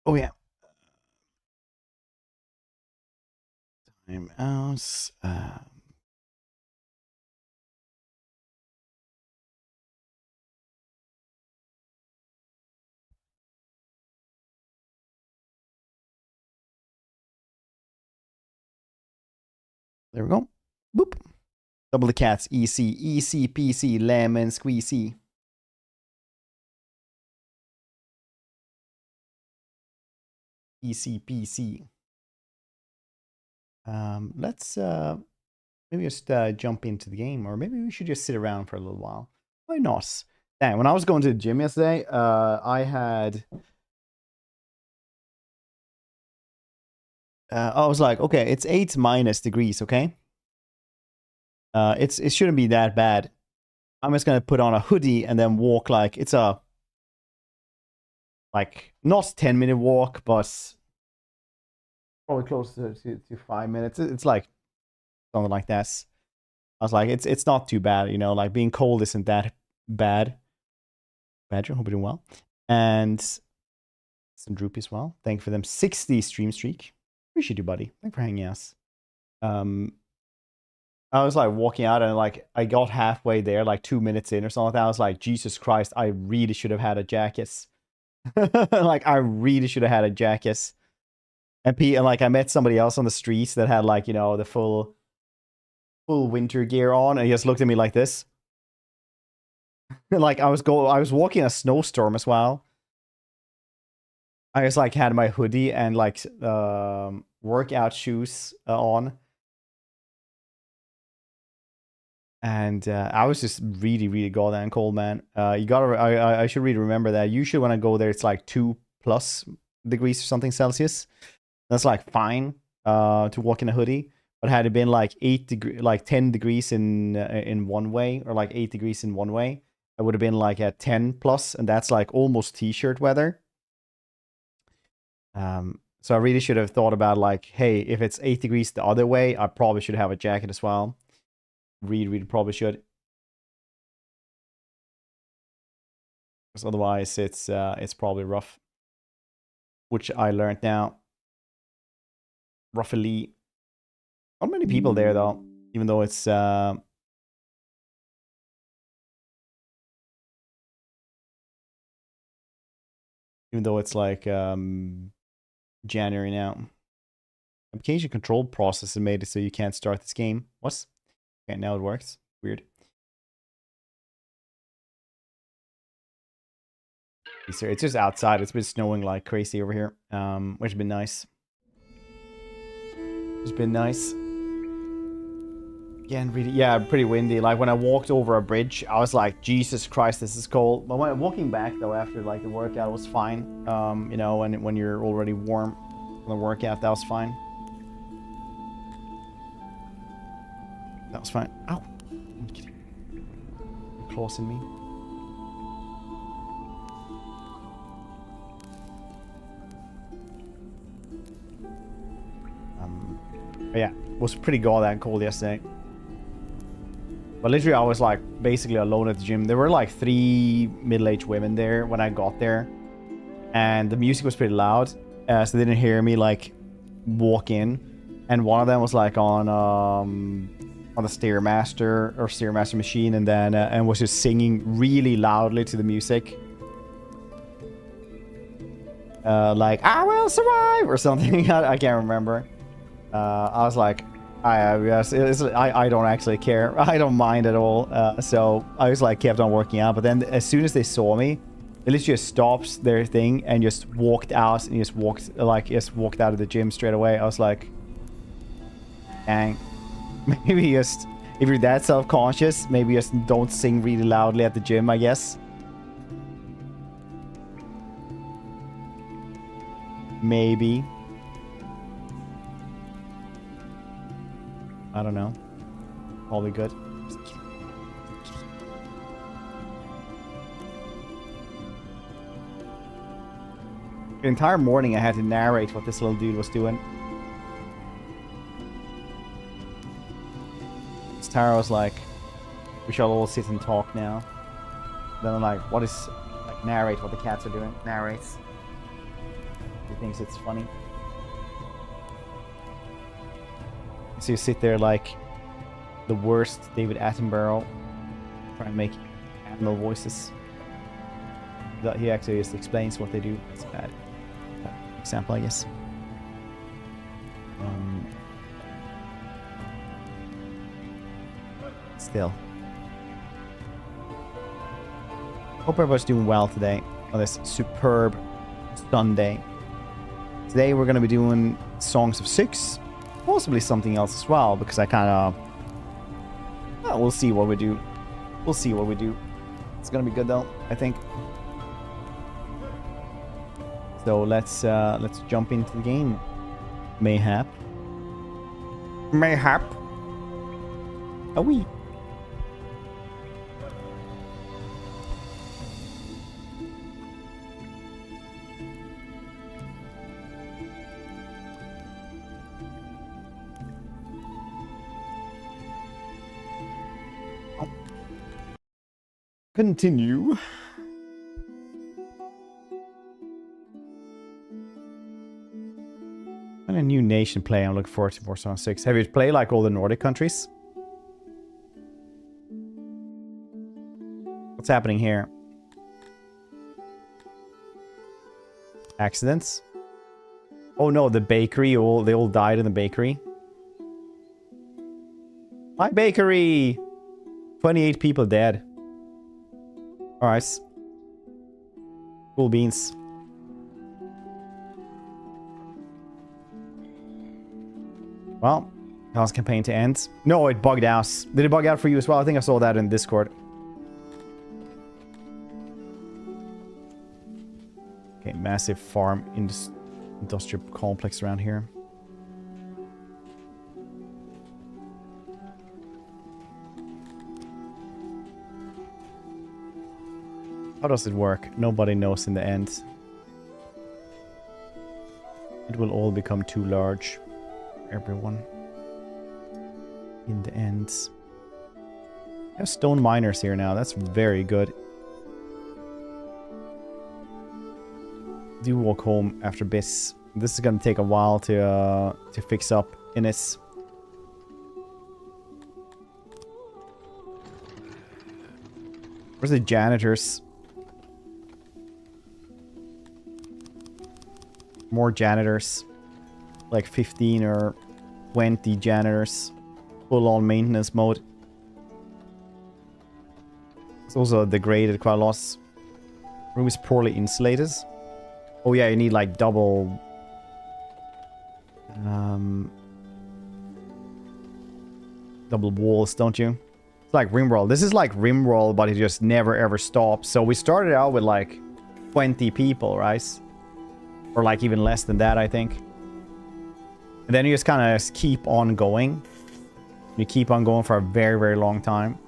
Oh yeah. Time out. There we go. Boop. Double the cats. Easy, easy peasy, lemon squeezy. Easy peasy. Let's maybe just jump into the game, or maybe we should just sit around for a little while. Why not? Dang, when I was going to the gym yesterday, I was like, okay, it's 8 minus degrees, okay? It shouldn't be that bad. I'm just gonna put on a hoodie and then walk like it's a not 10-minute walk, but probably close to 5 minutes. It's like something like that. I was like, it's not too bad, you know, like being cold isn't that bad. Badger, hope you're doing well. And some Droopy as well. Thank you for them 60 stream streak. Appreciate you, buddy. Thank you for hanging out. I was like walking out and like I got halfway there, like 2 minutes in or something like that. I was like, Jesus Christ, I really should have had a jacket. Like I really should have had a jacket. And like I met somebody else on the streets that had like, you know, the full winter gear on, and he just looked at me like this. Like I was walking in a snowstorm as well. I just like had my hoodie and like workout shoes on. And I was just really, really goddamn cold, man. You gotta, I should really remember that. Usually when I go there, it's like 2+ degrees or something Celsius. That's like fine to walk in a hoodie. But had it been like 10 degrees in one way, or like 8 degrees in one way, I would have been like at 10+, and that's like almost t-shirt weather. So I really should have thought about like, hey, if it's 8 degrees the other way, I probably should have a jacket as well. Really probably should. Because otherwise it's probably rough. Which I learned now. Roughly. Not many people there though. Even though it's like January now. Application control process made it so you can't start this game. What? Okay, now it works. Weird. It's just outside. It's been snowing like crazy over here, which has been nice. It's been nice. Again, really, yeah, pretty windy. Like when I walked over a bridge, I was like, Jesus Christ, this is cold. But when walking back though, after like the workout, was fine. You know, when you're already warm from the workout, that was fine. That was fine. Ow! You're closing me. But yeah, it was pretty goddamn cold yesterday. But literally, I was like basically alone at the gym. There were like 3 middle-aged women there when I got there, and the music was pretty loud, so they didn't hear me like walk in. And one of them was like on the Stairmaster machine, and then and was just singing really loudly to the music, like "I will survive" or something. I can't remember. I was like, I don't actually care. I don't mind at all. So I was like kept on working out. But then as soon as they saw me, they literally just stopped their thing and just walked out and just walked out of the gym straight away. I was like, dang. Maybe just, if you're that self-conscious, maybe just don't sing really loudly at the gym, I guess. Maybe. I don't know. Probably good. The entire morning I had to narrate what this little dude was doing. Tara was like, We shall all sit and talk now. Then I'm like, what is... Like, narrate what the cats are doing. Narrates. He thinks it's funny. So you sit there like the worst David Attenborough, trying to make animal voices. That he actually just explains what they do. It's a bad example, I guess. Still. Hope everybody's doing well today on this superb Sunday. Today we're going to be doing Songs of Syx. Possibly something else as well, because I kind of... Well, we'll see what we do. We'll see what we do. It's going to be good though, I think. So let's jump into the game. Mayhap. Mayhap. Are we? Continue. And a new nation play I'm looking forward to for Songs of Syx. Have you played like all the Nordic countries? What's happening here? Accidents? Oh no, the bakery, they all died in the bakery. My bakery! 28 people dead. Alright. Cool beans. Well, how's campaign to end? No, it bugged out. Did it bug out for you as well? I think I saw that in Discord. Okay, massive farm industrial complex around here. How does it work? Nobody knows in the end. It will all become too large. Everyone. In the end. I have stone miners here now. That's very good. Do walk home after this. This is gonna take a while to fix up in this. Where's the janitors? More janitors. Like 15 or 20 janitors. Full on maintenance mode. It's also degraded quite a lot. Room is poorly insulated. Oh yeah, you need like double... double walls, don't you? It's like Rimworld. This is like Rimworld, but it just never ever stops. So we started out with like 20 people, right? Or like even less than that, I think. And then you just kind of keep on going. You keep on going for a very, very long time.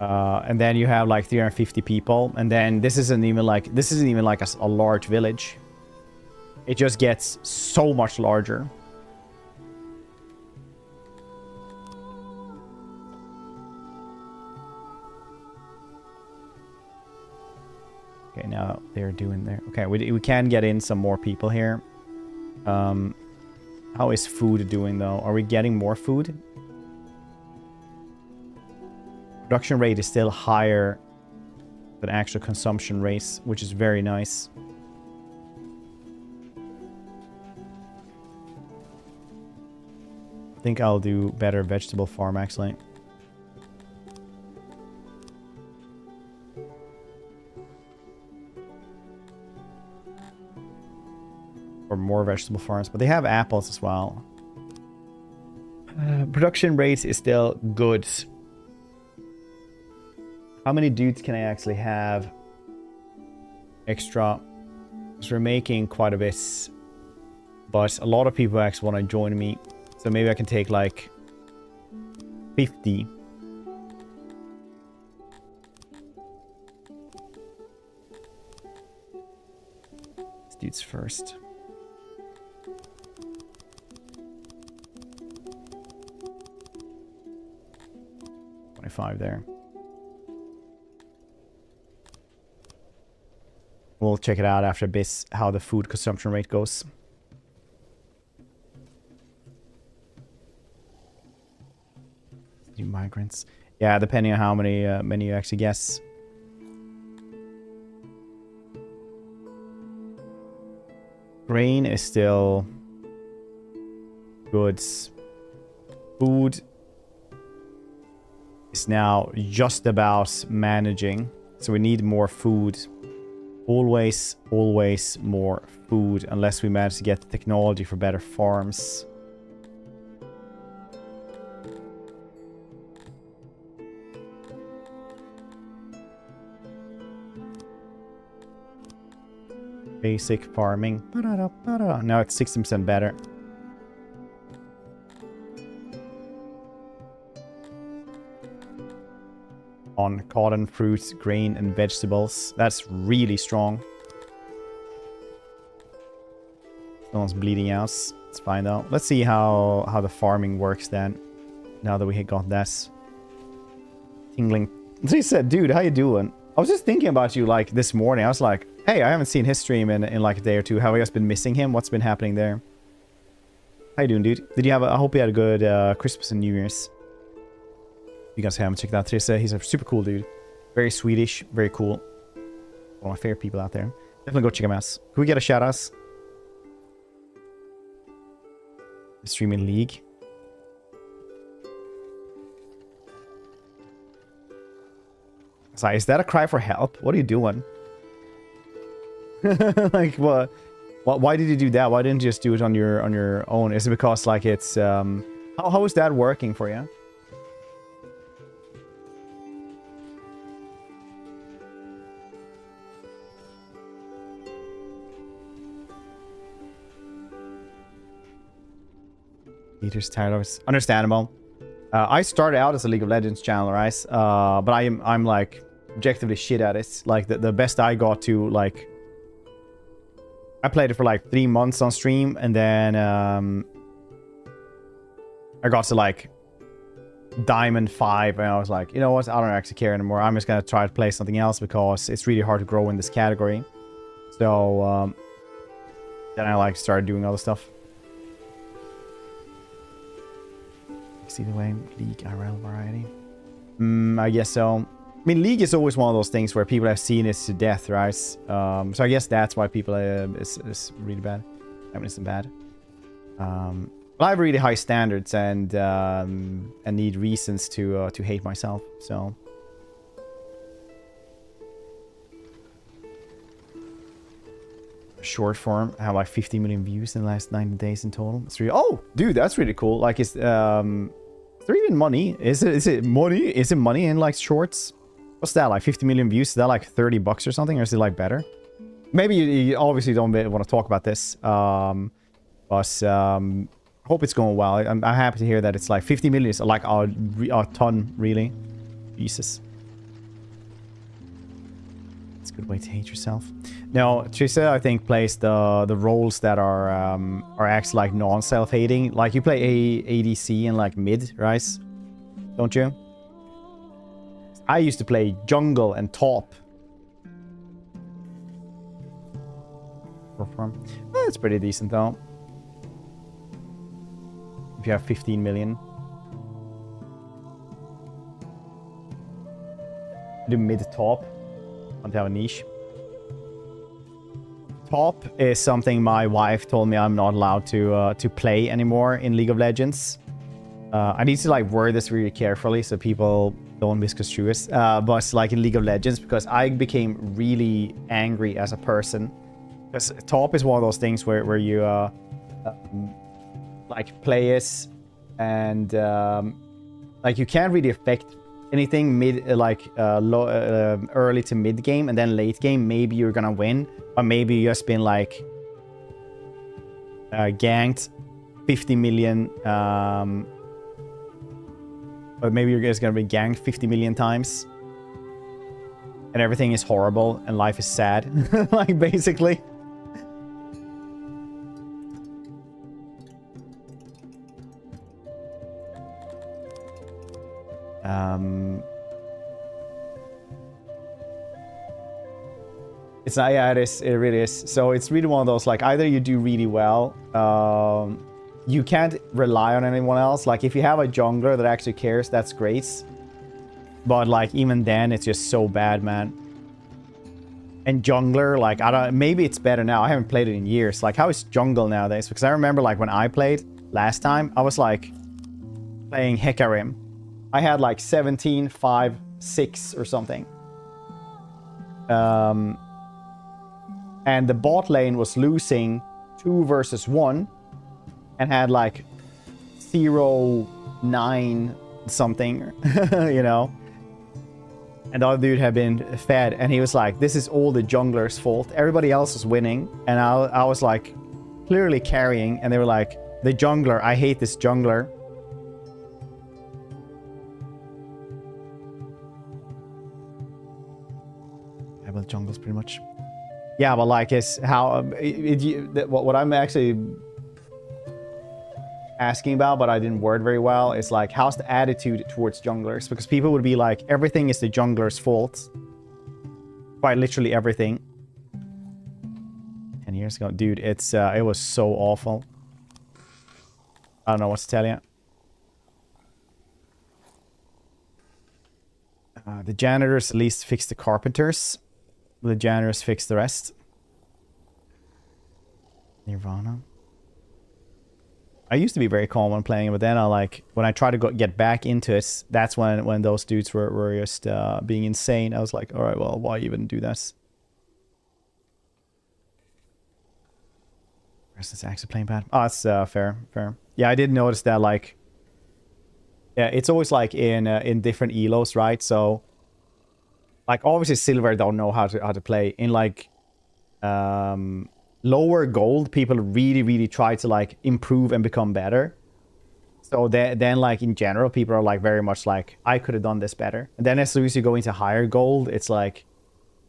And then you have like 350 people. And then this isn't even like a large village. It just gets so much larger. Okay, now they're doing their... Okay, we can get in some more people here. How is food doing, though? Are we getting more food? Production rate is still higher than actual consumption rates, which is very nice. I think I'll do better vegetable farm, actually. Or more vegetable farms, but they have apples as well. Production rates is still good. How many dudes can I actually have extra? Because we're making quite a bit, but a lot of people actually want to join me, so maybe I can take like 50. This dude's first. 25 there. We'll check it out after this, how the food consumption rate goes. New migrants. Yeah, depending on how many you actually guess. Grain is still goods. Food is now just about managing. So we need more food. Always, always more food, unless we manage to get the technology for better farms. Basic farming. Now it's 60% better. On cotton, fruits, grain, and vegetables. That's really strong. No one's bleeding out. It's fine though. Let's see how the farming works then. Now that we got this. Tingling. He said, dude, how you doing? I was just thinking about you like this morning. I was like, hey, I haven't seen his stream in like a day or two. Have I just been missing him? What's been happening there? How you doing, dude? Did you have I hope you had a good Christmas and New Year's. You guys haven't checked out Trissa. He's a super cool dude. Very Swedish. Very cool. One of my favorite people out there. Definitely go check him out. Can we get a shout out? Streaming League. So, is that a cry for help? What are you doing? Like what? Why did you do that? Why didn't you just do it on your own? Is it because like it's how is that working for you? Peter's tired of it. Understandable. I started out as a League of Legends channel, right? But I'm like objectively shit at it. Like the best I got to, like, I played it for like 3 months on stream, and then I got to like Diamond 5, and I was like, you know what? I don't actually care anymore. I'm just gonna try to play something else because it's really hard to grow in this category. So then I like started doing other stuff. See the way League IRL variety. I guess so. I mean, League is always one of those things where people have seen it to death, right? So I guess that's why people is really bad. I mean, it's bad. But I have really high standards and need reasons to hate myself. So short form, I have like 50 million views in the last 90 days in total. It's really, oh, dude, that's really cool. Like, is there even money? Is it money? Is it money in like shorts? What's that, like 50 million views? Is that like $30 or something? Or is it like better? Maybe you obviously don't want to talk about this. But hope it's going well. I'm happy to hear that it's like 50 million is like a ton, really. Jesus. It's a good way to hate yourself. No, Trissa, I think, plays the roles that are actually like non-self-hating. Like you play ADC and like mid, right? Don't you? I used to play jungle and top. It's pretty decent though. If you have 15 million. Do mid top. Want to have a niche. Top is something my wife told me I'm not allowed to play anymore in League of Legends. I need to like word this really carefully so people don't misconstrue it. But like in League of Legends, because I became really angry as a person. Because top is one of those things where you like play it and like you can't really affect anything mid early to mid game, and then late game maybe you're gonna win, or maybe you just been like ganked 50 million, or maybe you're just gonna be ganked 50 million times and everything is horrible and life is sad. Like basically. It's not, yeah, it is. It really is. So it's really one of those, like, either you do really well, you can't rely on anyone else. Like, if you have a jungler that actually cares, that's great. But, like, even then, it's just so bad, man. And jungler, like, I don't, maybe it's better now. I haven't played it in years. Like, how is jungle nowadays? Because I remember, like, when I played last time, I was, like, playing Hecarim. I had, like, 17, 5, 6 or something. And the bot lane was losing 2 versus 1 and had like 0, 9 something, you know. And the other dude had been fed and he was like, this is all the jungler's fault. Everybody else was winning. And I was like clearly carrying and they were like, the jungler, I hate this jungler. Yeah, but jungle's pretty much... Yeah, but like, it's how what I'm actually asking about, but I didn't word very well, is like, how's the attitude towards junglers? Because people would be like, everything is the jungler's fault. Quite literally everything. 10 years ago, dude, it was so awful. I don't know what to tell you. The janitors at least fixed the carpenters. The janitors fix the rest. Nirvana. I used to be very calm when playing it, but then I like when I try to get back into it, that's when those dudes were just being insane. I was like, all right, well, why even do this? Where's this actually playing bad? Oh, that's fair. Yeah, I did notice that, like, yeah, it's always like in different elos, right? So, like, obviously silver don't know how to play. In like lower gold, people really try to like improve and become better. So then like in general, people are like very much like, I could have done this better. And then as soon as you go into higher gold, it's like,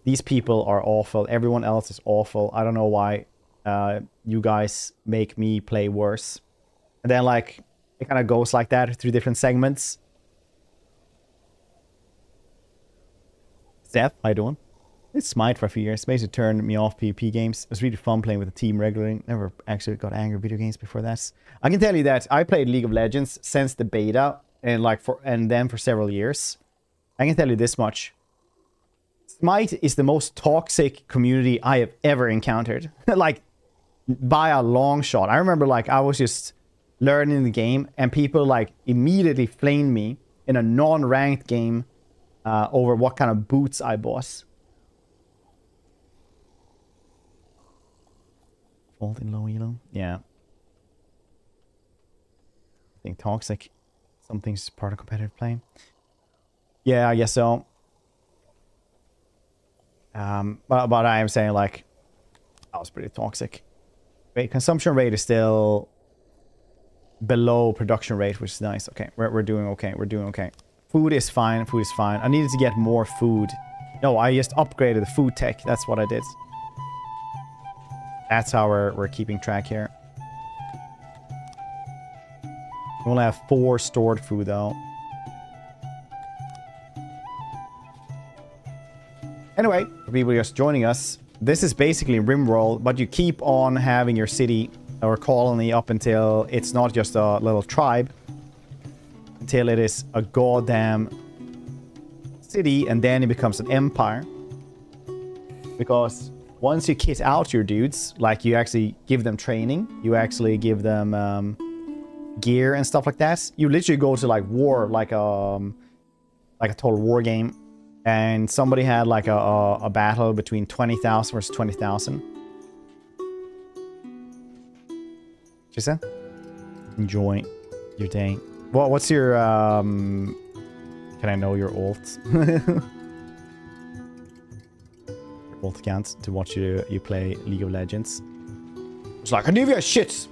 these people are awful. Everyone else is awful. I don't know why you guys make me play worse. And then like it kind of goes like that through different segments. Seth, how you doing? It's Smite for a few years. Basically turned me off PvP games. It was really fun playing with the team regularly. Never actually got angry video games before that. I can tell you that I played League of Legends since the beta and then for several years. I can tell you this much. Smite is the most toxic community I have ever encountered. Like, by a long shot. I remember like I was just learning the game and people like immediately flamed me in a non-ranked game over what kind of boots I bought. Fault in low elo? Yeah. I think toxic. Something's part of competitive play. Yeah, I guess so. But I am saying like that was pretty toxic. Wait, consumption rate is still below production rate, which is nice. Okay, we're doing okay. We're doing okay. Food is fine. Food is fine. I needed to get more food. No, I just upgraded the food tech. That's what I did. That's how we're keeping track here. We only have 4 stored food though. Anyway, for people just joining us, this is basically Rimroll, but you keep on having your city or colony up until it's not just a little tribe. Until it is a goddamn city, and then it becomes an empire. Because once you kit out your dudes, like you actually give them training, you actually give them gear and stuff like that, you literally go to like war, like a total war game. And somebody had like a battle between 20,000 versus 20,000. Jisa? Enjoy your day. Well, what's your, can I know your ult? Ult account to watch you play League of Legends. It's like, Anivia shit!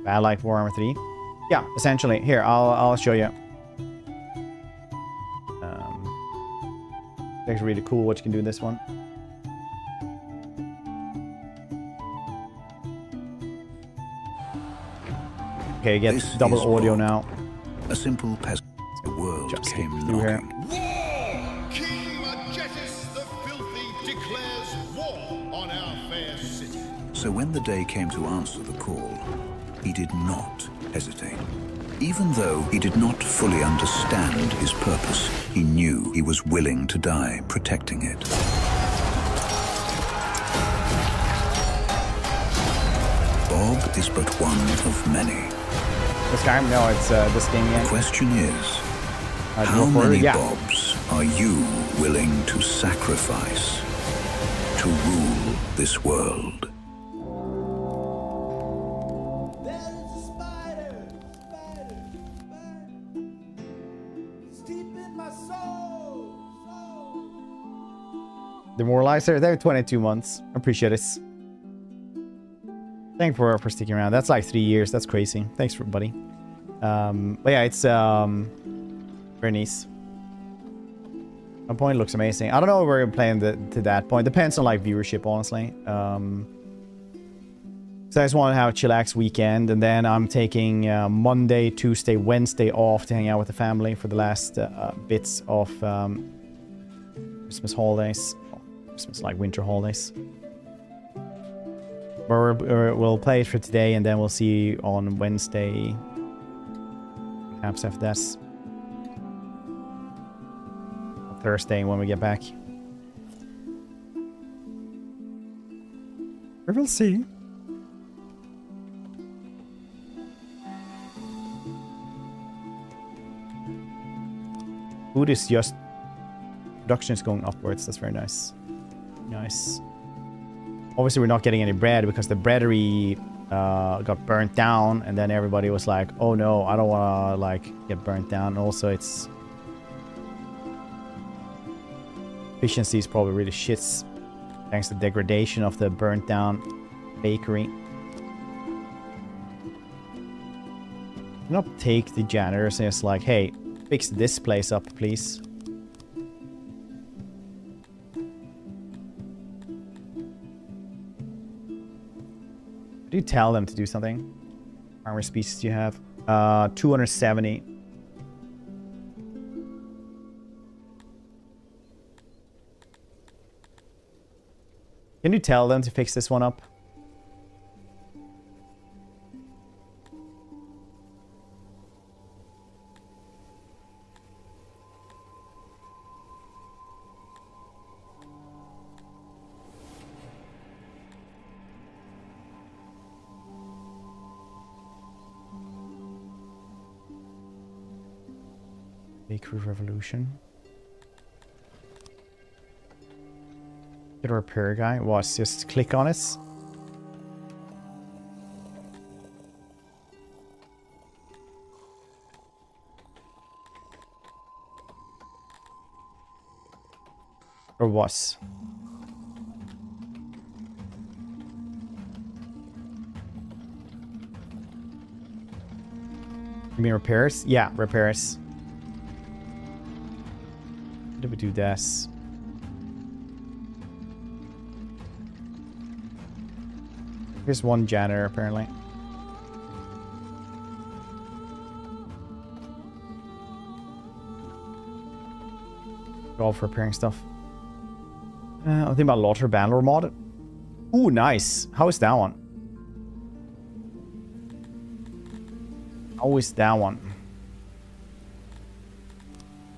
Bad like Warhammer 3. Yeah, essentially. Here, I'll show you. actually really cool what you can do in this one. Okay, get This double is audio Bob, now. a simple peasant. The world Just came through here. knocking. King Majetis the Filthy declares war on our fair city. So when the day came to answer the call, he did not hesitate. Even though he did not fully understand his purpose, he knew he was willing to die protecting it. Bob is but one of many. This guy? No, it's this game The again. question is, Do how you want many yeah. Bobs are you willing to sacrifice to rule this world? Demoralizer, they're 22 months. Appreciate it. Thank you for sticking around. That's like 3 years. That's crazy. Thanks for buddy. But yeah, it's very nice. My point looks amazing. I don't know if we're playing to that point. Depends on like viewership, honestly. So I just want to have a chillax weekend, and then I'm taking Monday, Tuesday, Wednesday off to hang out with the family for the last bits of Christmas holidays. Christmas, like winter holidays. But we'll play it for today, and then we'll see on Wednesday. Perhaps after that. Thursday when we get back. We will see. Food is just... Production is going upwards. That's very nice. Nice. Obviously, we're not getting any bread because the breadery got burnt down, and then everybody was like, "Oh no, I don't want to like get burnt down." And also, its efficiency is probably really shits thanks to degradation of the burnt down bakery. Not take the janitors and it's like, "Hey, fix this place up, please." Do you tell them to do something? How many species do you have? 270. Can you tell them to fix this one up? Bakery revolution. Get a repair guy. Was just click on it. Or was. You mean repairs? Yeah, repairs. How do we do this? Here's one janitor, apparently. All for repairing stuff. I'm thinking about Laughter Bandler mod. Ooh, nice. How is that one? How is that one?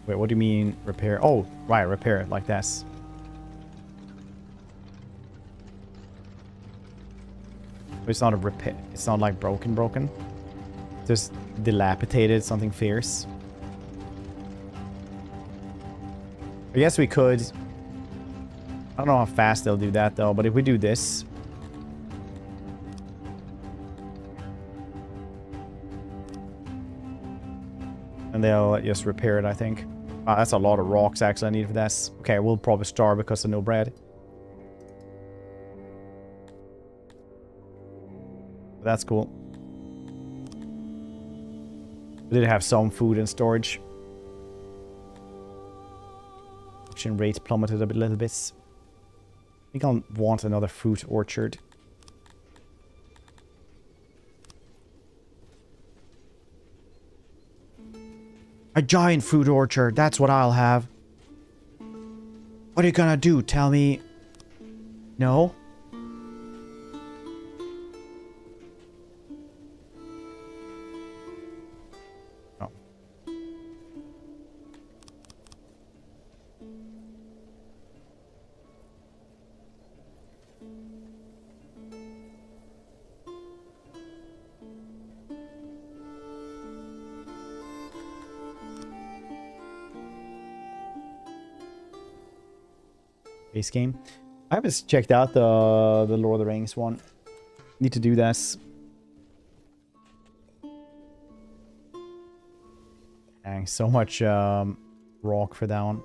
Wait, what do you mean repair? Oh, right, repair it like this. It's not a repair. It's not like broken. Just dilapidated, something fierce. I guess we could. I don't know how fast they'll do that though, but if we do this. And they'll just repair it, I think. That's a lot of rocks actually I need for this. Okay, we'll probably starve because of no bread. That's cool. We did have some food in storage. Which production rate plummeted a little bit. I think I'll want another fruit orchard. A giant fruit orchard, that's what I'll have. What are you gonna do? Tell me... No? Oh. Base game. I haven't checked out the Lord of the Rings one. Need to do this. Dang, so much rock for that one.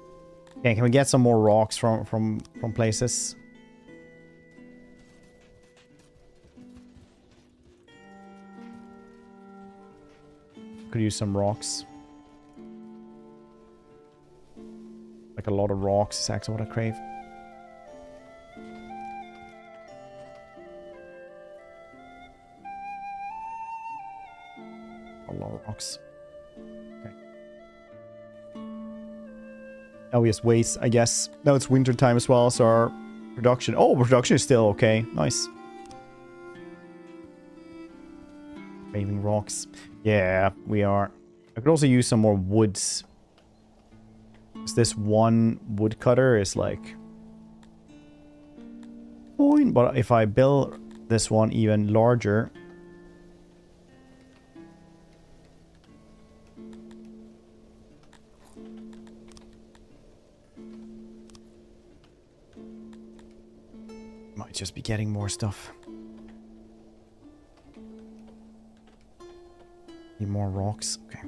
Okay, can we get some more rocks from places? Could use some rocks. Like a lot of rocks is actually what I crave. A lot of rocks. Okay. Oh, yes, waste, I guess. Now it's winter time as well, so our production... Oh, production is still okay. Nice. Craving rocks. Yeah, we are. I could also use some more woods. Because this one woodcutter is like... Fine, but if I build this one even larger... Might just be getting more stuff. Need more rocks. Okay.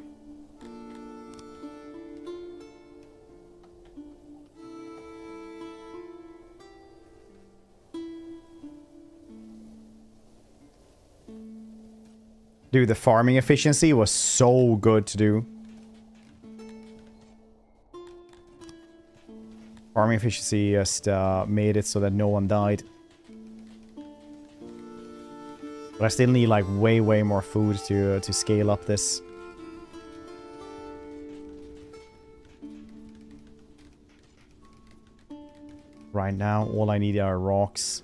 Dude, the farming efficiency was so good to do. Farming efficiency just made it so that no one died. But I still need like way more food to scale up this. Right now, all I need are rocks.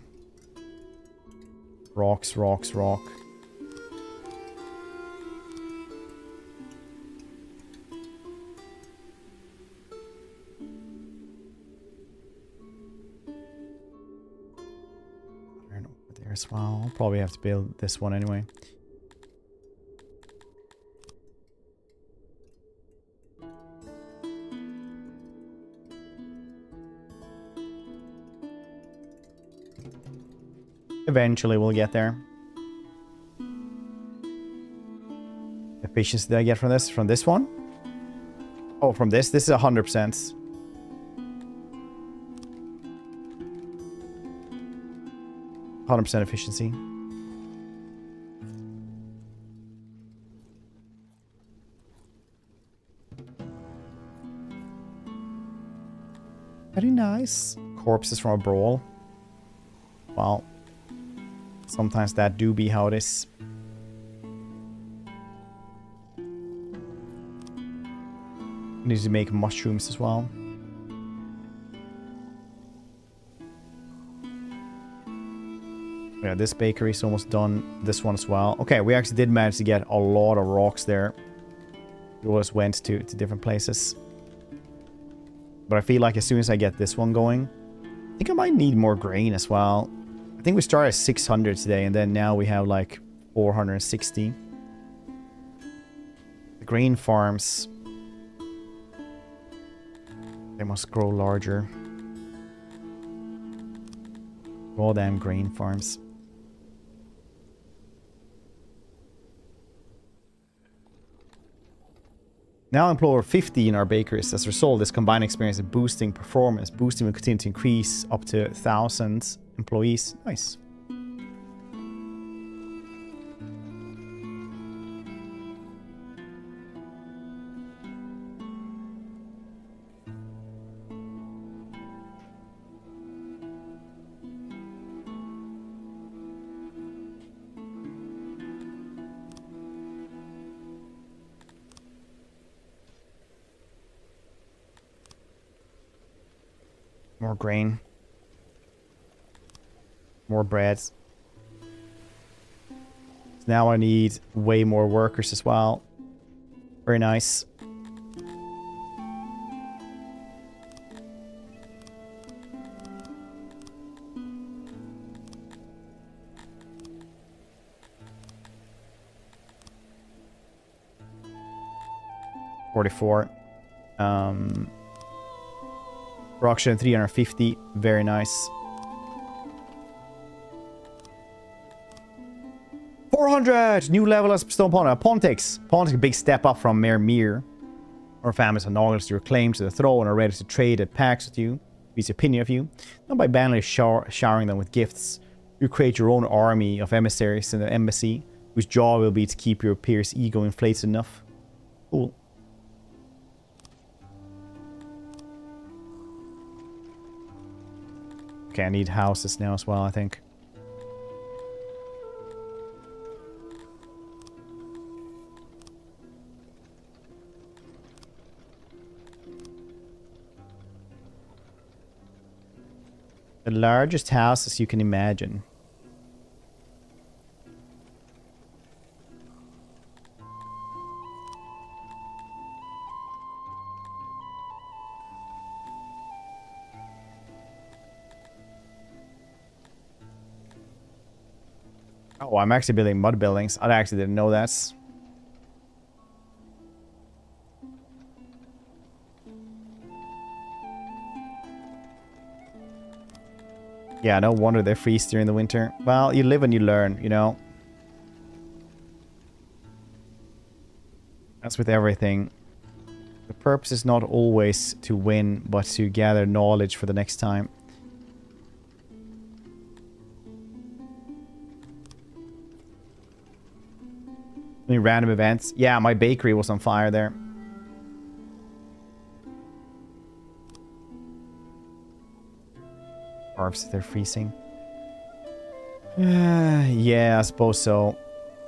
Rocks, rock. As well. I'll probably have to build this one anyway. Eventually we'll get there. Efficiency did I get from this? From this one? Oh, from this? This is 100%. 100% efficiency. Very nice. Corpses from a brawl. Well, sometimes that do be how it is. Need to make mushrooms as well. Yeah, this bakery is almost done. This one as well. Okay, we actually did manage to get a lot of rocks there. We always went to different places. But I feel like as soon as I get this one going, I think I might need more grain as well. I think we started at 600 today, and then now we have like 460. The grain farms, they must grow larger. All damn grain farms. Now employ 50 in our bakeries. As a result, this combined experience is boosting performance. Boosting will continue to increase up to 1,000 employees. Nice. More grain. More breads. Now I need way more workers as well. Very nice. $44. Production 350. Very nice. 400! New level as Stone Pontics. Pontics, a big step up from Mere. Our families are nobles to your claim to the throne and are ready to trade at pacts with you. His opinion of you. Not by banally showering them with gifts. You create your own army of emissaries in the embassy, whose job will be to keep your peers' ego inflated enough. Cool. Okay, I need houses now as well, I think. The largest houses you can imagine. Oh, I'm actually building mud buildings. I actually didn't know that. Yeah, no wonder they freeze during the winter. Well, you live and you learn, you know. That's with everything. The purpose is not always to win, but to gather knowledge for the next time. Any random events? Yeah, my bakery was on fire there. Dwarves, they're freezing. Yeah, I suppose so.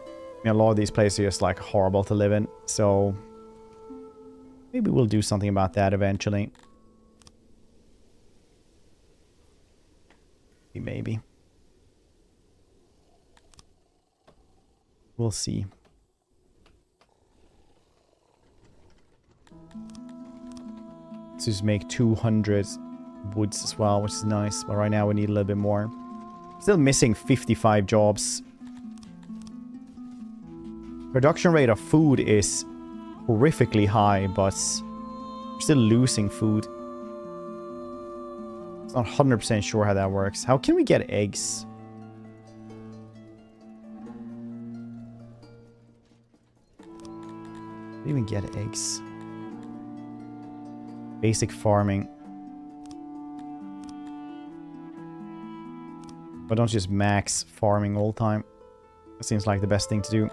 I mean, a lot of these places are just like horrible to live in, so maybe we'll do something about that eventually. Maybe. We'll see. Let's just make 200 woods as well, which is nice. But right now we need a little bit more. Still missing 55 jobs. Production rate of food is horrifically high, but we're still losing food. I'm not 100% sure how that works. How can we get eggs? How do you even get eggs? Basic farming. Why don't you just max farming all the time? That seems like the best thing to do.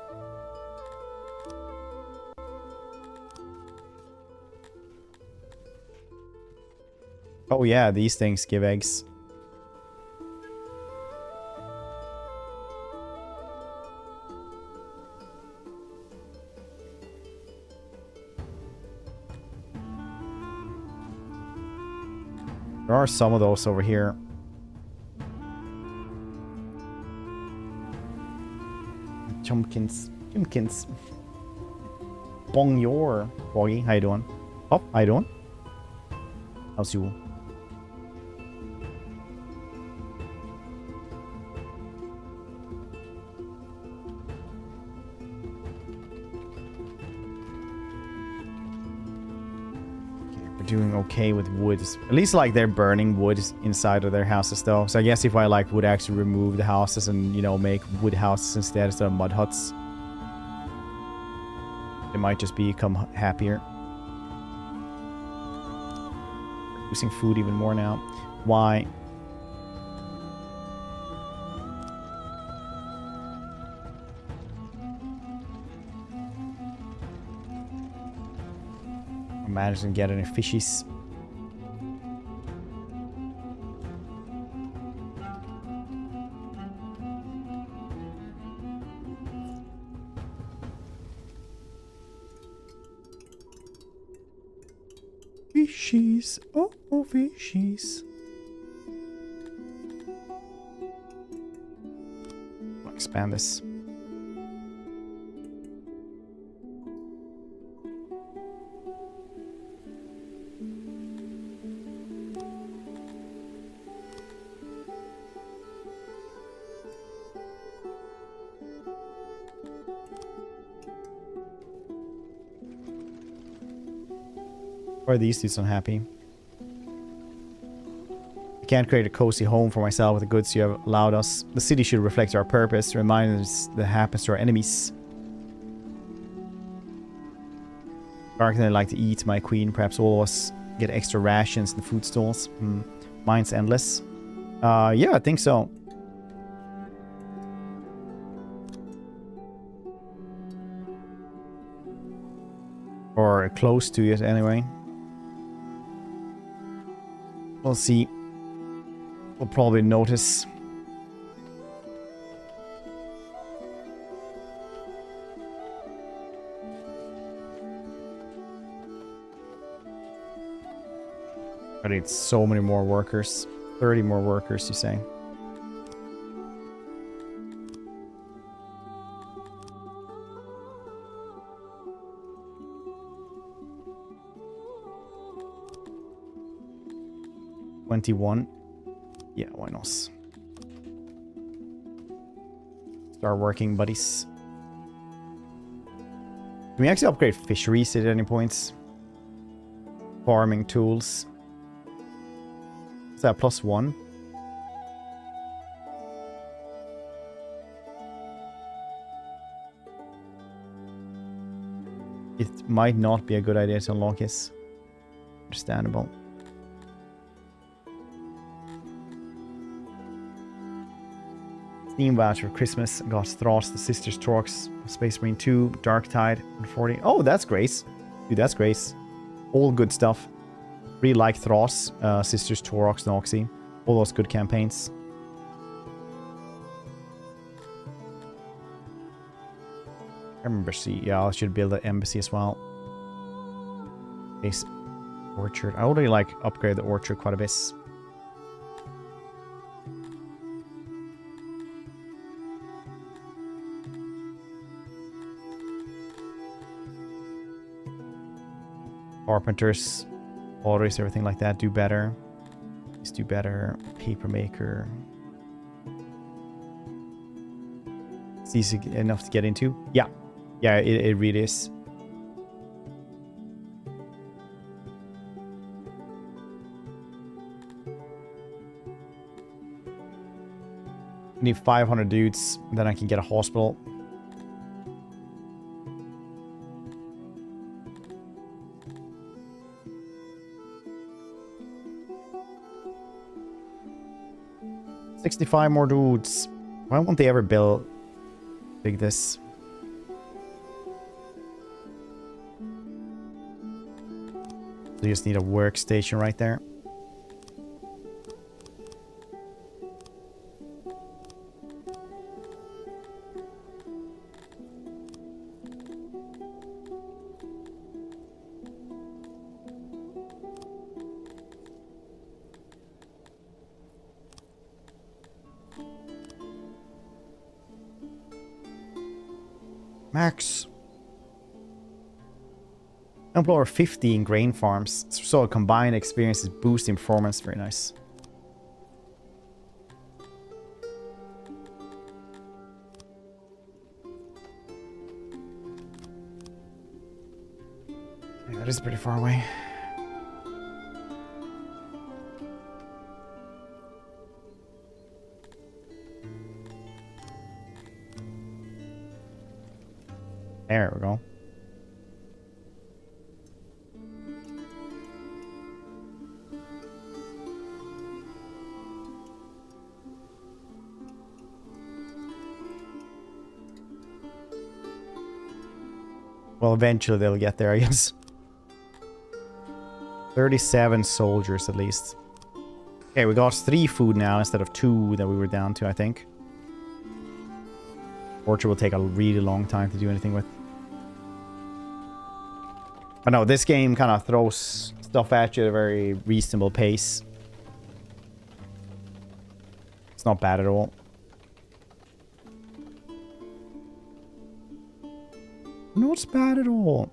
Oh yeah, these things give eggs. There are some of those over here. Chumpkins. Bonjour, Foggy. How you doing? Oh, how you doing? How's you? Doing okay with wood. At least like they're burning wood inside of their houses though. So I guess if I like would actually remove the houses and, you know, make wood houses instead of mud huts, they might just become happier. Using food even more now. Why? Manage to get any fishies. Fishies. Oh, fishies. expand this. Why are these dudes unhappy? I can't create a cozy home for myself with the goods you have allowed us. The city should reflect our purpose, remind us that happens to our enemies. Dark than I like to eat, my queen. Perhaps all of us get extra rations in the food stalls. Mine's endless. Yeah, I think so. Or close to it anyway. We'll see. We'll probably notice. I need so many more workers. 30 more workers, you say? $21. Yeah, why not? Start working, buddies. Can we actually upgrade fisheries at any points? Farming tools. Is that +1? It might not be a good idea to unlock his. Understandable. Steam voucher for Christmas. Got Droughts, the Sisters Torques, Space Marine 2, Dark Tide, 40. Oh, that's Grace. Dude, that's Grace. All good stuff. Really like Droughts, Sisters Torques, Noxy. All those good campaigns. Embassy. Yeah, I should build an embassy as well. Base orchard. I already like upgrade the orchard quite a bit. Carpenters, potteries, everything like that do better. Let's do better. Paper maker. It's easy enough to get into. Yeah. Yeah, it really is. I need 500 dudes, then I can get a hospital. $65 more dudes. Why won't they ever build big this? They just need a workstation right there. Max. Employer 50 in grain farms. So a combined experience is boosting performance. Very nice. Yeah, that is pretty far away. There we go. Well, eventually they'll get there, I guess. 37 soldiers at least. Okay, we got 3 food now instead of 2 that we were down to, I think. Orchard will take a really long time to do anything with. But no, this game kind of throws stuff at you at a very reasonable pace. It's not bad at all. Not bad at all.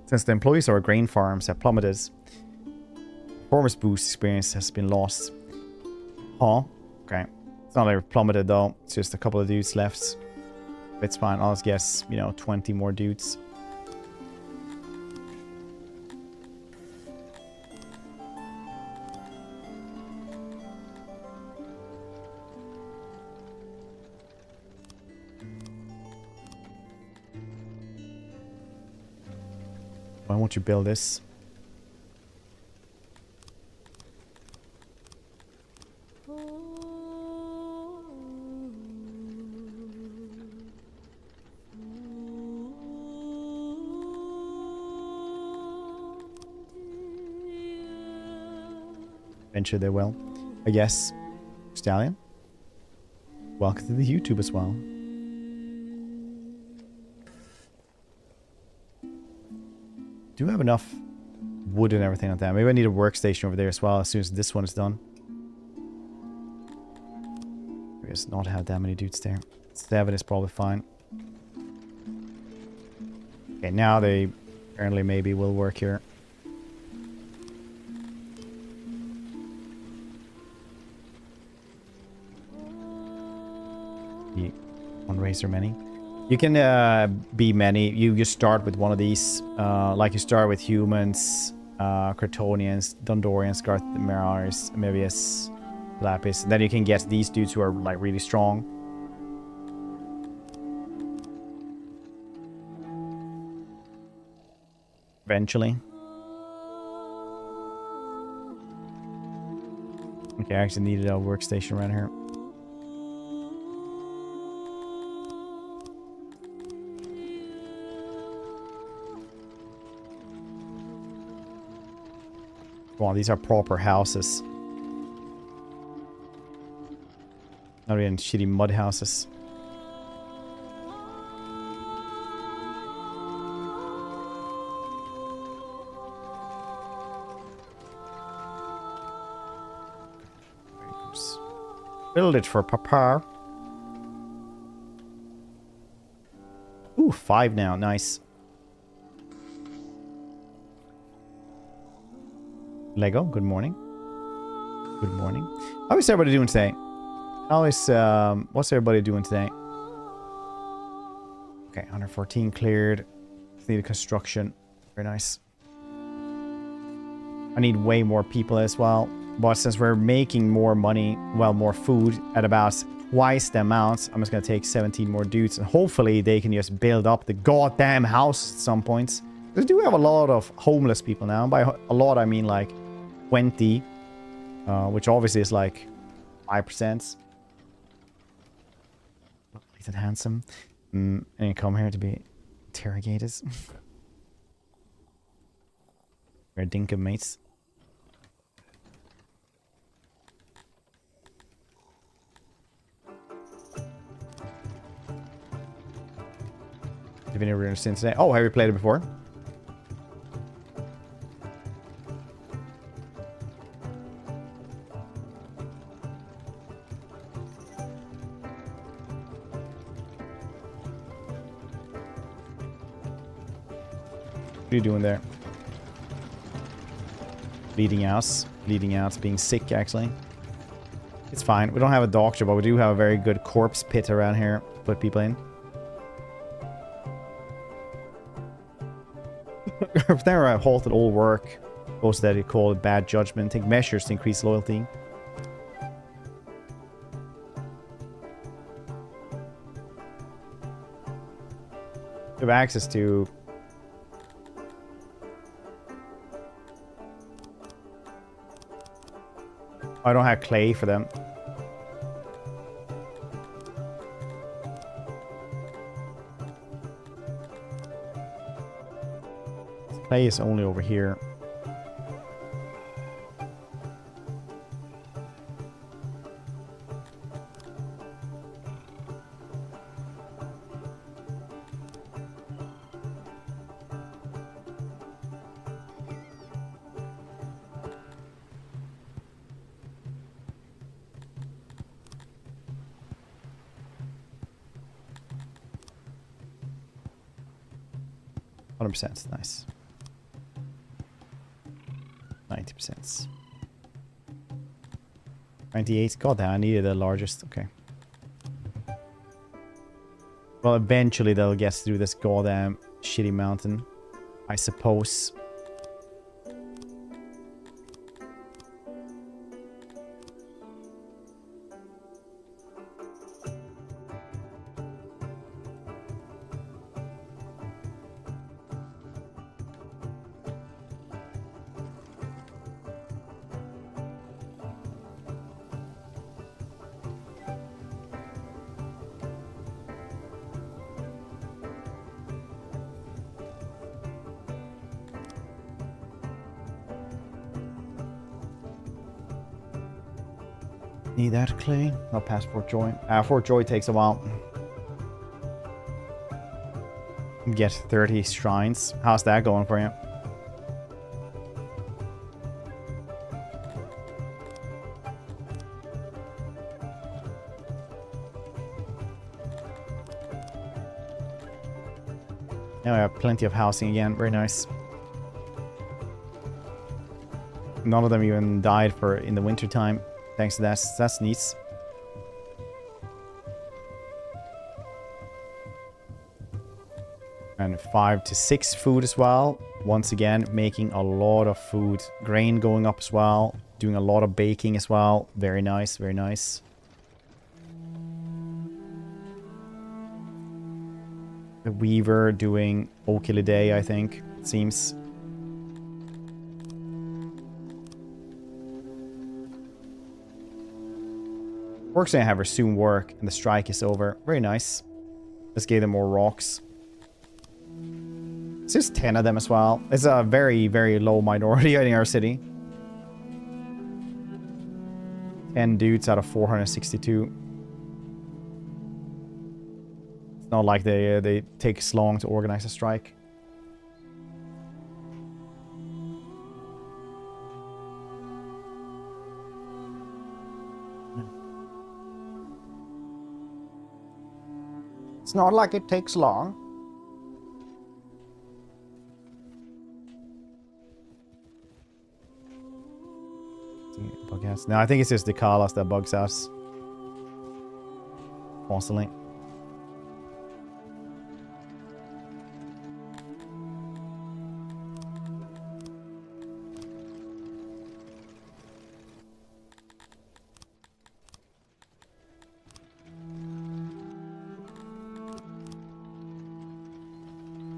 Since the employees of our grain farms have plummeted, performance boost experience has been lost. Huh? Okay. It's not like plummeted though. It's just a couple of dudes left. It's fine. I'll just guess, you know, 20 more dudes. Why won't you build this? Eventually they will, I guess. Stallion, welcome to the YouTube as well. Do you have enough wood and everything like that? Maybe I need a workstation over there as well as soon as this one is done. We just not have that many dudes there. 7 is probably fine. Okay, now they apparently maybe will work here. One razor many. You can be many. You start with one of these. Like you start with humans, Cretonians, Dondorians, Garthmeraris, Mevius, Lapis. Then you can get these dudes who are like really strong. Eventually. Okay, I actually needed a workstation around here. Wow, these are proper houses. Not even shitty mud houses. Build it for Papa. Ooh, 5 now. Nice. Lego, good morning. Good morning. How is everybody doing today? How is, what's everybody doing today? Okay, 114 cleared. Needed construction. Very nice. I need way more people as well. But since we're making more money, well, more food at about twice the amount, I'm just going to take 17 more dudes. And hopefully they can just build up the goddamn house at some points. We do have a lot of homeless people now. By a lot, I mean like 20, which obviously is like 5%. Isn't handsome? And you come here to be interrogated. We're dinkum mates. Have you never understand today? Oh, have you played it before? What are you doing there? Bleeding out. Bleeding out. Being sick, actually. It's fine. We don't have a doctor, but we do have a very good corpse pit around here. Put people in. If there are halted all work, those that you call it bad judgment, take measures to increase loyalty. You have access to I don't have clay for them. Clay is only over here. 100%. Nice. 90%. 98. God damn, I needed the largest. Okay. Well, eventually they'll get through this goddamn shitty mountain, I suppose. Need that clay? I'll pass Fort Joy. Fort Joy takes a while. Get 30 shrines. How's that going for you? Now we have plenty of housing again. Very nice. None of them even died in the winter time. Thanks to that. That's neat. And 5 to 6 food as well. Once again, making a lot of food. Grain going up as well. Doing a lot of baking as well. Very nice, very nice. The weaver doing okay a day, I think. It seems. Work's gonna have her soon work, and the strike is over. Very nice. Let's give them more rocks. It's just 10 of them as well. It's a very, very low minority in our city. 10 dudes out of 462. It's not like they take so long to organize a strike. It's not like it takes long. No, I think it's just the Kalas that bugs us constantly.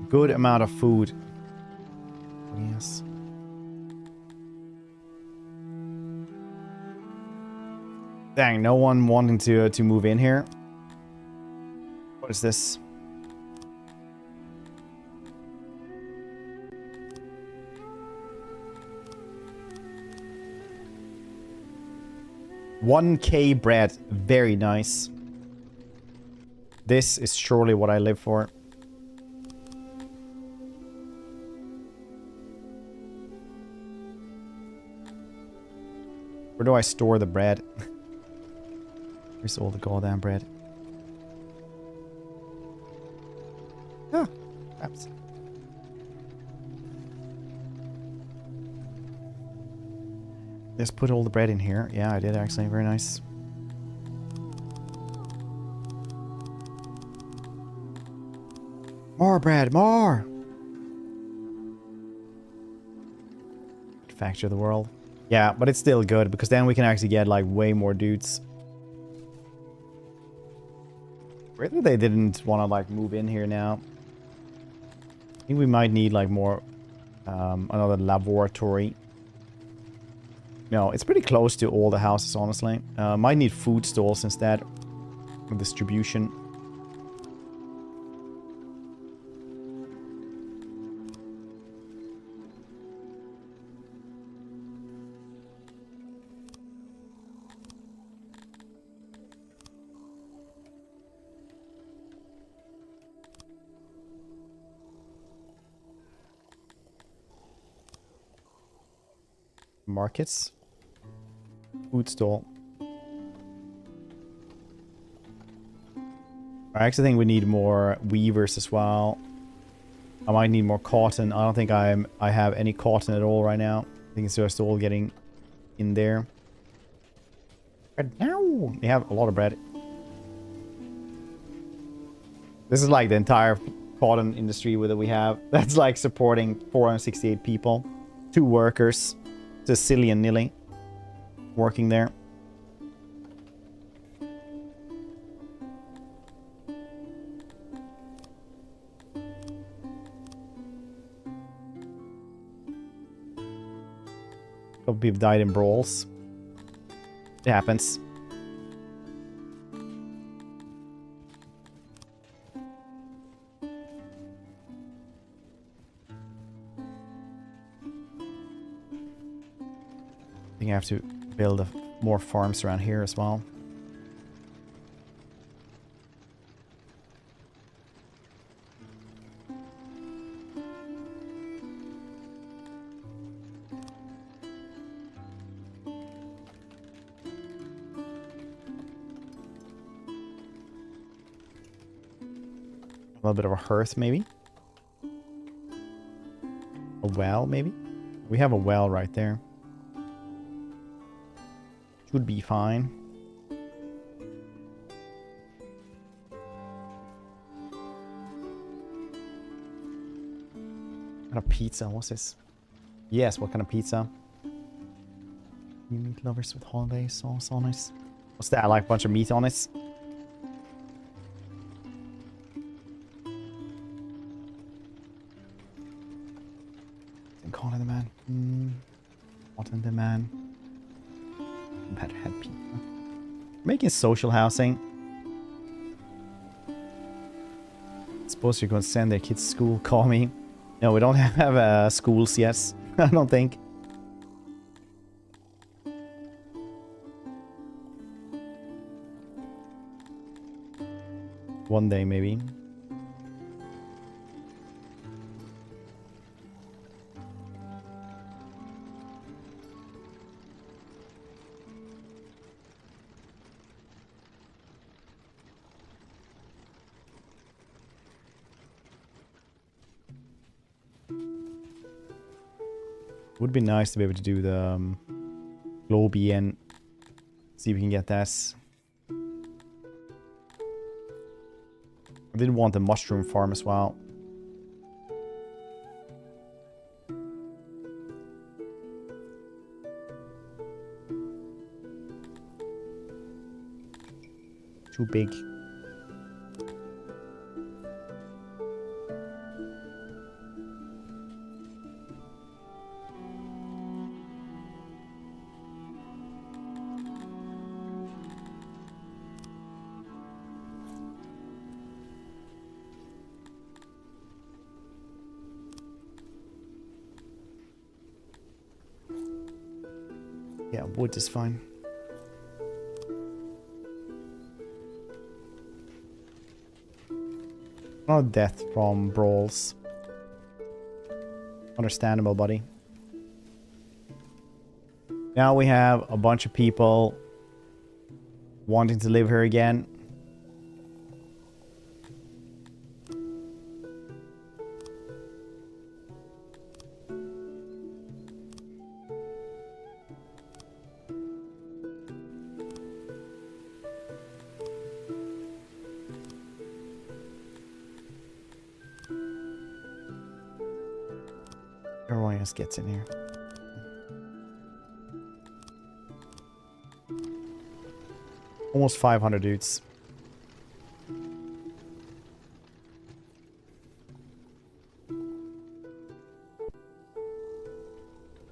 Good amount of food. Yes. Dang, no one wanting to move in here. What is this? $1K bread. Very nice. This is surely what I live for. Where do I store the bread? Where's all the goddamn bread? Ah, perhaps. Let's put all the bread in here. Yeah, I did actually. Very nice. More bread, more! Factor of the world. Yeah, but it's still good because then we can actually get like way more dudes. Really, they didn't want to like move in here now. I think we might need like more, another laboratory. No, it's pretty close to all the houses, honestly. Might need food stalls instead with distribution. Markets. Food stall. I actually think we need more weavers as well. I might need more cotton. I don't think I have any cotton at all right now. I think it's just all getting in there. But now they have a lot of bread. This is like the entire cotton industry that we have. That's like supporting 468 people. 2 workers. It's a silly and nilly working there. A couple people died in brawls. It happens. I think I have to build more farms around here as well. A little bit of a hearth, maybe. A well, maybe. We have a well right there. Should be fine. What kind of pizza? What's this? Yes, what kind of pizza? You meat lovers with holiday sauce on it. What's that? Like a bunch of meat on it? Call in the man. What in the man? Bad head pizza. Making social housing. Suppose you're going to send their kids to school. Call me. No, we don't have schools yet. I don't think. One day, maybe. Would be nice to be able to do the Globy and see if we can get that. I did want the mushroom farm as well. Too big. Yeah, wood is fine. Not death from brawls. Understandable, buddy. Now we have a bunch of people wanting to live here again. Everyone else gets in here. Almost 500 dudes.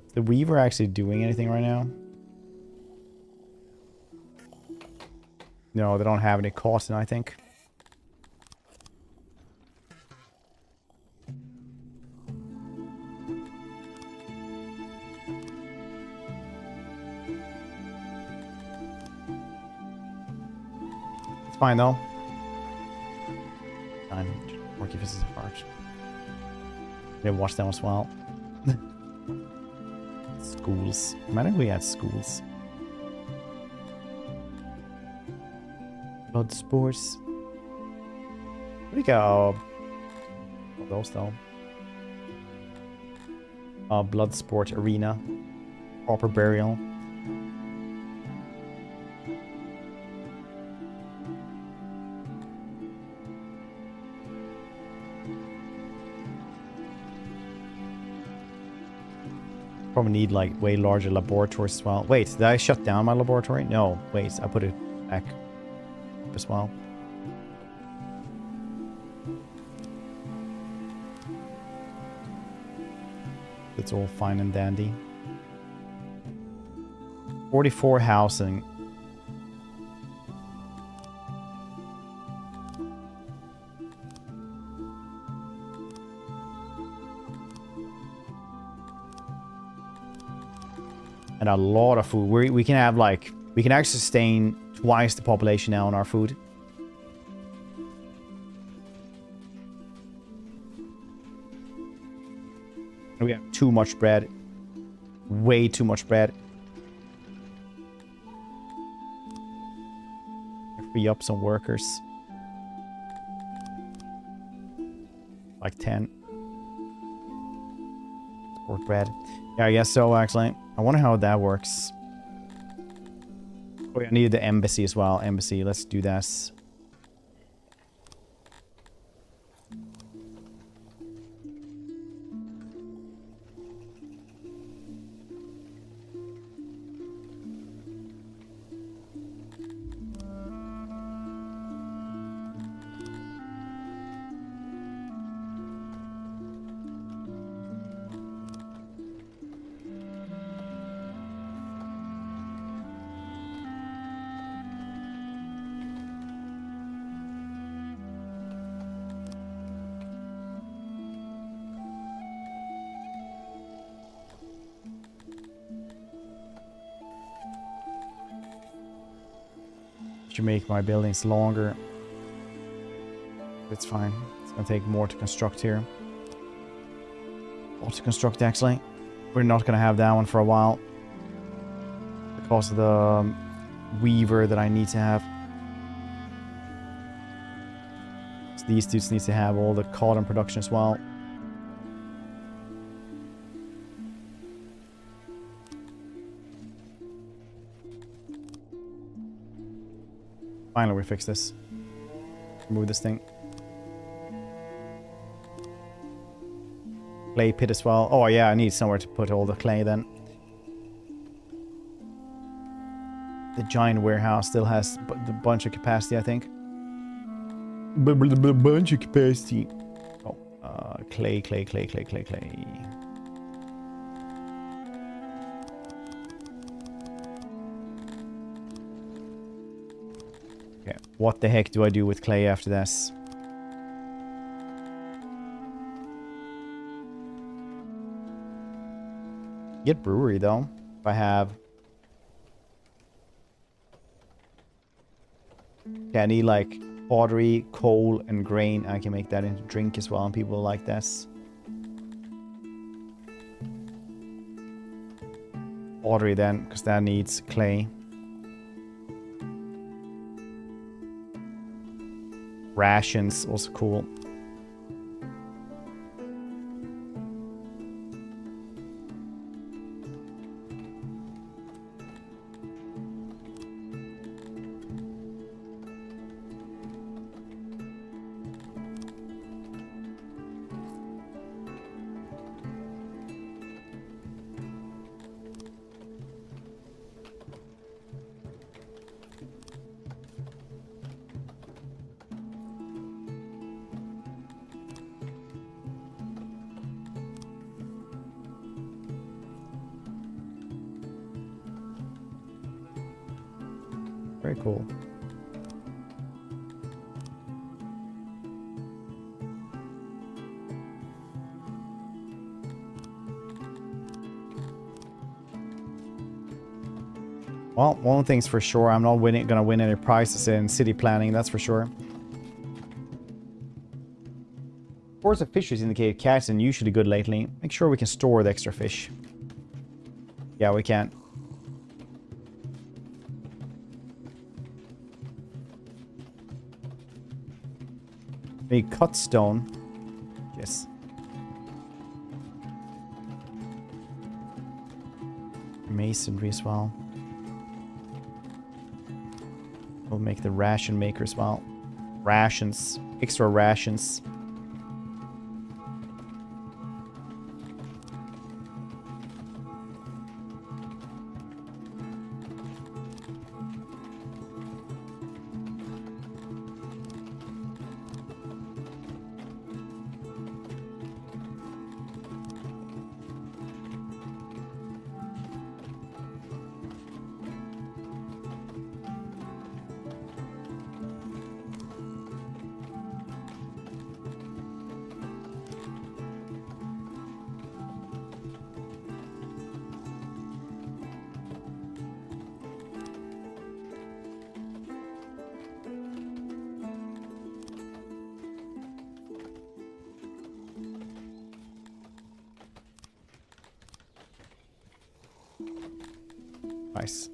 Is the Weaver actually doing anything right now? No, they don't have any cotton, I think. It's fine though. I'm working this apart. Maybe watch them as well. Schools. Imagine we had schools. Blood sports. Where'd we go? Oh, those though. Blood sport arena. Proper burial. Probably need like way larger laboratories as well. Wait, did I shut down my laboratory? No, wait, I put it back up as well. It's all fine and dandy. 44 housing. And a lot of food. We can have like, we can actually sustain twice the population now on our food. We have too much bread. Way too much bread. Free up some workers. Like 10. Sport bread. Yeah, I guess so, actually. I wonder how that works. Oh, yeah, I needed the embassy as well. Embassy, let's do this. To make my buildings longer. It's fine. It's gonna take more to construct here. Or to construct, actually. We're not gonna have that one for a while. Because of the weaver that I need to have. So these dudes need to have all the cotton production as well. Finally, we fix this. Remove this thing. Clay pit as well. Oh yeah, I need somewhere to put all the clay then. The giant warehouse still has a bunch of capacity, I think. Bunch of capacity. Oh, clay. Okay, what the heck do I do with clay after this? Get brewery though, if I have. Okay, I need like pottery, coal, and grain. I can make that into drink as well, and people like this. Pottery then, because that needs clay. Rations, also cool. Very cool. Well, one thing's for sure, I'm not gonna win any prizes in city planning, that's for sure. Reports of fisheries indicate catch and usually good lately. Make sure we can store the extra fish. Yeah, we can. A cut stone. Yes. masonry as well. We'll make the ration maker as well. Rations. Extra rations. Nice.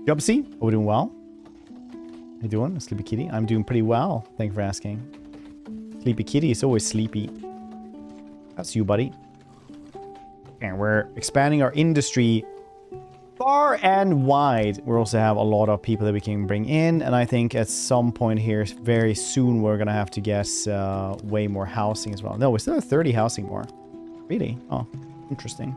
Jubsy, hope we're doing well. How you doing, Sleepy Kitty? I'm doing pretty well. Thank you for asking. Sleepy Kitty is always sleepy. That's you, buddy. And we're expanding our industry far and wide. We also have a lot of people that we can bring in. And I think at some point here, very soon, we're going to have to guess way more housing as well. No, we still have 30 housing more. Really? Oh, interesting.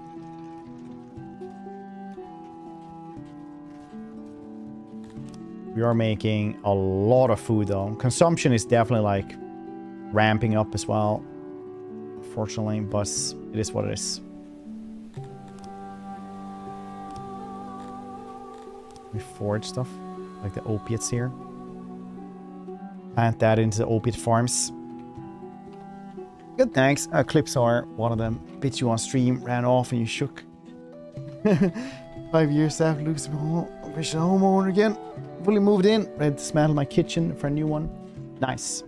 We are making a lot of food though. Consumption is definitely like ramping up as well. Unfortunately, but it is what it is. We forge stuff, like the opiates here. Plant that into the opiate farms. Good, thanks. Clips are one of them. Bit you on stream, ran off and you shook. 5 years after losing home, wish a homeowner again. Fully moved in, ready to dismantle my kitchen for a new one. Nice.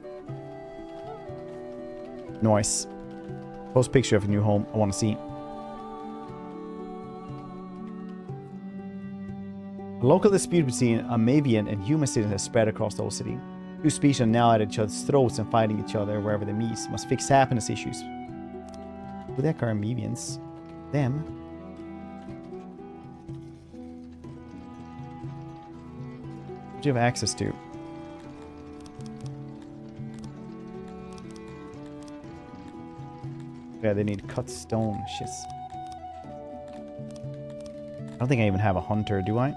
Nice. Post picture of a new home. I want to see. A local dispute between a Mavian and human citizens has spread across the whole city. Two species are now at each other's throats and fighting each other wherever they meet. Must fix happiness issues. Who the heck are Mavians? Them? What do you have access to? Yeah, they need cut stone. Shits. I don't think I even have a hunter, do I?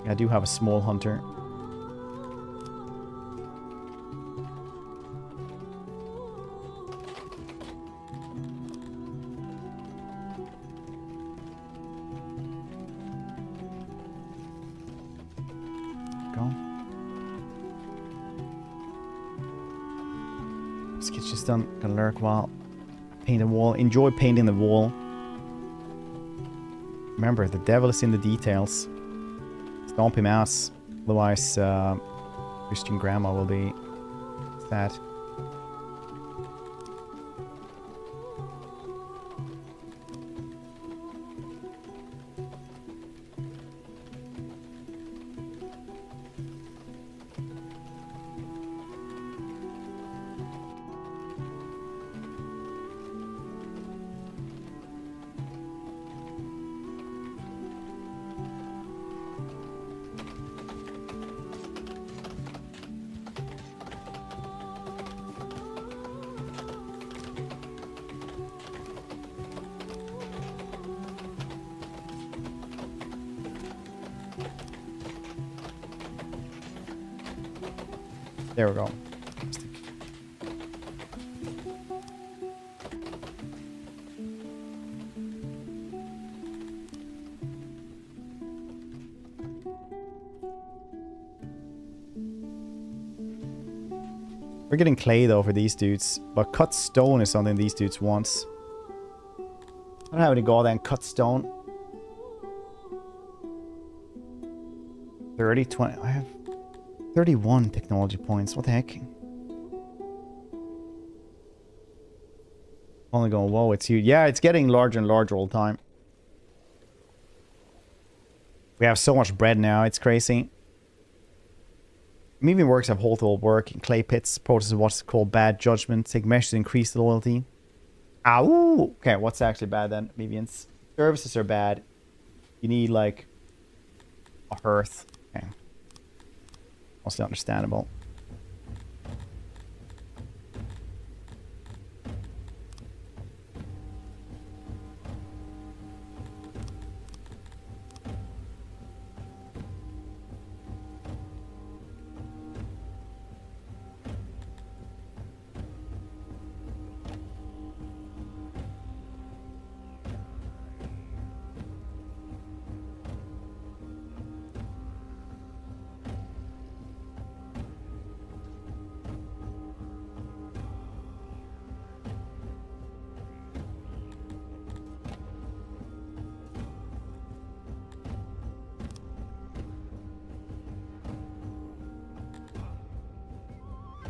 Yeah, I do have a small hunter. Done. Gonna lurk while paint the wall. Enjoy painting the wall. Remember, the devil is in the details. Stomp him out. Otherwise, Christian grandma will be sad. There we go. We're getting clay though for these dudes, but cut stone is something these dudes want. I don't have any goddamn cut stone. 30, 20. I have 31 technology points. What the heck? Only going, whoa, it's huge. Yeah, it's getting larger and larger all the time. We have so much bread now, it's crazy. Medium works have whole work in clay pits, process what's called bad judgment, take measures to increase the loyalty. Ow! Okay, what's actually bad then? Vivian's services are bad. You need like a hearth. Okay. Mostly understandable.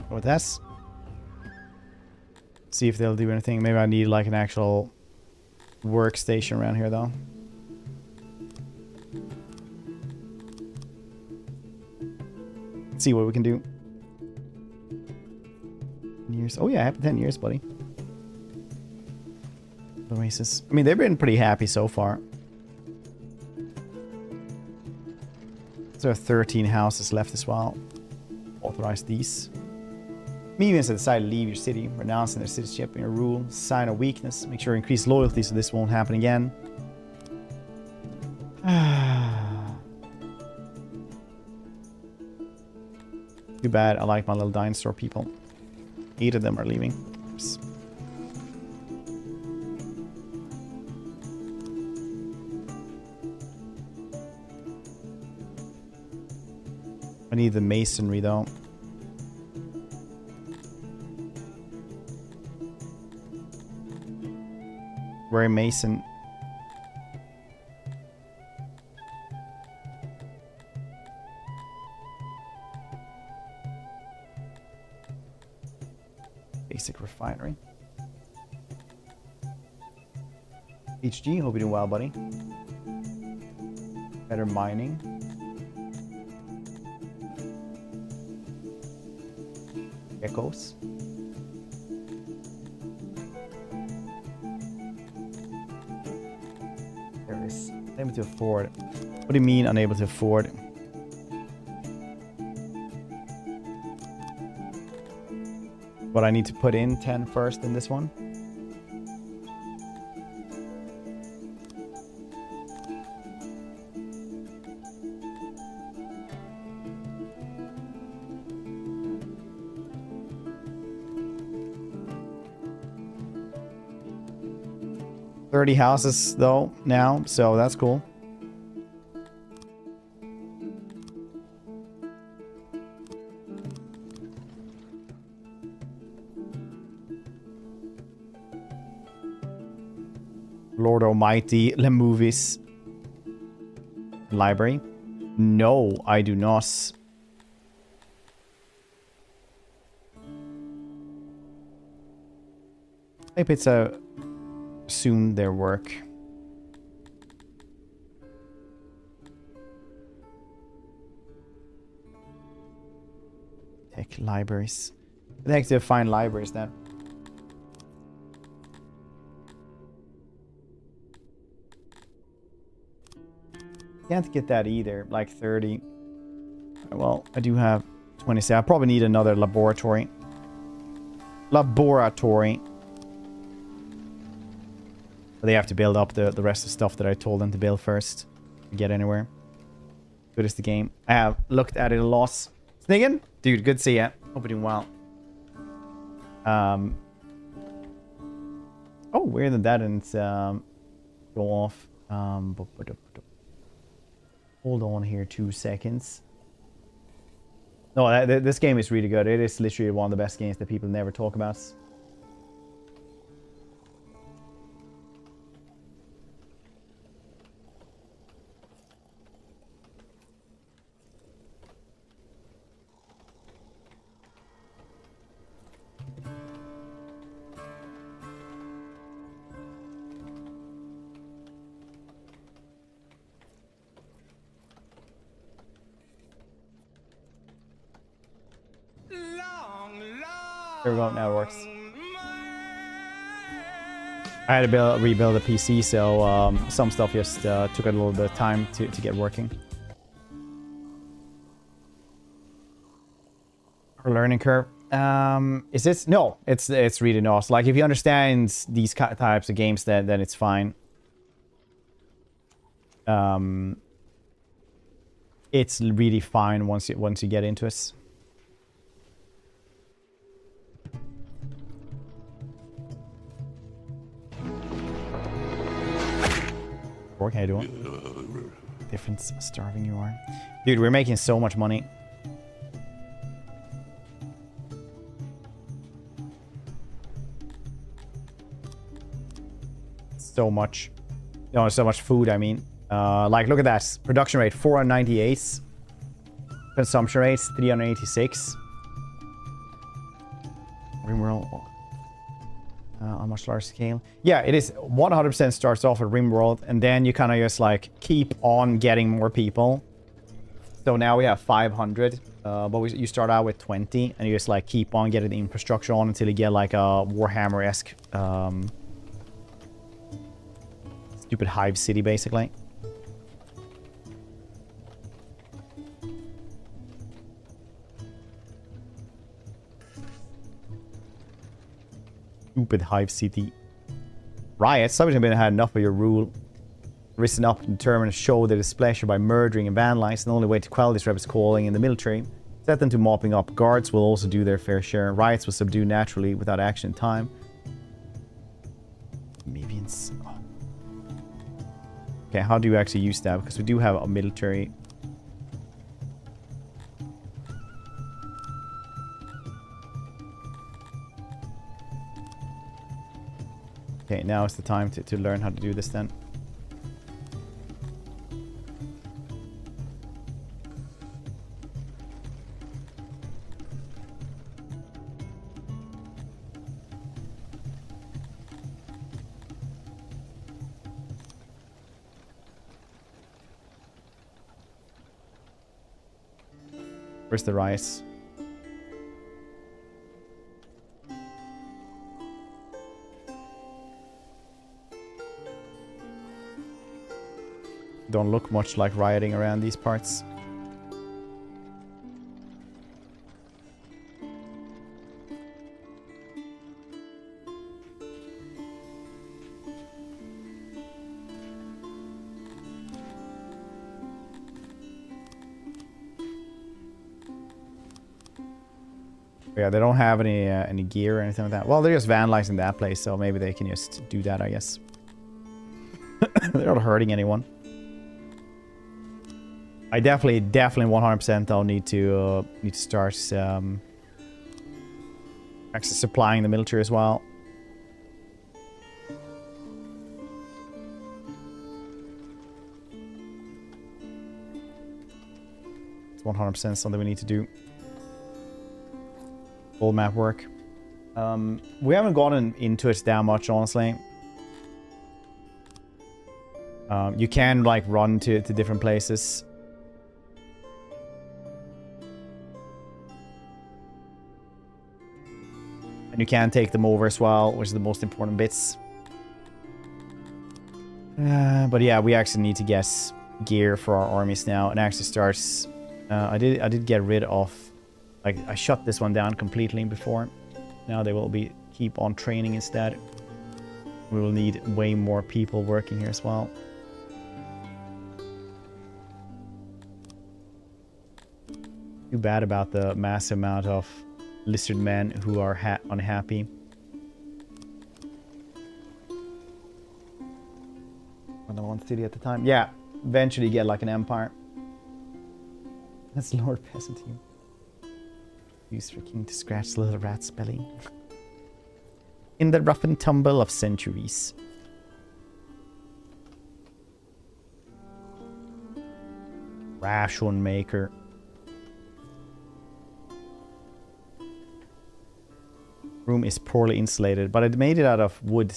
With this. See if they'll do anything. Maybe I need like an actual workstation around here though. Let's see what we can do. Years. Oh yeah, happy 10 years, buddy. The races. I mean, they've been pretty happy so far. There are 13 houses left as well. Authorize these. Medians have decided to leave your city, renouncing their citizenship and your rule. Sign of weakness. Make sure to increase loyalty so this won't happen again. Too bad. I like my little dinosaur people. 8 of them are leaving. Oops. I need the masonry though. Very mason. Basic refinery. HG, hope you're doing well, buddy. Better mining. Geckos. There it is. Unable to afford. What do you mean unable to afford? What I need to put in 10 first in this one. $30 houses though now, so that's cool. Lord Almighty, the movies. Library? No, I do not. Maybe it's a soon their work. Tech libraries. I think to find libraries then. Can't get that either, like 30. Well, I do have 20. I probably need another laboratory. They have to build up the rest of the stuff that I told them to build first to get anywhere. Good as the game. I have looked at it a lot. Sniggin? Dude, good to see ya. Hope you're doing well. Oh, weird that that didn't go off. Hold on here 2 seconds. No, this game is really good. It is literally one of the best games that people never talk about. There we go, now it works. I had to rebuild the PC, so some stuff just took a little bit of time to get working. Or learning curve. Is this? No, it's really not. Like, if you understand these types of games, then it's fine. It's really fine once you get into it. What can I do? Difference, starving you are. Dude, we're making so much money. So much. No, so much food, I mean. Like, look at that. Production rate, 498. Consumption rate, 386. Rimworld. On much larger scale. Yeah, it is 100% starts off at Rimworld, and then you kind of just like keep on getting more people. So now we have 500, but you start out with 20, and you just like keep on getting the infrastructure on until you get like a Warhammer-esque stupid hive city, basically. Stupid hive city. Riots. Somebody have had enough of your rule. Risen up and determined to show their displeasure by murdering and vandalizing. The only way to quell this rebels calling in the military. Set them to mopping up. Guards will also do their fair share. Riots will subdue naturally without action in time. Mivians. Oh. Okay, how do you actually use that? Because we do have a military. Okay, now is the time to learn how to do this then. Where's the rice? Don't look much like rioting around these parts. Yeah, they don't have any gear or anything like that. Well, they're just vandalizing that place, so maybe they can just do that, I guess. They're not hurting anyone. I definitely 100% though need to start actually supplying the military as well. It's 100% something we need to do. Full map work. We haven't gotten into it that much, honestly. You can like run to different places. And you can take them over as well, which is the most important bits. But yeah, we actually need to get gear for our armies now. And actually starts... I did get rid of... Like, I shut this one down completely before. Now they will keep on training instead. We will need way more people working here as well. Too bad about the massive amount of lizard men who are unhappy. Only one city at the time. Yeah, eventually get like an empire. That's Lord Peasant team. Used for king to scratch the little rat's belly. In the rough and tumble of centuries. Ration maker. Room is poorly insulated, but it made it out of wood.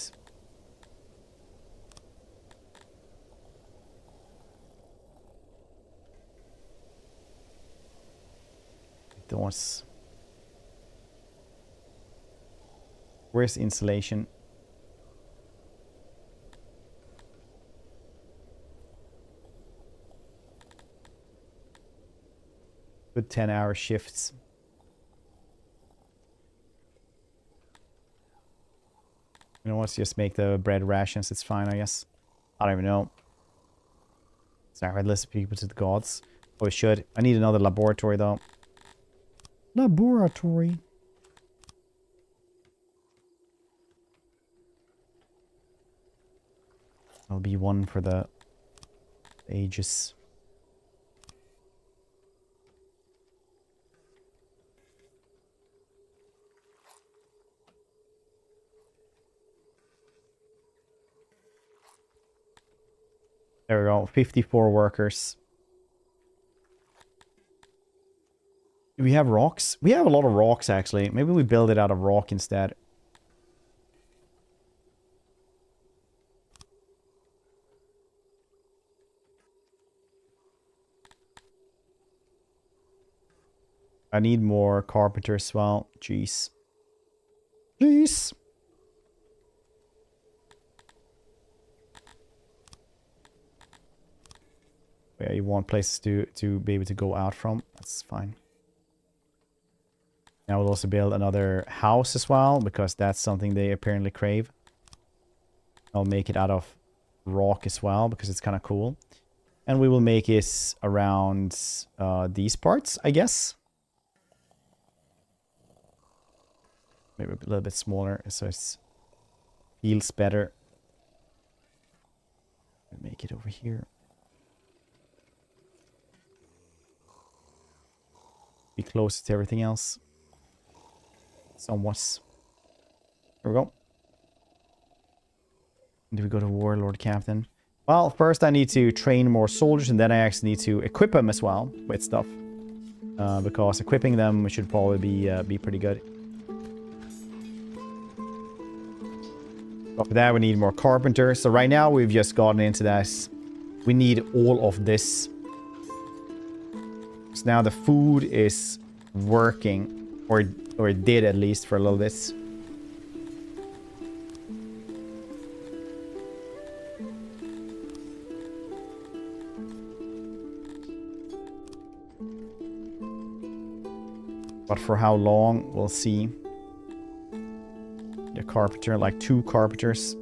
Doors. Where's insulation? Good 10-hour shifts. You know, let's just make the bread rations. It's fine, I guess. I don't even know. Sorry, I'd list people to the gods. Oh, we should. I need another laboratory, though. Laboratory. There'll be one for the ages. There we go. 54 workers. Do we have rocks? We have a lot of rocks, actually. Maybe we build it out of rock instead. I need more carpenters as well. Jeez. Jeez. Yeah, you want places to be able to go out from. That's fine. Now we'll also build another house as well, because that's something they apparently crave. I'll make it out of rock as well, because it's kind of cool. And we will make it around these parts, I guess. Maybe a little bit smaller, so it feels better. Make it over here. Be closer to everything else. Somewhat. There we go. Do we go to Warlord Captain? Well, first I need to train more soldiers, and then I actually need to equip them as well with stuff. Because equipping them should probably be pretty good. But for that we need more carpenters. So right now we've just gotten into that. We need all of this. So now the food is working, or it did at least for a little bit. But for how long, we'll see. A carpenter, like 2 carpenters.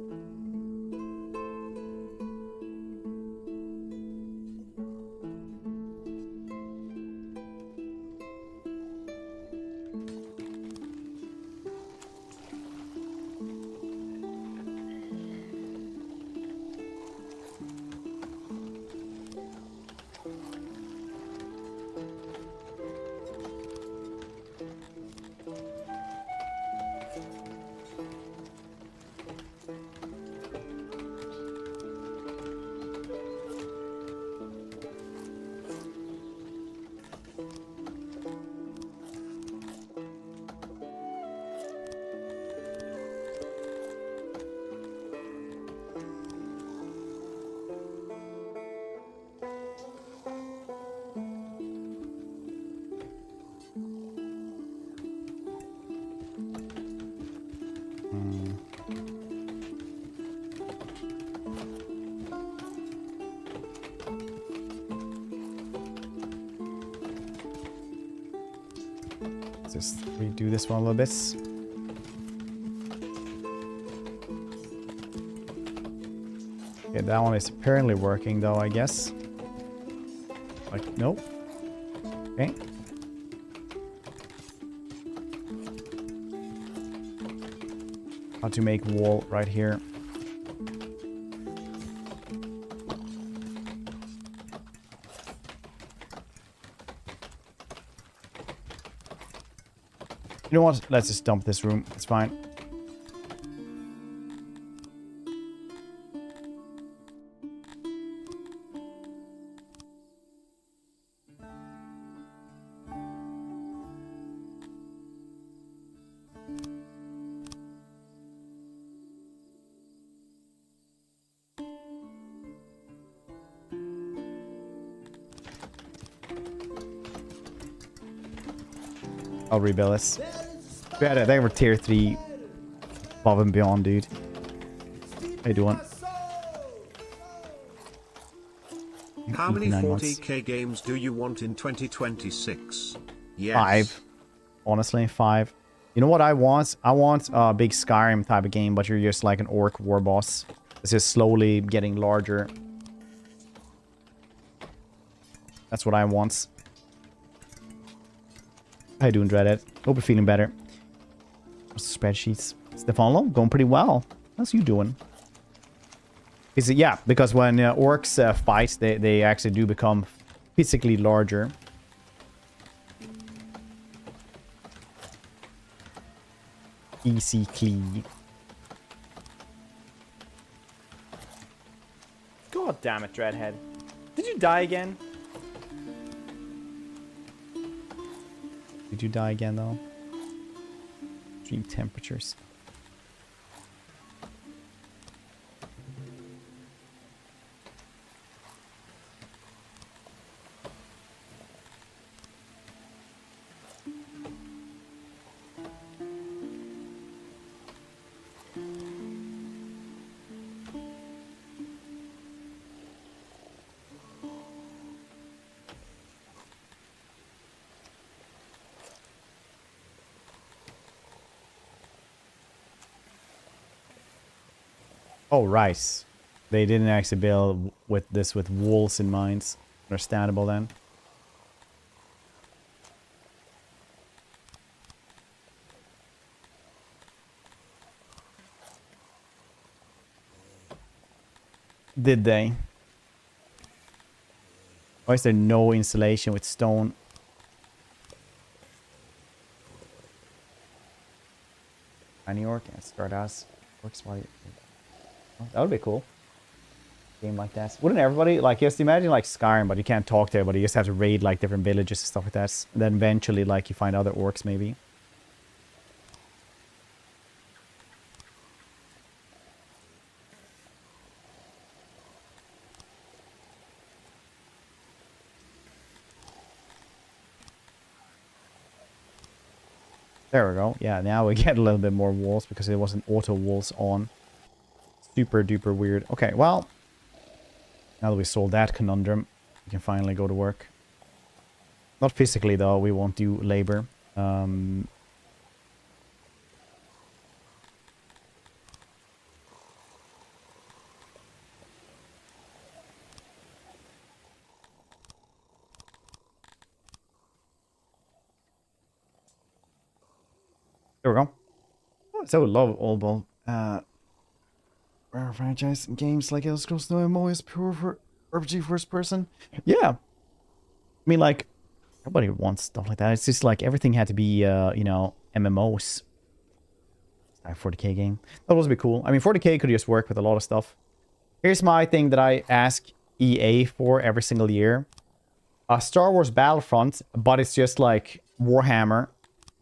Just redo this one a little bit. Okay, that one is apparently working though, I guess. Like, nope. Okay. How to make wall right here. You know what? Let's just dump this room. It's fine. I'll rebuild this. I think we're tier 3 above and beyond, dude. How you doing? How many 40k games do you want in 2026? Yes. 5. Honestly, 5. You know what I want? I want a big Skyrim type of game, but you're just like an orc war boss. It's just slowly getting larger. That's what I want. How you doing, Dreadhead? Hope you're feeling better. What's the spreadsheets? Stefano, going pretty well. How's you doing? Is it, yeah, because when orcs fight, they actually do become physically larger. Basically. God damn it, Dreadhead. Did you die again? Did you die again, though? Extreme temperatures. Oh, right. They didn't actually build with this with walls in mind. Understandable then. Did they? Why is there no insulation with stone? Tiny orc and start us. Works while you... That would be cool. Game like that. Wouldn't everybody, like, just imagine like Skyrim, but you can't talk to everybody. You just have to raid like different villages and stuff like that. And then eventually, like, you find other orcs maybe. There we go. Yeah, now we get a little bit more walls because there wasn't auto walls on. Super duper weird. Okay, well, now that we solved that conundrum, we can finally go to work. Not physically, though. We won't do labor. There we go. Oh, so love all rare franchise games like Elder Scrolls No MMO is pure for RPG first person. Yeah. I mean, like, everybody wants stuff like that. It's just like everything had to be, you know, MMOs. A 40k game. That would be cool. I mean, 40k could just work with a lot of stuff. Here's my thing that I ask EA for every single year. Star Wars Battlefront, but it's just like Warhammer.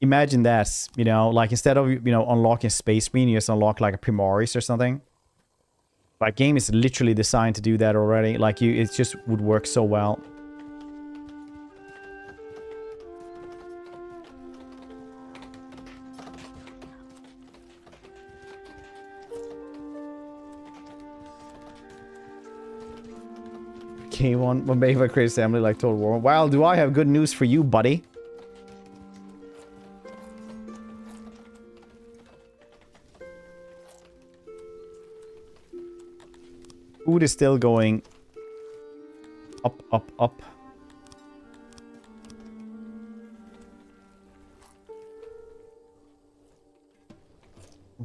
Imagine that, you know, like instead of, you know, unlocking Space Marine, you just unlock like a Primaris or something. Like, game is literally designed to do that already. Like, it just would work so well. K1, one made by Crazy Assembly like Total War. Well, do I have good news for you, buddy? Food is still going up, up, up.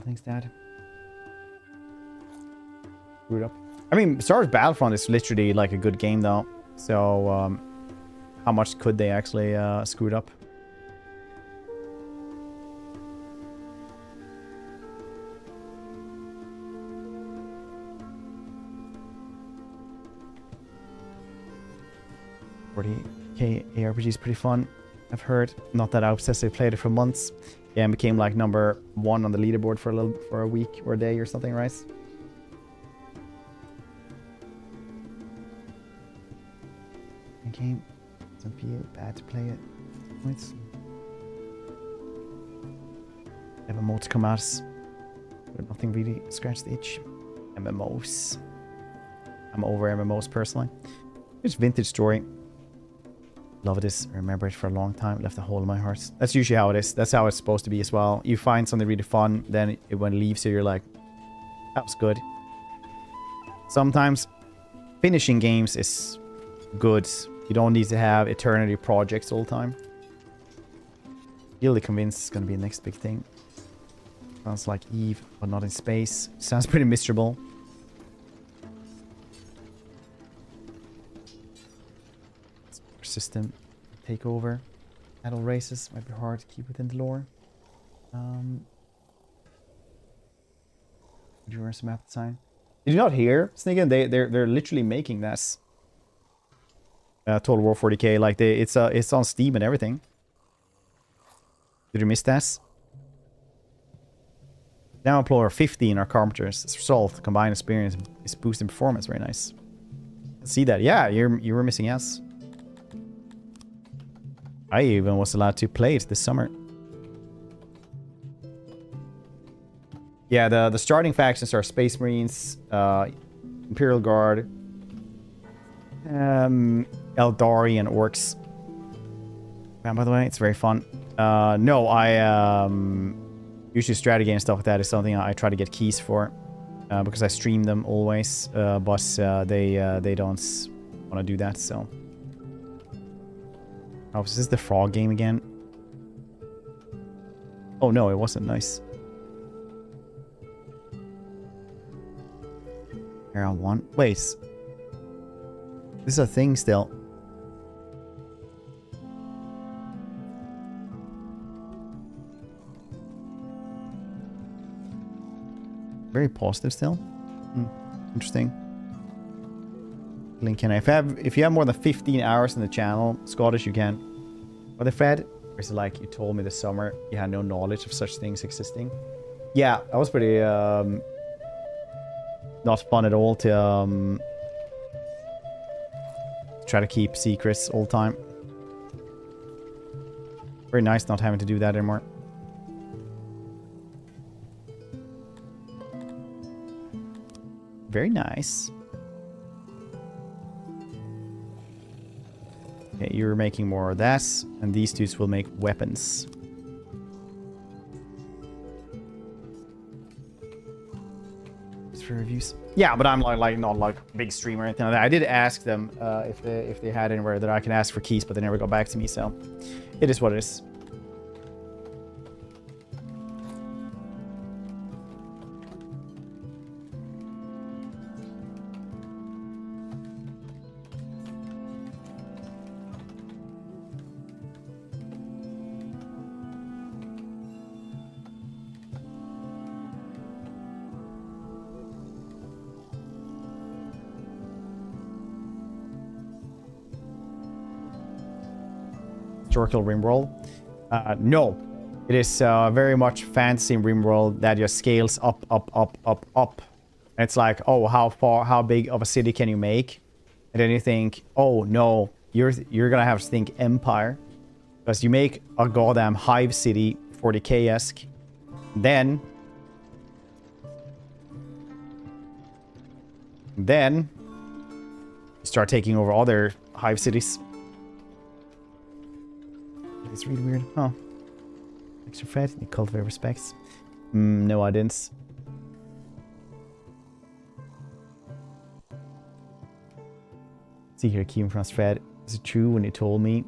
Thanks, Dad. Screwed up. I mean, Star Wars Battlefront is literally like a good game, though. So, how much could they actually screw it up? $40k ARPG is pretty fun, I've heard. Not that I obsessively played it for months. Yeah, and became like number 1 on the leaderboard for a week or a day or something, right? Game doesn't feel bad to play it. Points. MMO to come at us, but nothing really scratched the itch. MMOs. I'm over MMOs personally. Here's Vintage Story. Love this. Remember it for a long time. Left a hole in my heart. That's usually how it is. That's how it's supposed to be as well. You find something really fun, then when it leaves you, you're like, that was good. Sometimes finishing games is good. You don't need to have eternity projects all the time. Really convinced it's going to be the next big thing. Sounds like Eve, but not in space. Sounds pretty miserable. System take over. Battle races might be hard to keep within the lore. Endurance map design. Did you not hear, Sneakin? They're literally making this. Total War 40k, like it's on Steam and everything. Did you miss this? Now employer 15 are carpenters. As a result, combined experience is boosting performance. Very nice. See that? Yeah, you were missing us. I even was allowed to play it this summer. Yeah, the starting factions are Space Marines, Imperial Guard, Eldari, and Orcs. And by the way, it's very fun. No, I usually strategy and stuff like that is something I try to get keys for, because I stream them always, but they don't want to do that. So, oh, is this the frog game again? Oh no, it wasn't. Nice. Here on one. Wait. This is a thing still. Very positive still. Interesting. Lincoln. If you have more than 15 hours in the channel, Scottish, you can. Are they Fred? Or is it like you told me this summer you had no knowledge of such things existing? Yeah, that was pretty not fun at all to try to keep secrets all the time. Very nice not having to do that anymore. Very nice. Okay, you're making more of that, and these two will make weapons. For reviews. Yeah, but I'm like not like big streamer or anything like that. I did ask them if they had anywhere that I can ask for keys, but they never got back to me, so it is what it is. Historical rimworld? No. It is very much fantasy rimworld that just scales up. And it's like, oh, how big of a city can you make? And then you think, oh no, you're gonna have to think empire. Because you make a goddamn hive city 40k-esque. Then you start taking over other hive cities. It's really weird. Huh. Extra Fred, you cultivate respects. No, I didn't. See here, came from Fred. Is it true when you told me?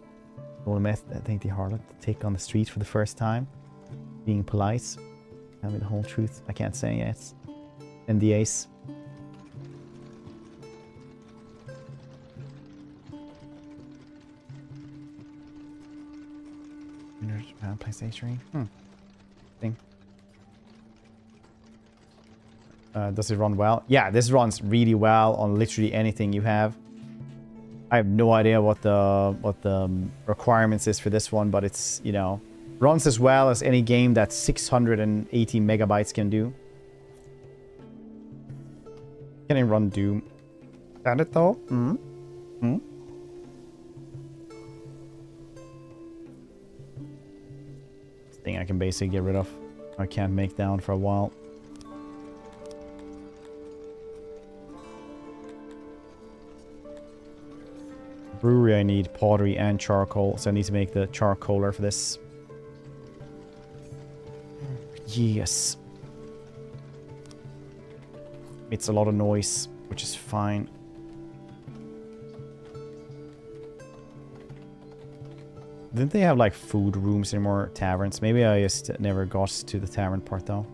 I think the harlot to take on the street for the first time? Being polite. Tell me the whole truth. I can't say yet. NDAs. PlayStation. Thing. Does it run well? Yeah, this runs really well on literally anything you have. I have no idea what the requirements is for this one, but it's, you know, runs as well as any game that 680 megabytes can do. Can it run Doom? Can it though? Thing I can basically get rid of. I can't make down for a while. brewery, I need pottery and charcoal. So I need to make the charcoaler for this. Yes. It's a lot of noise, which is fine. Didn't they have like food rooms anymore, taverns? Maybe I just never got to the tavern part though.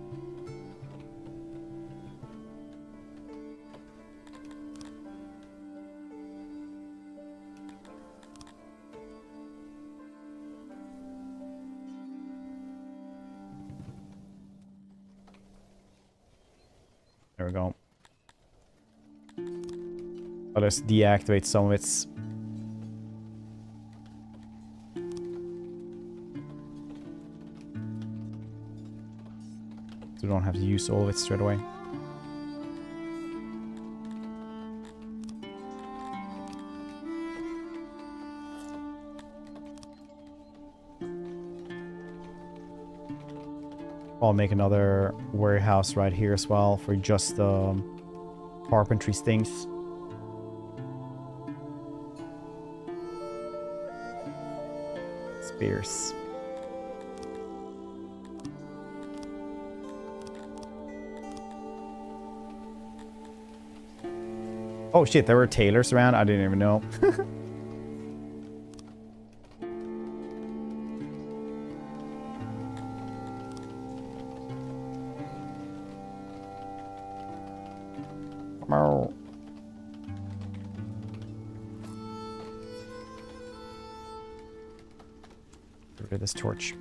There we go. I'll just deactivate some of its. So we don't have to use all of it straight away. I'll make another warehouse right here as well for just carpentry things. Spears. Oh shit, there were tailors around? I didn't even know. Get rid of this torch.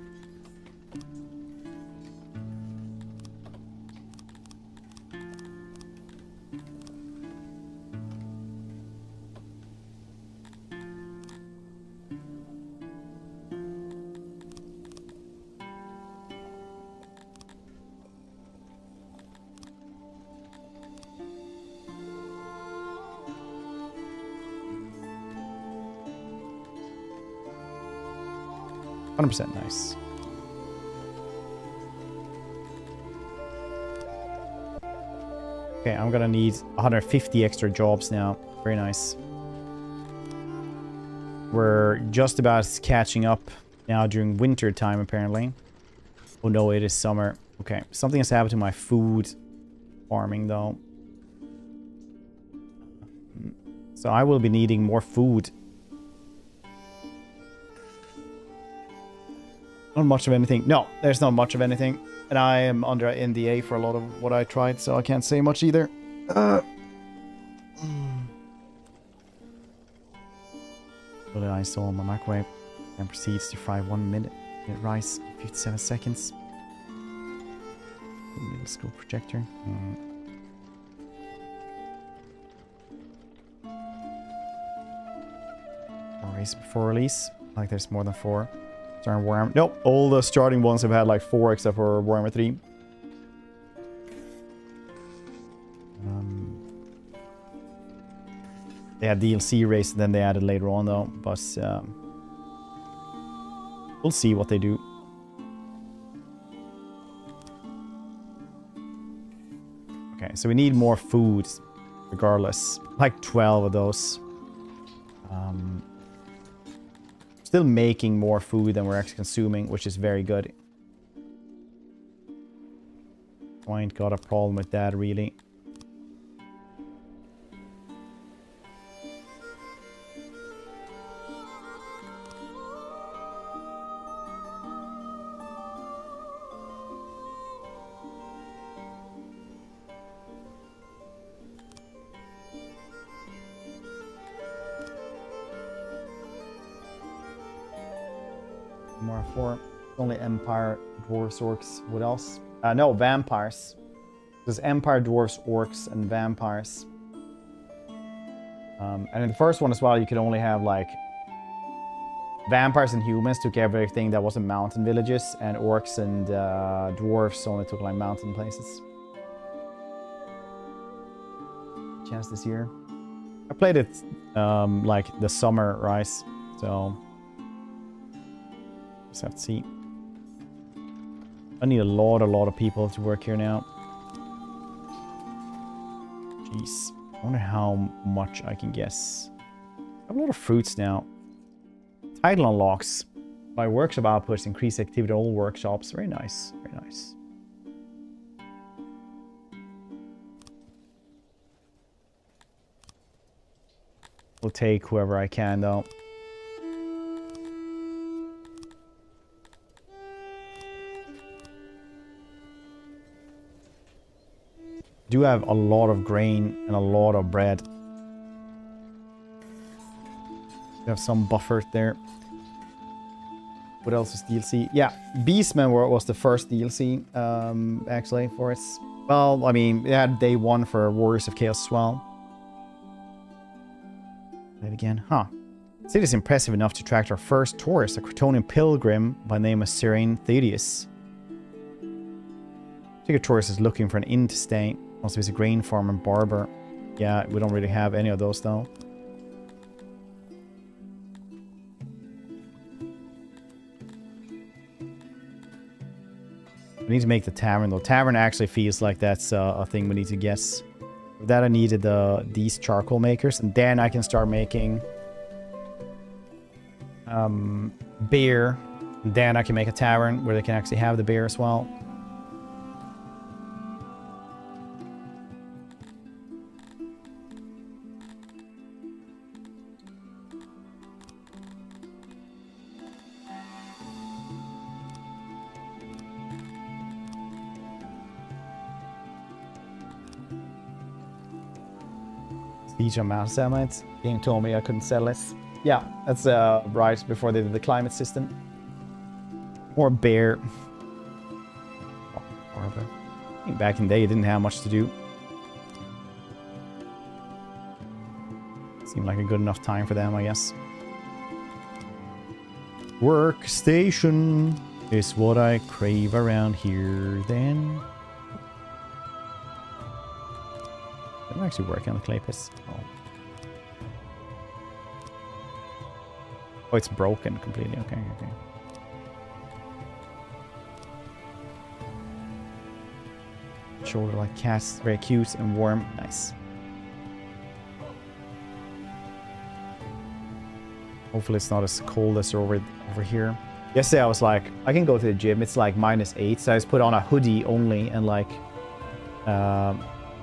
Nice. Okay, I'm gonna need 150 extra jobs now. Very nice. We're just about catching up now during winter time, apparently. Oh no, it is summer. Okay, something has happened to my food farming, though. So I will be needing more food. Not much of anything. No, there's not much of anything. And I am under NDA for a lot of what I tried, so I can't say much either. What did I saw on my microwave? And proceeds to fry 1 minute. Rice, 57 seconds. Little school projector. Rice before release. Like there's more than 4. Starting Warhammer. Nope, all the starting ones have had like 4 except for Warhammer 3. They had DLC race, and then they added later on though. But we'll see what they do. Okay, so we need more food, regardless. Like 12 of those. Still making more food than we're actually consuming, which is very good. I ain't got a problem with that, really. More 4. Only Empire, Dwarves, Orcs. What else? No, Vampires. There's Empire, Dwarves, Orcs, and Vampires. And in the first one as well, you could only have like Vampires and Humans took everything that wasn't mountain villages, and Orcs and Dwarves only took like mountain places. Chance this year. I played it like the summer, right? So just have to see. I need a lot of people to work here now. Jeez. I wonder how much I can guess. have a lot of fruits now. Title unlocks. My workshop outputs increase activity in all workshops. Very nice. Very nice. We'll take whoever I can, though. Do have a lot of grain and a lot of bread. We have some buffer there. What else is DLC? Yeah, Beastman was the first DLC, actually, for its... Well, I mean, it had day 1 for Warriors of Chaos as well. That again, huh. City is impressive enough to attract our first tourist, a Cretonian pilgrim by the name of Serene Thaddeus. I think a tourist is looking for an inn to stay. Also, he's a grain farmer and barber. Yeah, we don't really have any of those, though. We need to make the tavern, though. Tavern actually feels like that's a thing we need to guess. For that, I needed these charcoal makers, and then I can start making beer. And then I can make a tavern where they can actually have the beer as well. Siege on Mount Selmites. Game told me I couldn't sell this. Yeah, that's right before they did the climate system. Or bear. Oh, barber. I think back in the day, you didn't have much to do. Seemed like a good enough time for them, I guess. Workstation is what I crave around here, then. I'm actually working on the clay piece. Oh, it's broken completely. Okay, okay. Shoulder like cats, very cute and warm. Nice. Hopefully it's not as cold as over here. Yesterday I was like, I can go to the gym. It's like -8, so I just put on a hoodie only and like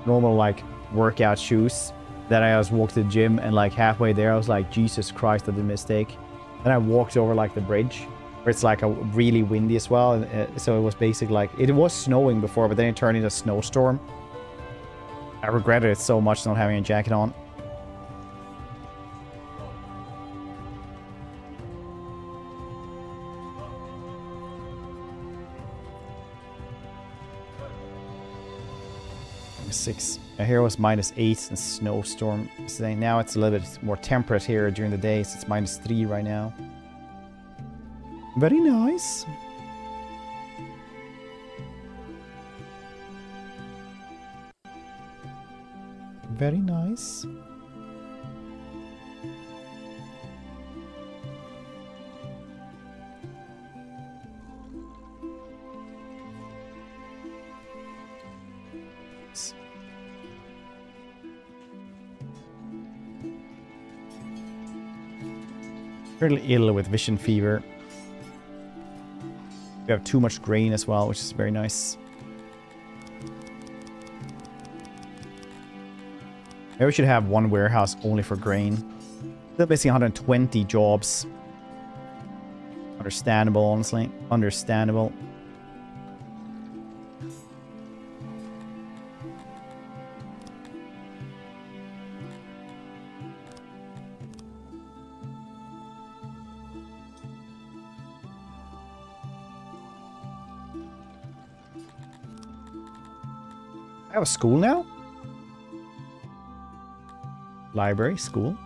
normal like workout shoes. Then I just walked to the gym, and like halfway there I was like, Jesus Christ, I did a mistake. Then I walked over like the bridge where it's like a really windy as well, and so it was basically like it was snowing before, but then it turned into a snowstorm. I regretted it so much not having a jacket on. -6. Here was -8 and snowstorm today. Now it's a little bit more temperate here during the day, so it's -3 right now. Very nice. Very nice. Fairly ill with vision fever. We have too much grain as well, which is very nice. Maybe we should have one warehouse only for grain. Still missing 120 jobs. Understandable, honestly. Understandable. I have a school now? Library, school.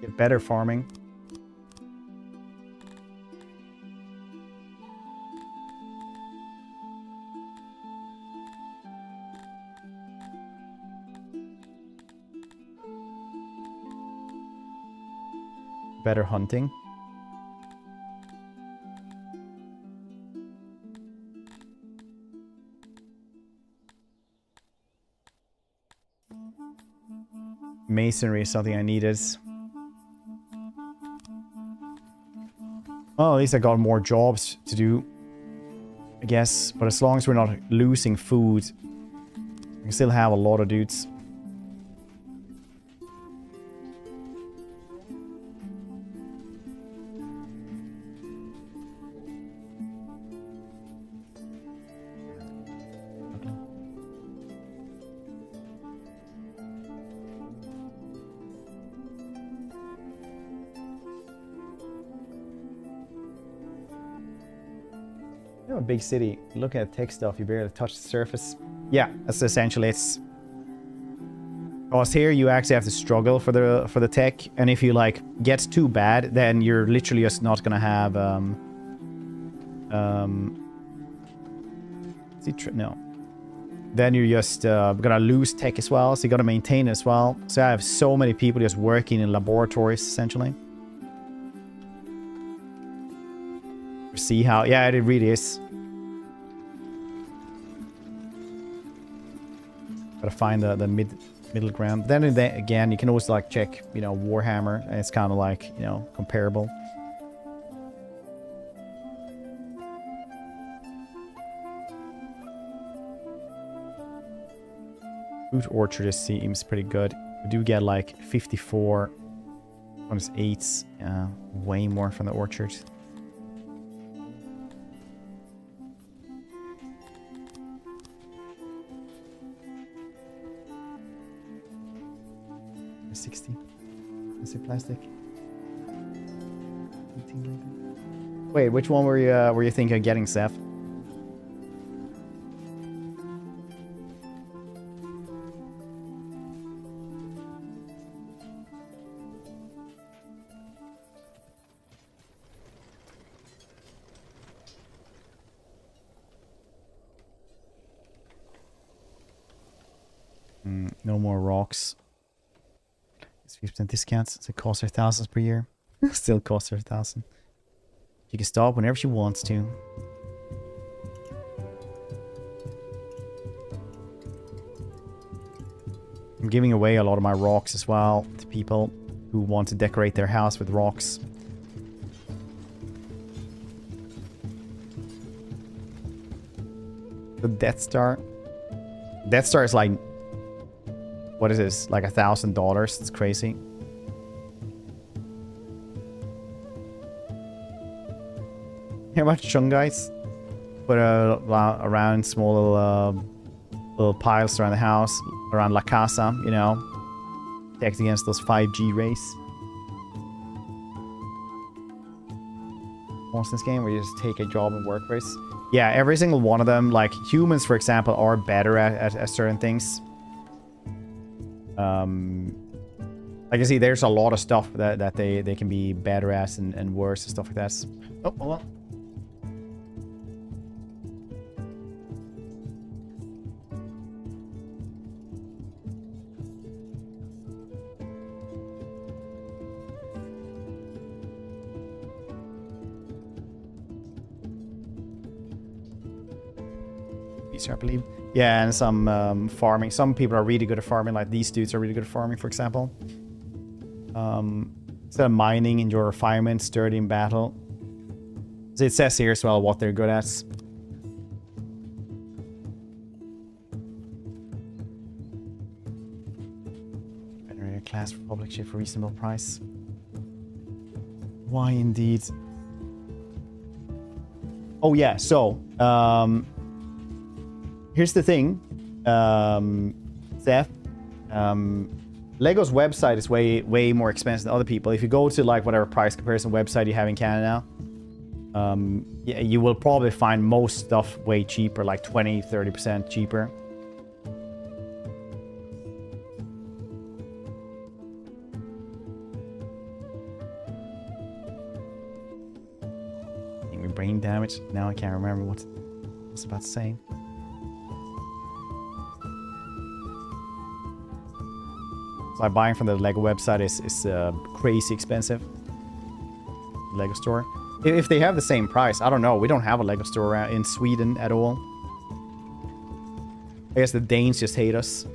Get better farming. Better hunting. Masonry is something I needed. Well, at least I got more jobs to do, I guess. But as long as we're not losing food, we can still have a lot of dudes. A big city, looking at tech stuff, you barely touch the surface. Yeah, that's essentially it. Because here you actually have to struggle for the tech, and if you like get too bad, then you're literally just not gonna have no. Then you're just gonna lose tech as well, so you gotta maintain it as well. So I have so many people just working in laboratories essentially. See how, yeah, it really is. Gotta find the middle ground. Then again, you can always like check, you know, Warhammer, and it's kind of like, you know, comparable. Fruit orchard seems pretty good. We do get like 54 on his 8s, way more from the orchard. Plastic. Wait, which one were you thinking of getting, Seth? No more rocks. 50% discounts. So it costs her thousands per year. Still costs her 1,000. She can stop whenever she wants to. I'm giving away a lot of my rocks as well to people who want to decorate their house with rocks. The Death Star. Death Star is like, what is this? Like $1,000? It's crazy. Hear about Chung guys? Put around small little piles around the house, around La Casa, you know, protect against those 5G rays. Once this game where you just take a job and work race. Yeah, every single one of them, like humans, for example, are better at certain things. Like I see, there's a lot of stuff that they can be better at and worse and stuff like that. Oh, hold on. I believe. Yeah, and some farming. Some people are really good at farming, like these dudes are really good at farming, for example. Instead of mining, endure refinement, sturdy in battle. So it says here as well what they're good at. Better class for public ship for reasonable price. Why indeed? Oh yeah, so here's the thing, Seth. Lego's website is way more expensive than other people. If you go to like whatever price comparison website you have in Canada now, yeah, you will probably find most stuff way cheaper, like 20-30% cheaper. Brain damage. Now I can't remember what I was about to say. So buying from the Lego website is crazy expensive. Lego store. If they have the same price, I don't know. We don't have a Lego store in Sweden at all. I guess the Danes just hate us.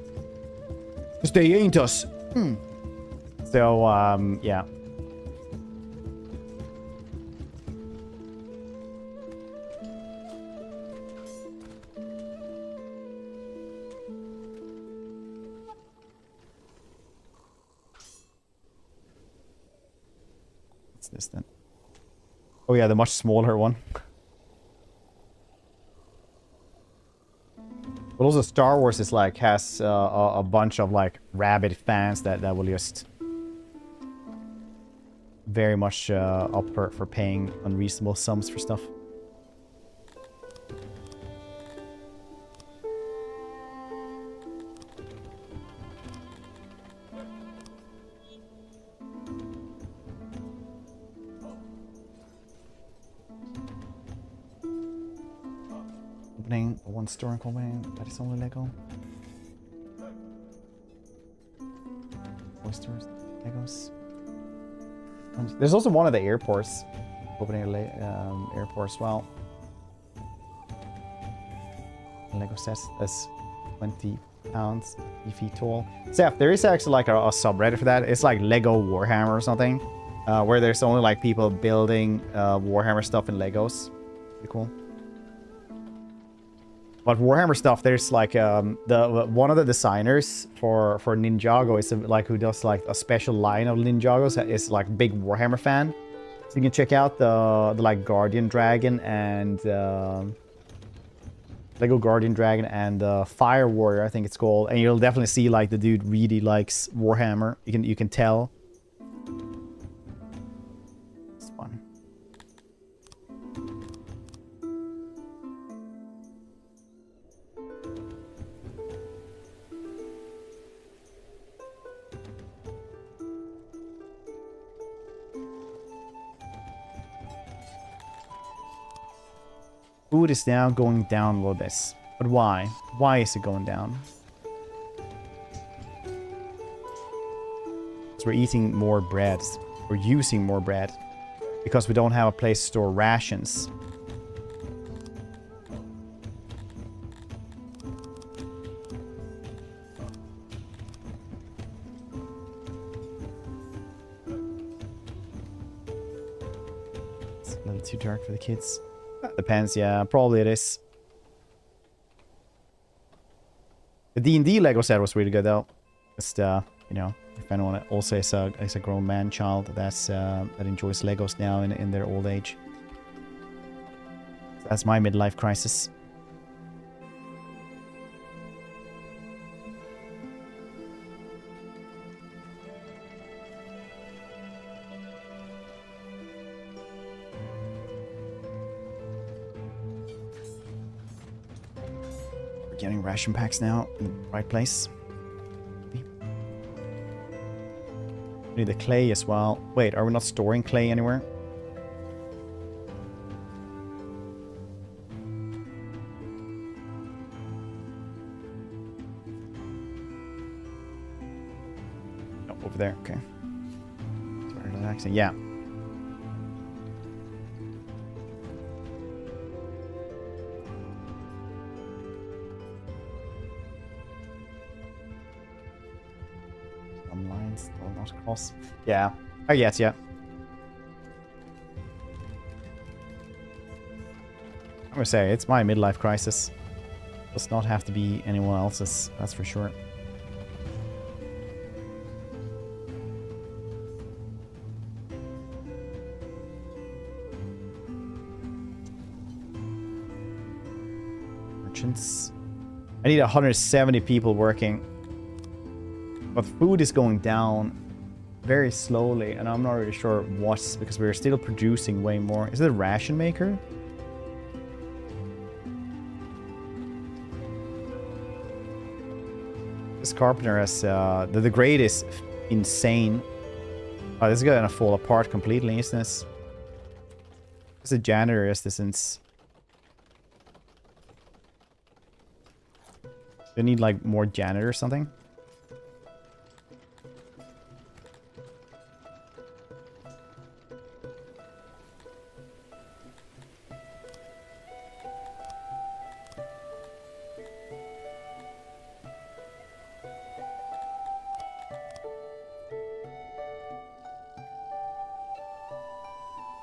'Cause they ain't us. So, yeah. What's this then? Oh yeah, the much smaller one. But also Star Wars is like, has a bunch of like rabid fans that will just very much up for paying unreasonable sums for stuff. Opening one store and opening that is only Lego. Oysters, Legos. And there's also one at the airports. Opening a airport as well. Lego sets that's £20, 3 feet tall. So yeah, there is actually like a subreddit for that. It's like Lego Warhammer or something, where there's only like people building Warhammer stuff in Legos. Pretty cool. But Warhammer stuff, there's like one of the designers for Ninjago is like who does like a special line of Ninjagos is like big Warhammer fan. So you can check out the like Guardian Dragon and Lego Guardian Dragon and Fire Warrior, I think it's called, and you'll definitely see like the dude really likes Warhammer. You can tell. It's fun. Food is now going down a little bit. But why? Why is it going down? Because we're eating more bread. We're using more bread. Because we don't have a place to store rations. It's a little too dark for the kids. Depends, yeah, probably it is. The D&D Lego set was really good though. Just you know, if anyone also is a grown man child that enjoys Legos now in their old age. So that's my midlife crisis. Getting ration packs now in the right place. Need the clay as well. Wait, are we not storing clay anywhere? Oh, over there. Okay. It's very relaxing. Yeah. Across. Yeah, I guess, yeah. I'm gonna say, it's my midlife crisis. Does not have to be anyone else's, that's for sure. Merchants. I need 170 people working. But food is going down very slowly, and I'm not really sure what's, because we're still producing way more. Is it a ration maker? This carpenter has the grade is insane. Oh, this is gonna fall apart completely, isn't this? It's a janitor, is this since they need like more janitor or something?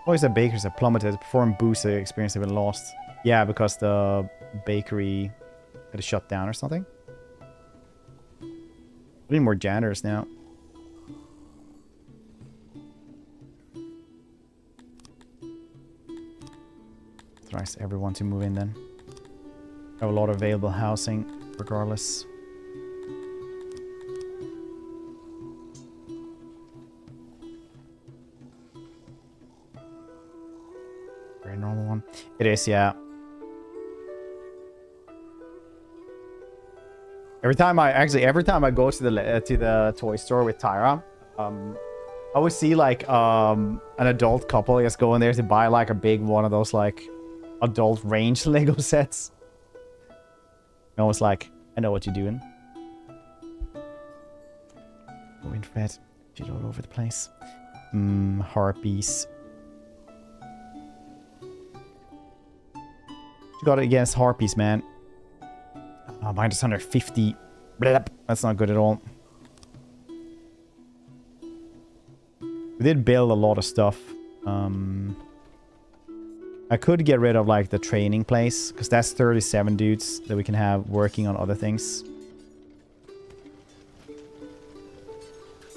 Always the bakeries have plummeted. Perform boost the experience have been lost. Yeah, because the bakery got shut down or something. We need more janitors now. Authorize everyone to move in then. Have a lot of available housing, regardless. Very normal one. It is, yeah. Every time I go to the toy store with Tyra, I always see like an adult couple just go in there to buy like a big one of those like adult range Lego sets. And I was like, I know what you're doing. Going red, shit all over the place. Harpies. You got it against harpies, man. Minus 150. Blah. That's not good at all. We did build a lot of stuff. I could get rid of like the training place, because that's 37 dudes that we can have working on other things.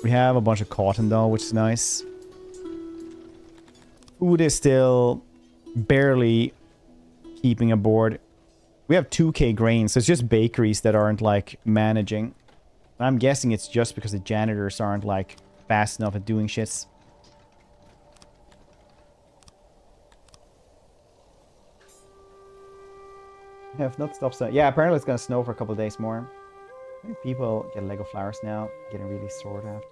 We have a bunch of cotton though, which is nice. Food is still barely keeping aboard. We have 2k grain, so it's just bakeries that aren't like managing. And I'm guessing it's just because the janitors aren't like fast enough at doing shits. Have not stopped snowing. Yeah, apparently it's gonna snow for a couple of days more. Many people get Lego flowers now, getting really sorted out.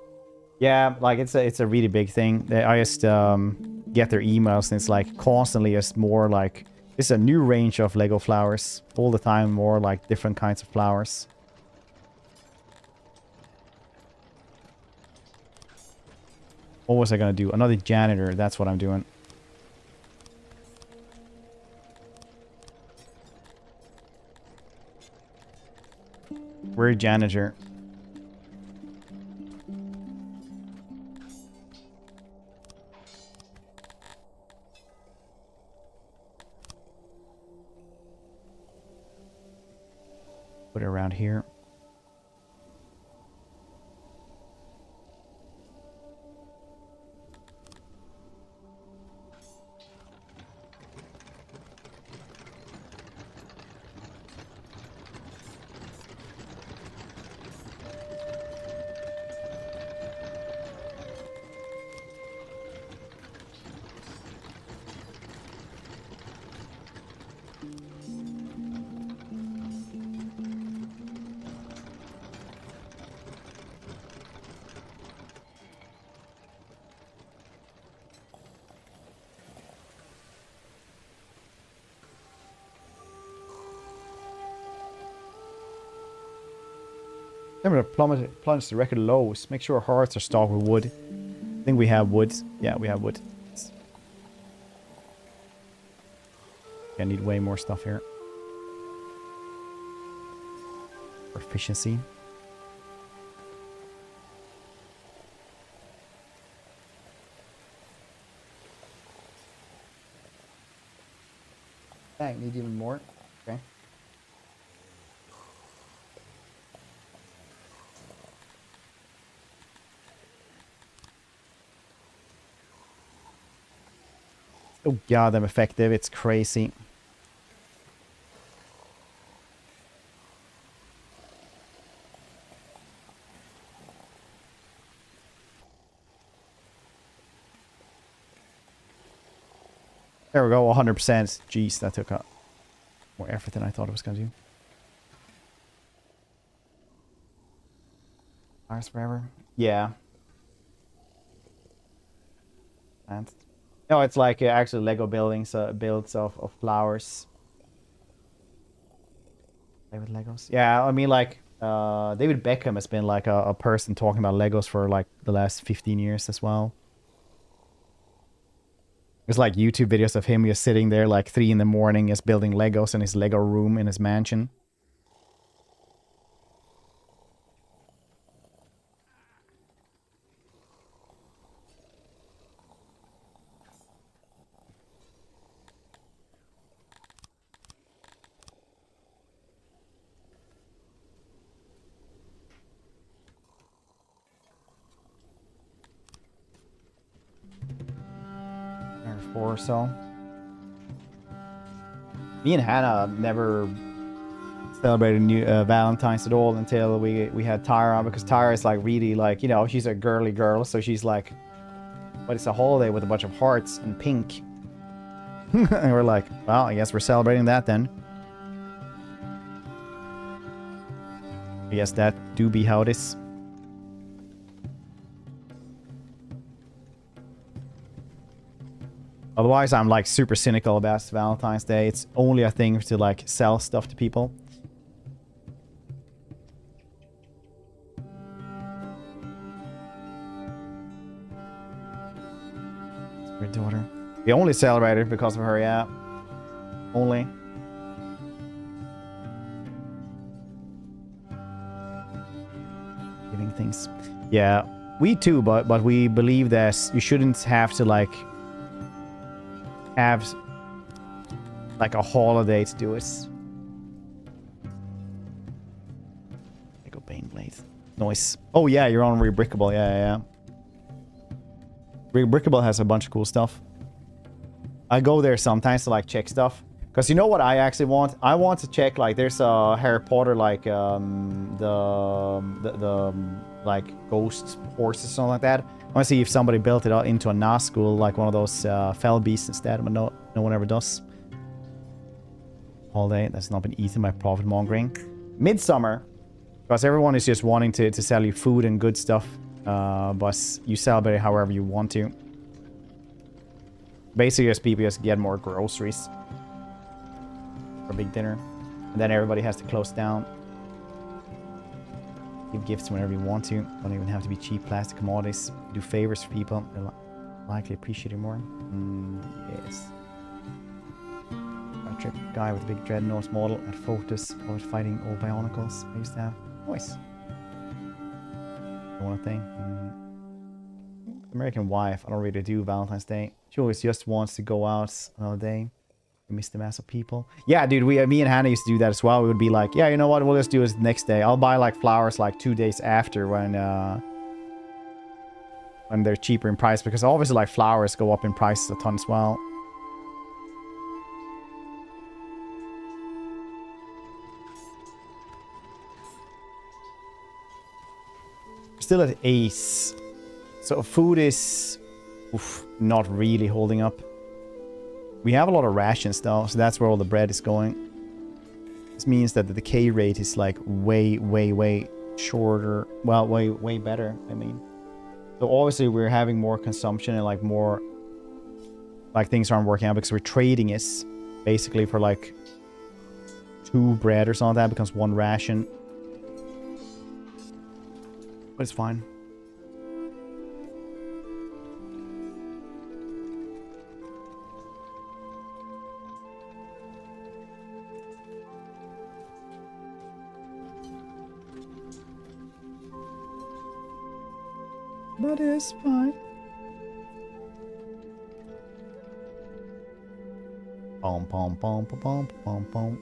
Yeah, like it's a really big thing. I just get their emails and it's like constantly just more like it's a new range of Lego flowers all the time, more like different kinds of flowers. What was I gonna do? Another janitor. That's what I'm doing. We're a janitor. Put it around here. Remember to plunge the record lows. Make sure our hearts are stocked with wood. I think we have wood. Yeah, we have wood. I need way more stuff here. For efficiency. Dang, need even more. Okay. Oh god, I'm effective. It's crazy. There we go, 100%. Jeez, that took more effort than I thought it was going to do. Flowers forever? Yeah. And no, it's like actually Lego buildings, builds of flowers. Play with Legos. Yeah, I mean like David Beckham has been like a person talking about Legos for like the last 15 years as well. There's like YouTube videos of him just sitting there like 3 in the morning just building Legos in his Lego room in his mansion. 4 or so. Me and Hannah never celebrated Valentine's at all until we had Tyra, because Tyra is like really like, you know, she's a girly girl, so she's like, but it's a holiday with a bunch of hearts and pink. And we're like, well, I guess we're celebrating that then. I guess that do be how it is. Otherwise, I'm like super cynical about Valentine's Day. It's only a thing to like sell stuff to people. It's your daughter. We only celebrated because of her, yeah. Only. Giving things. Yeah, we too, but we believe that you shouldn't have to like have like a holiday to do it. There go Bane Blade. Nice. Oh yeah, you're on Rebrickable. Yeah. Rebrickable has a bunch of cool stuff. I go there sometimes to like check stuff. Because you know what I actually want? I want to check, like, there's a Harry Potter, like, the like, ghost horses or something like that. I want to see if somebody built it into a Nazgul, like one of those fell beasts instead, but no one ever does. Holiday that's not been eaten by profit mongering. Midsummer, because everyone is just wanting to sell you food and good stuff, but you celebrate it however you want to. Basically, just people just get more groceries for a big dinner, and then everybody has to close down. Give gifts whenever you want to. Don't even have to be cheap plastic commodities. Do favors for people. They'll likely appreciate it more. Yes. A trip guy with a big dreadnought model at Photos always fighting all bionicles. I used to have. Nice. One thing. American wife. I don't really do Valentine's Day. She always just wants to go out another day. We miss the mass of people. Yeah, dude, me and Hannah used to do that as well. We would be like, yeah, you know what? We'll just do it the next day. I'll buy like flowers like 2 days after when they're cheaper in price, because obviously like flowers go up in price a ton as well. Still at Ace. So food is not really holding up. We have a lot of rations though, so that's where all the bread is going. This means that the decay rate is like way shorter. Well, way better, I mean. So obviously we're having more consumption and like more, like things aren't working out because we're trading it basically for like 2 bread or something like that. Becomes 1 ration. But it's fine. But it's fine. Pom pom pom pom pom pom pom.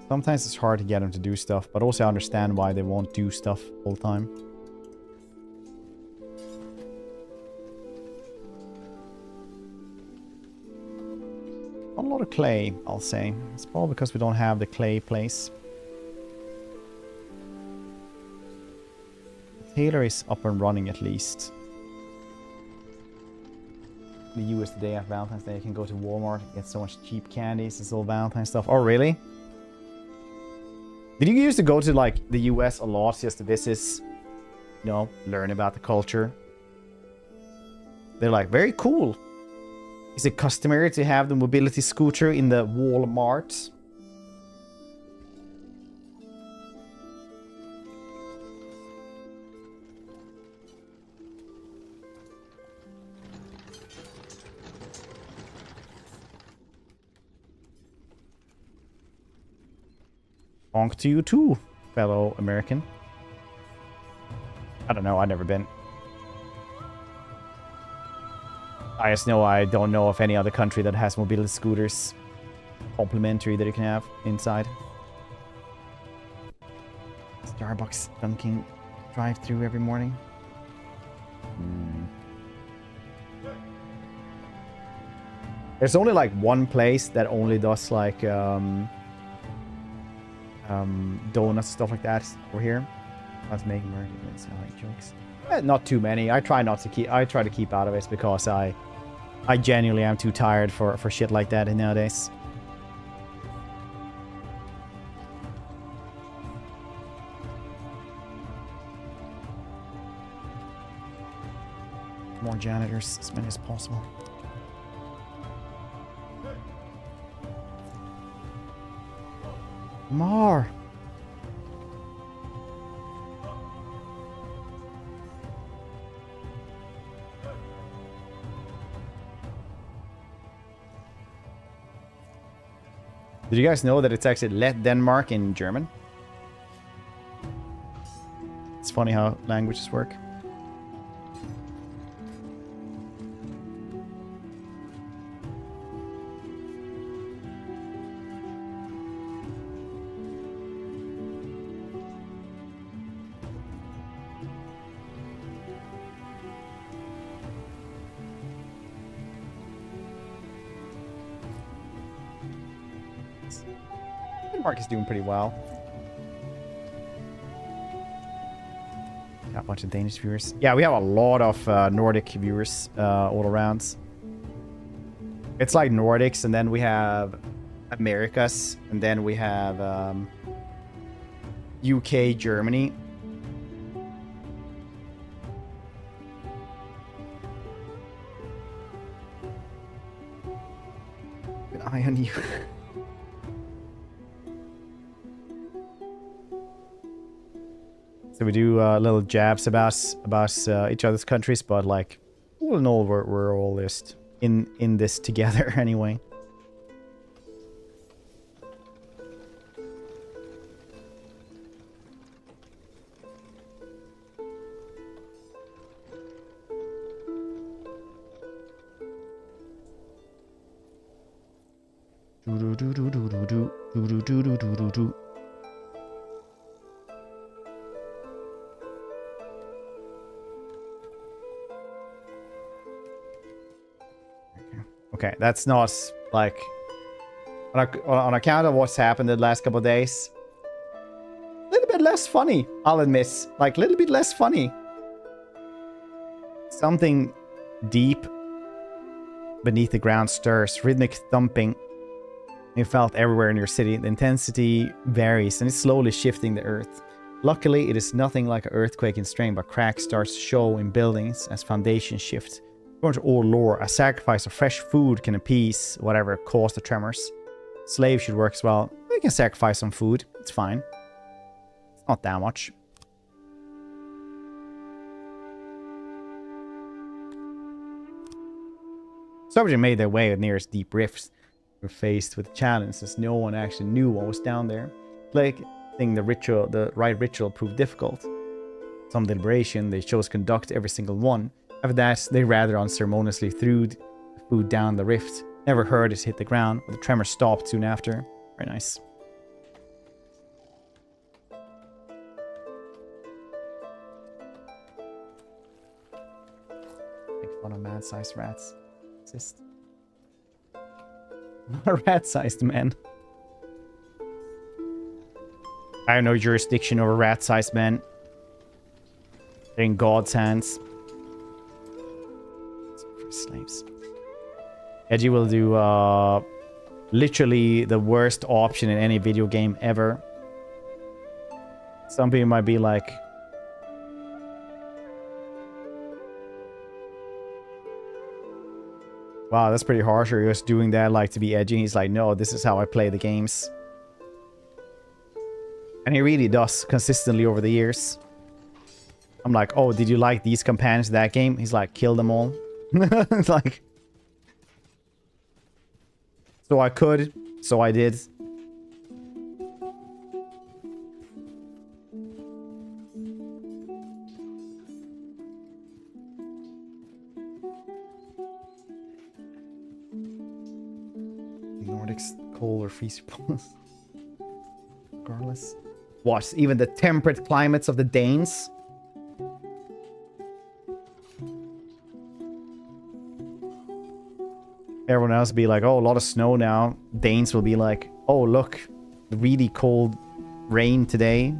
Sometimes it's hard to get them to do stuff, but also I understand why they won't do stuff all the time. Not a lot of clay, I'll say. It's probably because we don't have the clay place. The tailor is up and running at least. The US the day after Valentine's Day, you can go to Walmart, get so much cheap candies. It's all Valentine's stuff. Oh, really? Did you used to go to like the US a lot just to visit, you know, learn about the culture? They're like, very cool. Is it customary to have the mobility scooter in the Walmart? Honk to you too, fellow American. I don't know, I've never been. I just know I don't know of any other country that has mobility scooters complimentary that you can have inside. Starbucks Dunkin' drive-through every morning. There's only like one place that only does like donuts, stuff like that over here. I was making jokes. Not too many. I try to keep out of it because I genuinely am too tired for shit like that nowadays. More janitors, as many as possible. More. Did you guys know that it's actually Let Denmark in German? It's funny how languages work. Denmark is doing pretty well. Got a bunch of Danish viewers. Yeah, we have a lot of Nordic viewers all around. It's like Nordics, and then we have Americas, and then we have UK, Germany. An eye on you. So we do little jabs about each other's countries, but like all in all, we're all just in this together anyway. Okay, that's not like on account of what's happened the last couple of days. A little bit less funny, I'll admit. Like a little bit less funny. Something deep beneath the ground stirs, rhythmic thumping. You felt everywhere in your city. The intensity varies and it's slowly shifting the earth. Luckily, it is nothing like an earthquake in strength, but cracks starts to show in buildings as foundations shift. According to old lore, a sacrifice of fresh food can appease whatever caused the tremors. Slaves should work as well. They can sacrifice some food. It's fine. It's not that much. Somebody made their way near its deep rifts. Were faced with a challenge since no one actually knew what was down there. Like, I think the right ritual proved difficult. Some deliberation, they chose to conduct every single one. After that, they rather unceremoniously threw the food down the rift. Never heard it hit the ground, but the tremor stopped soon after. Very nice. Make fun of man-sized rats. Exist. Not a rat-sized man. I have no jurisdiction over rat-sized men. They're in God's hands. Slaves. Edgy will do literally the worst option in any video game ever. Some people might be like, wow, that's pretty harsh, or you're just doing that like to be edgy. He's like, no, this is how I play the games. And he really does consistently over the years. I'm like, oh, did you like these companions in that game? He's like, kill them all. It's like, so I could, so I did. Arctic's cold or freeze regardless. What? Even the temperate climates of the Danes? Everyone else will be like, oh, a lot of snow now. Danes will be like, oh, look, really cold rain today.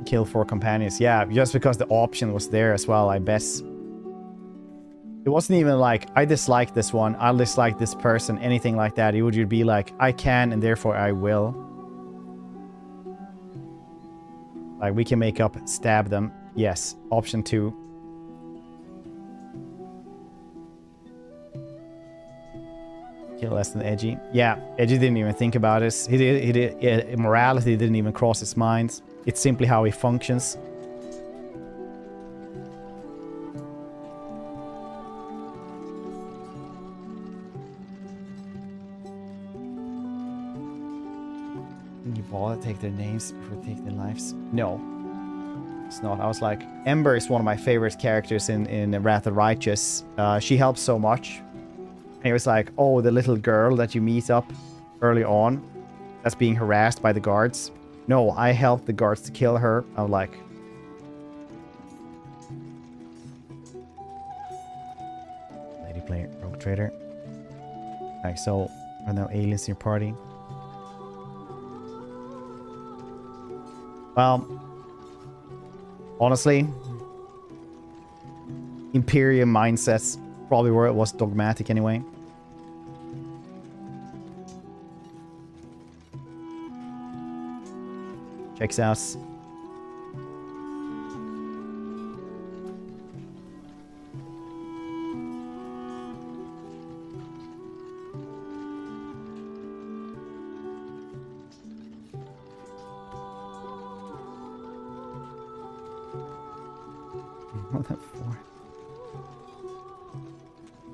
Kill 4 companions. Yeah, just because the option was there as well, I guess. It wasn't even like, I dislike this one, I dislike this person, anything like that. It would be like, I can and therefore I will. Like, we can make up, stab them. Yes, option 2. Kill less than Edgy. Yeah, Edgy didn't even think about this. Morality didn't even cross his mind. It's simply how he functions. You bother take their names before they take their lives? No, it's not. I was like, Ember is one of my favorite characters in Wrath of the Righteous. She helps so much. And it was like, oh, the little girl that you meet up early on that's being harassed by the guards. No, I helped the guards to kill her. I'm like... Lady player, rogue trader. Like, so, are there no aliens in your party? Well, honestly, Imperium mindsets probably where it was dogmatic anyway. Checks us. What that for?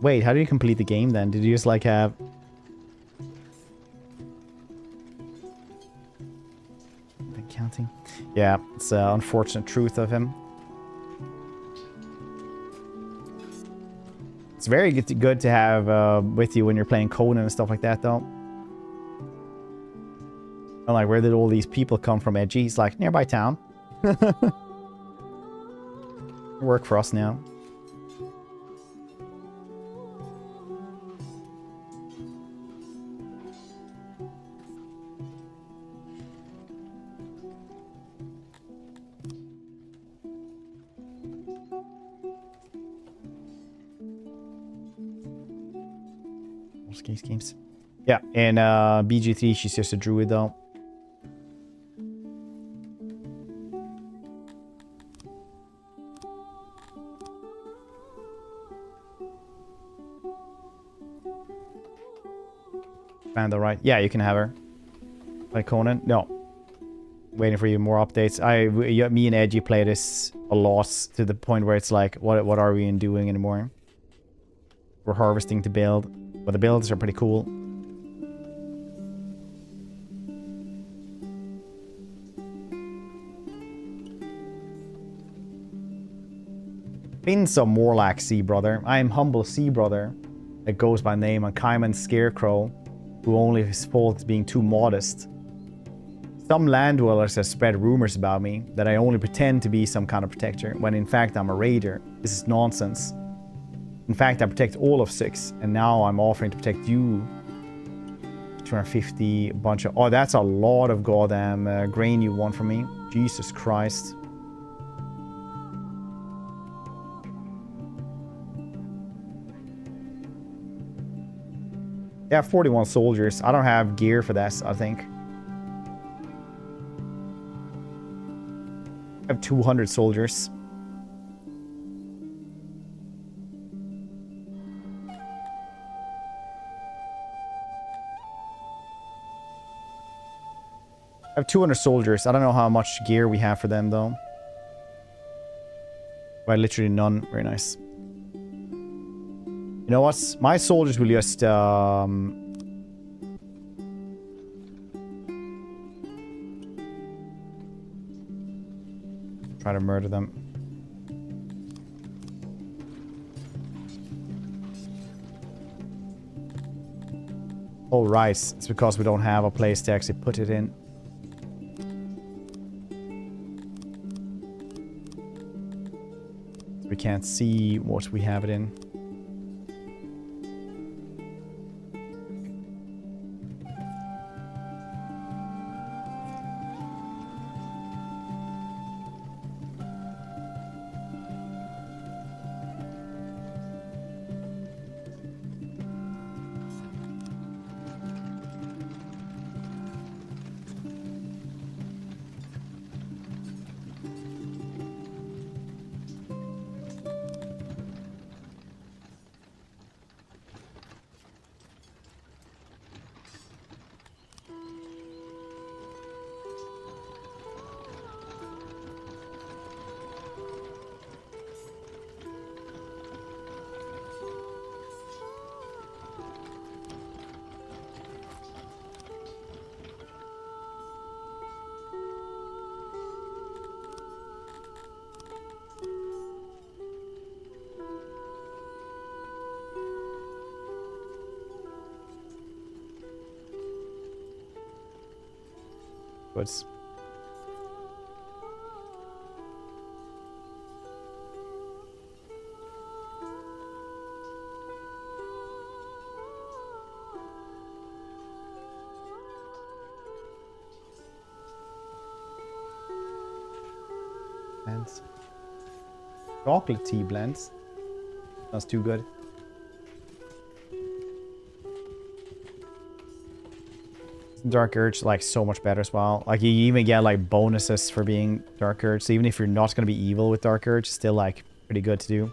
Wait, how do you complete the game then? Did you just like have... Counting? Yeah, it's an unfortunate truth of him. It's very good to have with you when you're playing Conan and stuff like that, though. I'm like, where did all these people come from, Edgy? He's like, nearby town. Work for us now. Games. Yeah, and BG3, she's just a druid though. Found the right. Yeah, you can have her. Like Conan? No. Waiting for you more updates. Me and Edgy play this a lot to the point where it's like, what are we doing anymore? We're harvesting to build. But the builds are pretty cool. Been some Morlack Sea Brother. I am humble Sea Brother that goes by name on Kaiman Scarecrow, who only his fault is being too modest. Some land dwellers have spread rumors about me that I only pretend to be some kind of protector, when in fact I'm a raider. This is nonsense. In fact, I protect all of Syx, and now I'm offering to protect you. 250, bunch of... Oh, that's a lot of goddamn grain you want from me. Jesus Christ. Yeah, 41 soldiers. I don't have gear for this, I think. I have 200 soldiers. I have 200 soldiers. I don't know how much gear we have for them, though. Well, literally none. Very nice. You know what? My soldiers will just... try to murder them. Oh, right. It's because we don't have a place to actually put it in. We can't see what we have it in. But blends. Chocolate tea blends. That's too good. Dark Urge like so much better as well. Like you even get like bonuses for being Dark Urge. So even if you're not gonna be evil with Dark Urge, it's still like pretty good to do.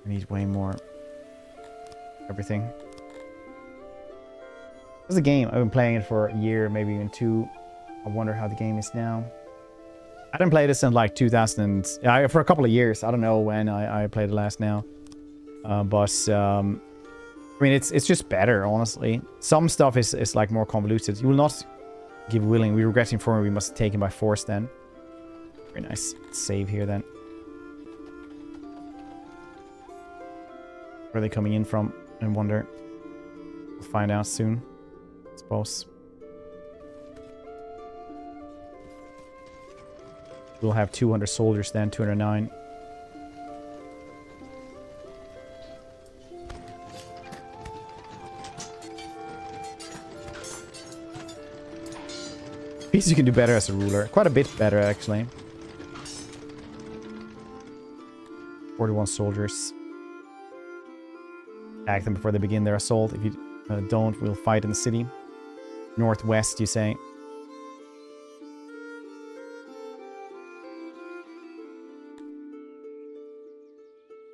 I need way more everything. This is a game. I've been playing it for a year, maybe even 2. I wonder how the game is now. I didn't play this in like 2000 for a couple of years. I don't know when I played it last now. I mean, it's just better, honestly. Some stuff is like more convoluted. You will not give willing. We regret informing we must take him by force then. Very nice. Save here then. Where are they coming in from? I wonder. We'll find out soon. I suppose. We'll have 200 soldiers then, 209. Piece you can do better as a ruler. Quite a bit better, actually. 41 soldiers. Attack them before they begin their assault. If you don't, we'll fight in the city. Northwest, you say?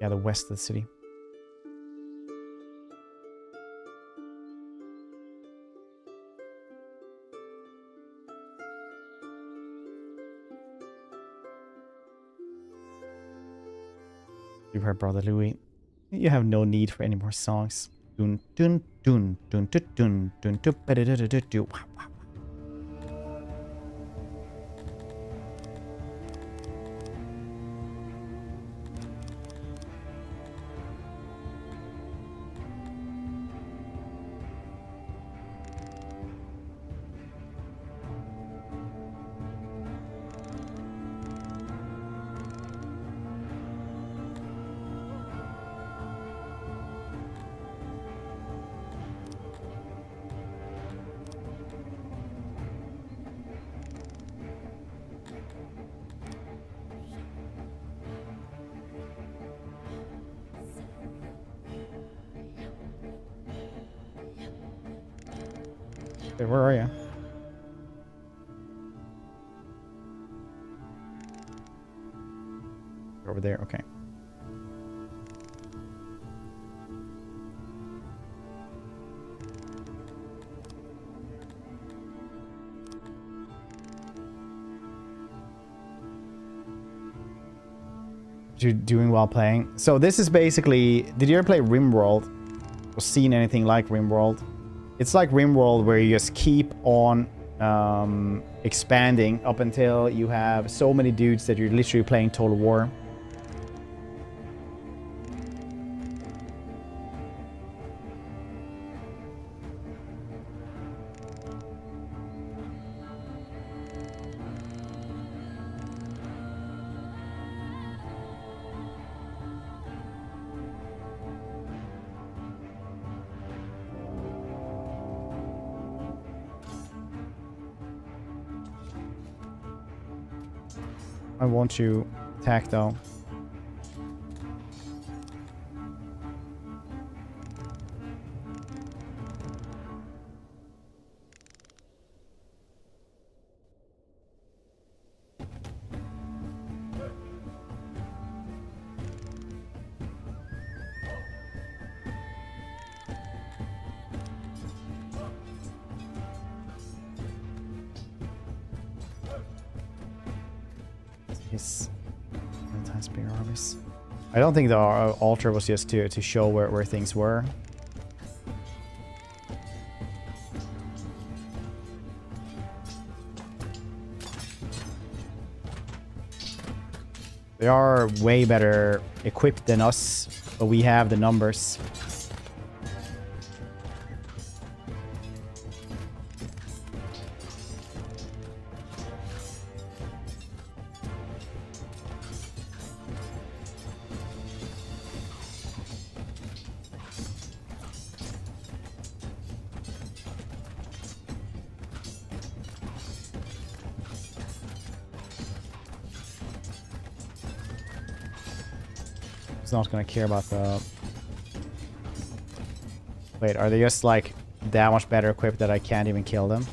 Yeah, the west of the city. You've heard Brother Louis. You have no need for any more songs. Dun dun dun dun dun dun dun dun dun dun dun. Hey, where are you? Over there, okay. You're doing while playing. So this is basically, did you ever play RimWorld? or seen anything like RimWorld. It's like RimWorld where you just keep on expanding up until you have so many dudes that you're literally playing Total War. I want to attack though. His anti-spear armies. I don't think the altar was just to show where things were. They are way better equipped than us, but we have the numbers. Not gonna care about the... Wait, are they just like that much better equipped that I can't even kill them?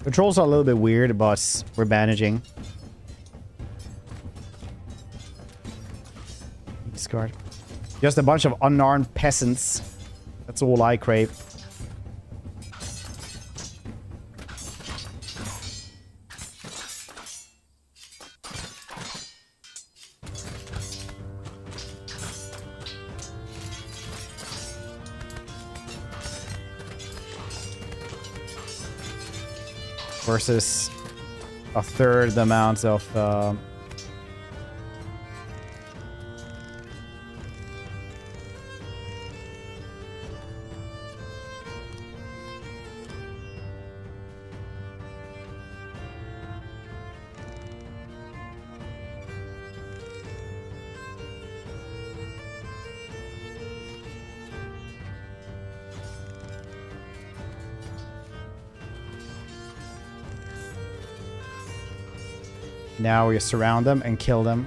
Controls are a little bit weird, but we're managing. Discard. Just a bunch of unarmed peasants. That's all I crave. Versus a third the amount of now we surround them and kill them.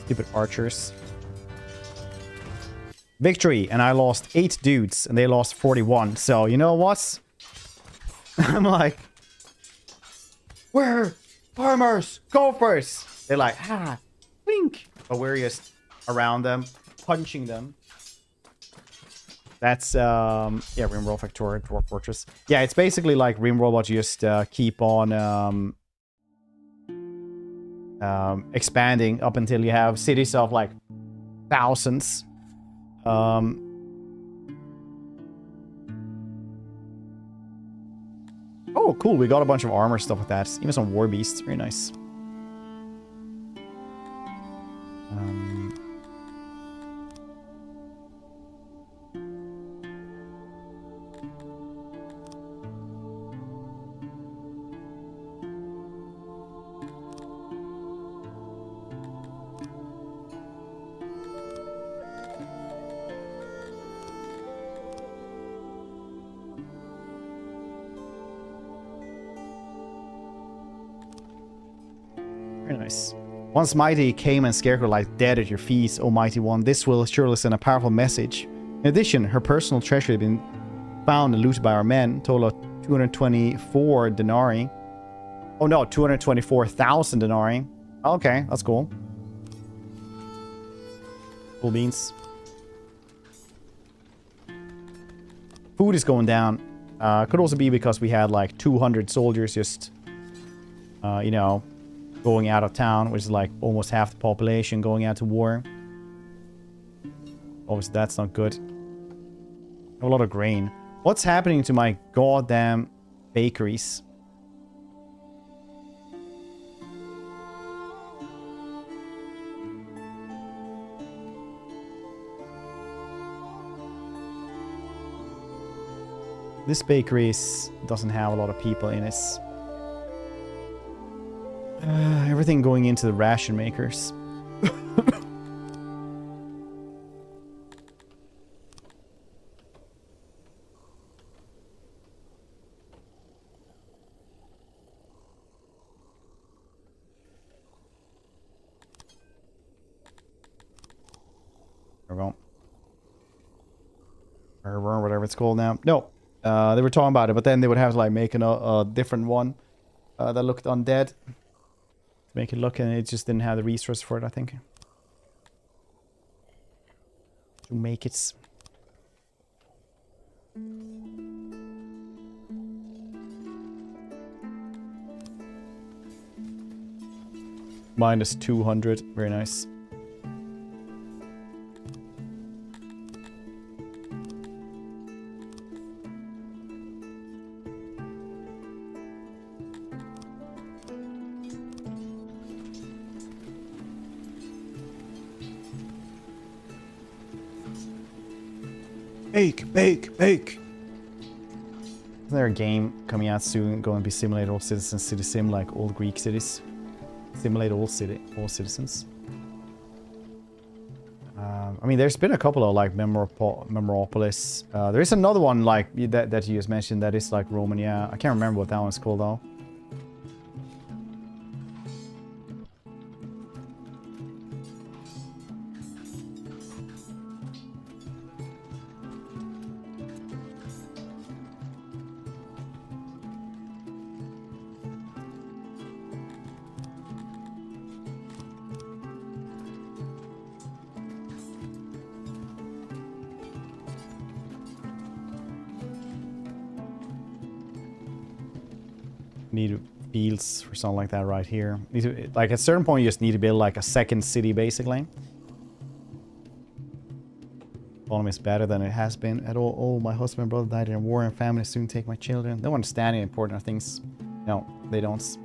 Stupid archers. Victory, and I lost 8 dudes, and they lost 41. So, you know what? I'm like... We're farmers! Gophers! They're like, ah, wink! But we're just around them, punching them. That's, yeah, Rimworld Factoria, Dwarf Fortress. Yeah, it's basically like Rimworld, but you just keep on... expanding up until you have cities of like thousands. Oh, cool. We got a bunch of armor stuff with that. Even some war beasts. Very nice. Very nice. Once Mighty came and Scarecrow lies dead at your feet, O Mighty One. This will surely send a powerful message. In addition, her personal treasure had been found and looted by our men. Total of 224 denarii. Oh no, 224,000 denarii. Okay, that's cool. Cool beans. Food is going down. Could also be because we had like 200 soldiers just, you know, going out of town, which is like almost half the population going out to war. Obviously, that's not good. A lot of grain. What's happening to my goddamn bakeries? This bakery doesn't have a lot of people in it. Everything going into the ration makers. There we go. Or whatever it's called now. No. They were talking about it, but then they would have to like make a different one that looked undead to make it look, and it just didn't have the resource for it, I think. To make it. Minus 200. Very nice. Bake, bake, bake. Isn't there a game coming out soon going to be simulate all citizens, city sim like old Greek cities? Simulate all citizens. I mean, there's been a couple of like Memopolis. There is another one like that you just mentioned that is like Roman. Yeah, I can't remember what that one's called though. Need fields or something like that right here. Need to, like at a certain point, you just need to build like a second city, basically. Economy is better than it has been at all. Oh, my husband and brother died in a war, and family soon take my children. They don't understand the important of things. No, they don't.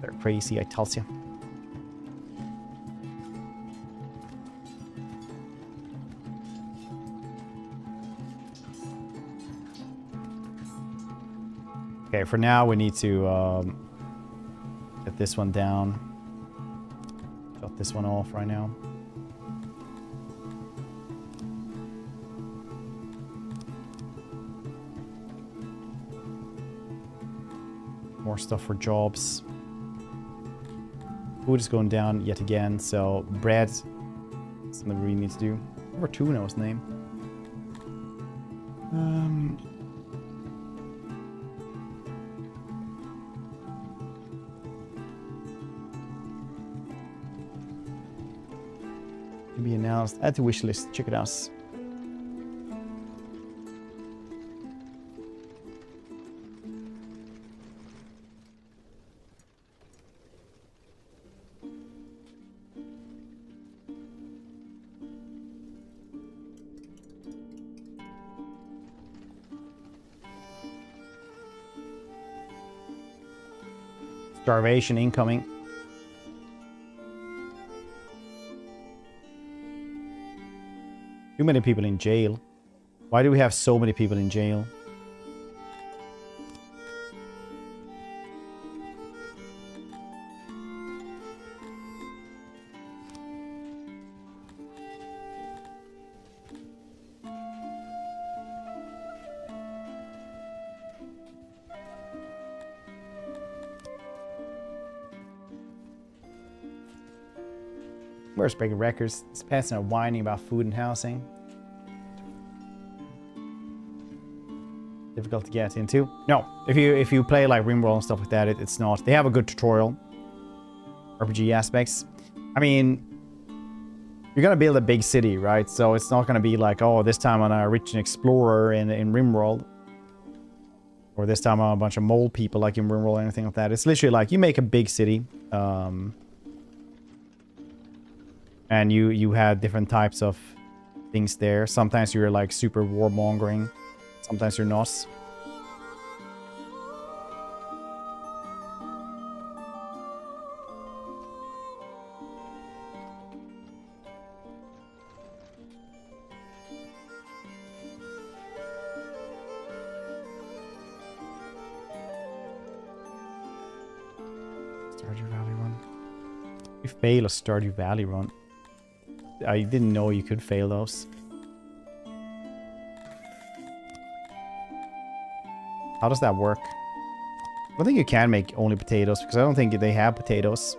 They're crazy, I tell you. Okay, for now we need to get this one down. Shut this one off right now. More stuff for jobs. Food is going down yet again, so bread is something we really need to do. Number 2 knows his name. To be announced. Add to wish list. Check it out. Starvation incoming. Too many people in jail. Why do we have so many people in jail? Where's breaking records? This peasants are whining about food and housing. Difficult to get into. No, if you play like Rimworld and stuff like that, it's not. They have a good tutorial. RPG aspects. I mean, you're gonna build a big city, right? So it's not gonna be like, oh, this time I'm a rich explorer in Rimworld. Or this time I'm a bunch of mole people like in Rimworld or anything like that. It's literally like you make a big city. And you had different types of things there. Sometimes you're like super warmongering. Sometimes you're not. Stardew Valley run. You fail a Stardew Valley run. I didn't know you could fail those. How does that work? I don't think you can make only potatoes because I don't think they have potatoes.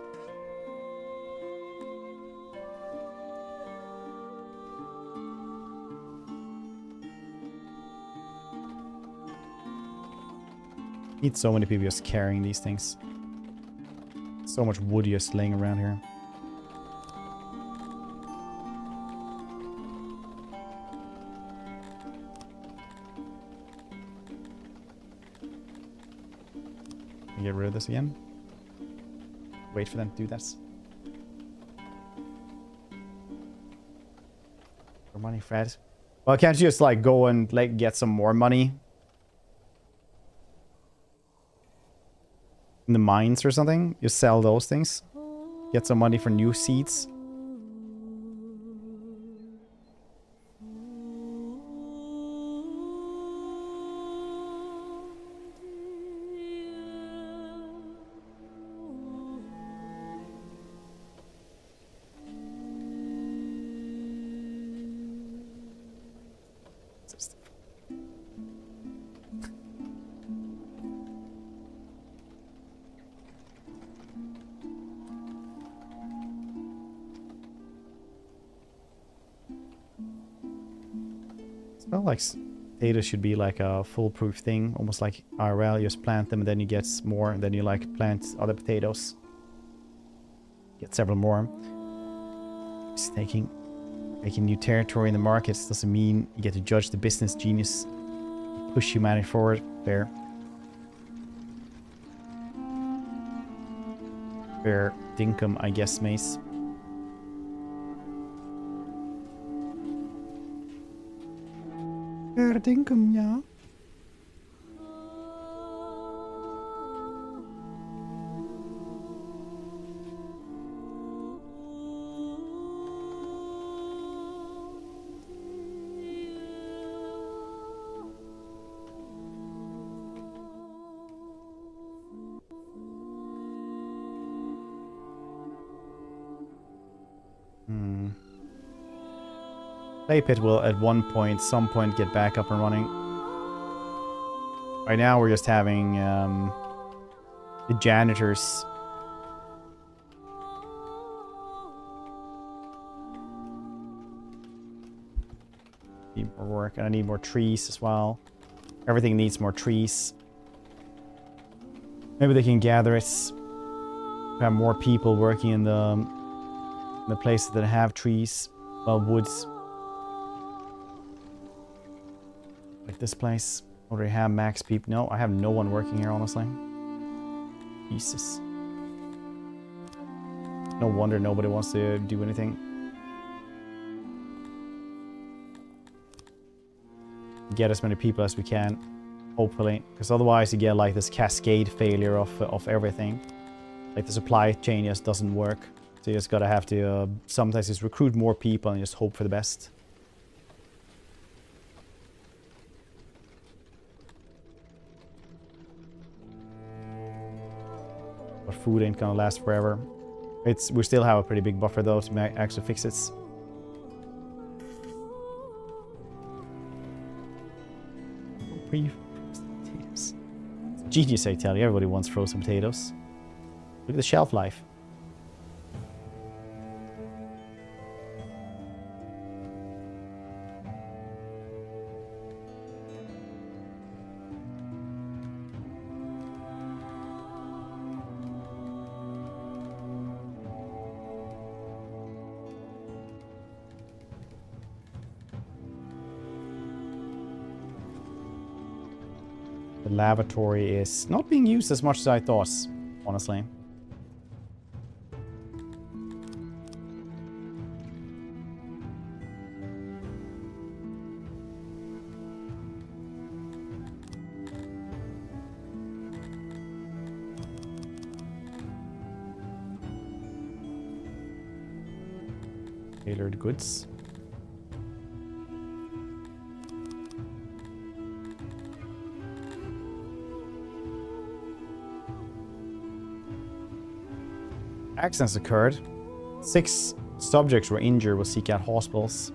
Need so many people just carrying these things. So much wood just laying around here. Get rid of this again. Wait for them to do this. For money, Fred. Well, can't you just like go and like get some more money in the mines or something? You sell those things. Get some money for new seeds. Well, like potatoes should be like a foolproof thing, almost like IRL. You just plant them and then you get more, and then you like plant other potatoes. Get several more. Just making new territory in the markets doesn't mean you get to judge the business genius. Push humanity forward. Fair. Fair dinkum, I guess, Mace. Fair dinkum, yeah. Play pit will at some point get back up and running. Right now we're just having the janitors. Need more work, and I need more trees as well. Everything needs more trees. Maybe they can gather it. Have more people working in the places that have trees, well, woods. Like this place. Already have max people. No, I have no one working here, honestly. Jesus. No wonder nobody wants to do anything. Get as many people as we can, hopefully. Because otherwise you get like this cascade failure of everything. Like the supply chain just doesn't work. So you just gotta have to sometimes just recruit more people and just hope for the best. But food ain't gonna last forever. We still have a pretty big buffer though to actually fix it. Potatoes. Genius, I tell you. Everybody wants frozen potatoes. Look at the shelf life. The lavatory is not being used as much as I thought, honestly. Tailored goods. Accidents occurred. 6 subjects were injured. Will seek out hospitals.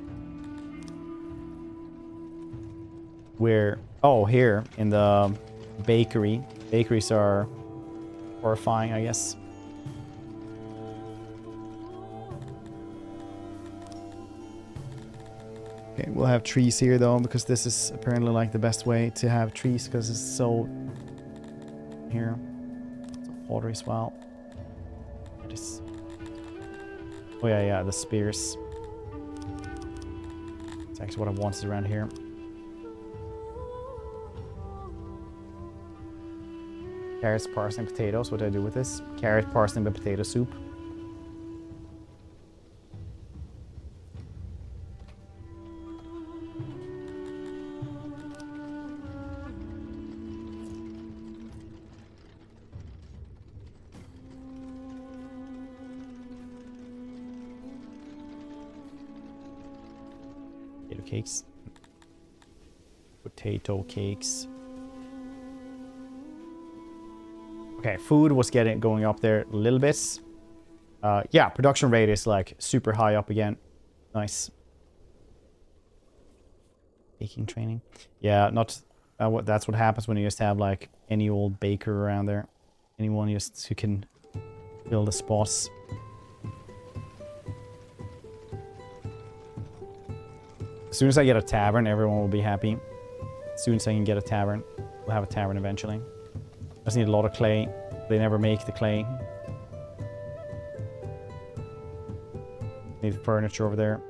Where? Oh, here in the bakery. Bakeries are horrifying, I guess. Okay, we'll have trees here though, because this is apparently like the best way to have trees, because it's so here. It's pottery as well. Oh yeah, the spears. It's actually what I wanted around here. Carrots, parsnip, potatoes. What do I do with this? Carrot, parsnip, and potato soup. Cakes. Potato cakes. Okay, food was going up there a little bit. Yeah, production rate is like super high up again. Nice. Baking training. Yeah, not that's what happens when you just have like any old baker around there. Anyone just who can fill the spots. As soon as I get a tavern, everyone will be happy. As soon as I can get a tavern, we'll have a tavern eventually. I just need a lot of clay. They never make the clay. Need furniture over there.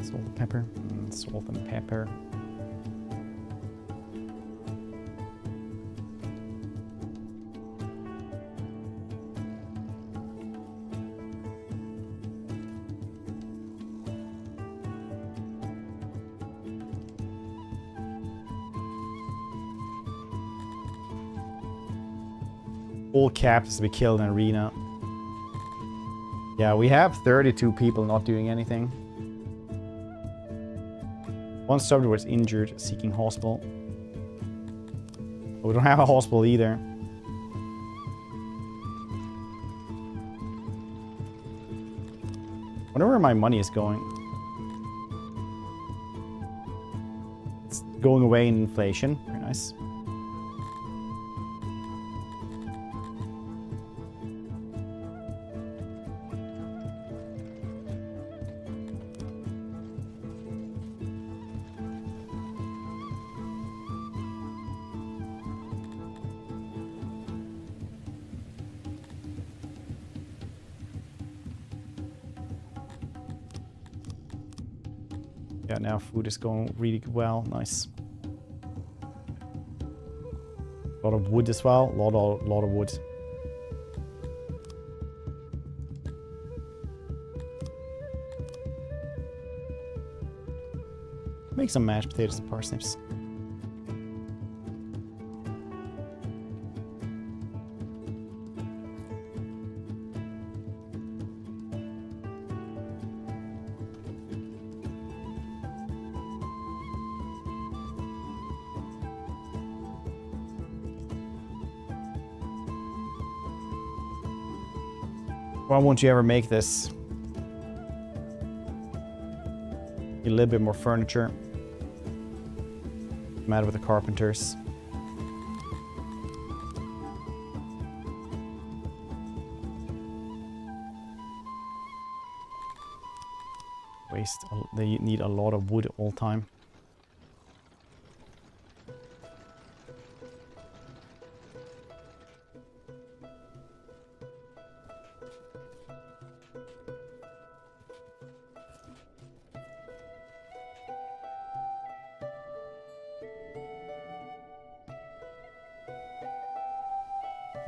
Salt and pepper. Salt and pepper. All captives to be killed in arena. Yeah, we have 32 people not doing anything. One subject was injured, seeking hospital. But we don't have a hospital either. I wonder where my money is going. It's going away in inflation. Very nice. Yeah, now food is going really well. Nice. A lot of wood as well. A lot of wood. Make some mashed potatoes and parsnips. Why won't you ever make this? Need a little bit more furniture. Mad with the carpenters. They need a lot of wood all the time.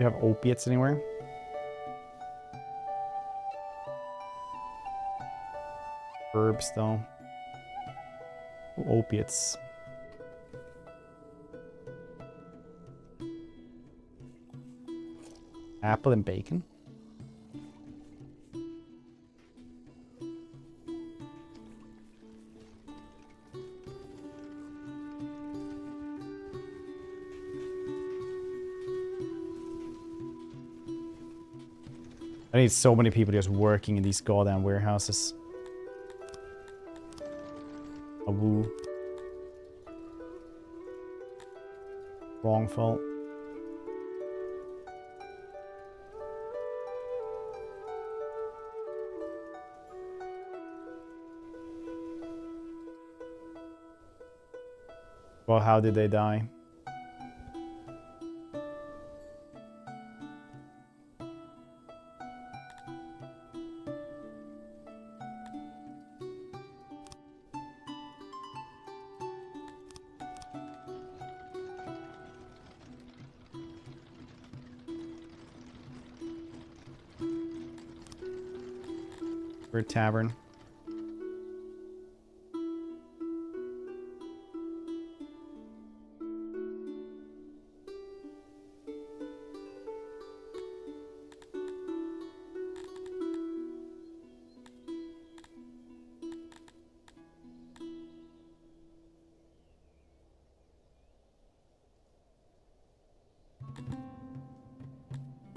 you have opiates anywhere? Herbs, though. Ooh, opiates. Apple and bacon. I need so many people just working in these goddamn warehouses. A woo. Wrongful. Well, how did they die? We're tavern.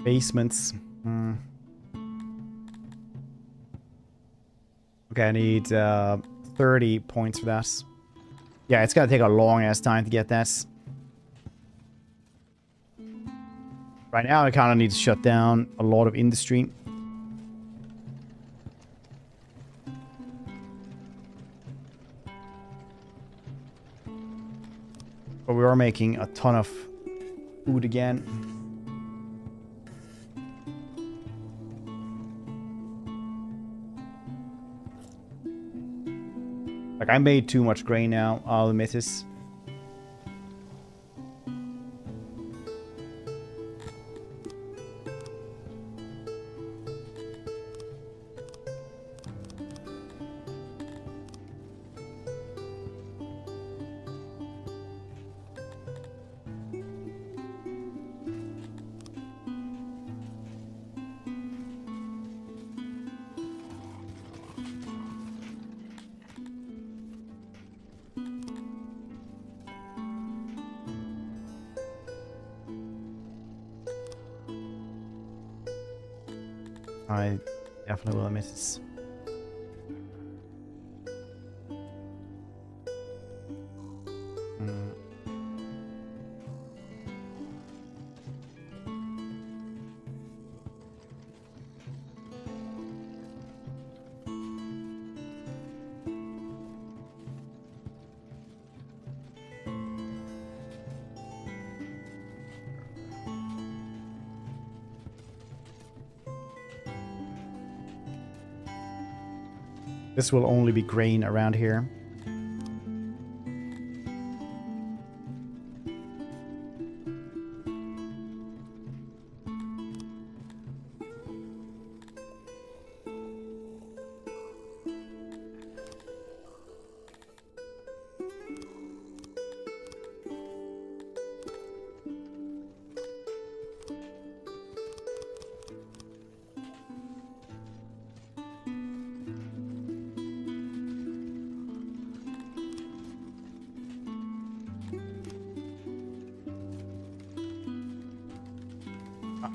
Basements. Okay, I need 30 points for that. Yeah, it's gonna take a long ass time to get that. Right now, I kind of need to shut down a lot of industry. But we are making a ton of food again. Like, I made too much grain now, I'll admit this. I definitely will miss this. This will only be grain around here.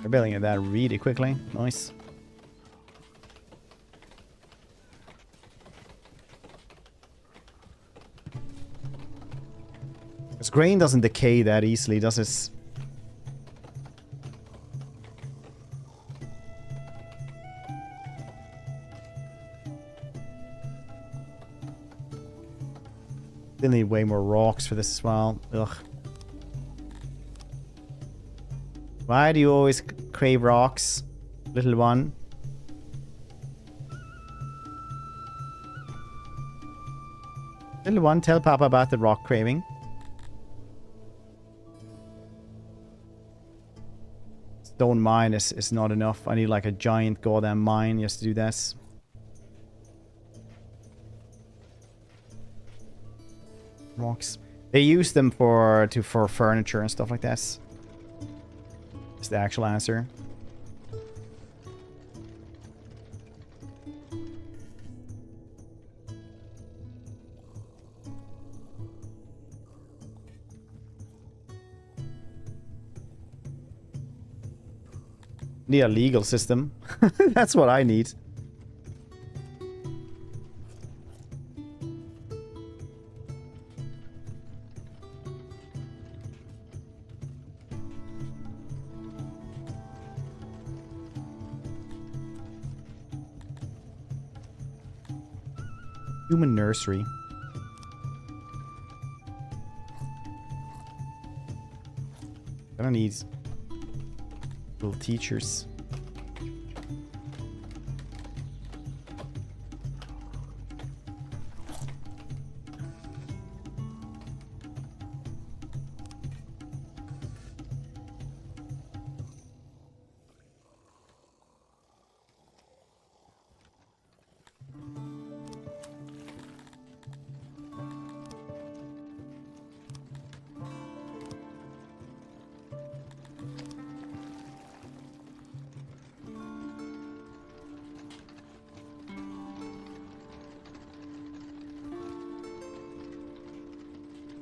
They're building it that really quickly. Nice. This grain doesn't decay that easily, does it? Still need way more rocks for this as well. Ugh. Why do you always crave rocks, little one? Little one, tell Papa about the rock craving. stone mine is not enough. I need like a giant goddamn mine just to do this. Rocks. They use them for furniture and stuff like this. Is the actual answer. Need a legal system. That's what I need. Human nursery. Gonna need little teachers.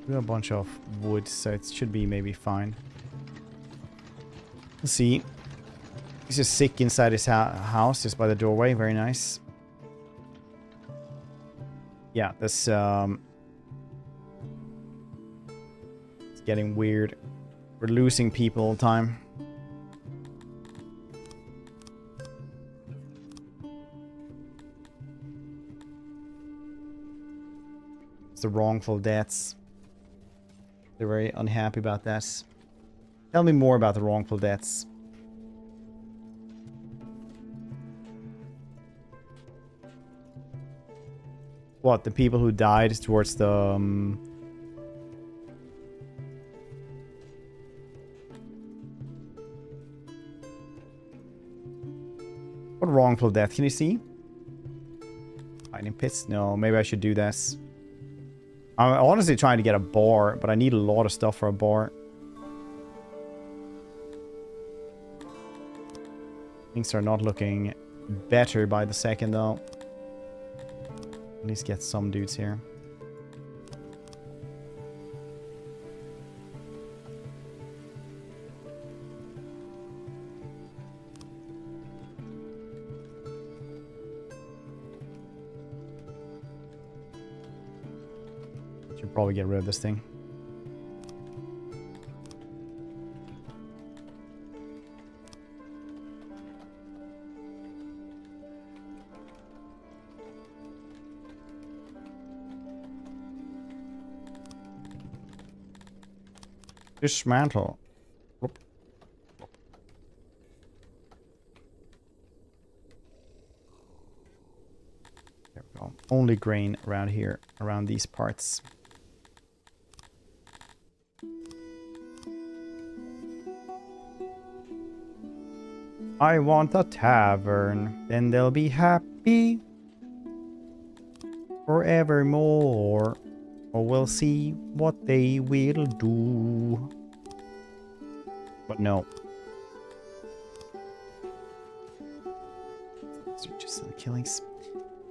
We have a bunch of wood, so it should be maybe fine. Let's see. He's just sick inside his house, just by the doorway. Very nice. Yeah, this it's getting weird. We're losing people all the time. It's the wrongful deaths. They're very unhappy about that. Tell me more about the wrongful deaths. What, the people who died towards the... What wrongful death can you see? Hiding pits? No, maybe I should do this. I'm honestly trying to get a bar, but I need a lot of stuff for a bar. Things are not looking better by the second, though. At least get some dudes here. Should probably get rid of this thing. Dismantle. Whoop. There we go. Only grain around here, around these parts. I want a tavern, then they'll be happy forevermore. Or we'll see what they will do. But no. These are just the killings.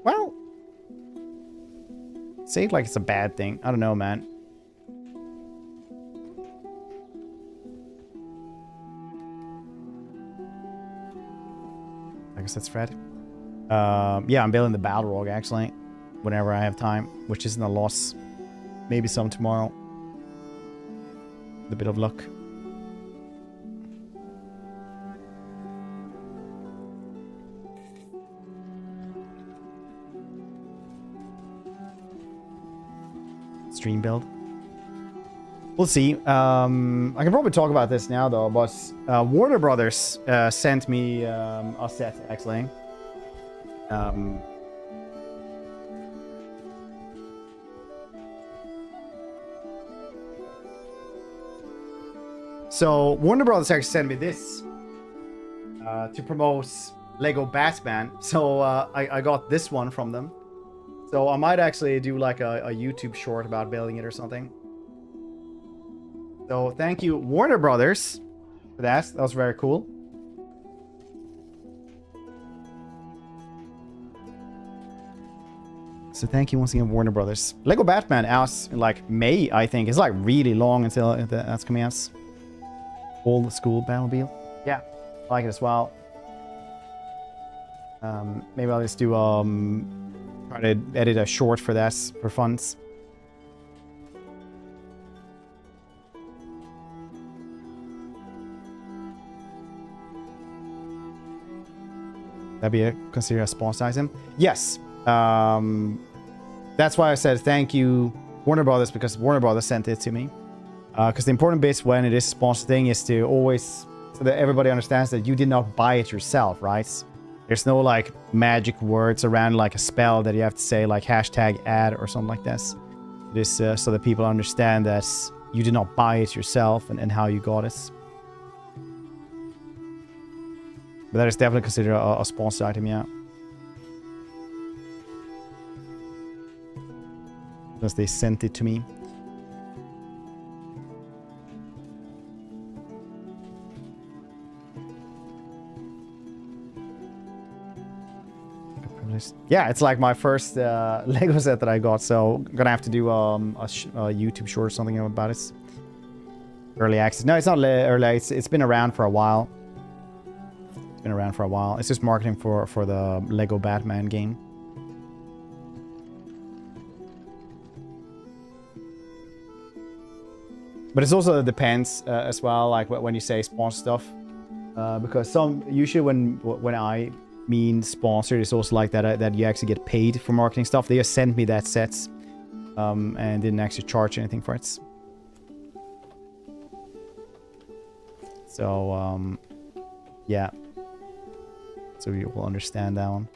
Well, say it like it's a bad thing. I don't know, man. I guess that's Fred. Yeah, I'm building the battle rogue actually. Whenever I have time, which isn't a loss. Maybe some tomorrow. With a bit of luck. Stream build. We'll see. I can probably talk about this now though, but Warner Brothers sent me a set actually. So Warner Brothers actually sent me this. to promote Lego Batman. So I got this one from them. So I might actually do like a YouTube short about building it or something. So thank you, Warner Brothers, for that. That was very cool. So thank you once again, Warner Brothers. Lego Batman out in like May, I think. It's like really long until that's coming out. Old school Batmobile. Yeah, I like it as well. Maybe I'll just do try to edit a short for that for funds. That'd be considered a sponsor item. Yes. That's why I said thank you, Warner Brothers, because Warner Brothers sent it to me. Because the important bits when it is a sponsor thing is to always, so that everybody understands that you did not buy it yourself, right? There's no like magic words around like a spell that you have to say like hashtag ad or something like this. It is so that people understand that you did not buy it yourself and how you got it. But that is definitely considered a sponsored item, yeah. Because they sent it to me. Yeah, it's like my first Lego set that I got, so I'm gonna have to do a YouTube short or something about it. Early access. No, it's not early. It's been around for a while. It's been around for a while. It's just marketing for the Lego Batman game. But it also depends as well, like when you say sponsor stuff, because usually when I mean sponsored, it's also like that you actually get paid for marketing stuff. They just sent me that set, and didn't actually charge anything for it. So yeah, so you will understand that one.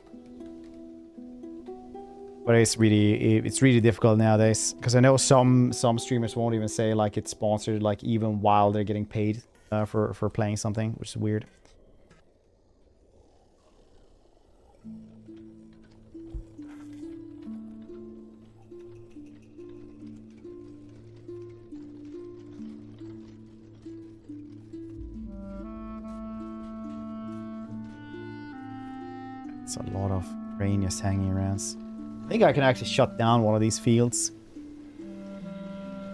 But it's really difficult nowadays, because I know some streamers won't even say like it's sponsored, like even while they're getting paid for playing something, which is weird. It's a lot of grain just hanging around. I think I can actually shut down one of these fields.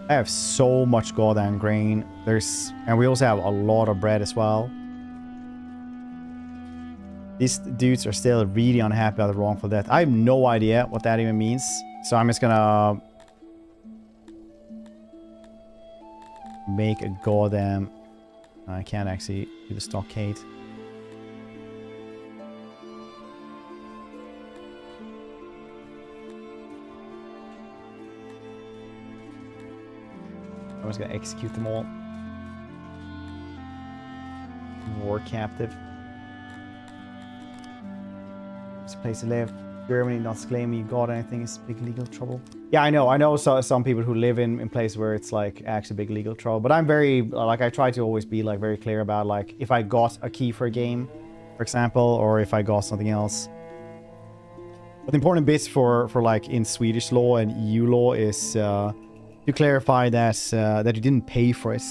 I have so much goddamn grain. And we also have a lot of bread as well. These dudes are still really unhappy about the wrongful death. I have no idea what that even means. So I'm just gonna make a goddamn... I can't actually do the stockade. I'm just gonna execute them all. War captive. It's a place to live. Germany not claiming you got anything is big legal trouble. Yeah, I know some people who live in places where it's like actually big legal trouble. But I'm very, like, I try to always be like very clear about like if I got a key for a game, for example, or if I got something else. But the important bits for like in Swedish law and EU law is to clarify that that you didn't pay for it,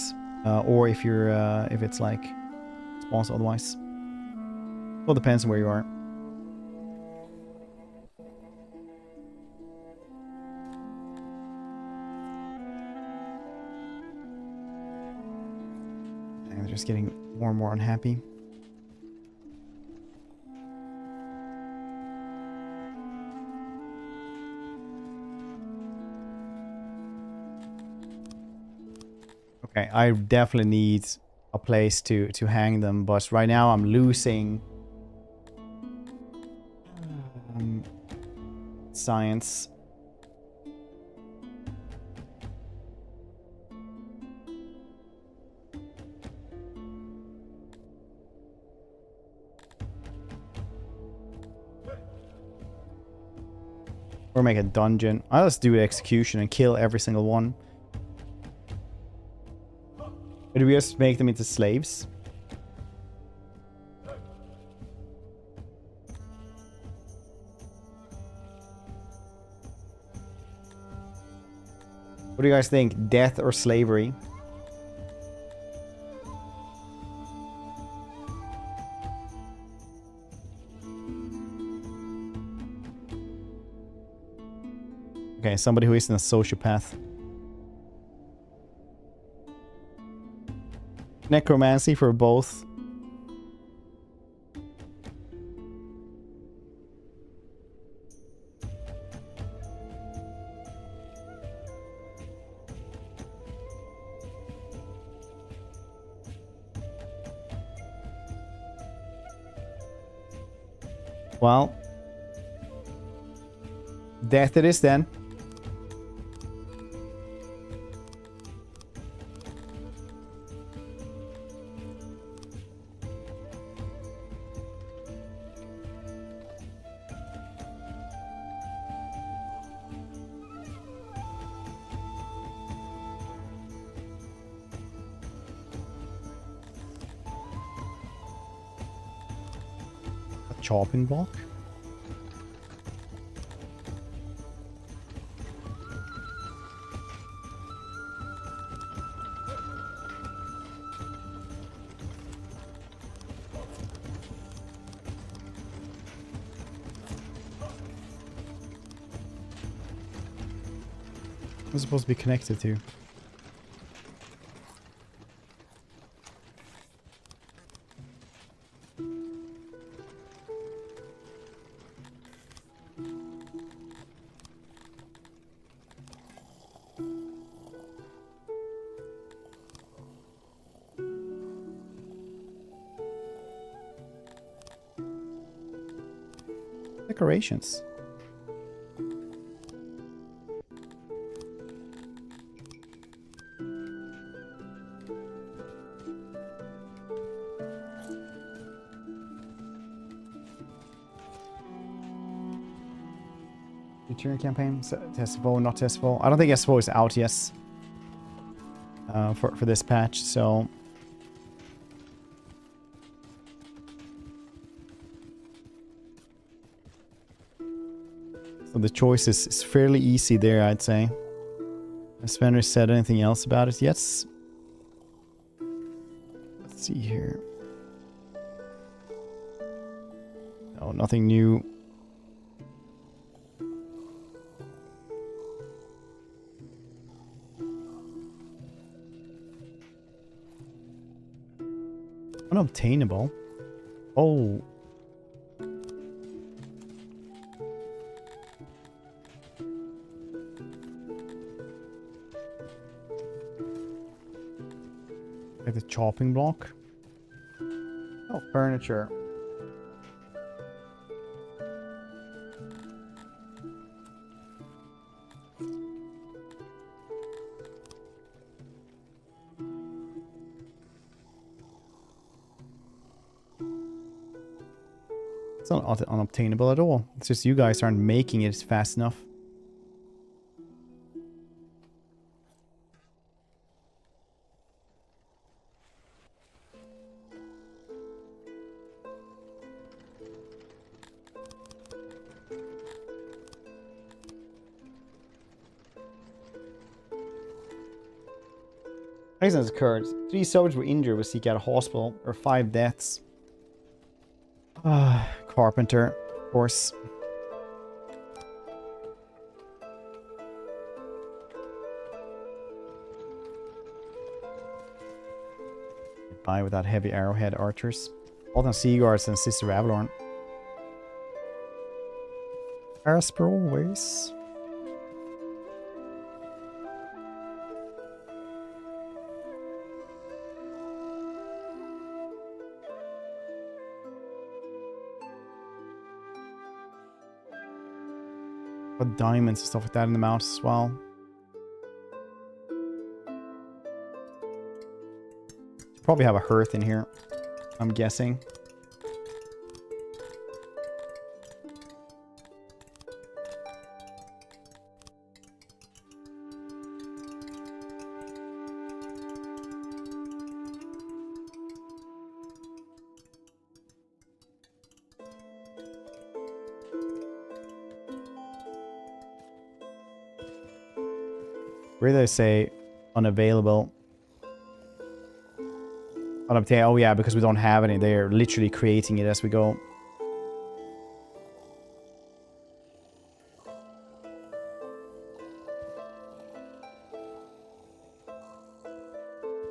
or if you're if it's like sponsored otherwise. Well, depends on where you are. And they're just getting more and more unhappy. Okay, I definitely need a place to hang them, but right now I'm losing science. Or make a dungeon. I'll just do execution and kill every single one. Or do we just make them into slaves? do you guys think? Death or slavery? Okay, somebody who isn't a sociopath. Necromancy for both. Well, death it is then. Chopping block. What's it supposed to be connected to? Decorations. Return campaign, testable, not testable. I don't think S4 is out yet for this patch, so the choice is fairly easy there, I'd say. Has Svenner said anything else about it yet? Let's see here. No, nothing new. Unobtainable. Oh. Like the chopping block. Oh, furniture. It's not unobtainable at all. It's just you guys aren't making it fast enough. Accidents occurred. 3 soldiers were injured with seek out a hospital, or 5 deaths. Carpenter, of course. By without heavy arrowhead archers. Alton Sea Guards and Sister Avalorn. Aspro always. Got diamonds and stuff like that in the mountains as well. Probably have a hearth in here, I'm guessing. Where do they say unavailable? Unobtained. Oh yeah, because we don't have any. They're literally creating it as we go.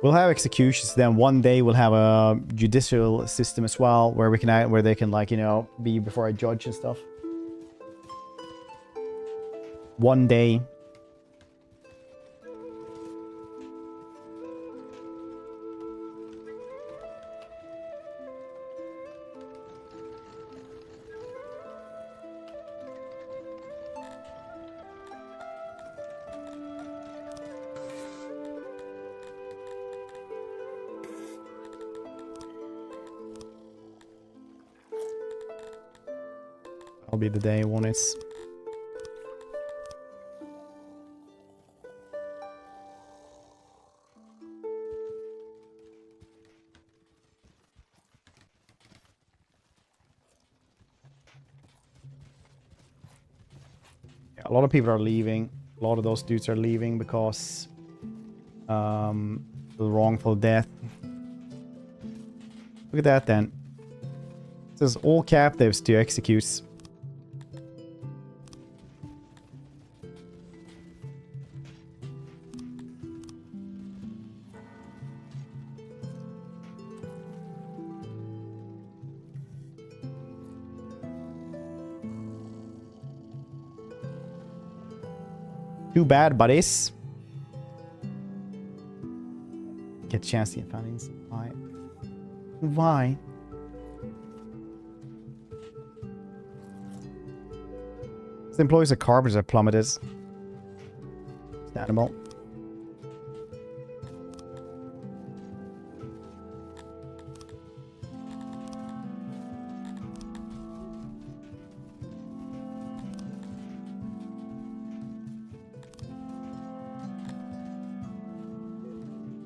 We'll have executions. Then one day we'll have a judicial system as well, where we can where they can, like, you know, be before a judge and stuff. One day. That'll be the day when it's... Yeah, a lot of people are leaving. A lot of those dudes are leaving because the wrongful death. Look at that then. It says all captives to execute. Too bad, buddies. Get a chance to get findings. Why? Why? The employees of carpenters have plummeted. It's an animal.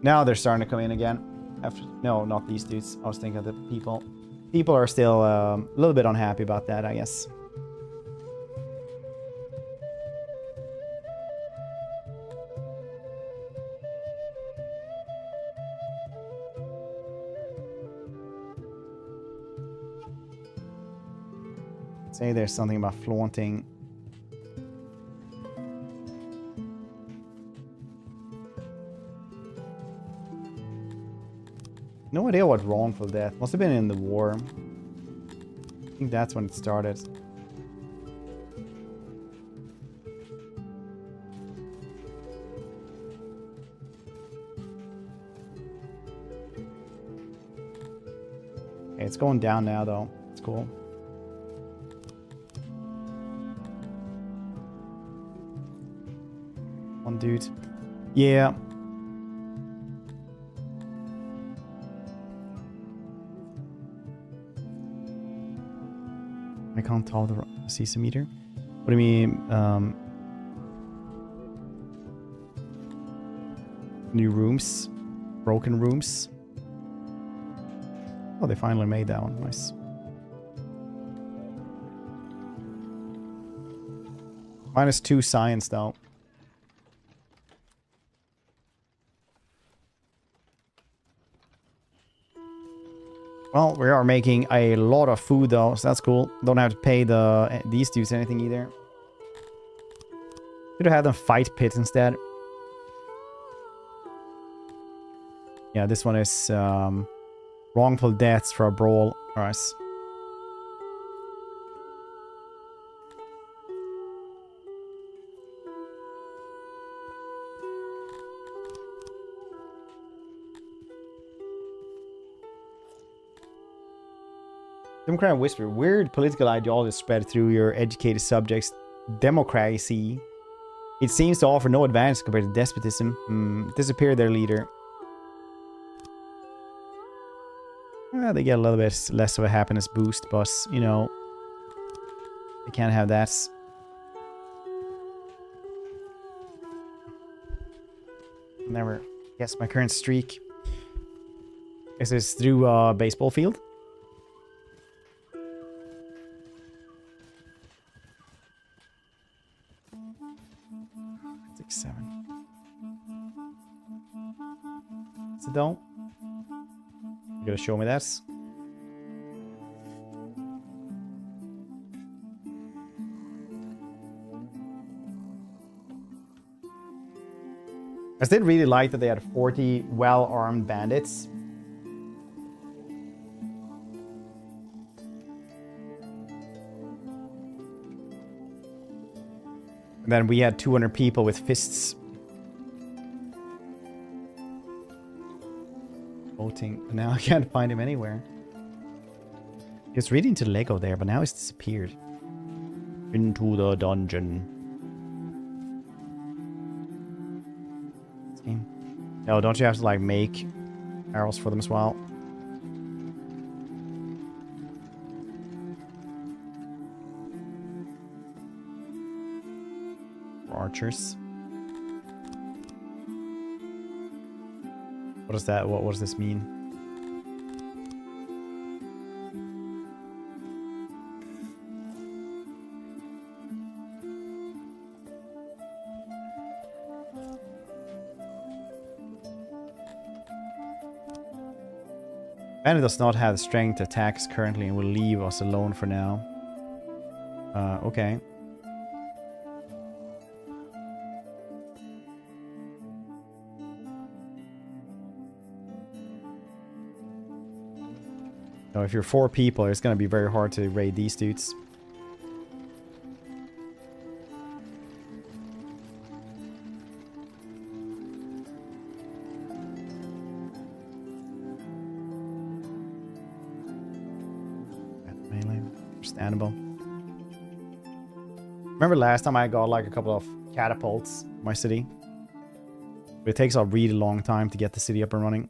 Now they're starting to come in again. After, no, not these dudes. I was thinking of the people. People are still a little bit unhappy about that, I guess. Say there's something about flaunting. No idea what wrongful death. Must have been in the war. I think that's when it started. Okay, it's going down now though. It's cool. One dude. Yeah. I can't tell the CC meter. What do you mean? New rooms? Broken rooms? Oh, they finally made that one. Nice. -2 science though. Well, we are making a lot of food though, so that's cool. Don't have to pay these dudes anything either. Should have had them fight pit instead. Yeah, this one is wrongful deaths for a brawl. Alright. Democrat whisper. Weird political ideology spread through your educated subjects. Democracy. It seems to offer no advantage compared to despotism. Disappear their leader. Well, they get a little bit less of a happiness boost, but, you know, they can't have that. Never guess my current streak. Is this through a baseball field? 6, 7. gonna show me that? I did really like that they had 40 well-armed bandits. And then we had 200 people with fists. Voting. Now I can't find him anywhere. He was reading to Lego there, but now he's disappeared. Into the dungeon. No, don't you have to like make arrows for them as well? For archers. What is that? What does this mean? Bandit does not have the strength to attack us currently and will leave us alone for now. Okay. So if you're 4 people, it's going to be very hard to raid these dudes. Understandable. Remember last time I got like a couple of catapults in my city? But it takes a really long time to get the city up and running.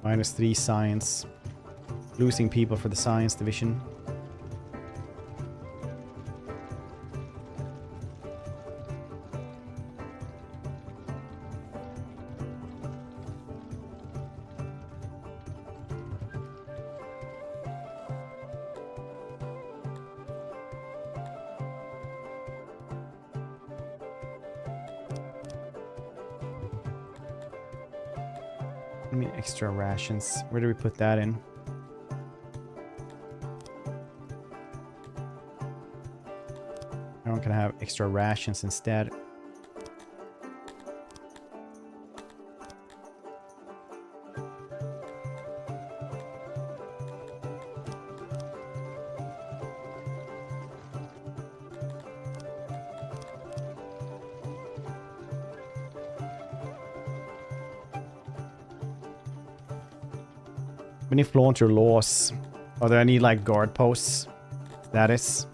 -3 science. Losing people for the science division. I mean, extra rations. Where do we put that in? Everyone can have extra rations instead. When you flaunt your laws, are there any like guard posts? That is.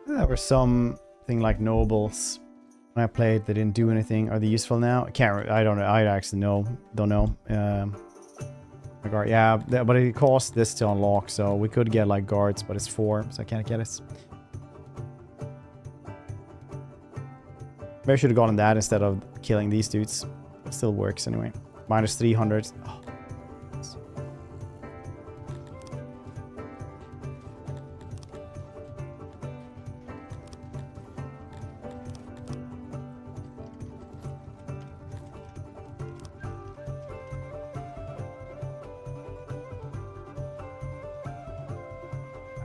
There were something like nobles when I played. They didn't do anything. Are they useful now? I don't know. I actually don't know. Guard, yeah, but it costs this to unlock, so we could get like guards, but it's 4, so I can't get it. Maybe I should have gotten that instead of killing these dudes. It still works anyway. -300. Oh.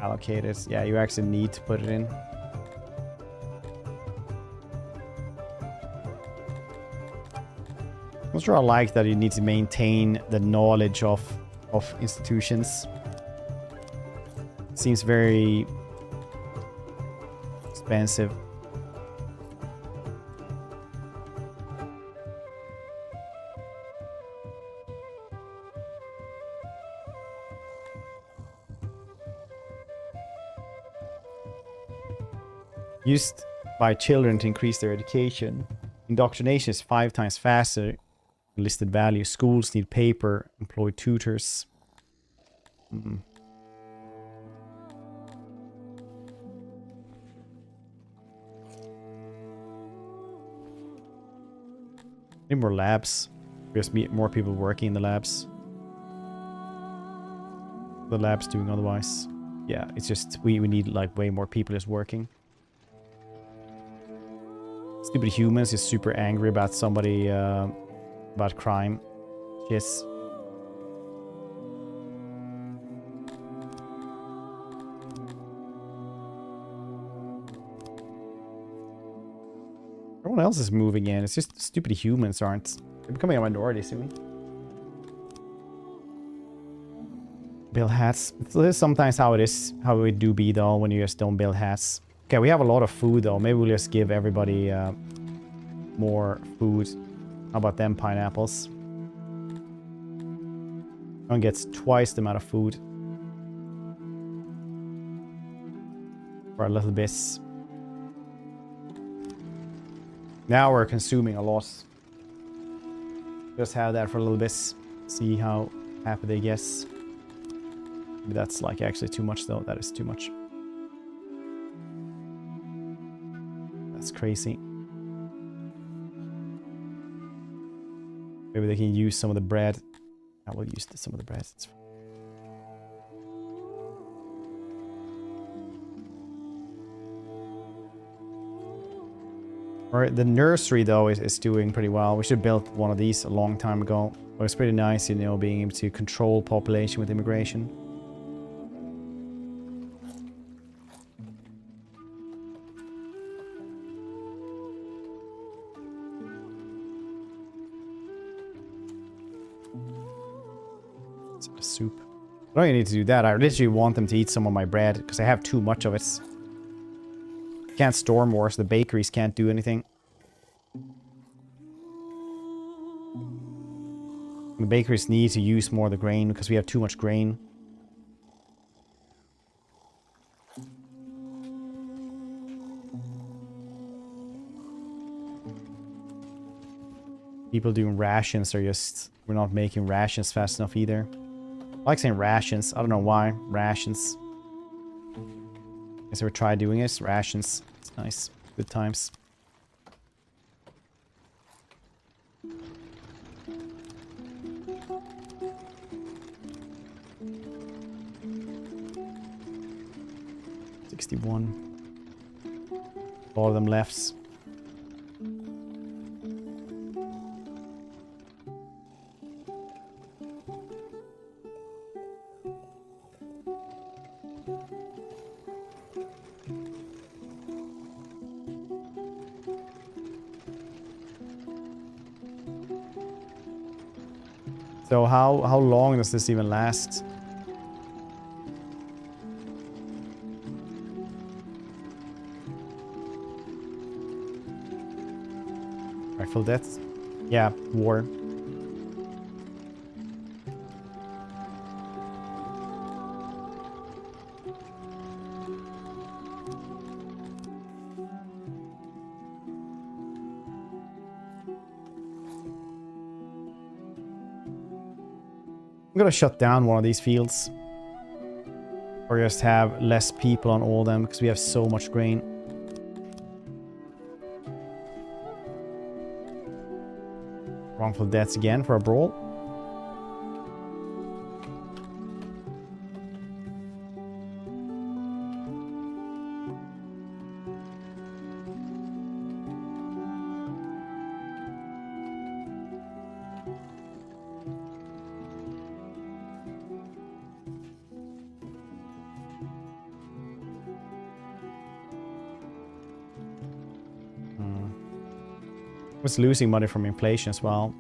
Allocated. Yeah, you actually need to put it in. I'm not sure I like that you need to maintain the knowledge of institutions. It seems very expensive. Used by children to increase their education. Indoctrination is 5 times faster. Listed value. Schools need paper. Employ tutors. Need more labs. Just more people working in the labs. The lab's doing otherwise. Yeah, it's just we need like way more people just working. Stupid humans is super angry about somebody about crime. Yes. Everyone else is moving in. It's just stupid humans aren't. They're becoming a minority soon. Build hats. This is sometimes how it is, how it do be though, when you just don't build hats. Okay, we have a lot of food though. Maybe we'll just give everybody more food. How about them pineapples? One gets twice the amount of food. For a little bit. Now we're consuming a lot. Just have that for a little bit. See how happy they get. Maybe that's like actually too much though. That is too much. That's crazy. Maybe they can use some of the bread. I will use some of the bread. It's fine. Alright, the nursery though is doing pretty well. We should have built one of these a long time ago. But it's pretty nice, you know, being able to control population with immigration. Soup. I don't even need to do that. I literally want them to eat some of my bread because I have too much of it. Can't store more, so the bakeries can't do anything. The bakeries need to use more of the grain because we have too much grain. People doing rations are just... We're not making rations fast enough either. I like saying rations. I don't know why. Rations. Guess ever try doing it? Rations. It's nice. Good times. All of them left. So how long does this even last? Rifle deaths? Yeah, war. I'm gonna shut down one of these fields. Or just have less people on all of them because we have so much grain. Wrongful deaths again for a brawl. Was losing money from inflation as well.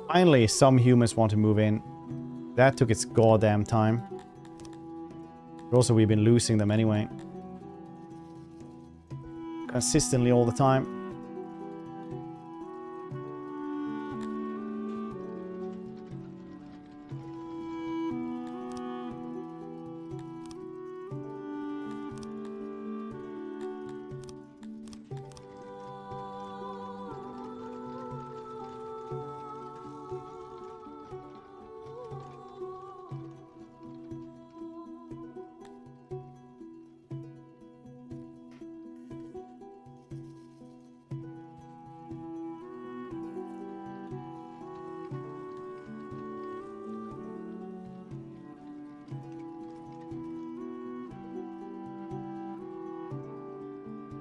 Finally, some humans want to move in. That took its goddamn time. But also, we've been losing them anyway. Consistently all the time.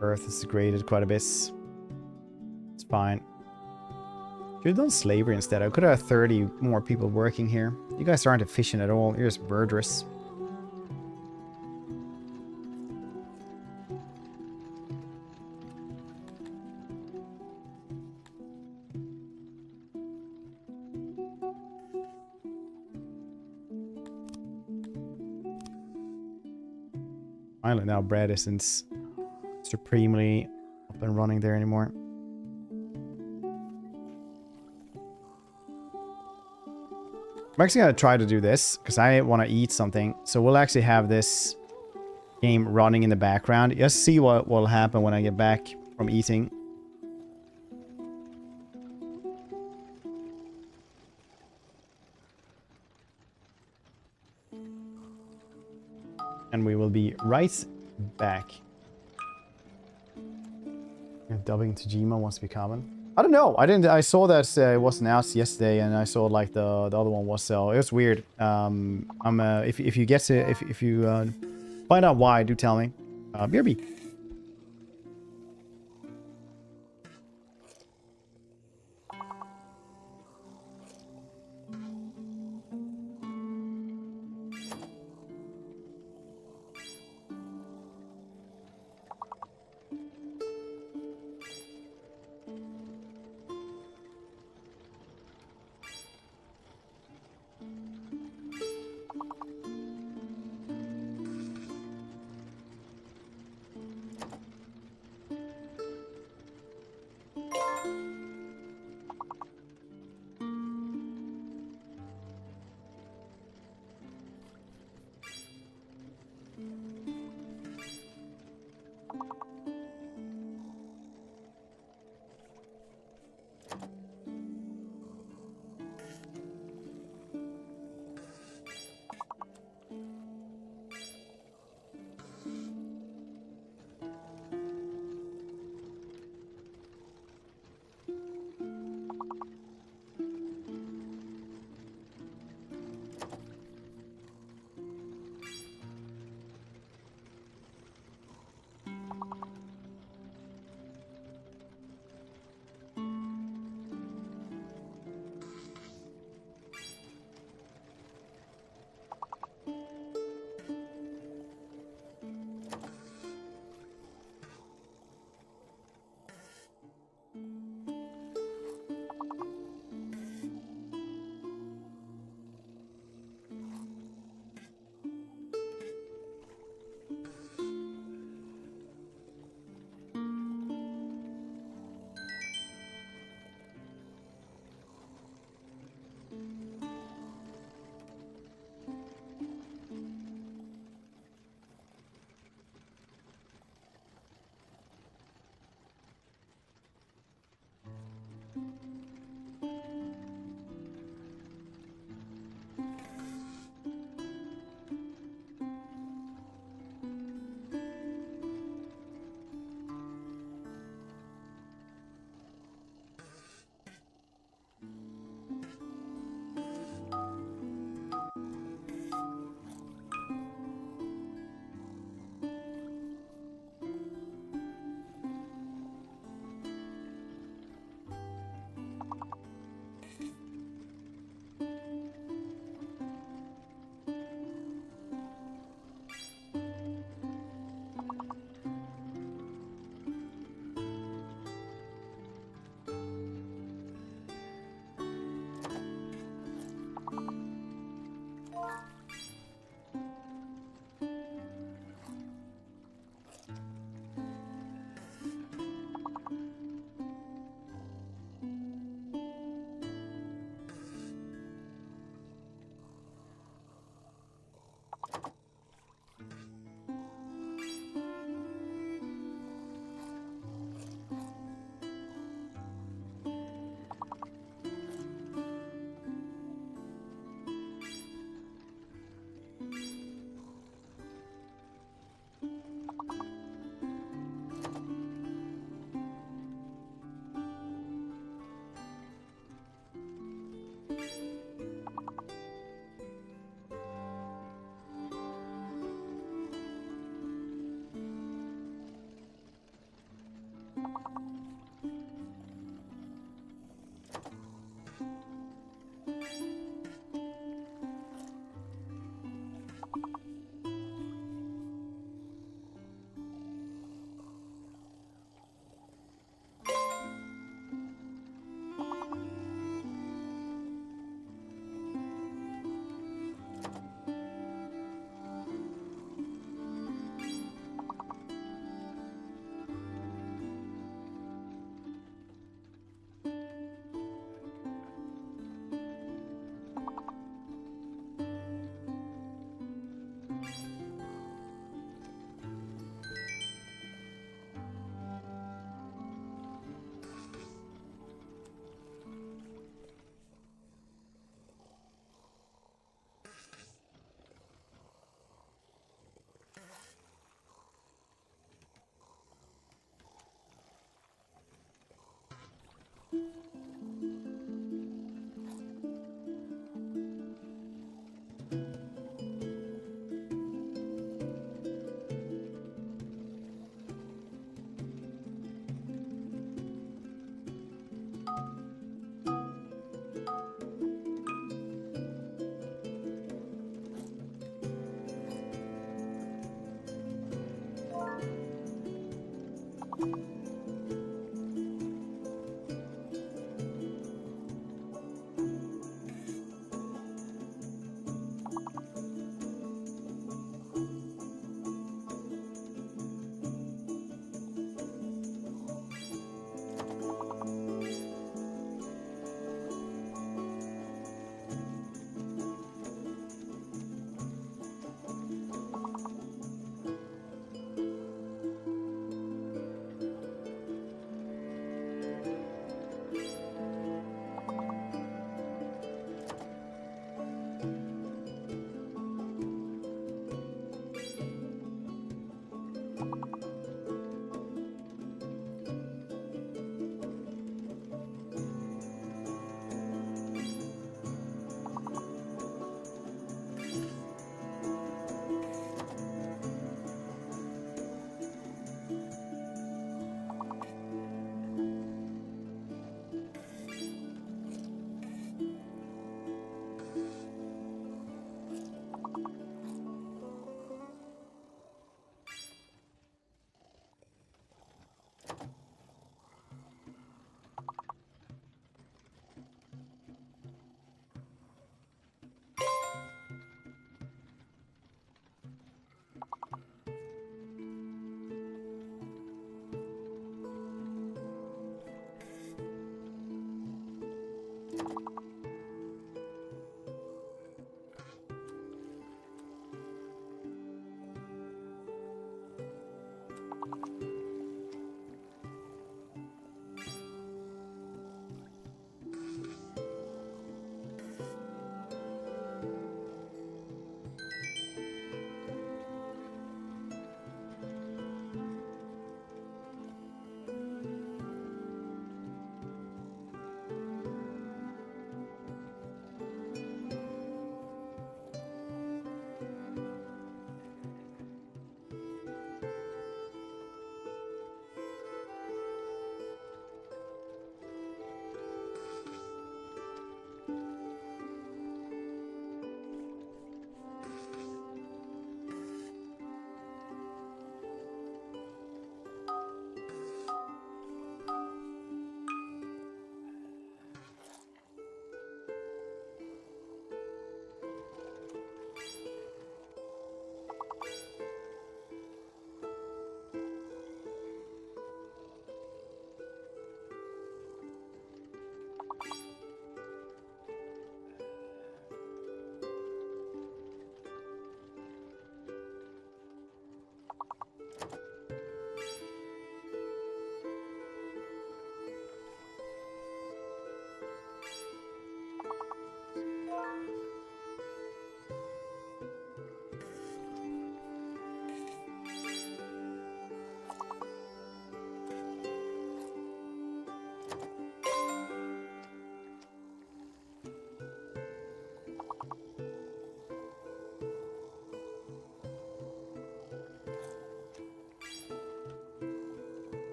Earth is degraded quite a bit. It's fine. Should have done slavery instead. I could have 30 more people working here. You guys aren't efficient at all. You're just murderous. Finally, now bread isn't supremely up and running there anymore. I'm actually going to try to do this because I want to eat something. So we'll actually have this game running in the background. Just see what will happen when I get back from eating. And we will be right back. Dubbing Tajima wants to be common. I don't know. I saw that it was announced yesterday, and I saw like the other one was so. It was weird. If you get to if you find out why, do tell me. BRB.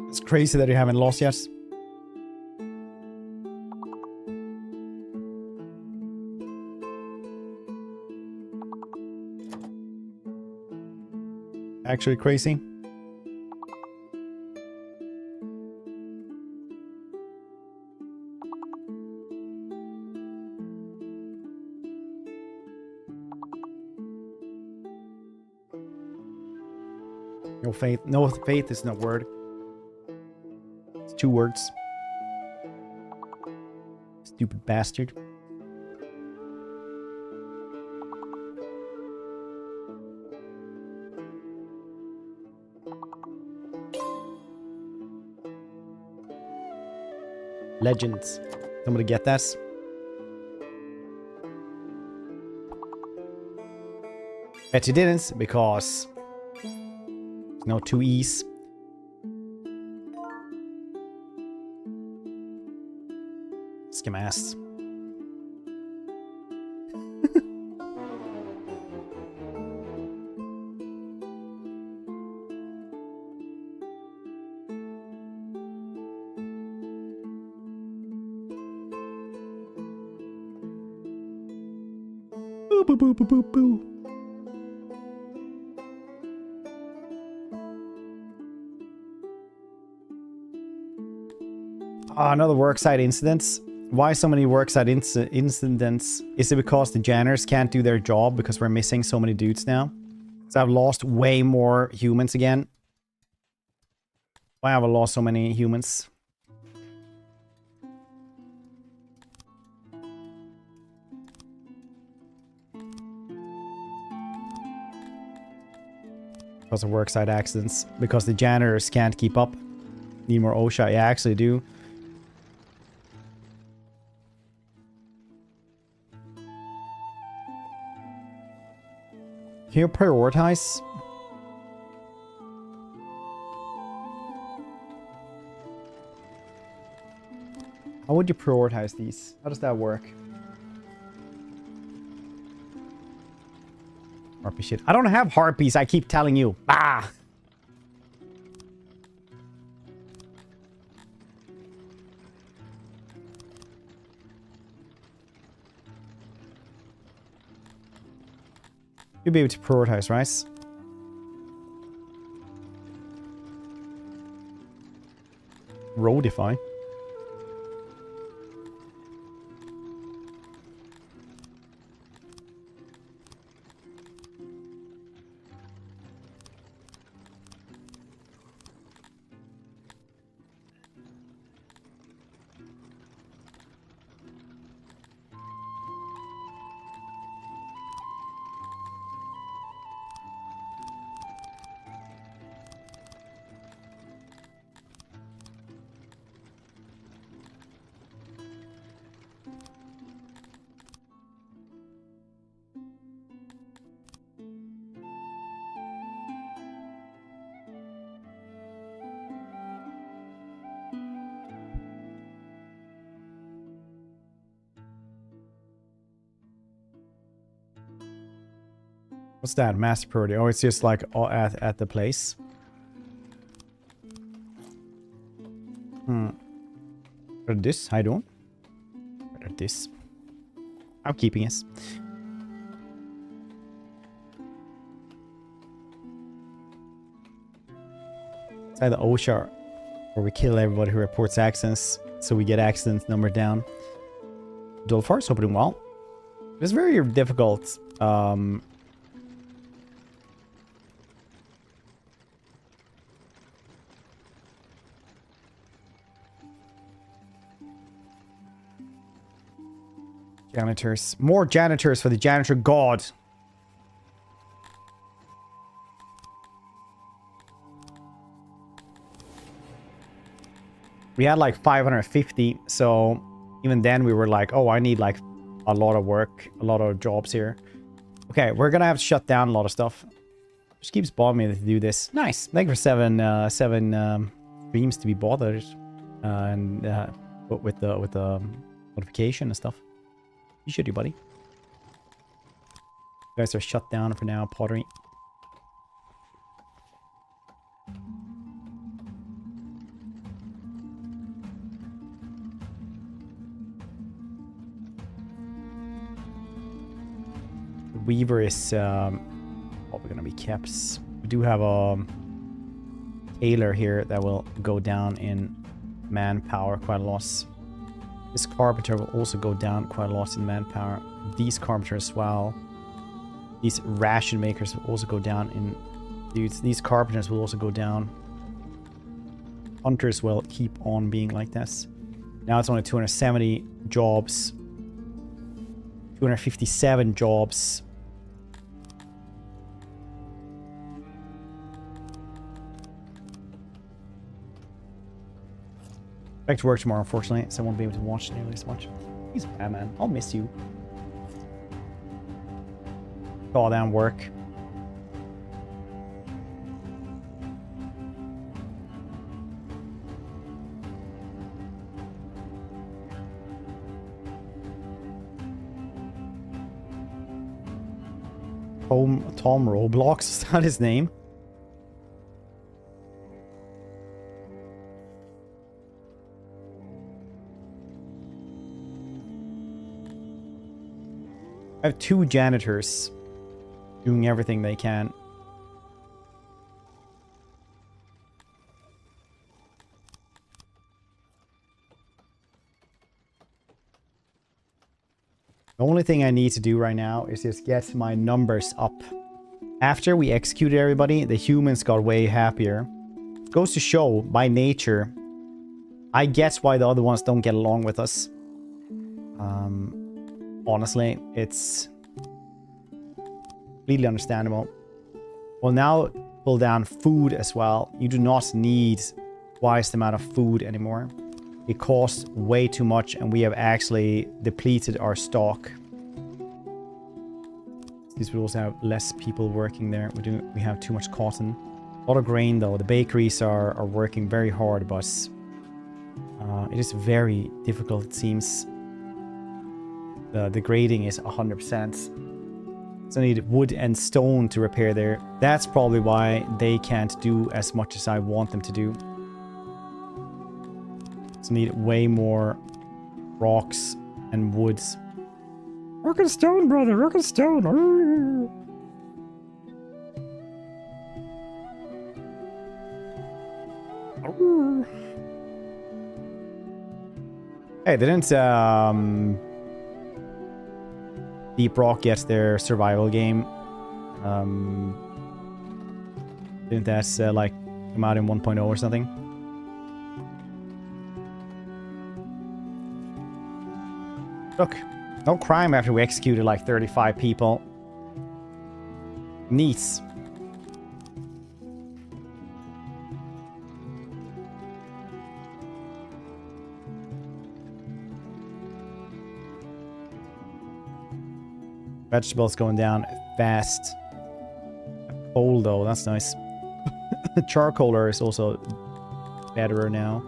It's crazy that you haven't lost yet. Actually crazy. No faith. No faith is no word. It's 2 words. Stupid bastard. Legends. Somebody get this? Bet you didn't, because no 2 E's. Skim ass. Boo boo boo boo boo boo. Another worksite incidents. Why so many worksite incidents? Is it because the janitors can't do their job because we're missing so many dudes now? So I've lost way more humans again. Why have I lost so many humans? Because of worksite accidents. Because the janitors can't keep up. Need more OSHA. Yeah, I actually do. Can you prioritize? How would you prioritize these? How does that work? Harpy shit. I don't have harpies, I keep telling you. Ah! You'll be able to prioritize, right? Roadify. What's that? Master priority. Oh, it's just like all at the place. What this? How you doing? What this? I'm keeping it. It's either OSHA or we kill everybody who reports accidents, so we get accidents number down. Dulfar's opening well. It's very difficult. Janitors. More janitors for the janitor god. We had like 550, so even then we were like, oh, I need like a lot of work, a lot of jobs here. Okay, we're gonna have to shut down a lot of stuff. Just keeps bothering me to do this. Nice. Thank you for seven streams to be bothered, but with the notification and stuff. You should do, buddy. You guys are shut down for now, pottery. The Weaver is probably gonna be caps. We do have a tailor here that will go down in manpower quite a lot. This carpenter will also go down quite a lot in manpower. These carpenters as well. These ration makers will also go down in dudes. These carpenters will also go down. Hunters will keep on being like this. Now it's only 270 jobs. 257 jobs. Back to work tomorrow, unfortunately, so I won't be able to watch nearly as much. He's bad, man. I'll miss you. Call down work. Tom Roblox, is that his name? I have 2 janitors doing everything they can. The only thing I need to do right now is just get my numbers up. After we executed everybody, the humans got way happier. Goes to show, by nature, I guess why the other ones don't get along with us. Honestly, it's completely understandable. We'll now pull down food as well. You do not need twice the amount of food anymore. It costs way too much, and we have actually depleted our stock. These will also have less people working there. We have too much cotton. A lot of grain though. The bakeries are working very hard, but it is very difficult, it seems. The grading is 100%. So I need wood and stone to repair there. That's probably why they can't do as much as I want them to do. So I need way more rocks and woods. Rock and stone, brother. Rock and stone. Arr. Arr. Hey, didn't Deep Rock get their survival game? Didn't that like come out in 1.0 or something? Look, no crime after we executed like 35 people. Neat. Vegetables going down fast. Coal though, that's nice. The charcoaler is also better now.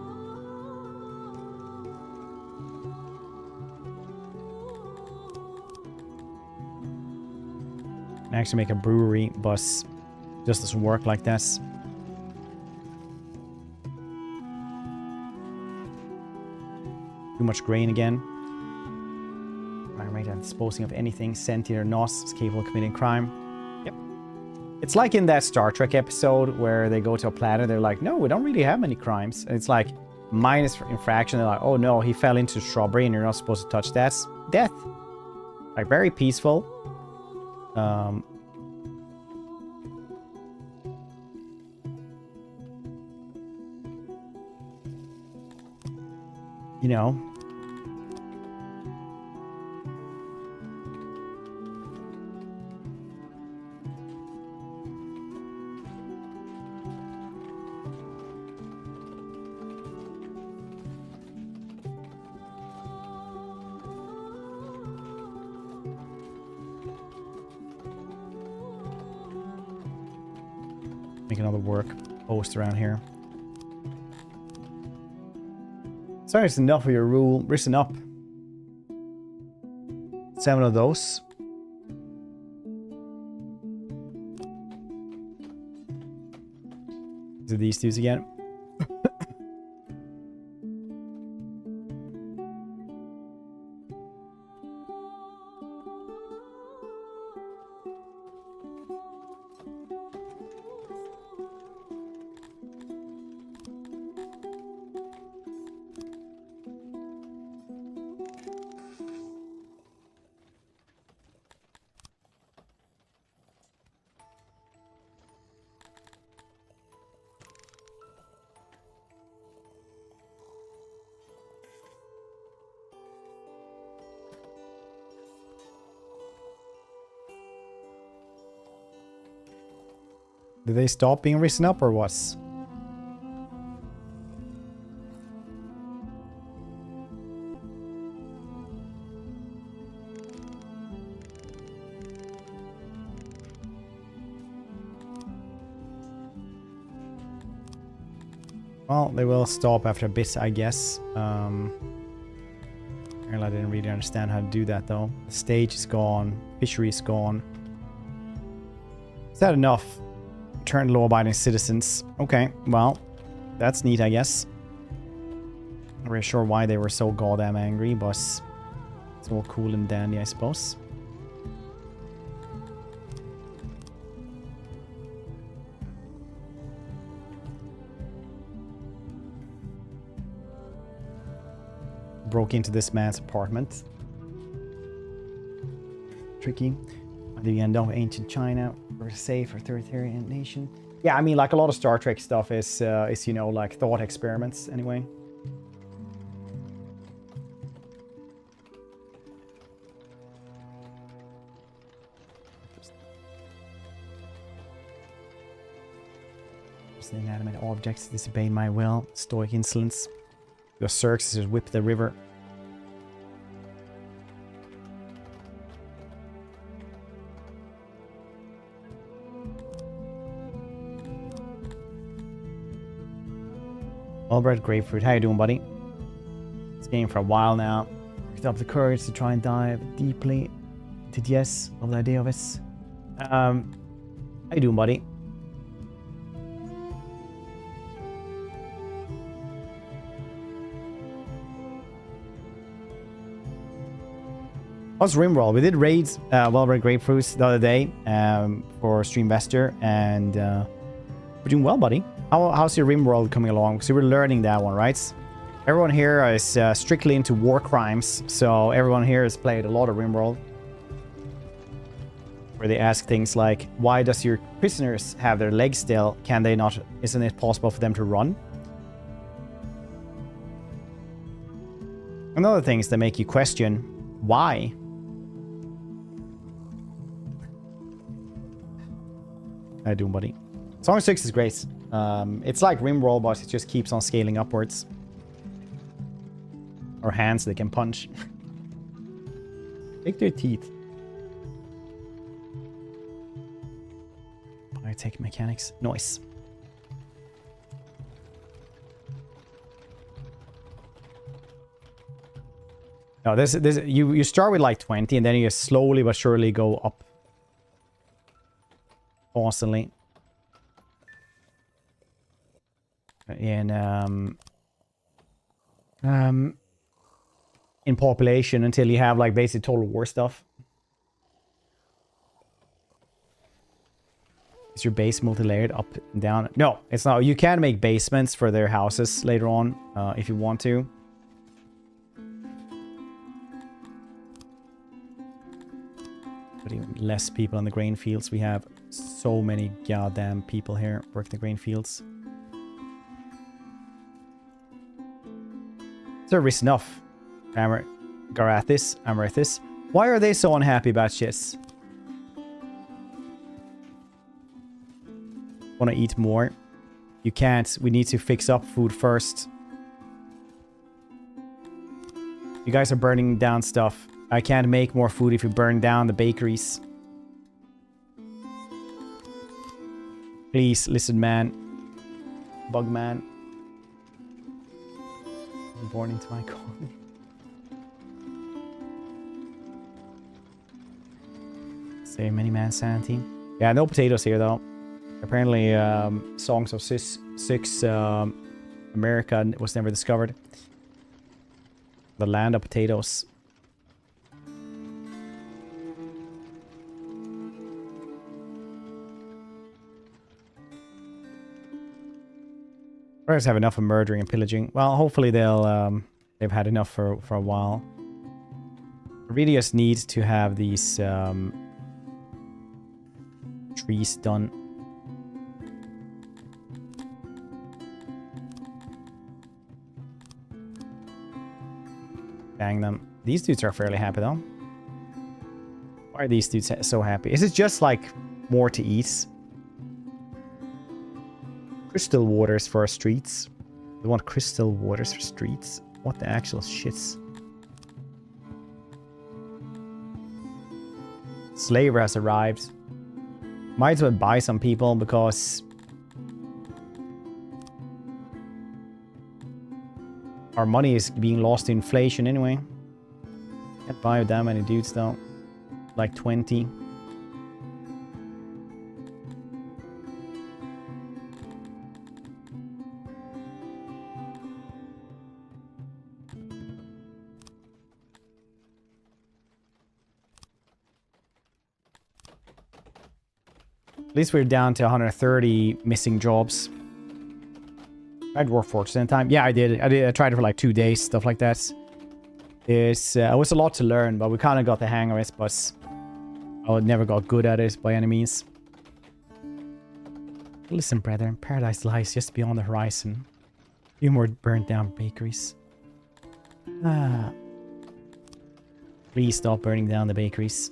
Can actually make a brewery, but just doesn't work like this. Too much grain again. Right, and disposing of anything sentient or not is capable of committing crime. Yep. It's like in that Star Trek episode where they go to a planet, they're like, no, we don't really have many crimes. And it's like, minus infraction, they're like, oh no, he fell into shrubbery and you're not supposed to touch that. Death. Like, very peaceful. You know. Make another work post around here. Sorry, it's enough of your rule. Risen up. 7 of those. Is it these dudes again? Did they stop being risen up or what? Well, they will stop after a bit, I guess. I didn't really understand how to do that though. The stage is gone. Fishery is gone. Is that enough? Return law-abiding citizens. Okay, well, that's neat, I guess. Not really sure why they were so goddamn angry, but it's all cool and dandy, I suppose. Broke into this man's apartment. Tricky. The end of ancient China, or safe or authoritarian nation. Yeah, I mean, like a lot of Star Trek stuff is you know, like thought experiments anyway. Just inanimate objects disobey my will. Stoic insolence. Your Syx just whip the river. Well-bred grapefruit. How you doing, buddy? It's game for a while now. Picked up the courage to try and dive deeply into the yes of the idea of it. How you doing, buddy? How's Rimroll? We did raids well-bred grapefruits the other day for Streamvester, and we're doing well, buddy. How's your Rimworld coming along? Because we were learning that one, right? Everyone here is strictly into war crimes, so everyone here has played a lot of Rimworld. Where they ask things like, why does your prisoners have their legs still? Can they not? Isn't it possible for them to run? And other things that make you question, why? How you doing, buddy? Songs of Syx is great. It's like Rimworld, but it just keeps on scaling upwards. Or hands they can punch. Take their teeth. Biotech mechanics. Nice. No, this you start with like 20 and then you slowly but surely go up. Constantly. In population until you have like basic total war stuff. Is your base multi-layered up and down? No, it's not. You can make basements for their houses later on if you want to. But even less people on the grain fields. We have so many goddamn people here working the grain fields. They're risen enough. Amarathis. Why are they so unhappy about shit? Want to eat more? You can't. We need to fix up food first. You guys are burning down stuff. I can't make more food if you burn down the bakeries. Please, listen, man. Bug man. I'm born into my colony. Say many-man sanity. Yeah, no potatoes here, though. Apparently, Songs of Syx, America was never discovered. The land of potatoes. Pirates have enough of murdering and pillaging. Well, hopefully they've had enough for a while. We just need to have these trees done. Bang them. These dudes are fairly happy though. Why are these dudes so happy? Is it just like more to eat? Crystal waters for our streets. They want crystal waters for streets. What the actual shits? Slaver has arrived. Might as well buy some people because our money is being lost to inflation anyway. Can't buy that many dudes though. Like 20. At least we're down to 130 missing jobs. Tried workforce in time. Yeah, I did. I tried it for like 2 days, stuff like that. It was a lot to learn, but we kind of got the hang of it. But I never got good at it by any means. Listen, brethren, paradise lies just beyond the horizon. A few more burnt down bakeries. Please stop burning down the bakeries.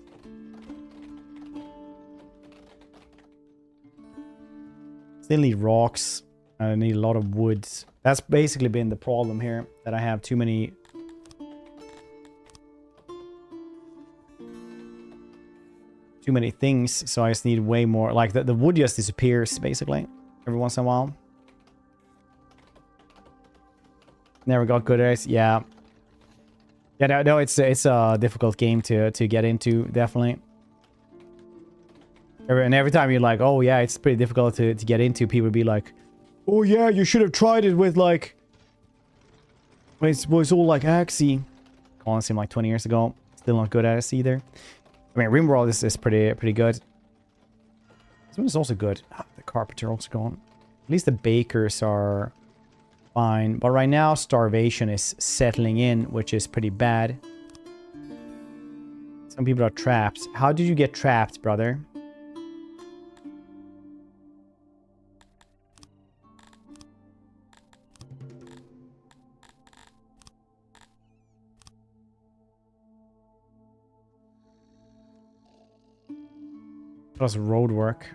Still need rocks. I need a lot of wood. That's basically been the problem here. That I have too many... too many things. So I just need way more. Like the wood just disappears basically. Every once in a while. Never got good at it. Yeah. Yeah, no, it's a difficult game to get into. Definitely. And every time you're like, oh yeah, it's pretty difficult to get into, people be like, oh yeah, you should have tried it with like, when it was all like Axie. Calling him like 20 years ago. Still not good at it either. I mean, RimWorld is pretty good. This one is also good. Ah, the carpenter also gone. At least the bakers are fine. But right now, starvation is settling in, which is pretty bad. Some people are trapped. How did you get trapped, brother? Plus road work.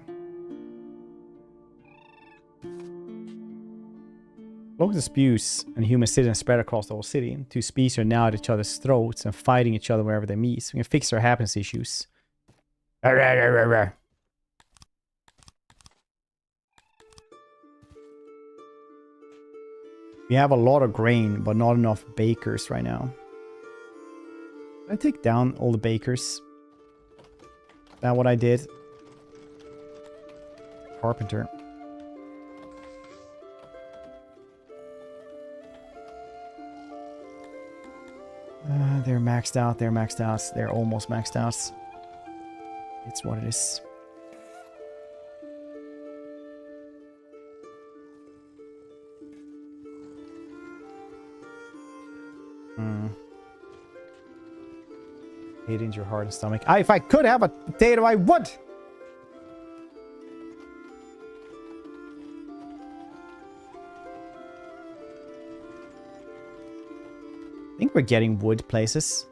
Local disputes and human citizens spread across the whole city. Two species are now at each other's throats and fighting each other wherever they meet. So we can fix our happiness issues. We have a lot of grain, but not enough bakers right now. Did I take down all the bakers? Is that what I did? Carpenter. They're maxed out. They're maxed out. They're almost maxed out. It's what it is. Hate into your heart and stomach. If I could have a potato, I would. I think we're getting wood places.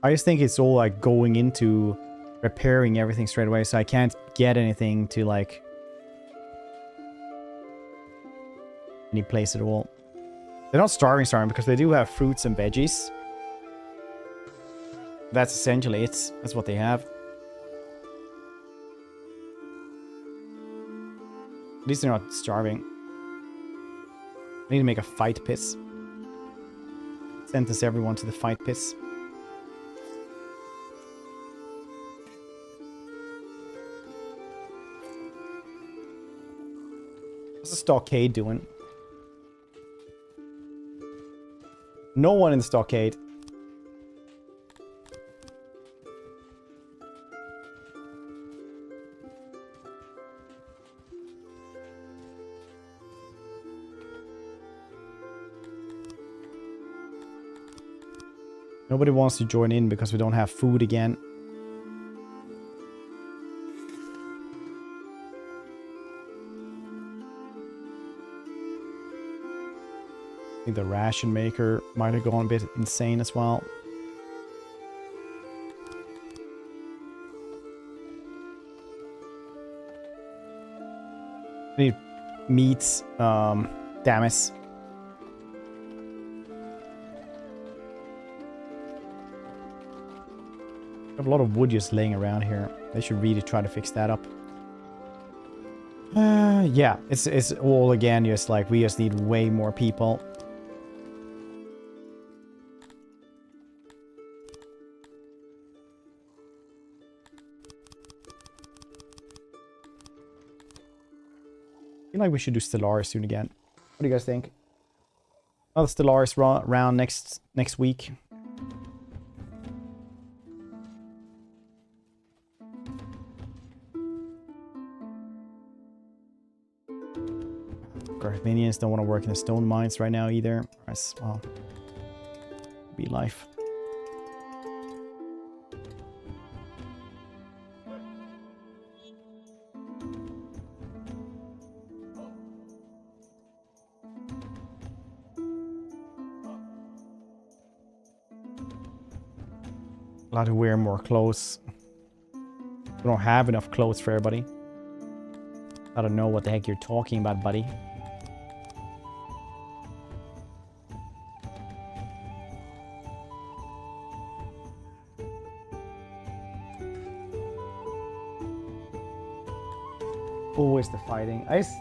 I just think it's all like going into repairing everything straight away, so I can't get anything to like any place at all. They're not starving because they do have fruits and veggies. That's essentially it. That's what they have. At least they're not starving. I need to make a fight pits. Sentence everyone to the fight pits. What's the stockade doing? No one in the stockade. Nobody wants to join in because we don't have food again. I think the ration maker might have gone a bit insane as well. We need meats, damas. We have a lot of wood just laying around here. They should really try to fix that up. Yeah, it's all again just like we just need way more people. I feel like we should do Stellaris soon again. What do you guys think? Another Stellaris round next week. Minions don't want to work in the stone mines right now either. Well, be life. Allowed to wear more clothes. We don't have enough clothes for everybody. I don't know what the heck you're talking about, buddy. Always the fighting. I just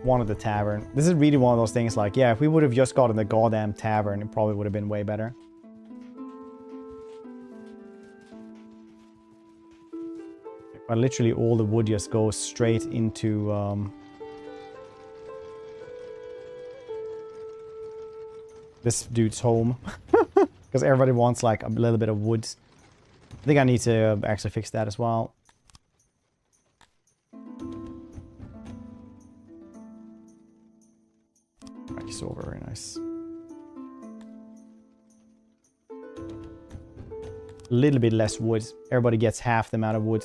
wanted the tavern. This is really one of those things like, yeah, if we would have just gotten the goddamn tavern, it probably would have been way better. But literally all the wood just goes straight into this dude's home. Because everybody wants like a little bit of wood. I think I need to actually fix that as well. So very nice. A little bit less wood. Everybody gets half the amount of wood.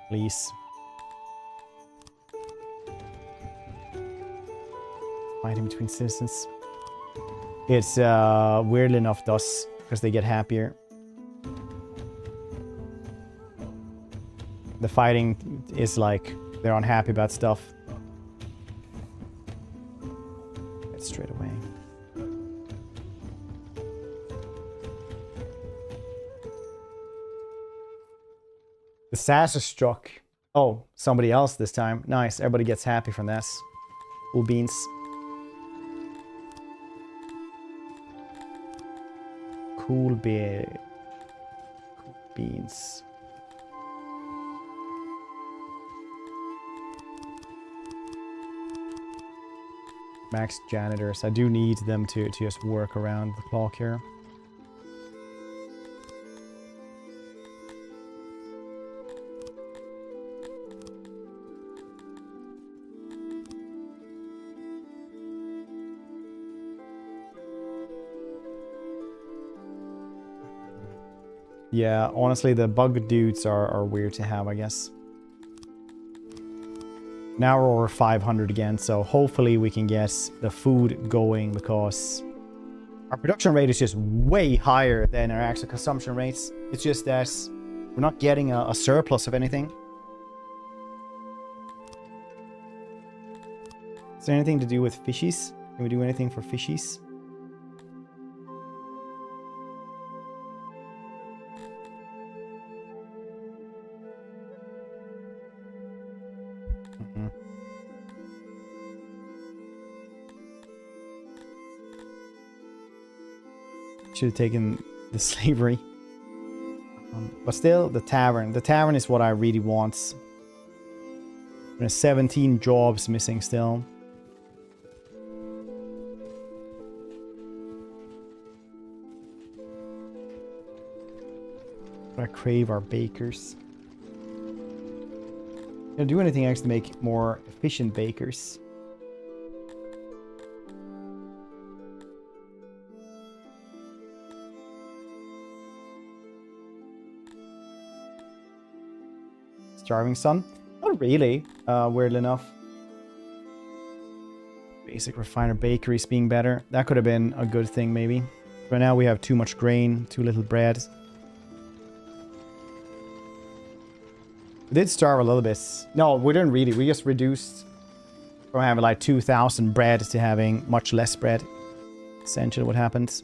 Please. Fighting between citizens. It's weirdly enough does, because they get happier. The fighting is like they're unhappy about stuff. Get straight away. The Sasser struck. Oh, somebody else this time. Nice. Everybody gets happy from this. Cool beans. Cool beans. Max janitors. I do need them to just work around the clock here. Yeah, honestly, the bug dudes are weird to have, I guess. Now we're over 500 again, so hopefully we can get the food going because our production rate is just way higher than our actual consumption rates. It's just that we're not getting a surplus of anything. Is there anything to do with fishies? Can we do anything for fishies? Should have taken the slavery. But still, the tavern. The tavern is what I really want. There's 17 jobs missing still. I crave our bakers. Can I do anything else to make more efficient bakers? Starving Sun? Not really, weirdly enough. Basic refiner bakeries being better. That could have been a good thing, maybe. Right now we have too much grain, too little bread. We did starve a little bit. No, we didn't really. We just reduced from having like 2,000 bread to having much less bread. Essentially what happened.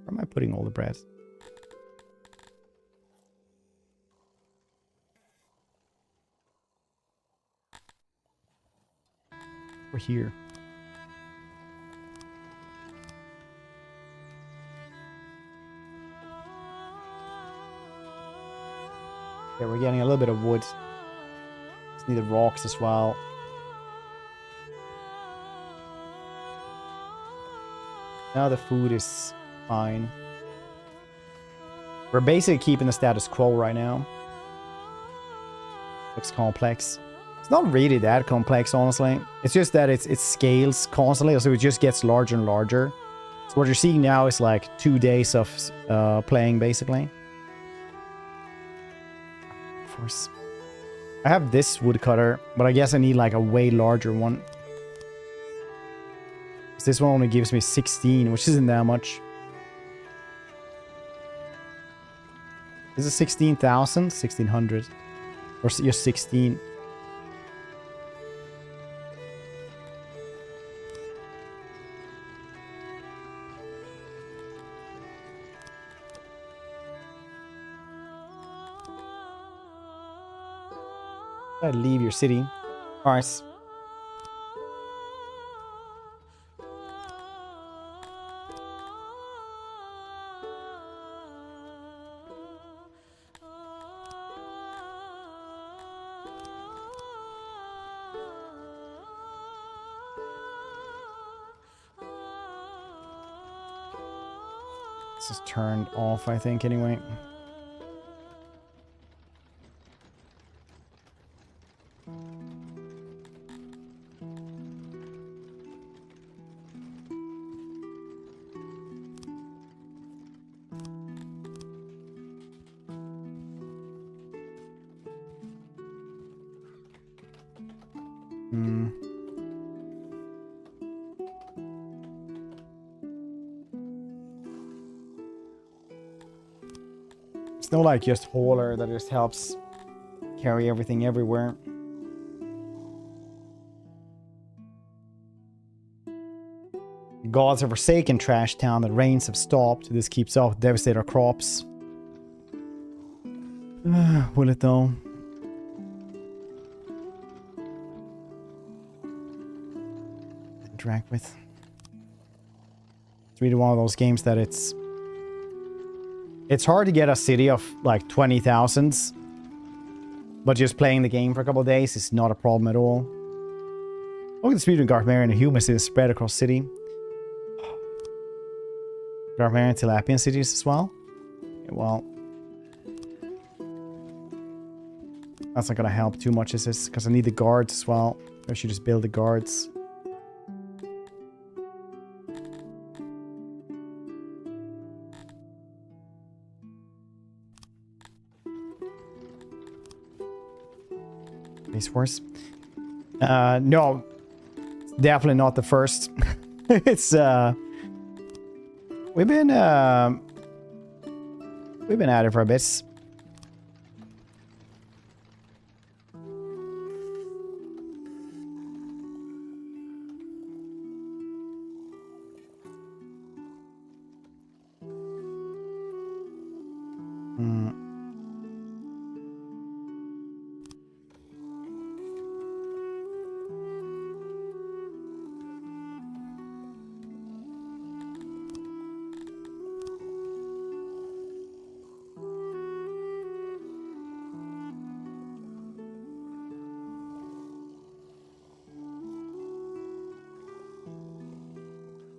Where am I putting all the bread? We're here. Yeah, we're getting a little bit of wood. Just need the rocks as well. Now the food is fine. We're basically keeping the status quo right now. Looks complex. It's not really that complex, honestly. It's just that it scales constantly, so it just gets larger and larger. So what you're seeing now is like 2 days of playing, basically. Of course. I have this woodcutter, but I guess I need like a way larger one. This one only gives me 16, which isn't that much. Is it 16,000? 1,600. Or just 16. Gotta leave your city. Alright. This is turned off, I think, anyway. It's no like just hauler that just helps carry everything everywhere. The gods have forsaken Trash Town. The rains have stopped. This keeps up, devastate our crops. Will it though? Interact with. It's really one of those games that it's hard to get a city of like 20,000, but just playing the game for a couple of days is not a problem at all. Look at the speed of Garthmerian and humans is spread across city. Garthmerian and Tilapian cities as well. Okay, well, that's not gonna help too much, is this? Because I need the guards as well. I should just build the guards. Worse. No, definitely not the first. It's we've been at it for a bit.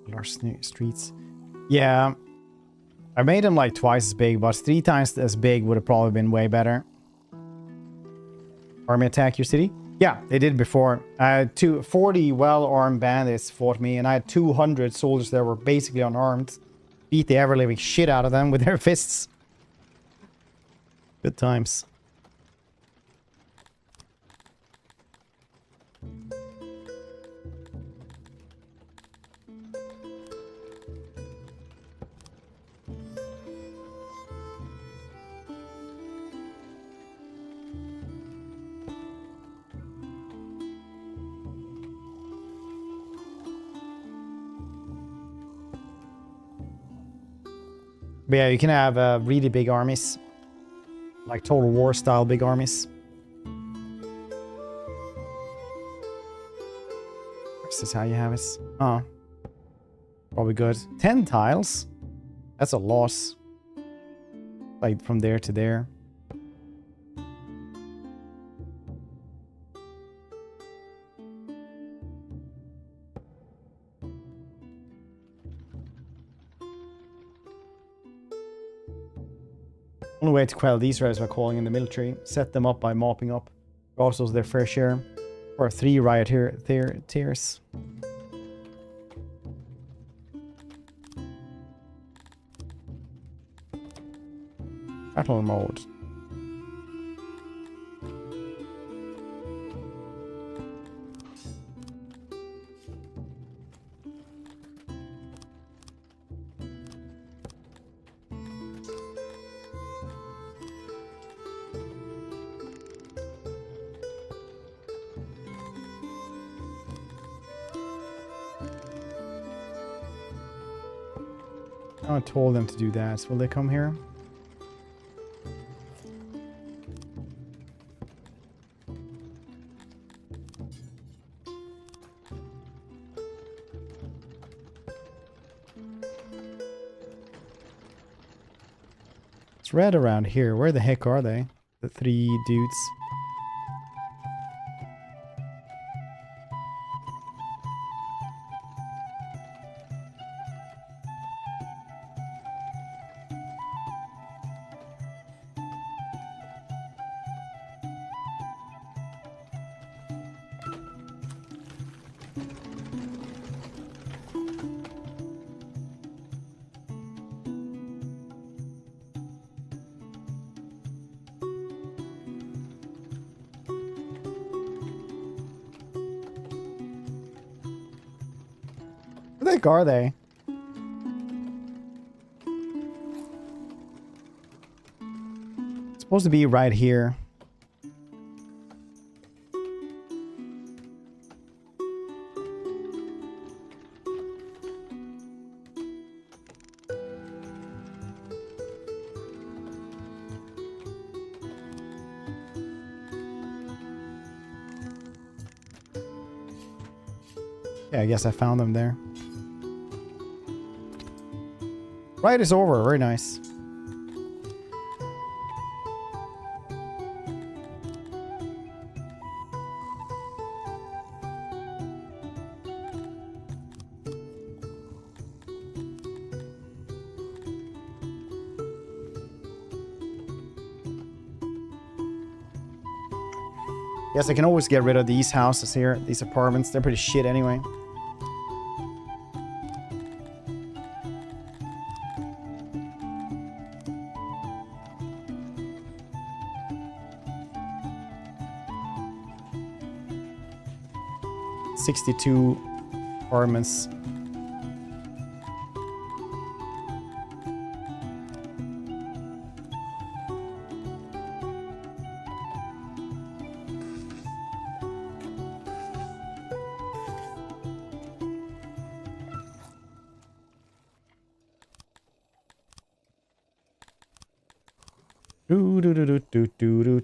Large streets. Yeah. I made them like twice as big, but 3 times as big would have probably been way better. Army attack your city? Yeah, they did before. 40 well-armed bandits fought me, and I had 200 soldiers that were basically unarmed. Beat the ever-living shit out of them with their fists. Good times. But yeah, you can have really big armies. Like Total War style big armies. Is this how you have it? Oh. Probably good. 10 tiles? That's a loss. Like from there to there. Only way to quell these riots by calling in the military. Set them up by mopping up. Also their fair share. Or 3 riot tiers. Battle mode. I told them to do that. Will they come here? It's red around here. Where the heck are they? The 3 dudes. Where the heck are they? It's supposed to be right here. Yeah, I guess I found them there. Right is over. Very nice. Yes, I can always get rid of these houses here, these apartments. They're pretty shit anyway. $62 apartments.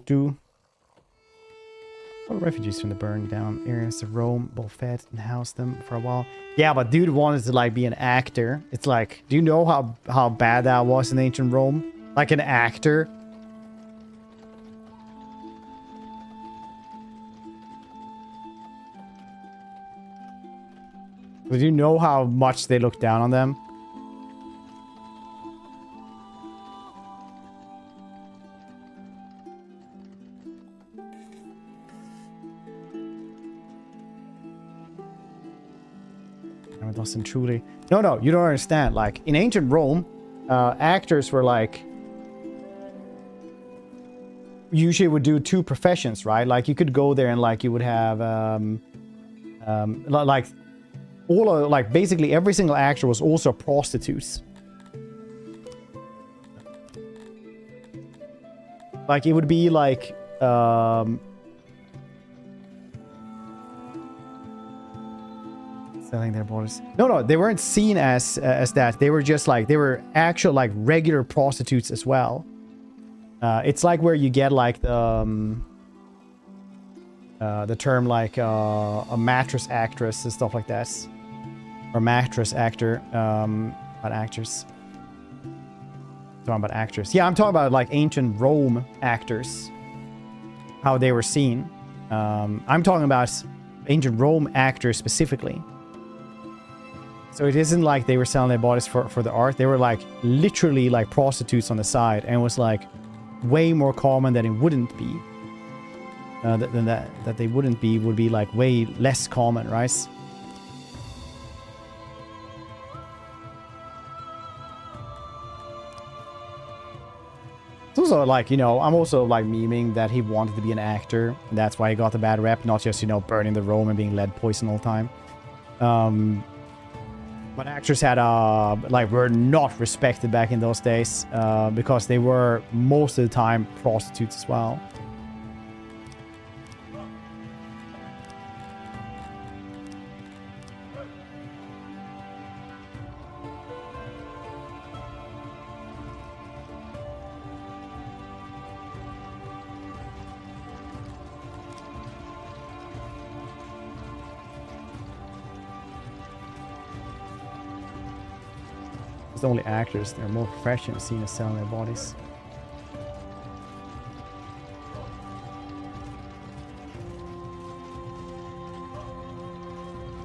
Do. All refugees from the burned down areas of Rome both fed and housed them for a while. Yeah, but dude wanted to like be an actor. It's like, do you know how bad that was in ancient Rome? Like an actor. Do you know how much they look down on them? No, it doesn't truly. No, you don't understand. Like in ancient Rome, actors were like usually would do two professions, right? Like you could go there and like you would have like all like basically every single actor was also prostitutes. Like it would be like selling their bodies. No, they weren't seen as that. They were just like they were actual like regular prostitutes as well. It's like where you get like the term like a mattress actress and stuff like that, or mattress actor. About actors. Talking about actors. Yeah, I'm talking about like ancient Rome actors, how they were seen. I'm talking about ancient Rome actors specifically. So it isn't like they were selling their bodies for the art. They were like literally like prostitutes on the side, and it was like way more common than it wouldn't be. Than that they wouldn't be would be like way less common, right? It's also like, you know, I'm also like memeing that he wanted to be an actor. And that's why he got the bad rep, not just, you know, burning the Rome and being lead poison all the time. But actors had like were not respected back in those days because they were most of the time prostitutes as well. Only actors, they're more professional seen as selling their bodies.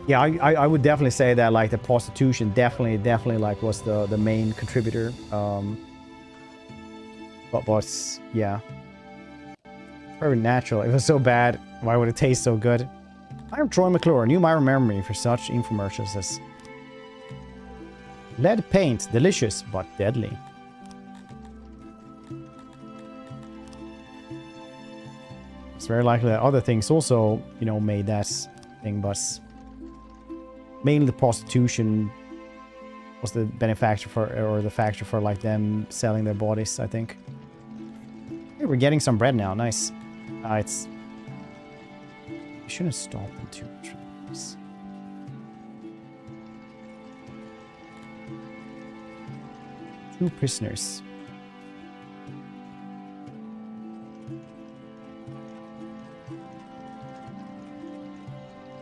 Yeah, I would definitely say that like the prostitution definitely like was the main contributor. But yeah, very natural. If it was so bad, why would it taste so good? I'm Troy McClure, and you might remember me for such infomercials as lead paint, delicious but deadly. It's very likely that other things also, you know, made that thing, but mainly the prostitution was the benefactor for, or the factor for like them selling their bodies, I think. Hey, we're getting some bread now, nice. It's... You shouldn't stop them too much. Two prisoners.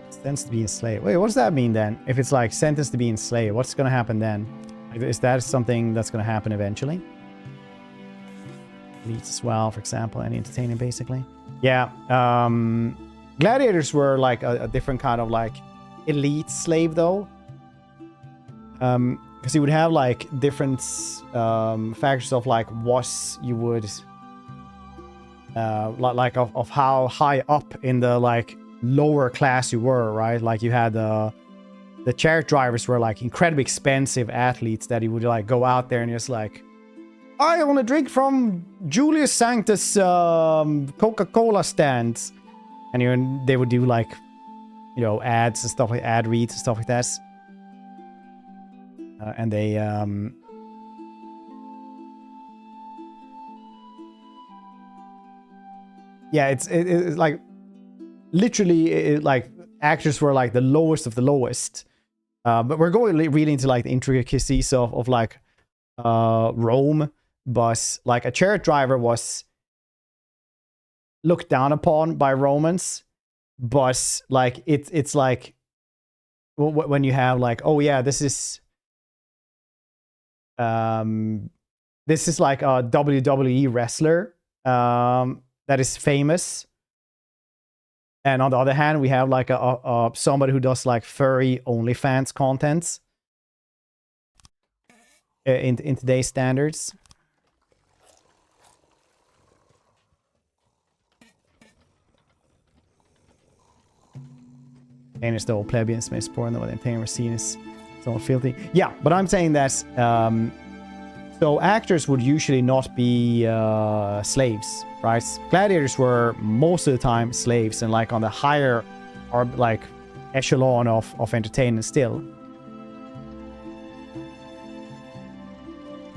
Sentenced to be enslaved. Wait, what does that mean then? If it's like sentenced to be enslaved, what's going to happen then? Is that something that's going to happen eventually? Elites as well, for example, and entertaining basically. Yeah. Gladiators were like a different kind of like elite slave though. Because you would have like different factors of like what you would like of how high up in the like lower class you were, right? Like you had the chariot drivers were like incredibly expensive athletes that you would like go out there and just like, I want to drink from Julius Sanctus Coca-Cola stands, and they would do like, you know, ads and stuff like ad reads and stuff like that. And they yeah, it's like literally like actors were like the lowest of the lowest, but we're going really into like the intricacies of like Rome. But like a chariot driver was looked down upon by Romans, but like it's like when you have like, oh yeah, this is like a WWE wrestler that is famous, And on the other hand, we have like a somebody who does like furry OnlyFans contents in today's standards. And it's the old plebeians may sport and what they were seen as somewhat filthy. Yeah, but I'm saying that so actors would usually not be slaves, right? Gladiators were most of the time slaves and like on the higher or like echelon of entertainment still.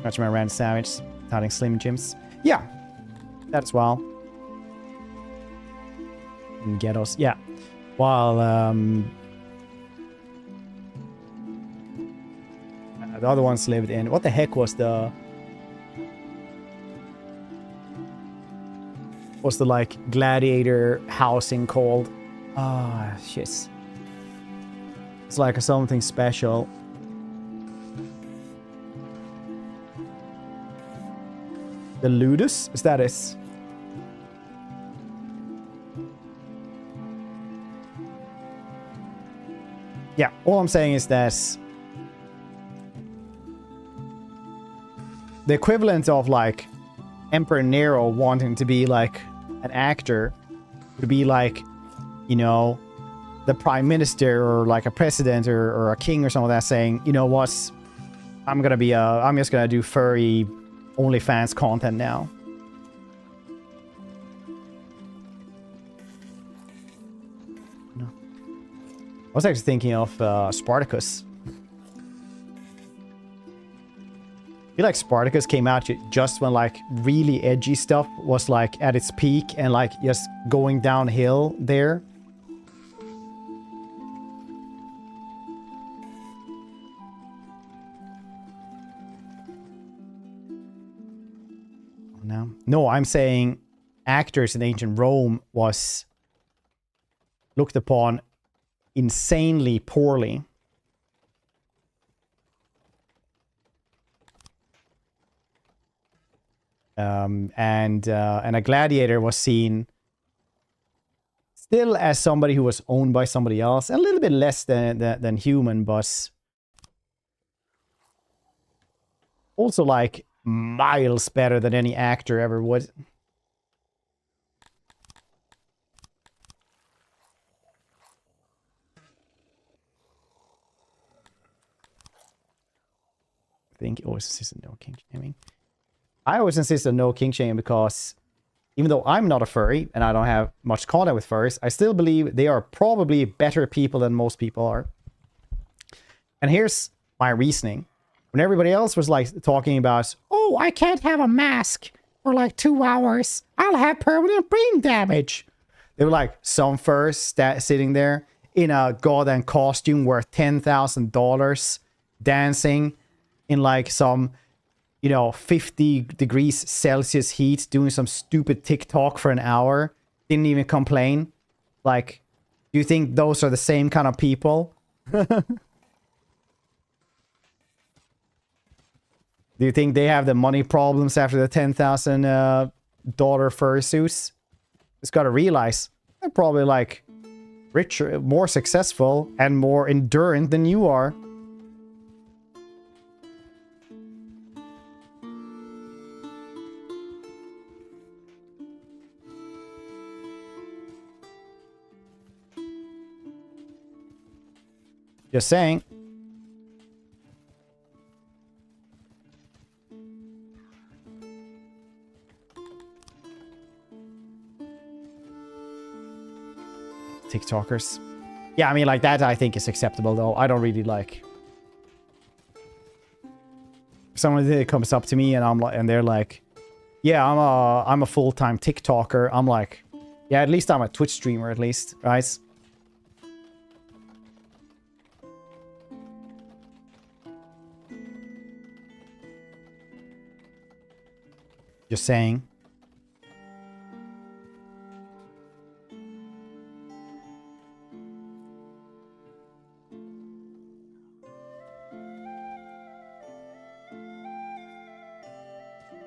Much my Randy Savage touting Slim Jims. Yeah, that as well. And ghettos, yeah. While the other ones lived in... What the heck was the... What's the, like, gladiator housing called? Ah, shit. It's like something special. The Ludus? Is that it? Yeah, all I'm saying is that the equivalent of like Emperor Nero wanting to be like an actor would be like, you know, the prime minister or like a president or a king or something like that saying, you know what, I'm just gonna do furry OnlyFans content now. I was actually thinking of Spartacus. I feel like Spartacus came out just when like really edgy stuff was like at its peak and like just going downhill there. No, I'm saying actors in ancient Rome was looked upon insanely poorly. And a gladiator was seen still as somebody who was owned by somebody else, a little bit less than human, but also like miles better than any actor ever would. I think always insist on no king shaming. I always insist on no king shaming because even though I'm not a furry and I don't have much contact with furries, I still believe they are probably better people than most people are. And here's my reasoning. When everybody else was like talking about, oh, I can't have a mask for like 2 hours. I'll have permanent brain damage. They were like some furs sitting there in a goddamn costume worth $10,000 dancing in like some, you know, 50 degrees Celsius heat, doing some stupid TikTok for an hour. Didn't even complain. Like, do you think those are the same kind of people? Do you think they have the money problems after the $10,000 fursuits? Just gotta realize they're probably like richer, more successful, and more endurant than you are. Just saying. TikTokers. Yeah, I mean, like that I think is acceptable though. I don't really like someone that comes up to me and I'm like, and they're like, yeah, I'm a full-time TikToker. I'm like, yeah, at least I'm a Twitch streamer at least, right? Just saying.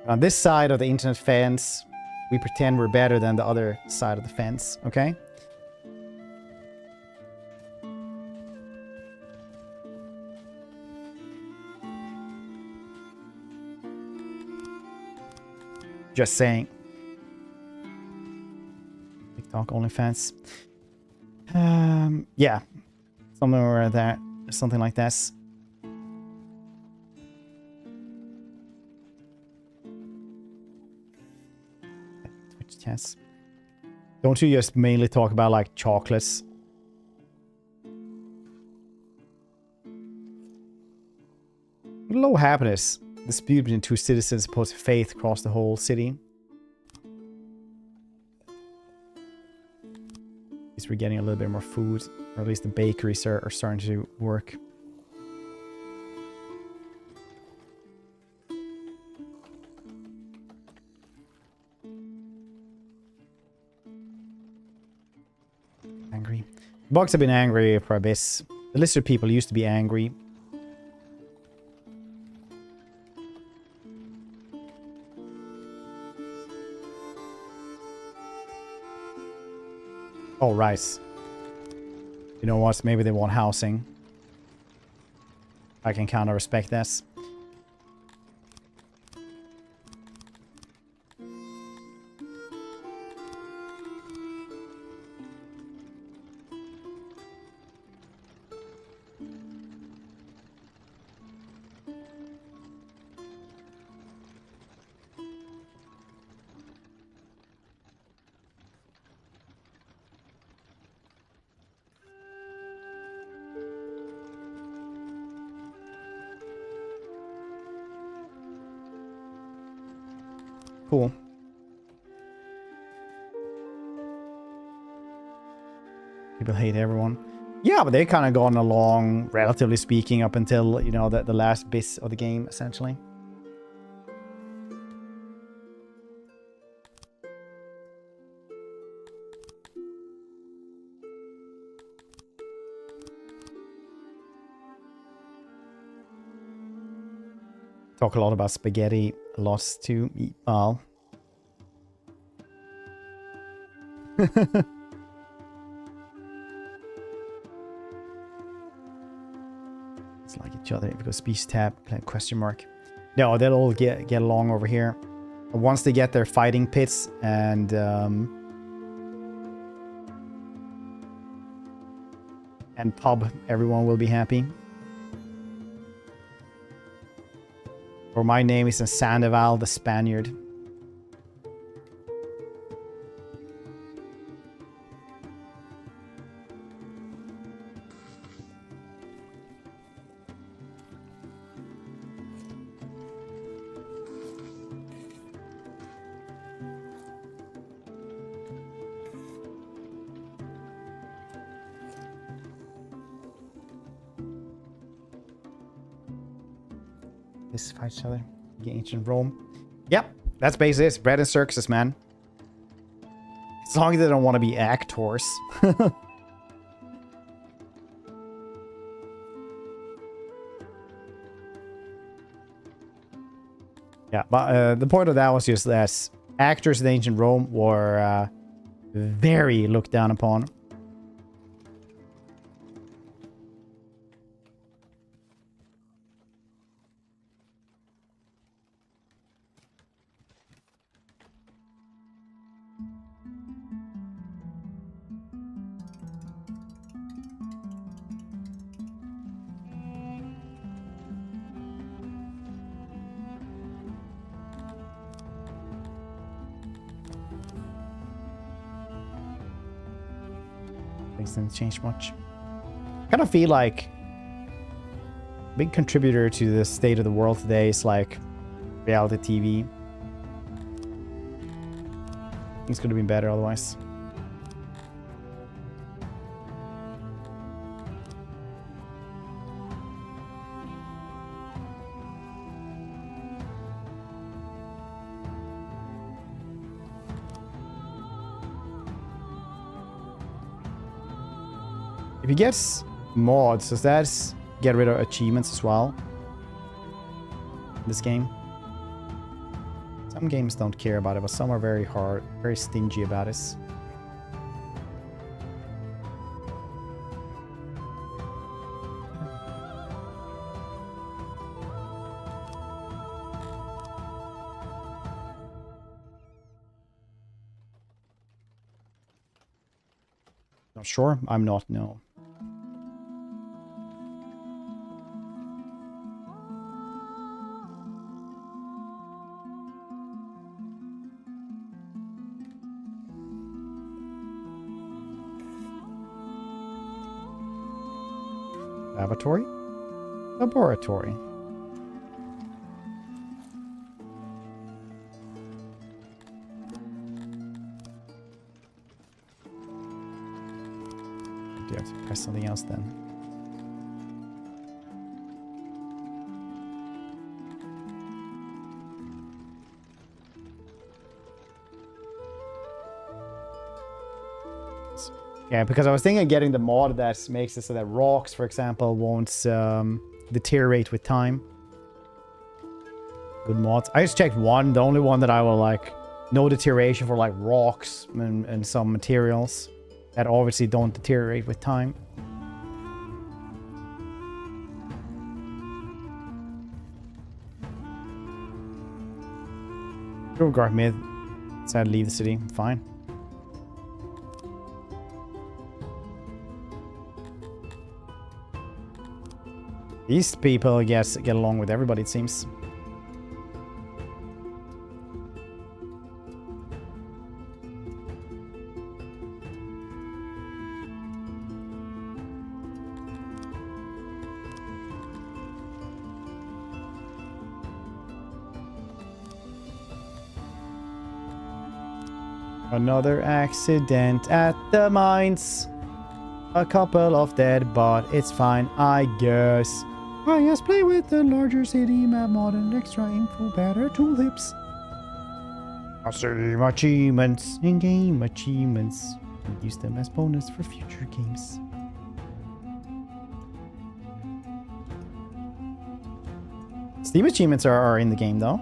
On this side of the internet fence, we pretend we're better than the other side of the fence, okay? Just saying. TikTok OnlyFans. Yeah. Somewhere there. Something like this. Twitch chats. Don't you just mainly talk about like chocolates? Low happiness. Dispute between two citizens opposed faith across the whole city. At least we're getting a little bit more food. Or at least the bakeries are starting to work. Angry. Bugs have been angry for a bit. The lizard people used to be angry. Oh, right. You know what? Maybe they want housing. I can kind of respect this. Cool. People hate everyone. Yeah, but they kind of gone along, relatively speaking, up until, you know, the last bit of the game, essentially. Talk a lot about spaghetti, lots to eat. Well. It's like each other. If we go speech tab, question mark. No, they'll all get along over here. Once they get their fighting pits and pub, everyone will be happy. Or my name is Sandoval the Spaniard. This fight each other. Ancient Rome. Yep, that's basically it. It's bread and circuses, man. As long as they don't want to be actors. Yeah, but the point of that was just that actors in ancient Rome were very looked down upon. Things didn't change much. I kind of feel like a big contributor to the state of the world today is like reality TV. Things could have been better otherwise. If he gets mods, does that get rid of achievements as well? This game? Some games don't care about it, but some are very hard, very stingy about it. I'm sure I'm not, no. Laboratory? Laboratory. Do you have to press something else then? Yeah, because I was thinking of getting the mod that makes it so that rocks, for example, won't deteriorate with time. Good mods. I just checked one, the only one that I will like, no deterioration for like rocks and some materials that obviously don't deteriorate with time. Guard mid. Decided to leave the city. Fine. These people get along with everybody, it seems. Another accident at the mines. A couple of dead, but it's fine, I guess. I just play with the larger city map mod and extra info, better tooltips. Awesome achievements, in-game achievements. Use them as bonus for future games. Steam achievements are in the game though.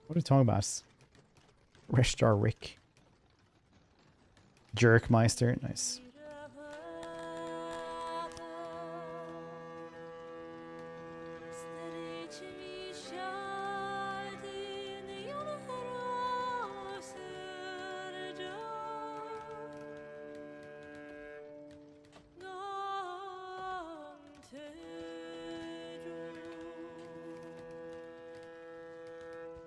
What are you talking about? Restart Rick. Jerkmeister, nice.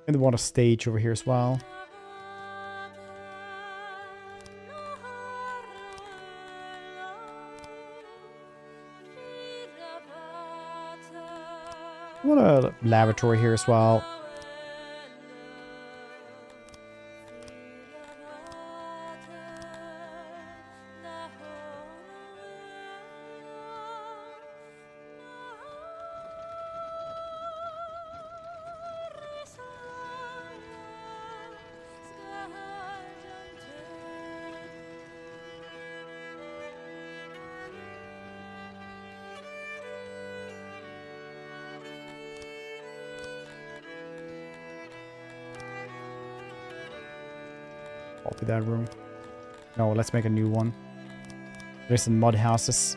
And they want a stage over here as well. I want a laboratory here as well. Copy that room. No, let's make a new one. There's some mud houses.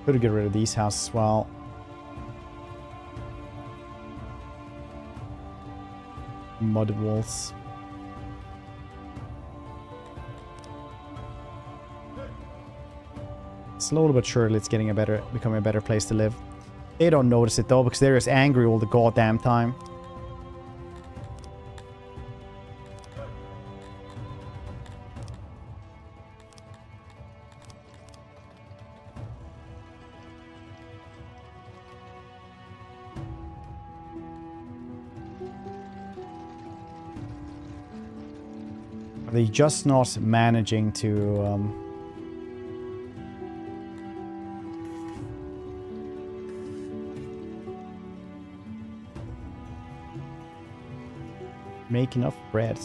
Could get rid of these houses as well. Mud walls. Slowly but surely it's getting becoming a better place to live. They don't notice it though, because they're just angry all the goddamn time. Are they just not managing to... make enough bread?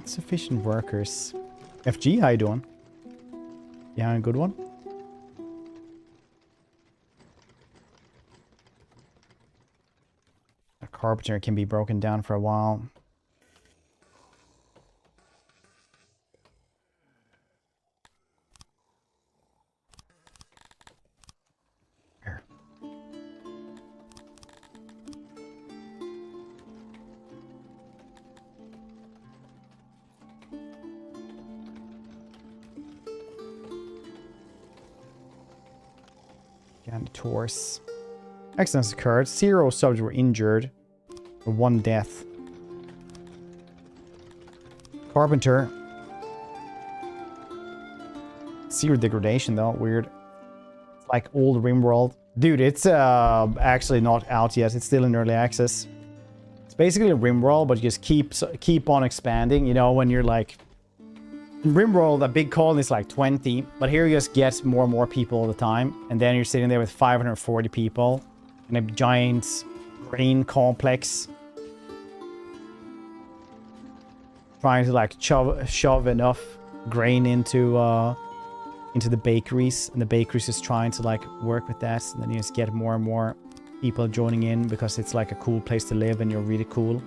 Sufficient workers. FG, how you doing? Yeah, a good one. A carpenter can be broken down for a while. Here. Tours. Accidents occurred. 0 subjects were injured. 1 death. Carpenter. 0 degradation though. Weird. It's like old RimWorld. Dude, it's actually not out yet. It's still in early access. It's basically a RimWorld, but you just keep on expanding. You know, when you're like... In RimWorld, a big colony is like 20, but here you just get more and more people all the time. And then you're sitting there with 540 people in a giant grain complex. Trying to like shove enough grain into the bakeries. And the bakeries is trying to like work with that. And then you just get more and more people joining in because it's like a cool place to live and you're really cool.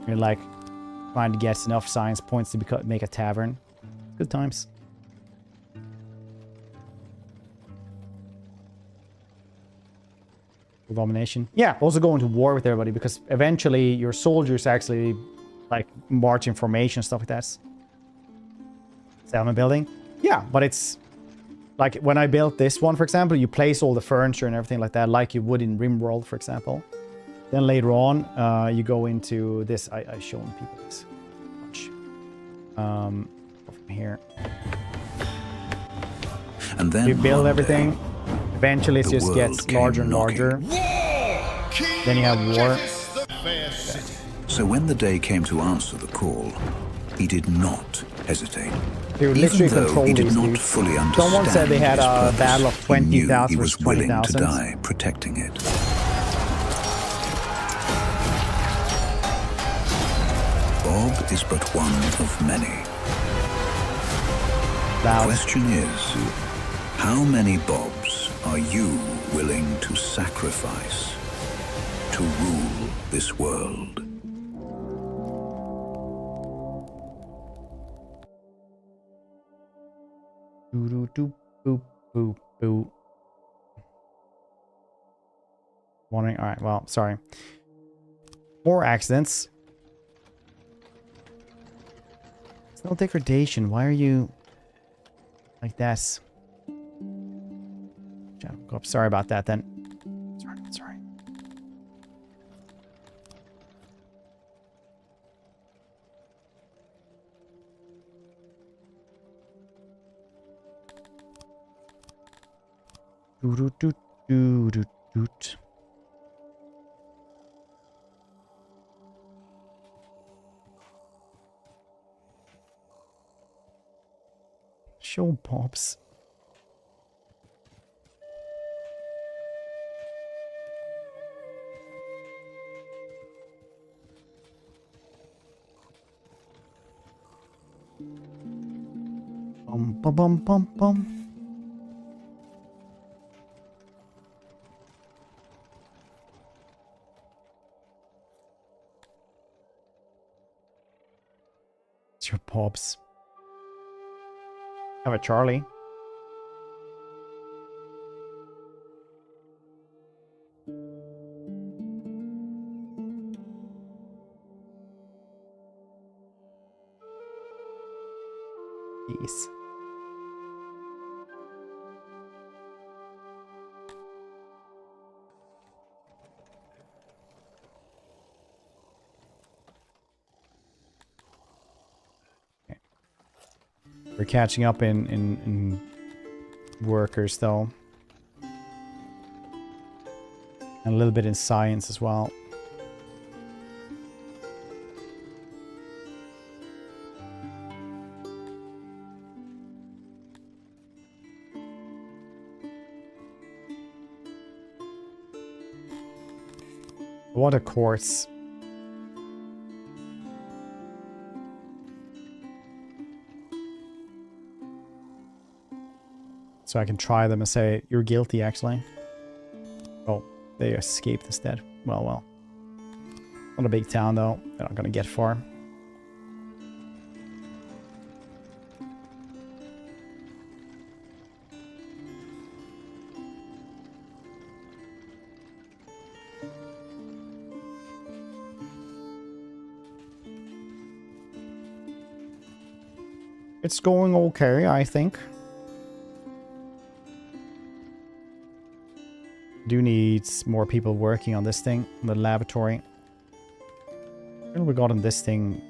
You're like... trying to get enough science points to make a tavern. Good times. Abomination. Yeah, also going to war with everybody because eventually your soldiers actually like march in formation, stuff like that. Settlement building. Yeah, but it's like when I built this one, for example, you place all the furniture and everything like that, like you would in RimWorld, for example. Then later on, you go into this. I've shown people this much. From here. And then you build one everything. day, Eventually, it just world gets came larger and knocking. larger. Then you have war. So when the day came to answer the call, he did not hesitate. They were Even literally though control he did these not dudes. fully understand Someone said they had his a purpose, battle of he knew 20,000 he versus was willing to 20,000. die protecting it. Bob is but one of many. The question is, how many Bobs are you willing to sacrifice to rule this world? Doo doo boop boop boop. Wondering. All right. Well, sorry. More accidents. It's no degradation. Why are you like this? Go up. Sorry about that. Then. Sorry. Doot. Show pops. Bum, bum, bum, bum, bum. It's your pops. Have a Charlie. Jeez. We're catching up in workers though. And a little bit in science as well. What a course. So I can try them and say, you're guilty, actually. Oh, they escaped instead. Well, well. Not a big town, though. They're not going to get far. It's going okay, I think. Do need more people working on this thing, the laboratory. And we got on this thing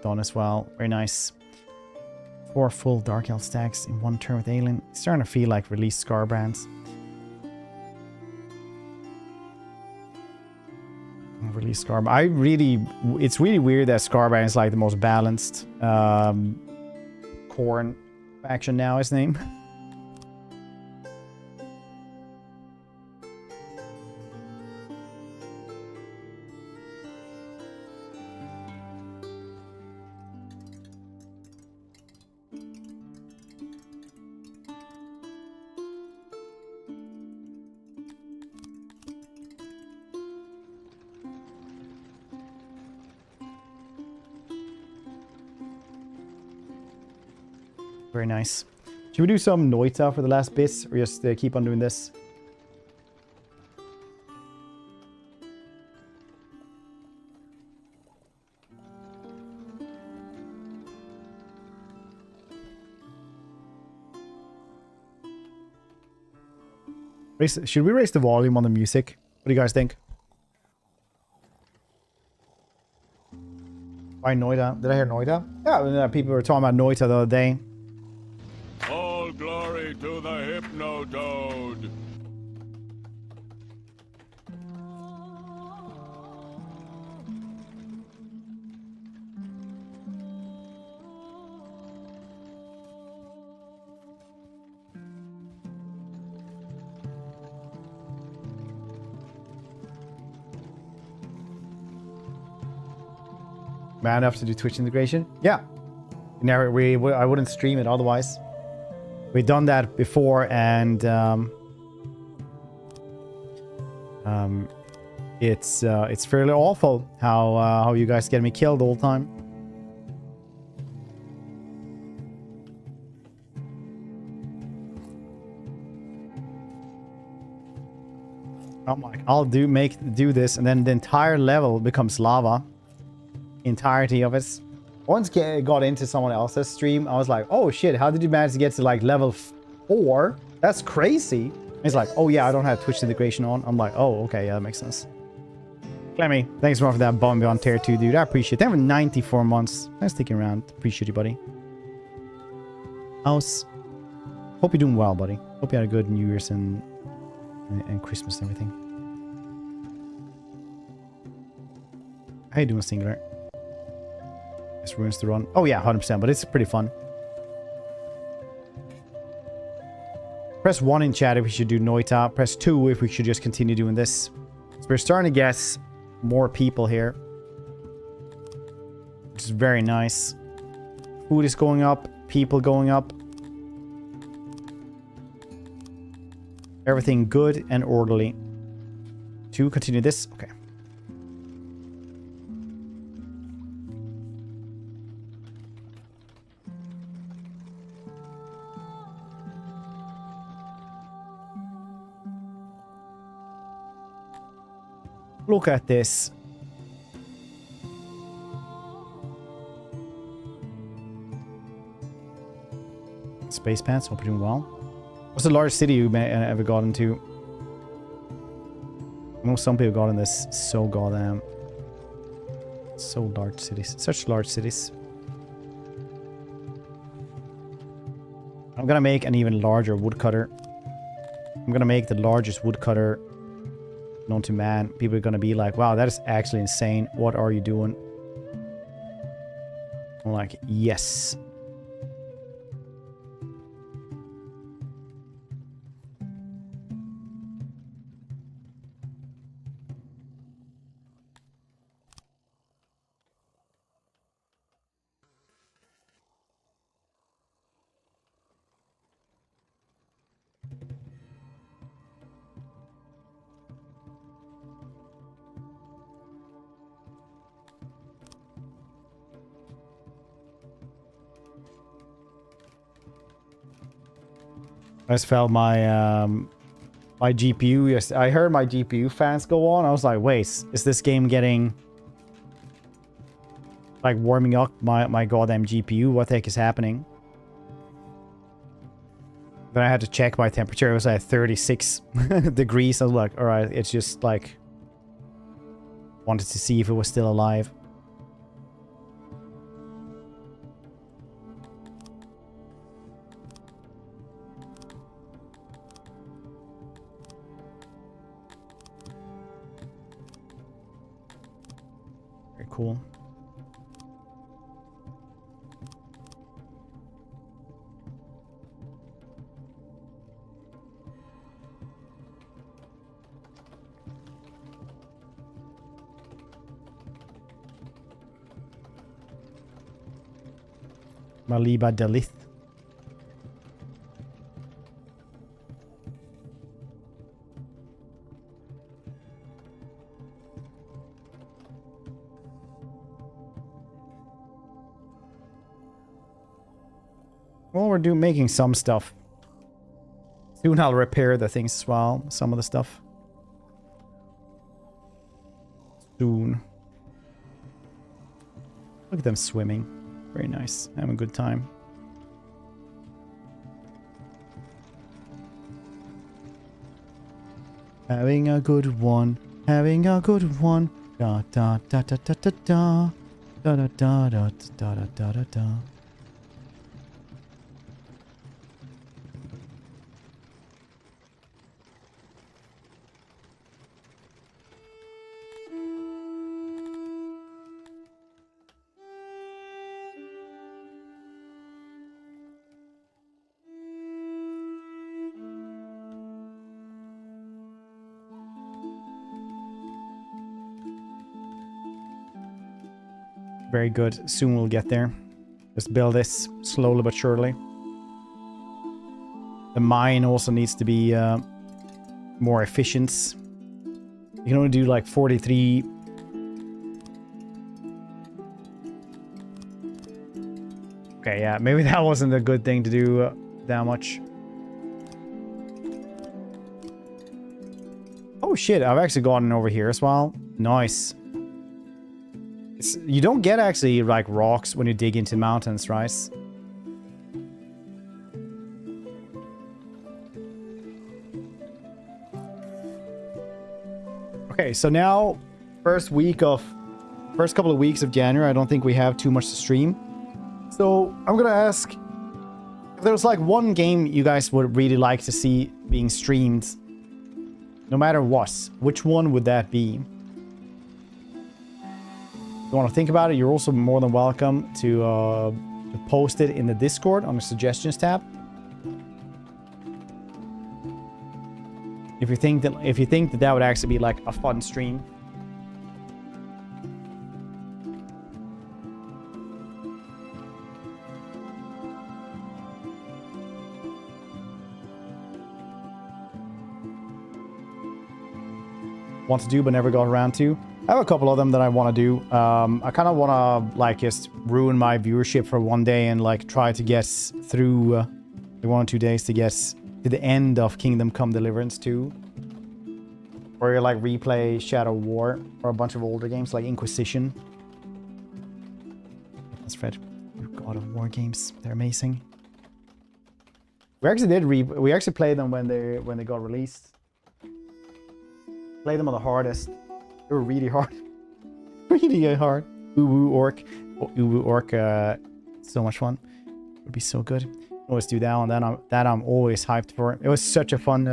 done as well. Very nice. 4 full Dark Elf stacks in 1 turn with Alien. It's starting to feel like released Scar brands. Release Scar. It's really weird that Scarbrand is like the most balanced Corn faction now, his name. Very nice. Should we do some Noita for the last bits, or just keep on doing this? Should we raise the volume on the music? What do you guys think? Why Noita? Did I hear Noita? Yeah, people were talking about Noita the other day. All glory to the Hypnotoad. Man enough to do Twitch integration? Yeah. I wouldn't stream it otherwise. We've done that before, and it's fairly awful how you guys get me killed all the time. I'm like, I'll do this, and then the entire level becomes lava. Entirety of it. Once got into someone else's stream, I was like, oh shit, how did you manage to get to like level 4? That's crazy. He's like, oh yeah, I don't have Twitch integration on. I'm like, oh okay, yeah, that makes sense. Clemmy, thanks more for that bomb on tier 2, dude. I appreciate it. Thanks for 94 months. Thanks for sticking around. Appreciate you, buddy. House. Hope you're doing well, buddy. Hope you had a good New Year's and Christmas and everything. How you doing, Singular? This ruins the run. Oh yeah, 100%, but it's pretty fun. Press 1 in chat if we should do Noita. Press 2 if we should just continue doing this. So we're starting to get more people here, which is very nice. Food is going up. People going up. Everything good and orderly. To continue this. Okay. Look at this. Space pants, hope you're doing well. What's the largest city you ever got into? I know some people got in this so goddamn... So large cities. Such large cities. I'm gonna make an even larger woodcutter. I'm gonna make the largest woodcutter known to man. People are gonna be like, wow, that is actually insane. What are you doing? I'm like, yes. I just felt my my GPU. Yes, I heard my GPU fans go on. I was like, wait, is this game getting like warming up my goddamn GPU? What the heck is happening? Then I had to check my temperature. It was at 36 degrees. I was like, all right, it's just like wanted to see if it was still alive. Cool. Maliba Dalith. Well, we're making some stuff. Soon I'll repair the things as well. Some of the stuff. Soon. Look at them swimming. Very nice. Having a good time. Having a good one. Having a good one. Da da da da da da da. Da da da da da da da da da. Very good. Soon we'll get there. Just build this slowly but surely. The mine also needs to be more efficient. You can only do like 43. Okay, yeah, maybe that wasn't a good thing to do that much. Oh shit, I've actually gotten over here as well. Nice. You don't get actually like rocks when you dig into mountains, right? Okay, so now first couple of weeks of January, I don't think we have too much to stream. So I'm gonna ask if there was like one game you guys would really like to see being streamed, no matter what, which one would that be? If you want to think about it, you're also more than welcome to post it in the Discord on the suggestions tab. If you think that would actually be like a fun stream. want to do but never got around to. I have a couple of them that I want to do. I kind of want to like just ruin my viewership for one day and like try to get through the 1 or 2 days to get to the end of Kingdom Come Deliverance 2. Or you like replay Shadow War or a bunch of older games like Inquisition. That's Fred. God of War games, they're amazing. We actually played them when they got released. Played them on the hardest. They were really hard. Really hard. Uwu Orc. Oh, Uwu Orc, so much fun. Would be so good. Always do that one. That I'm always hyped for. It was such a fun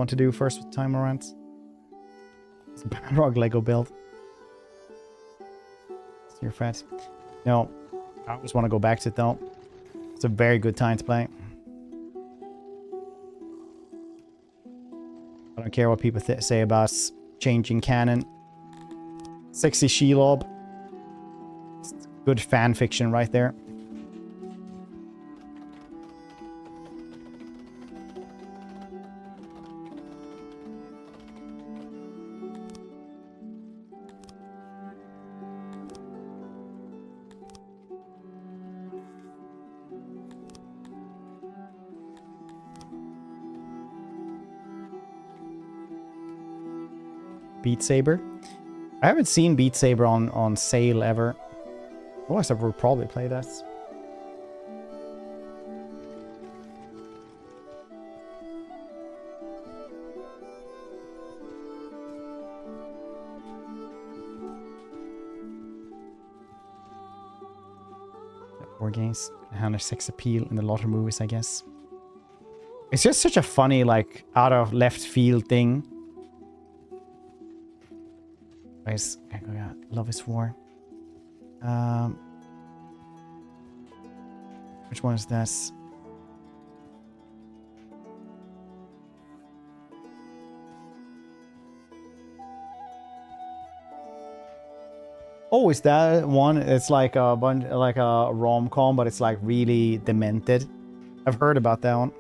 one to do first time around. It's a Balrog Lego build. It's your friend. No, I just want to go back to it though. It's a very good time to play. I don't care what people say about changing canon. Sexy Shelob. Good fan fiction right there. Beat Saber. I haven't seen Beat Saber on sale ever. Otherwise I would probably play that. War games and their sex appeal in the latter movies, I guess. It's just such a funny, like, out of left field thing. Guys, Love is War. Which one is this? Oh, is that one? It's like a bunch, like a rom-com, but it's like really demented. I've heard about that one.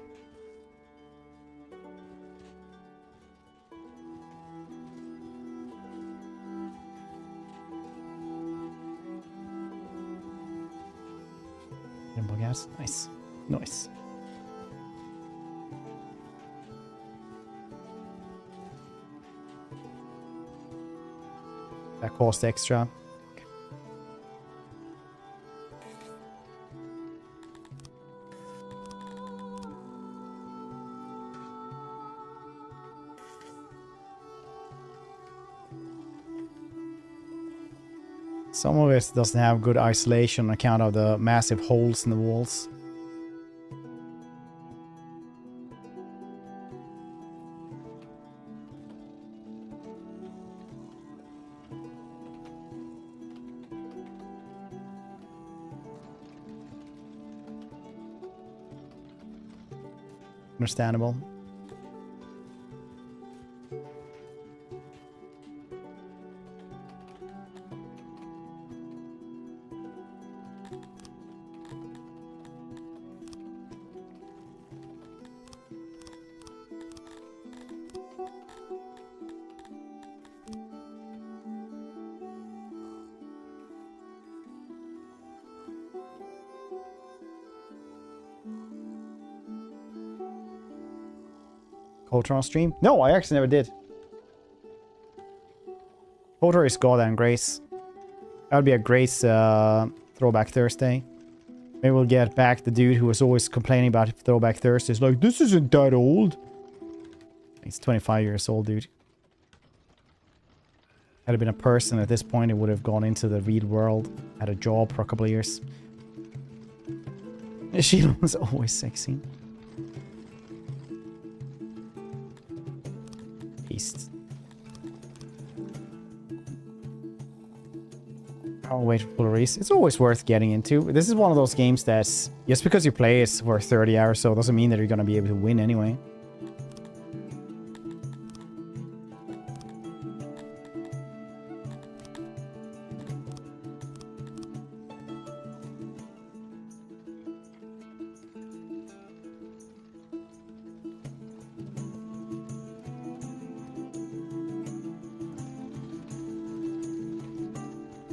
Gas. Nice. Nice. That cost extra. Some of it doesn't have good isolation on account of the massive holes in the walls. Understandable. Culture on stream? No, I actually never did. Culture is God and Grace. That would be a Grace Throwback Thursday. Maybe we'll get back the dude who was always complaining about Throwback Thursdays. Like, this isn't that old. He's 25 years old, dude. Had it been a person at this point, it would have gone into the real world. Had a job for a couple of years. She was always sexy. Beast. I'll wait for full release. It's always worth getting into. This is one of those games that's just because you play it for 30 hours so doesn't mean that you're going to be able to win anyway.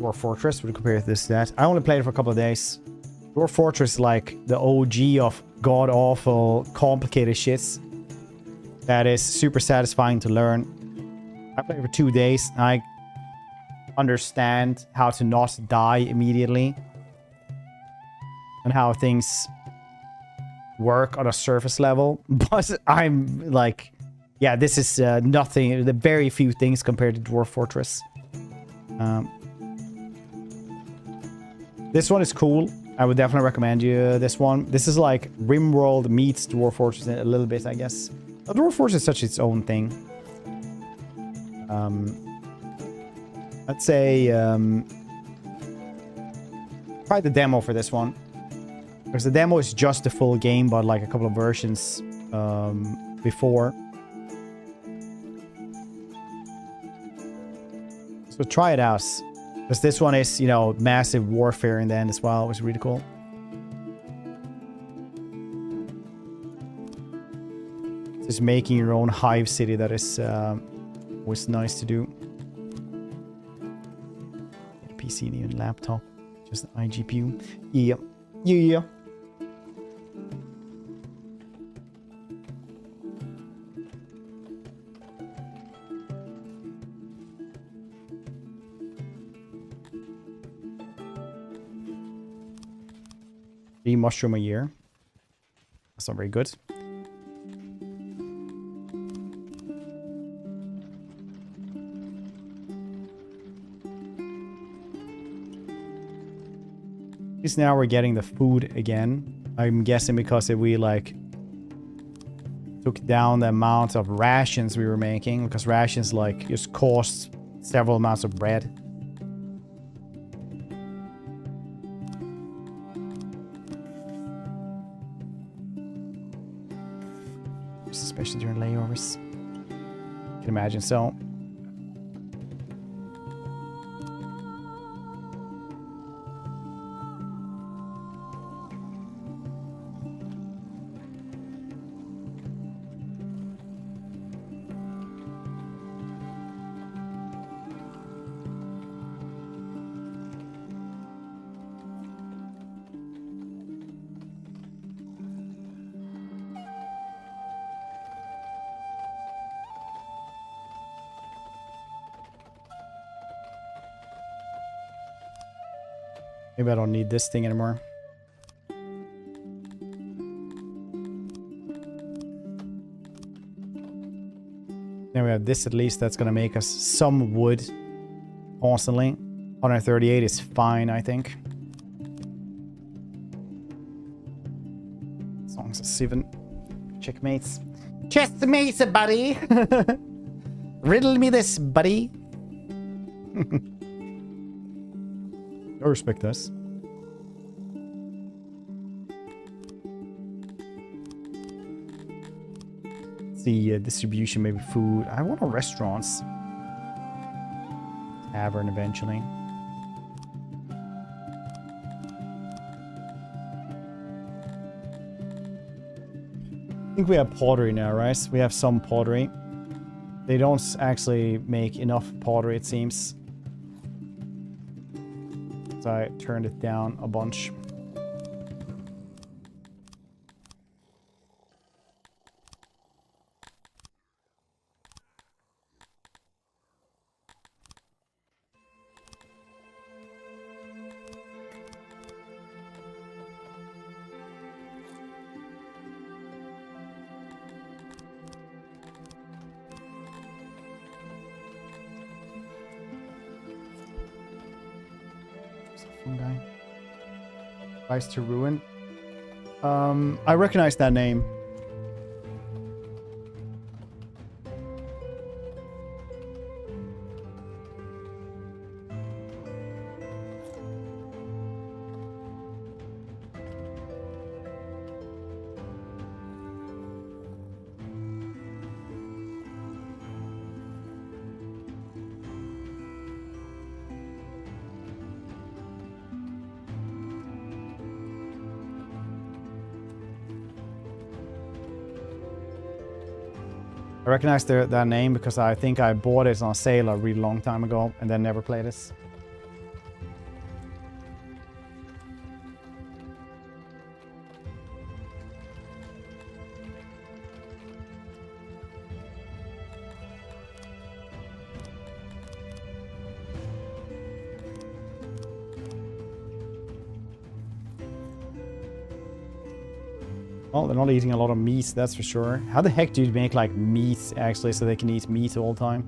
Dwarf Fortress would compare this to that. I only played it for a couple of days. Dwarf Fortress is like the OG of god-awful, complicated shits. That is super satisfying to learn. I played for 2 days. I understand how to not die immediately. And how things work on a surface level. But I'm like... Yeah, this is nothing. The very few things compared to Dwarf Fortress. This one is cool. I would definitely recommend you this one. This is like RimWorld meets Dwarf Fortress a little bit, I guess. Dwarf Fortress is such its own thing. I'd say try the demo for this one. Because the demo is just the full game, but like a couple of versions before. So try it out. Because this one is, you know, massive warfare in the end as well, which is really cool. Just making your own hive city, that is always nice to do. PC, even laptop. Just an iGPU. Yeah. Yeah. Mushroom a year. That's not very good. At least now we're getting the food again. I'm guessing because if we like took down the amount of rations we were making, because rations like just cost several amounts of bread. Especially during layovers. Can imagine so. Maybe I don't need this thing anymore. Now we have this at least. That's going to make us some wood constantly. 138 is fine, I think. Songs of Syx. Checkmates. Chestmates, buddy! Riddle me this, buddy. I respect this. The distribution, maybe food. I want restaurants. Tavern eventually. I think we have pottery now, right? We have some pottery. They don't actually make enough pottery, it seems. So I turned it down a bunch. Guy. Rise to Ruin. I recognize that name. I recognize that name because I think I bought it on sale a really long time ago and then never played it. Well, they're not eating a lot of meat, that's for sure. How the heck do you make, like, meat, actually, so they can eat meat all the time?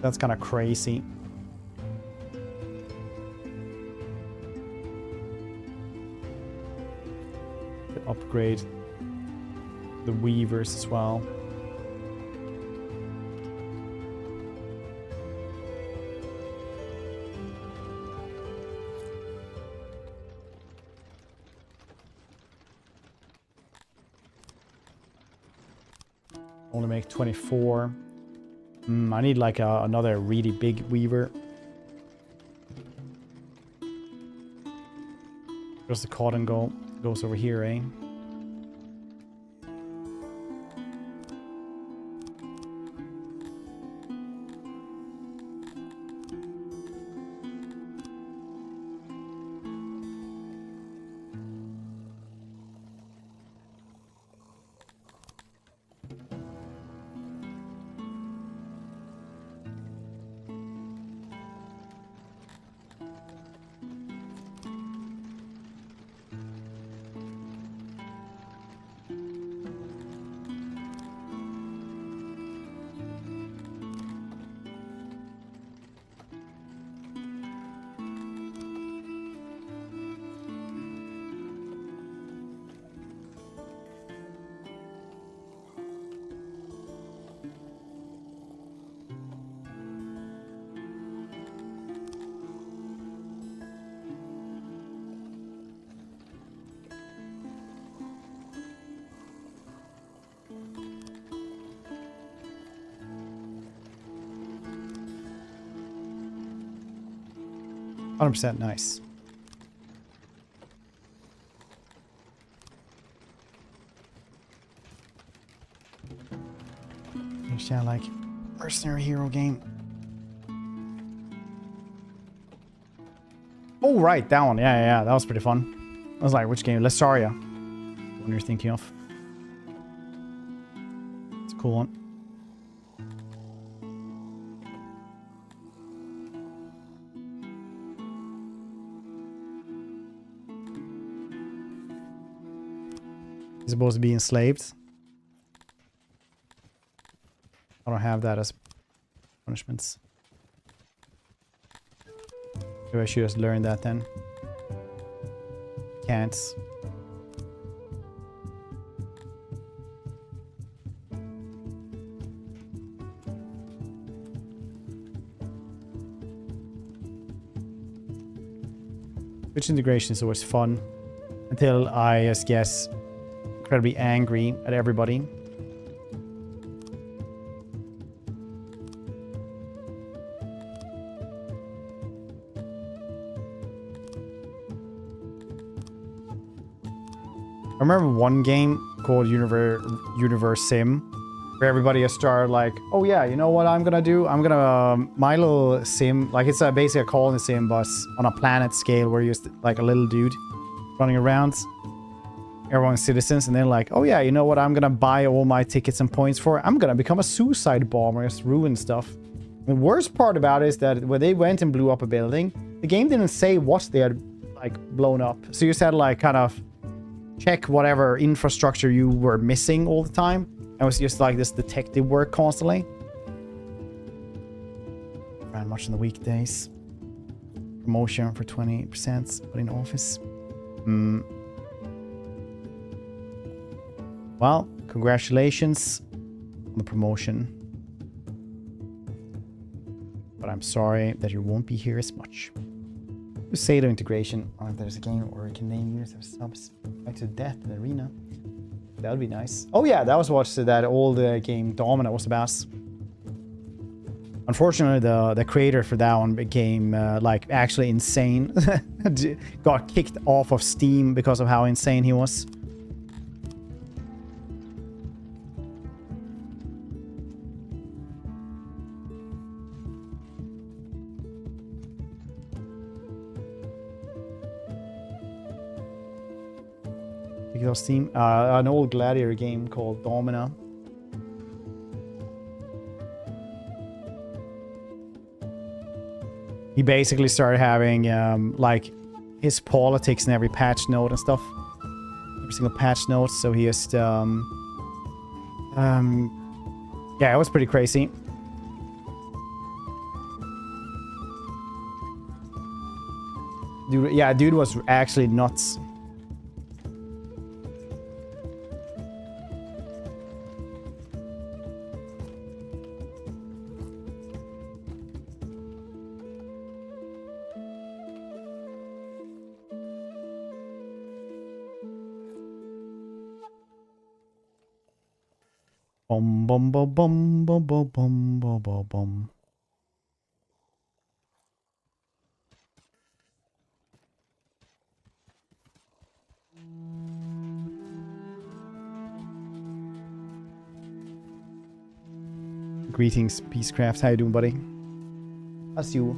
That's kind of crazy. Upgrade the weavers as well. Only make 24. I need like another really big weaver. Where's the cotton go? Goes over here, eh? %, nice. You sound like mercenary hero game. Oh, right, that one. Yeah, that was pretty fun. I was like, which game? Lessaria. What you're thinking of. It's a cool one. He's supposed to be enslaved. I don't have that as punishments. Maybe I should just learn that then. Can't. Switch integration is always fun. Until I just guess incredibly angry at everybody. I remember one game called Universe Sim, where everybody just started like, oh yeah, you know what I'm gonna do? I'm gonna, my little sim, like it's basically a colony sim bus on a planet scale where you're just like a little dude running around. Everyone's citizens, and they're like, oh yeah, you know what I'm gonna buy all my tickets and points for? I'm gonna become a suicide bomber, just ruin stuff. The worst part about it is that when they went and blew up a building, the game didn't say what they had like blown up. So you just had to like kind of check whatever infrastructure you were missing all the time. And it was just like this detective work constantly. Ran much on the weekdays. Promotion for 20%, but in office. Well, congratulations on the promotion. But I'm sorry that you won't be here as much. Sado integration. I don't know if there's a game where we can name users of subs back to death in the arena. That would be nice. Oh yeah, that was what that old game Domina was about. Unfortunately, the creator for that one became like actually insane. Got kicked off of Steam because of how insane he was. Steam, an old gladiator game called Domina. He basically started having like his politics in every patch note and stuff. Every single patch note. So he just yeah, it was pretty crazy. Dude, yeah, dude was actually nuts. Bum bum bum bum bum bum bum bum bum bum. Greetings, Peacecraft. How you doing, buddy? How's you?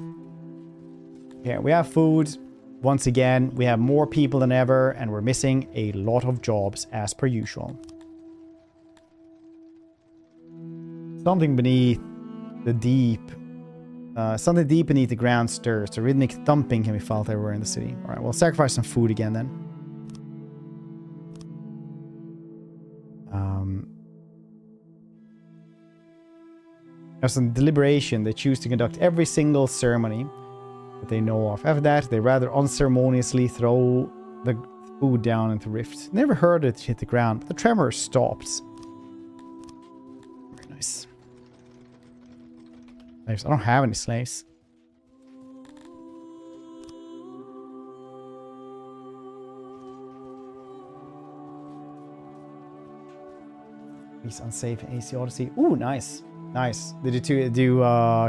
Yeah, we have food. Once again, we have more people than ever, and we're missing a lot of jobs as per usual. Something beneath the deep. Something deep beneath the ground stirs. The rhythmic thumping can be felt everywhere in the city. Alright, we'll sacrifice some food again then. There's some deliberation. They choose to conduct every single ceremony that they know of. After that, they rather unceremoniously throw the food down into rifts. Never heard it hit the ground, but the tremor stops. Very nice. Slaves. I don't have any slaves. He's unsafe in AC Odyssey. Ooh, nice. Nice. Did you do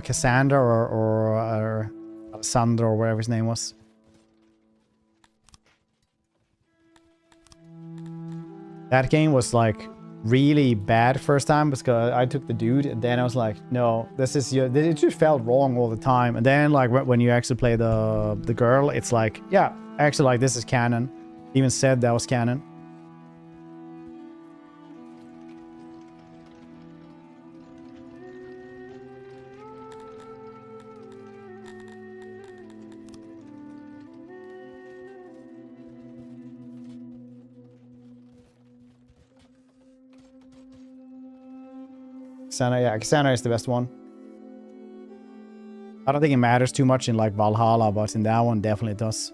Cassandra or Alessandro or whatever his name was? That game was like really bad first time because I took the dude and then I was like, no, this is your. It just felt wrong all the time. And then like when you actually play the girl, it's like, yeah, actually like this is canon. Even said that was canon. Cassandra, yeah, Cassandra is the best one. I don't think it matters too much in like Valhalla, but in that one definitely it does.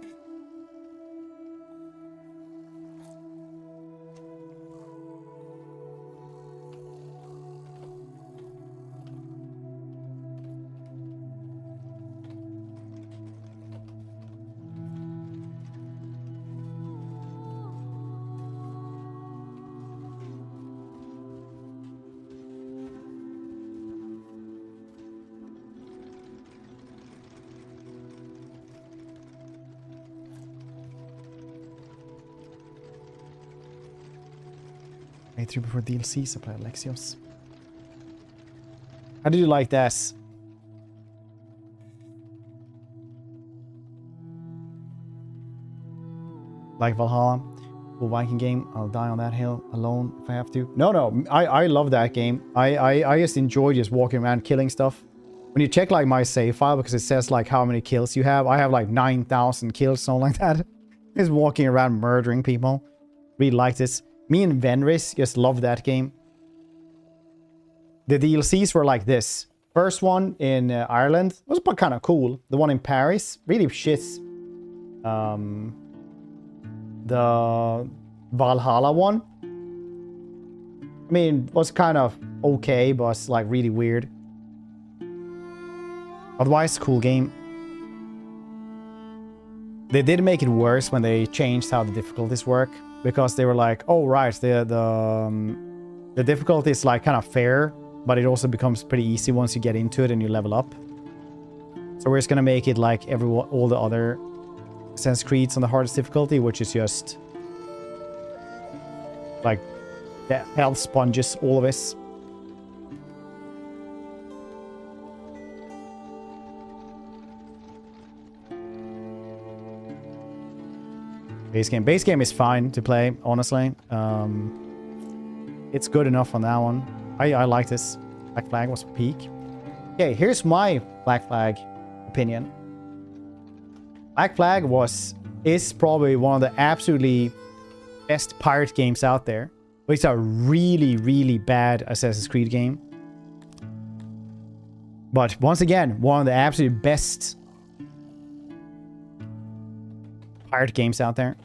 Through before DLCs, I played Alexios. How did you like this? Like Valhalla, cool Viking game. I'll die on that hill alone if I have to. No, I love that game. I just enjoy just walking around killing stuff. When you check like my save file, because it says like how many kills you have, I have like 9,000 kills, something like that. Just walking around murdering people. Really like this. Me and Venris just love that game. The DLCs were like this. First one in Ireland was kind of cool. The one in Paris, really shits. The Valhalla one, I mean, was kind of okay, but it's like really weird. Otherwise, cool game. They did make it worse when they changed how the difficulties work. Because they were like, oh right, the difficulty is like kind of fair, but it also becomes pretty easy once you get into it and you level up. So we're just gonna make it like all the other Assassin's Creeds on the hardest difficulty, which is just like health sponges, all of this. Base game is fine to play, honestly. It's good enough on that one. I like this. Black Flag was peak. Okay, here's my Black Flag opinion. Black Flag was is probably one of the absolutely best pirate games out there. But it's a really, really bad Assassin's Creed game. But once again, one of the absolute best pirate games out there.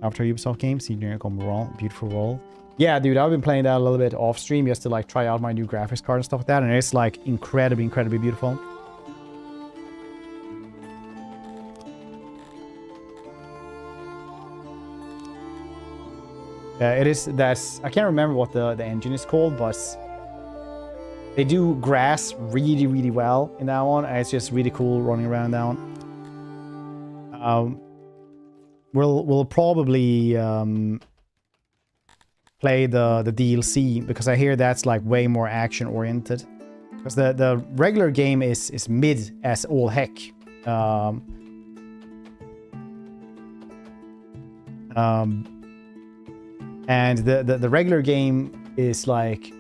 After Ubisoft games, beautiful world. Yeah, dude, I've been playing that a little bit off stream just to like try out my new graphics card and stuff like that, and it's like incredibly, incredibly beautiful. It is, I can't remember what the engine is called, but they do grass really, really well in that one, and it's just really cool running around that one. We'll probably play the DLC, because I hear that's like way more action oriented. Because the regular game is mid as all heck. And the regular game is like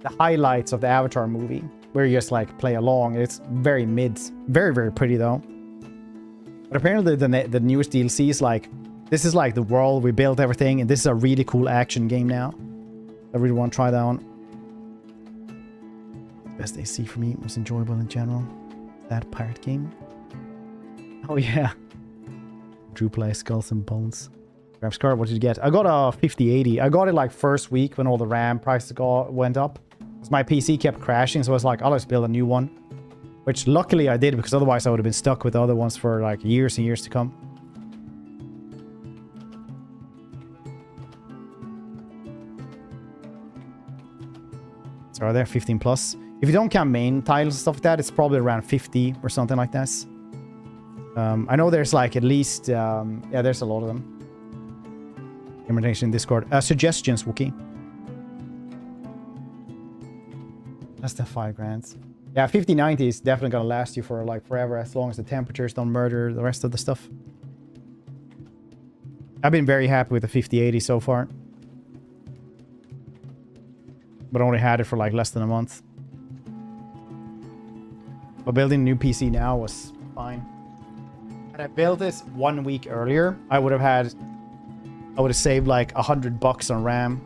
the highlights of the Avatar movie, where you just like play along. It's very mid, very, very pretty though. But apparently the newest DLC is like, this is like the world, we built everything, and this is a really cool action game now. I really want to try that one. Best AC for me, most enjoyable in general. That pirate game. Oh yeah. Drew play Skulls and Bones. Graphics card, what did you get? I got a 5080. I got it like first week when all the RAM prices went up. Because my PC kept crashing, so I was like, I'll just build a new one. Which luckily I did, because otherwise I would have been stuck with the other ones for like years and years to come. So are there 15 plus? If you don't count main titles and stuff like that, it's probably around 50 or something like this. I know there's like at least, yeah, there's a lot of them. Invitation in Discord. Suggestions, Wookie. Less than 5 grand. Yeah, 5090 is definitely gonna last you for like forever, as long as the temperatures don't murder the rest of the stuff. I've been very happy with the 5080 so far. But only had it for like less than a month. But building a new PC now was fine. Had I built this 1 week earlier, I would have saved like $100 on RAM.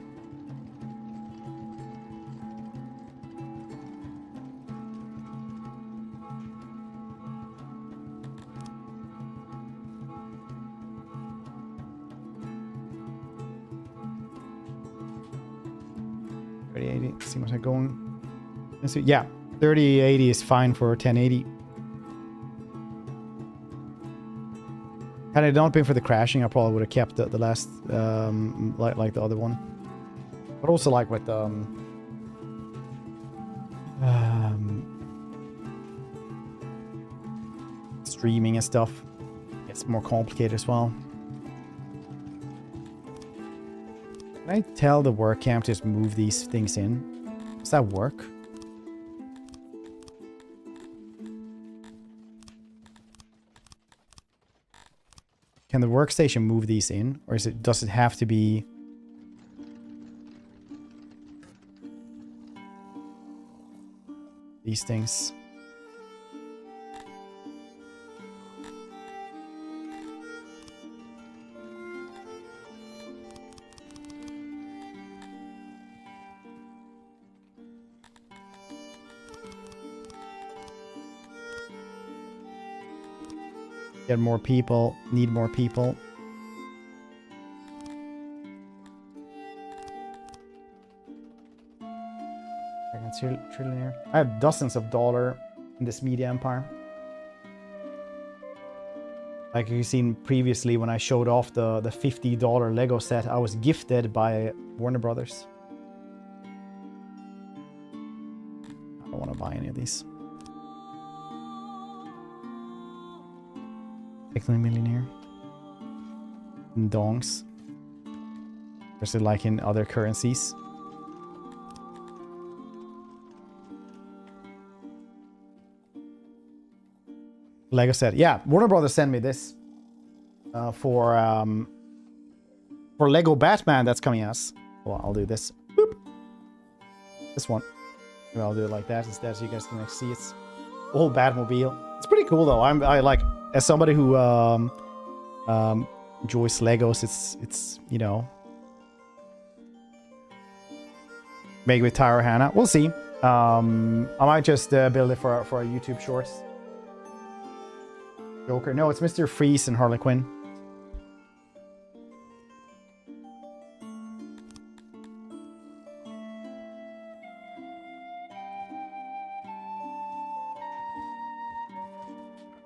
See what's that going? Let's see. Yeah, 3080 is fine for 1080. Had it not been for the crashing, I probably would have kept the last, like the other one. But also like with streaming and stuff, it's more complicated as well. Can I tell the work camp to just move these things in? Does that work? Can the workstation move these in? Or does it have to be... these things? Get more people, need more people. Trillionaire. I have dozens of dollars in this media empire. Like you've seen previously when I showed off the $50 Lego set I was gifted by Warner Brothers. I don't want to buy any of these. Technically millionaire. Dongs. Especially like in other currencies. Lego set. Yeah, Warner Brothers sent me this for Lego Batman that's coming out. Well, I'll do this. Boop. This one. Well, I'll do it like that instead so you guys can see it's all Batmobile. It's pretty cool though. I like, as somebody who enjoys Legos, it's you know, maybe with Tyra Hannah. We'll see. I might just build it for a YouTube shorts. Joker. No, it's Mr. Freeze and Harley Quinn.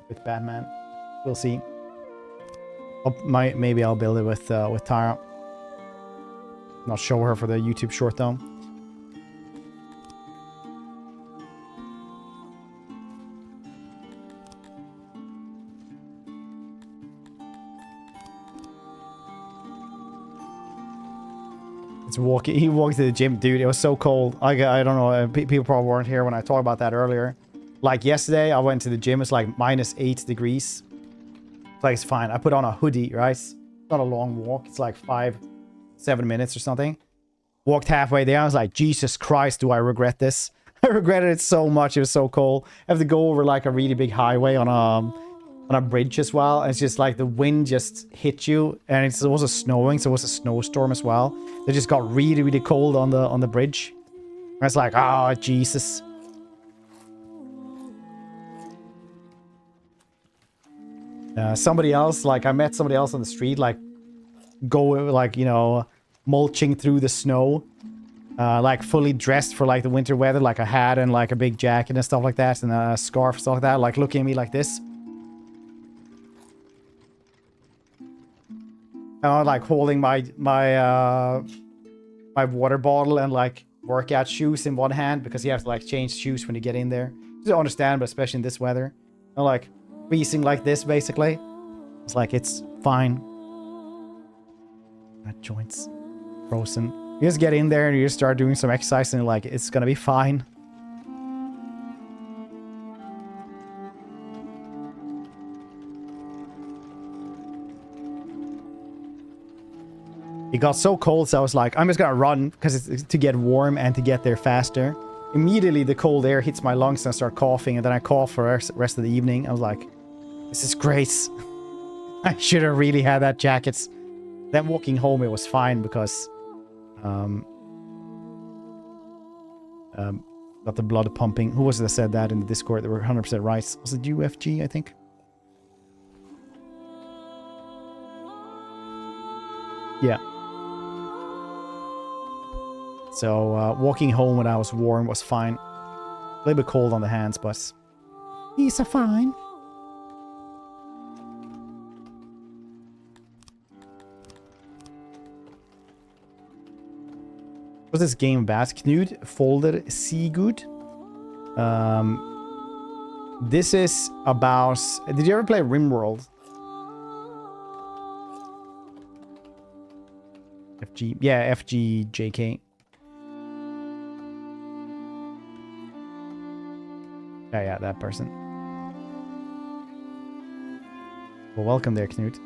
With Batman. We'll see. Maybe I'll build it with Tyra. Not show her for the YouTube short though. He walked to the gym, dude. It was so cold. I don't know. People probably weren't here when I talked about that earlier. Like yesterday, I went to the gym. It's like -8 degrees. It's like, it's fine. I put on a hoodie, right? It's not a long walk. It's like 5-7 minutes or something. Walked halfway there. I was like, Jesus Christ, do I regret this? I regretted it so much. It was so cold. I have to go over like a really big highway on a bridge as well. And it's just like the wind just hit you, and it's also snowing, so it was a snowstorm as well. It just got really, really cold on the bridge. And it's like, oh Jesus. Somebody else, like I met somebody else on the street, like like, you know, mulching through the snow, like fully dressed for like the winter weather, like a hat and like a big jacket and stuff like that, and a scarf, stuff like that, like looking at me like this. Like holding my water bottle and like workout shoes in one hand, because you have to like change shoes when you get in there. You don't understand, but especially in this weather. And like freezing like this, basically. It's like, it's fine. That joint's frozen. You just get in there and you just start doing some exercise and like, it's gonna be fine. It got so cold, so I was like, I'm just gonna run, because it's to get warm and to get there faster. Immediately, the cold air hits my lungs and I start coughing, and then I cough for the rest of the evening. I was like, this is great. I should have really had that jacket. Then walking home, it was fine, because got the blood pumping. Who was it that said that in the Discord? They were 100% right. Was it UFG, I think? Yeah. So, walking home when I was warm was fine. A little bit cold on the hands, but these are fine. What's this game about? Knud Folder Sigurd. This is about... Did you ever play RimWorld? FG... Yeah, FGJK. Yeah, that person. Well, welcome there, Knut.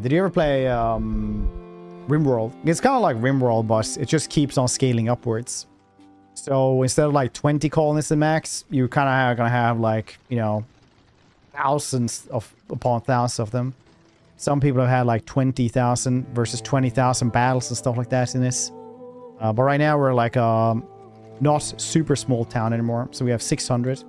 Did you ever play RimWorld? It's kind of like RimWorld, but it just keeps on scaling upwards. So instead of like 20 colonists in max, you're kind of gonna have like, you know, thousands upon thousands of them. Some people have had like 20,000 versus 20,000 battles and stuff like that in this. But right now we're like not super small town anymore, so we have 600.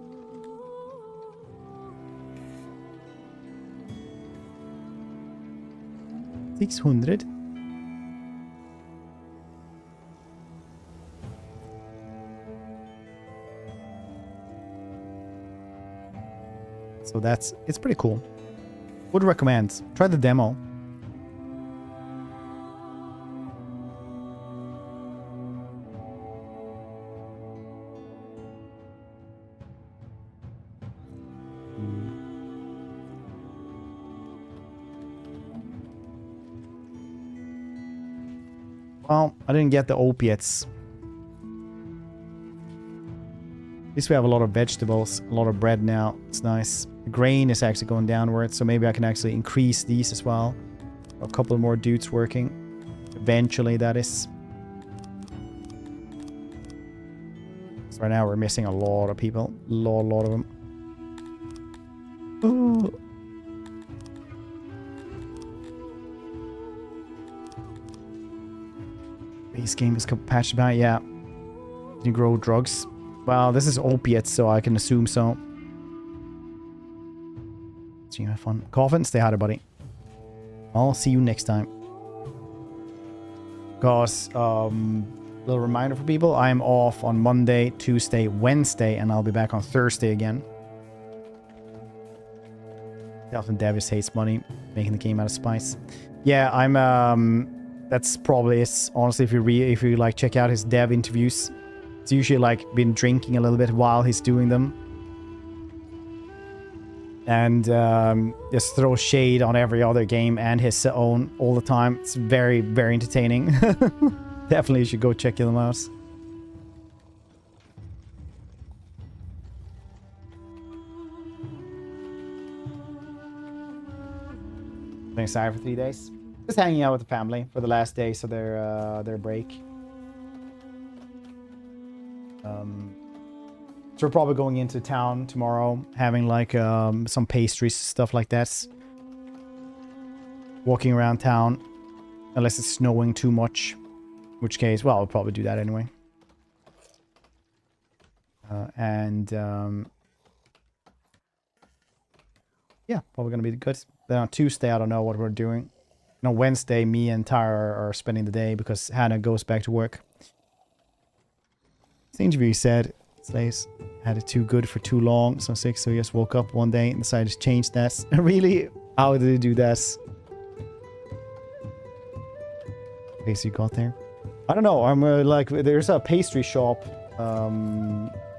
So it's pretty cool. Would recommend. Try the demo. Well, I didn't get the opiates. At least we have a lot of vegetables, a lot of bread now. It's nice. The grain is actually going downwards, so maybe I can actually increase these as well. A couple more dudes working. Eventually, that is. Right now we're missing a lot of people. Lot of them. Ooh. Base game is patched about, yeah. Can you grow drugs? Well, this is opiates, so I can assume so. So you have fun. Coffin, stay hard, buddy. I'll see you next time. Because, little reminder for people, I am off on Monday, Tuesday, Wednesday, and I'll be back on Thursday again. Often Davis hates money, making the game out of spice. Yeah, I'm, that's probably it. Honestly, if you like check out his dev interviews, it's usually like been drinking a little bit while he's doing them. And just throw shade on every other game and his own all the time. It's very, very entertaining. Definitely you should go check them out. Been excited for 3 days. Just hanging out with the family for the last days of their break. So we're probably going into town tomorrow, having like some pastries, stuff like that. Walking around town, unless it's snowing too much, in which case, well, I'll probably do that anyway. Yeah, probably gonna be good. Then on Tuesday, I don't know what we're doing. And on Wednesday, me and Tyra are spending the day because Hannah goes back to work. The interview said, Slays had it too good for too long, so sick, so he just woke up one day and decided to change that. Really? How did he do that? Basically got there. I don't know, I'm like, there's a pastry shop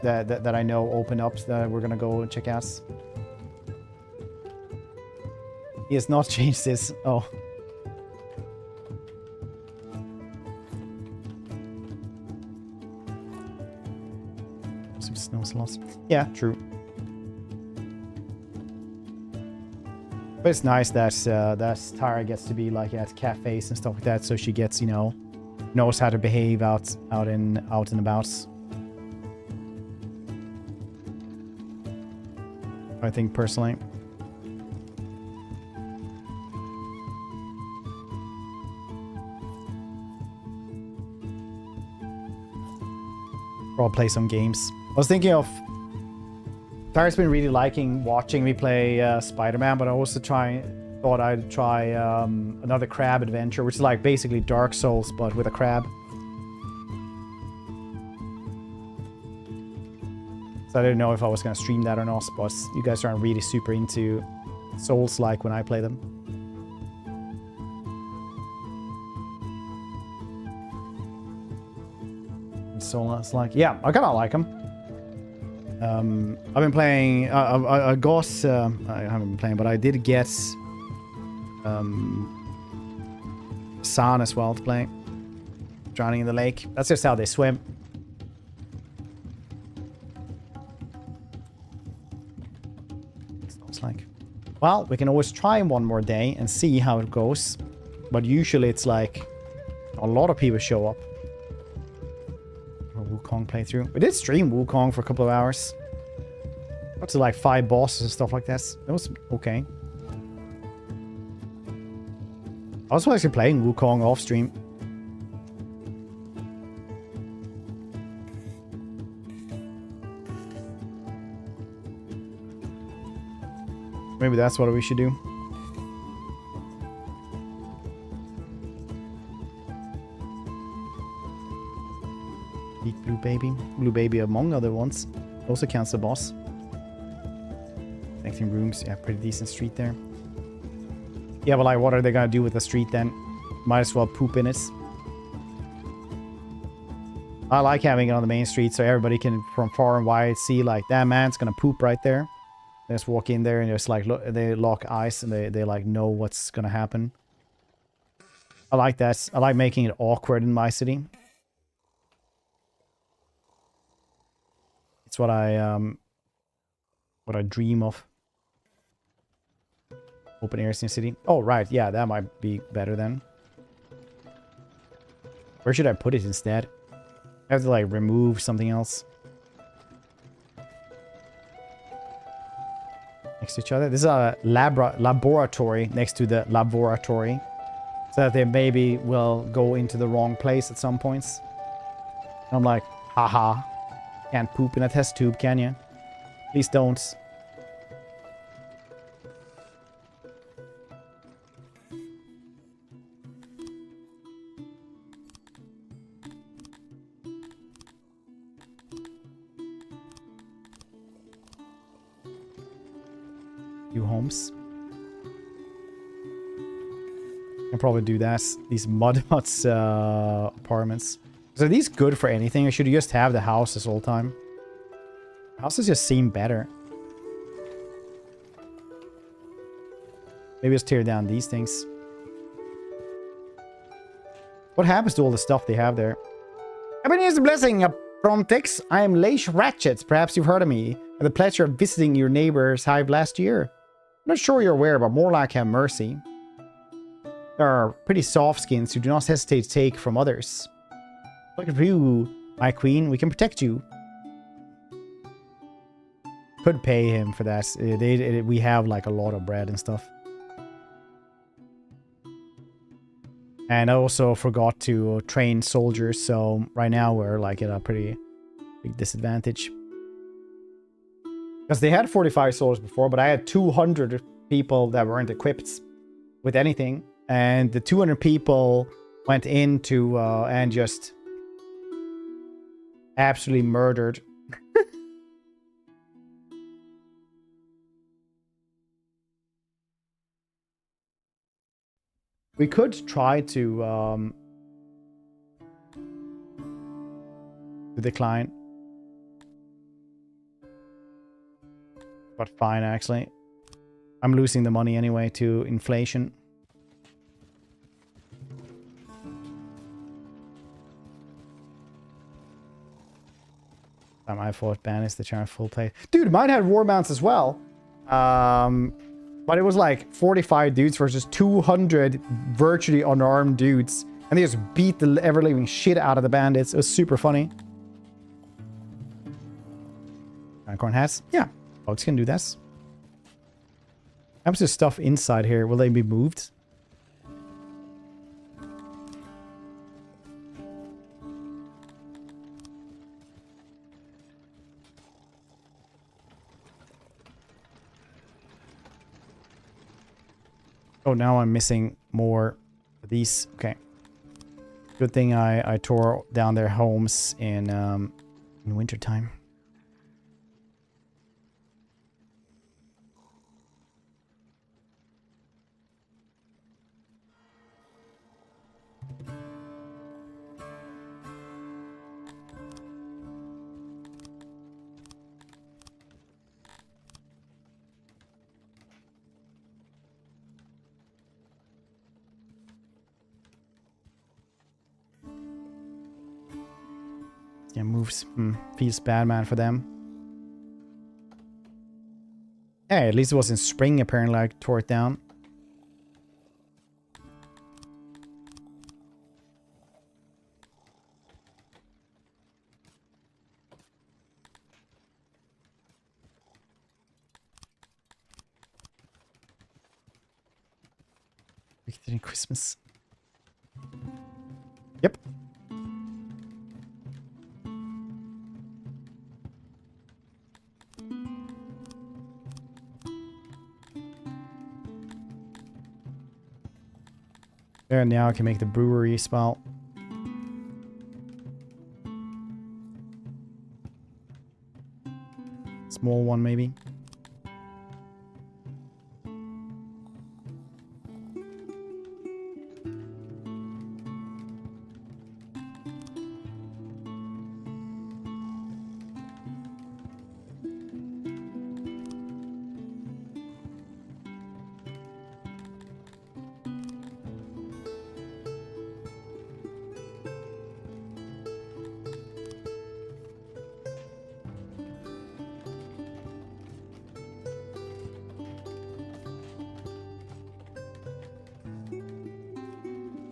that I know opened up that we're gonna go and check out. He has not changed this. Oh. Some snow slots. Yeah, true. But it's nice that Tyra gets to be like at cafes and stuff like that, so she gets, you know, knows how to behave out and about. I think personally. I'll play some games. I was thinking of... Tyra's been really liking watching me play Spider-Man, but I also thought I'd try another crab adventure, which is like basically Dark Souls, but with a crab. So I didn't know if I was going to stream that or not, but you guys aren't really super into Souls-like when I play them. Souls-like, yeah, I kind of like them. I've been playing, I got, I haven't been playing, but I did get San as well to play. Drowning in the lake. That's just how they swim. It's like, well, we can always try one more day and see how it goes. But usually it's like a lot of people show up. Wukong playthrough. We did stream Wukong for a couple of hours. Got to like 5 bosses and stuff like that. That was okay. I was actually playing Wukong off stream. Maybe that's what we should do. Beat Blue Baby. Blue Baby among other ones. Also counts the boss. Connecting rooms. Yeah, pretty decent street there. Yeah, but like, what are they gonna do with the street then? Might as well poop in it. I like having it on the main street so everybody can, from far and wide, see like, that man's gonna poop right there. They just walk in there and just like, look, they lock eyes and they like know what's gonna happen. I like that. I like making it awkward in my city. It's what I dream of. Open air in city. Oh, right. Yeah, that might be better then. Where should I put it instead? I have to like remove something else. next to each other. This is a laboratory next to the laboratory. So that they maybe will go into the wrong place at some points. I'm like, haha. Can't poop in a test tube, can you? Please don't. New homes. Can probably do that. These mud huts apartments. So are these good for anything? Or should you just have the houses all the time? Houses just seem better. Maybe just tear down these things. What happens to all the stuff they have there? Here's the blessing from Tix. I am Leish Ratchet. Perhaps you've heard of me. I had the pleasure of visiting your neighbor's hive last year. I'm not sure you're aware, but more like have mercy. There are pretty soft skins who do not hesitate to take from others. Look at you, my queen. We can protect you. Could pay him for that. We have like a lot of bread and stuff. And I also forgot to train soldiers, so right now we're like at a pretty big disadvantage. Because they had 45 soldiers before, but I had 200 people that weren't equipped with anything. And the 200 people went into and just absolutely murdered. We could try to decline. But fine, actually. I'm losing the money anyway to inflation. I fought bandits, the charm full play. Dude, mine had war mounts as well. But it was like 45 dudes versus 200 virtually unarmed dudes. And they just beat the ever-living shit out of the bandits. It was super funny. Unicorn hats? Yeah. Boats can do this. How much is stuff inside here? Will they be moved? Oh, now I'm missing more of these. Okay. Good thing I tore down their homes in wintertime. Yeah, moves. Feels bad, man, for them. Hey, at least it was in spring, apparently, I tore it down. Victory Christmas. Yep. There, now I can make the brewery spout. Small one, maybe.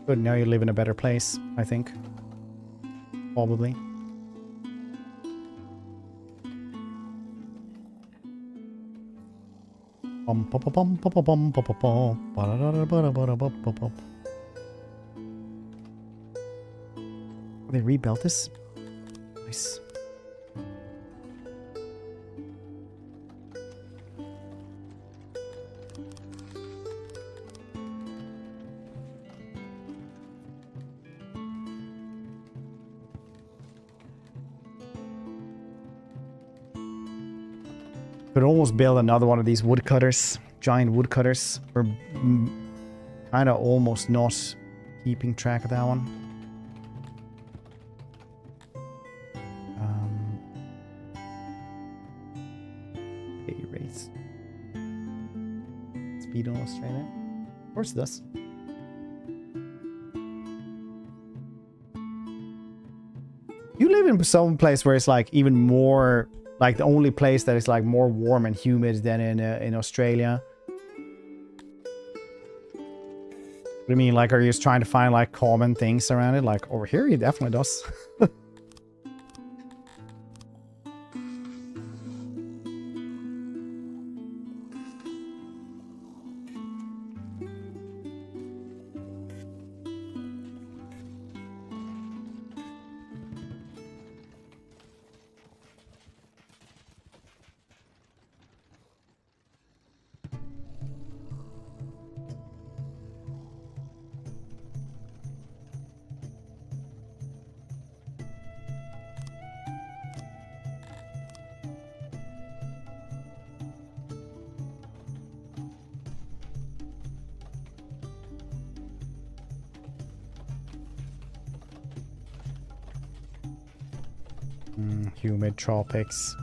Good, now you live in a better place, I think. Probably. Bum, bum, bum, bum, bum, bum, bum, bum, bum. Ba-da-da-da-ba-da-ba-da-ba-ba. They rebuilt this? Nice. Could almost build another one of these woodcutters, giant woodcutters. We're kind of almost not keeping track of that one. Pay rates. Speed in Australia. Of course it does. You live in some place where it's like even more, like the only place that is like more warm and humid than in Australia. What do you mean? Like, are you just trying to find like common things around it? Like over here, it definitely does. Humid tropics.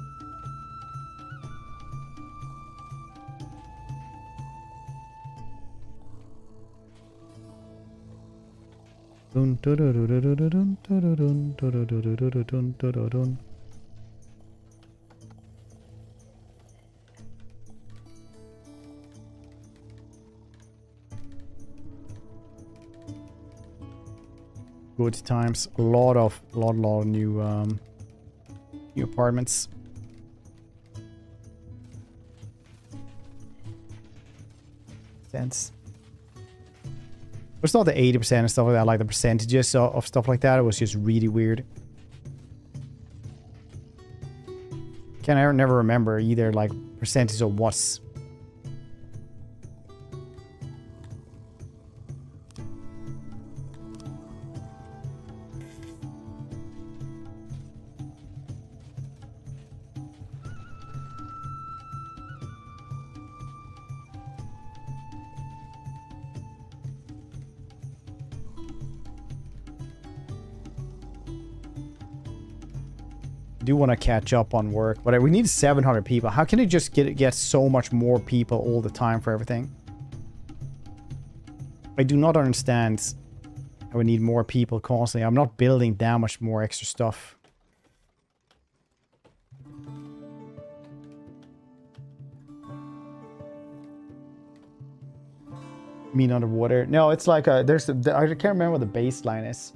Good times. A lot of new new apartments. Sense. It's not the 80% and stuff like that, like the percentages of stuff like that. It was just really weird. Can never remember either, like percentage of what's. Do want to catch up on work, but we need 700 people. How can it just get so much more people all the time for everything? I do not understand how we need more people constantly. I'm not building that much more extra stuff. You mean underwater? No, it's like I can't remember what the baseline is.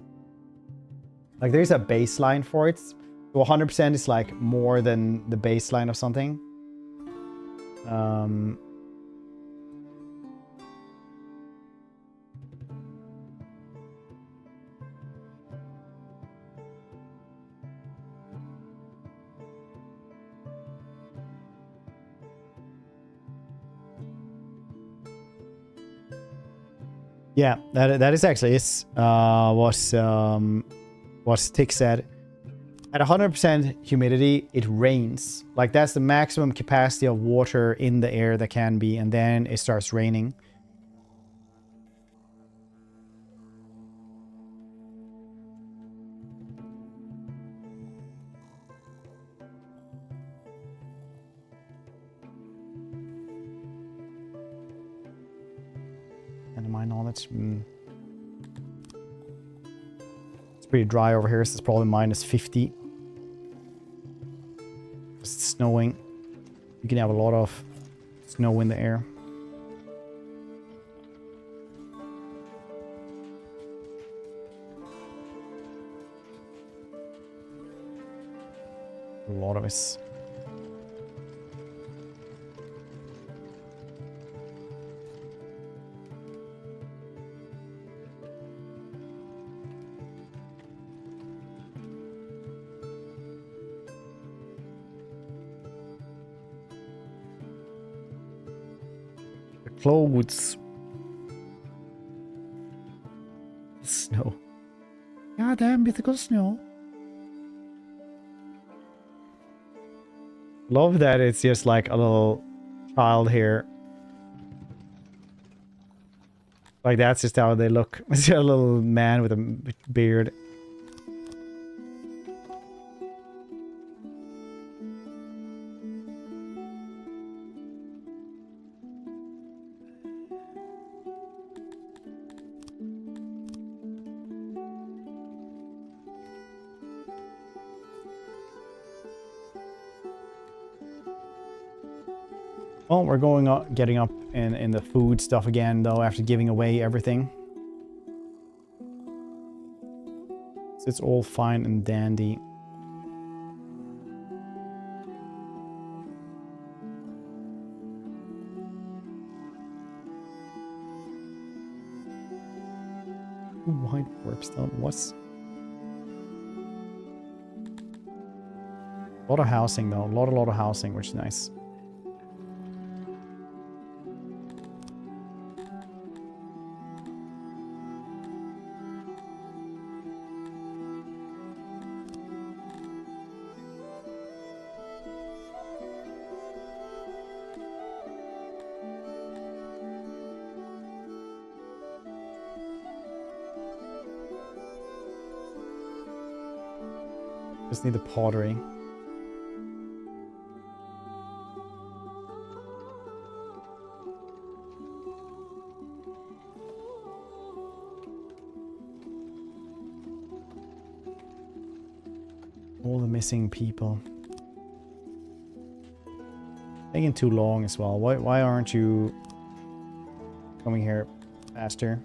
Like there's a baseline for it. So 100% is like more than the baseline of something. Yeah, that is actually what Tick said. At 100% humidity, it rains. Like that's the maximum capacity of water in the air that can be, and then it starts raining. And to my knowledge, it's pretty dry over here, so it's probably -50. It's snowing. You can have a lot of snow in the air. A lot of it. clothes. Snow. Goddamn mythical snow. Love that it's just like a little child here. Like that's just how they look. It's just a little man with a beard. Oh, we're going up, getting up in the food stuff again, though, after giving away everything. So it's all fine and dandy. White warpstone. What's... A lot of housing, though. A lot of housing, which is nice. Just need the pottery. All the missing people. Taking too long as well. Why aren't you coming here faster?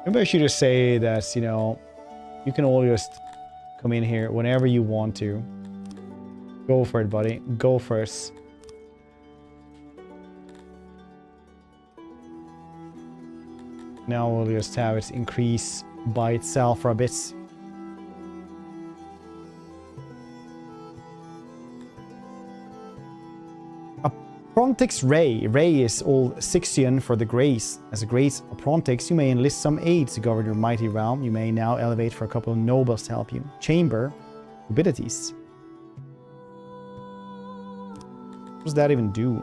Maybe I should just say that, you know, you can all just come in here whenever you want to. Go for it, buddy. Go first. Now we'll just have it increase by itself for a bit. Prontix Ray. Ray is old Syxian for the Grace. As a Grace of Prontix, you may enlist some aid to govern your mighty realm. You may now elevate for a couple of nobles to help you. Chamber. Abilities. What does that even do?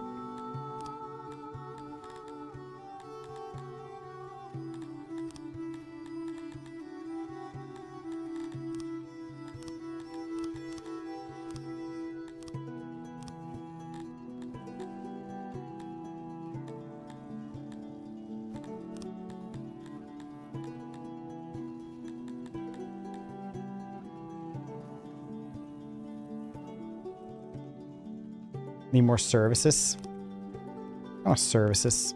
Need more services. Oh, services.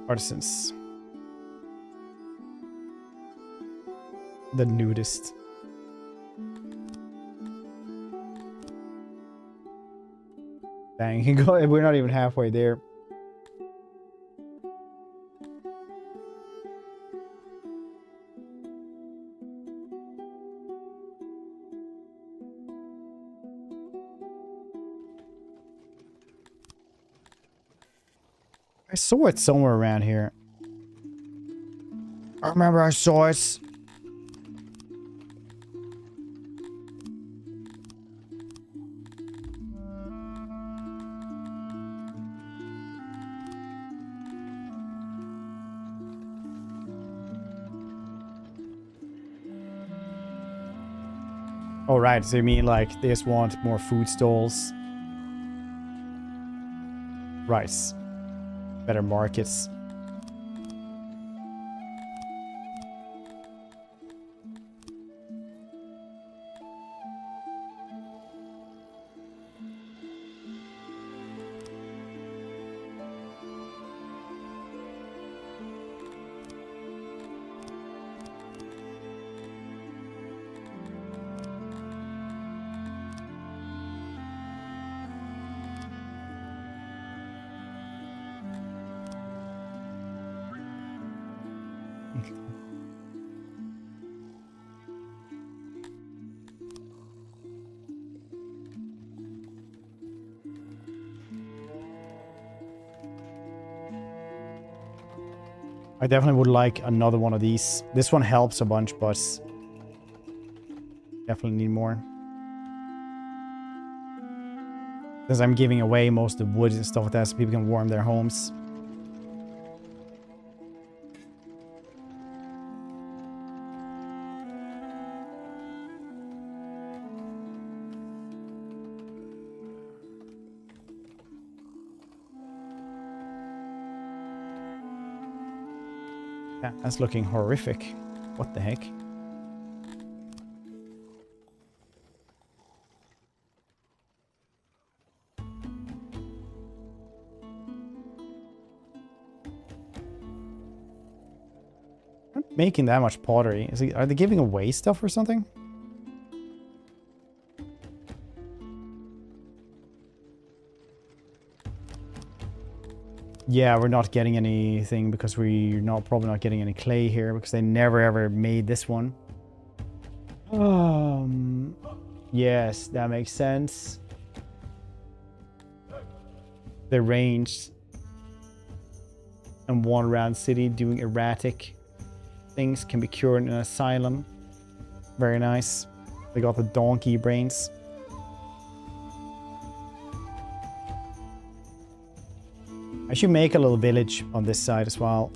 Artisans. The nudist. Dang, you can go. We're not even halfway there. I saw it somewhere around here. I remember I saw it. Oh, right. So you mean like they just want more food stalls? Rice. Better markets. I definitely would like another one of these. This one helps a bunch, but definitely need more. Because I'm giving away most of the wood and stuff like that so people can warm their homes. Yeah, that's looking horrific. What the heck? Not making that much pottery. Are they giving away stuff or something? Yeah, we're not getting anything because we're probably not getting any clay here because they never ever made this one. Yes, that makes sense. They're ranged and one around city doing erratic things can be cured in an asylum. Very nice. They got the donkey brains. I should make a little village on this side as well.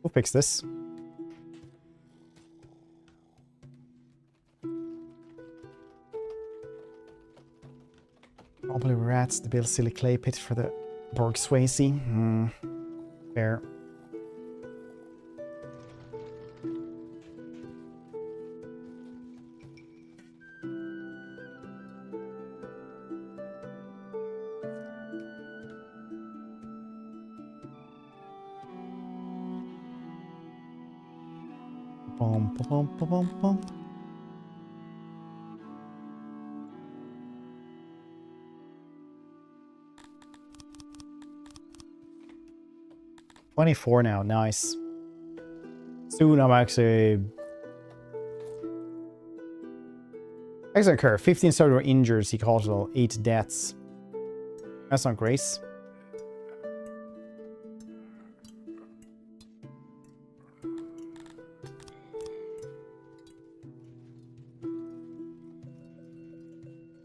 We'll fix this. Probably rats to build silly clay pit for the Borg Swayze. Fair. Bum, bum, bum, bum, bum. $24 now, nice. Soon I'm actually occur. 15 soldier injuries, he calls it all 8 deaths. That's not grace.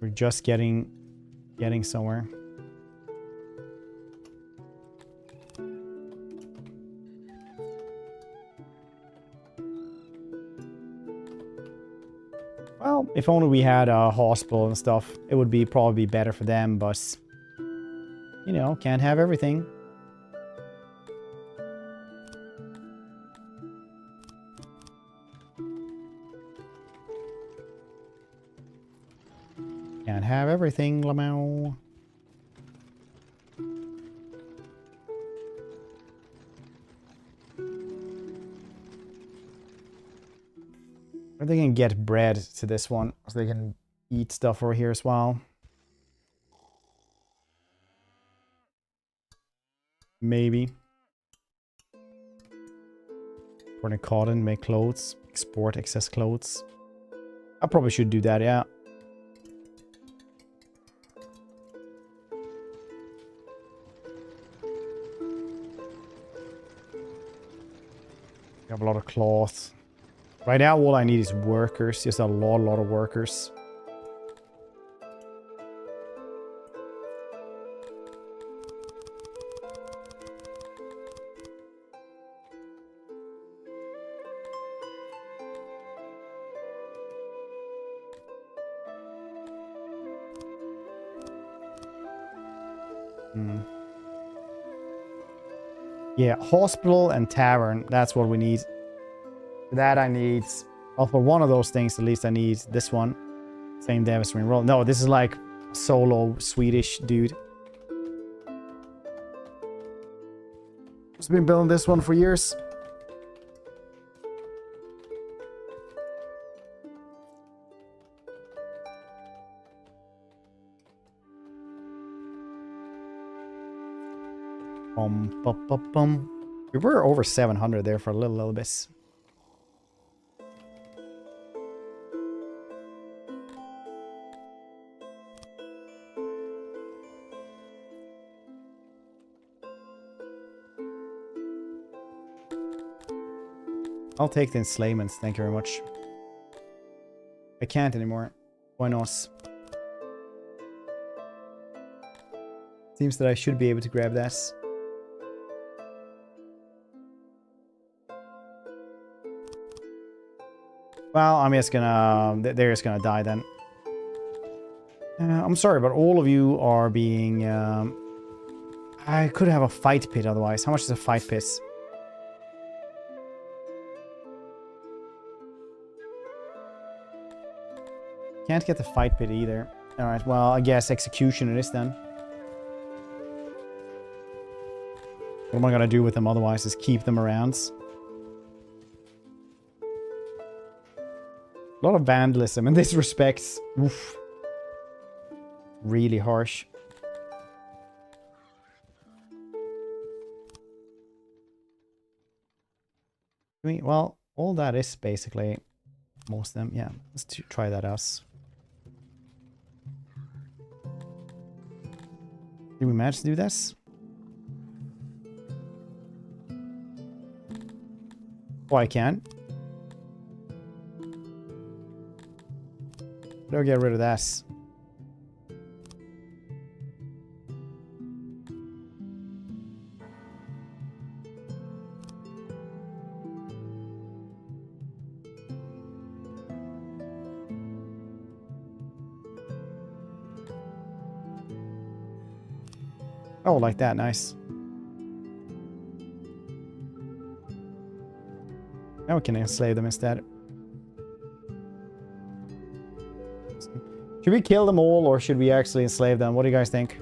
We're just getting somewhere. Well, if only we had a hospital and stuff, it would be probably better for them, but you know, can't have everything. Can't have everything, Lamau. Or they can get bread to this one, so they can eat stuff over here as well. Maybe. Importing cotton, make clothes, export excess clothes. I probably should do that, yeah. We have a lot of cloth. Right now, all I need is workers. Just a lot of workers. Yeah, hospital and tavern. That's what we need. For that I need... Well, for one of those things, at least I need this one. Same devastating roll. No, this is like solo Swedish dude. Just been building this one for years. We were over 700 there for a little bit. I'll take the enslavements, thank you very much. I can't anymore. Why not? Seems that I should be able to grab that. Well, I'm just gonna... They're just gonna die then. I'm sorry, but all of you are being... I could have a fight pit otherwise. How much is a fight pit? Can't get the fight pit either. Alright, well, I guess execution it is then. What am I gonna do with them otherwise? Is keep them around. A lot of vandalism in this respect. Oof. Really harsh. Well, all that is basically most of them. Yeah, let's try that out. Did we manage to do this? Oh, I can. Don't get rid of that. Oh, like that. Nice. Now we can enslave them instead. Should we kill them all or should we actually enslave them? What do you guys think?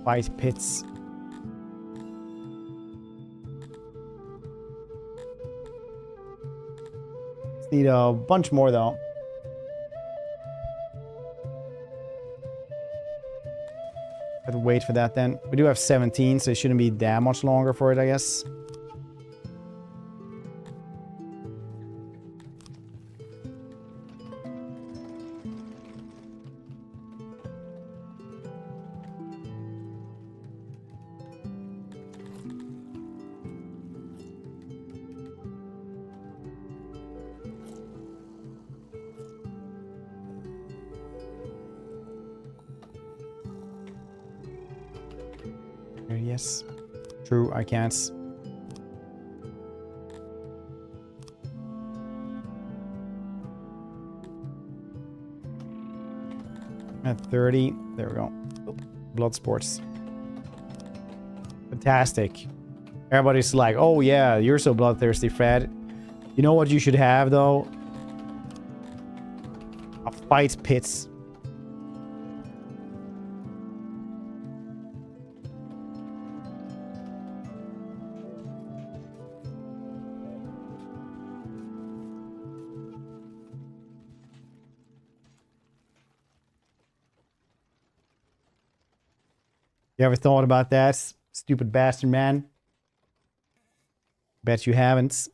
Fight pits. Need a bunch more though. Have to wait for that then. We do have 17, so it shouldn't be that much longer for it, I guess. Yes. True, I can't. At 30. There we go. Blood sports. Fantastic. Everybody's like, oh yeah, you're so bloodthirsty, Fred. You know what you should have, though? A fight pit. You ever thought about that, stupid bastard man? Bet you haven't.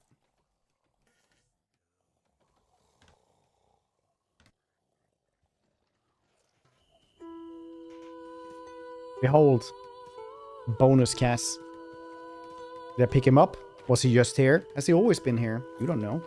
Behold. Bonus Cass. Did I pick him up? Was he just here? Has he always been here? You don't know.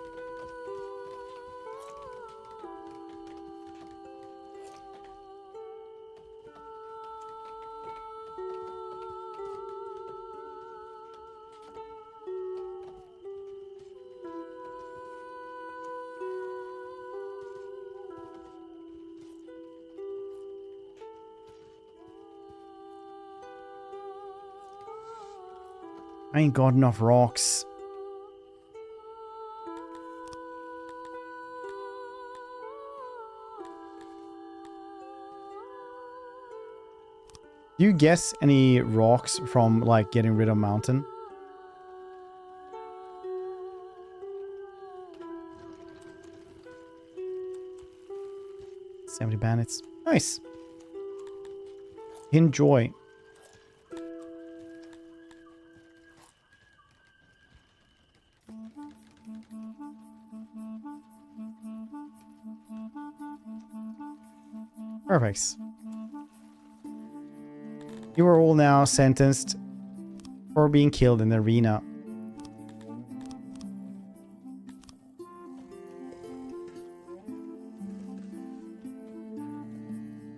I ain't got enough rocks. Do you guess any rocks from, like, getting rid of mountain? $70 bandits. Nice. Enjoy. Perfect. You are all now sentenced for being killed in the arena.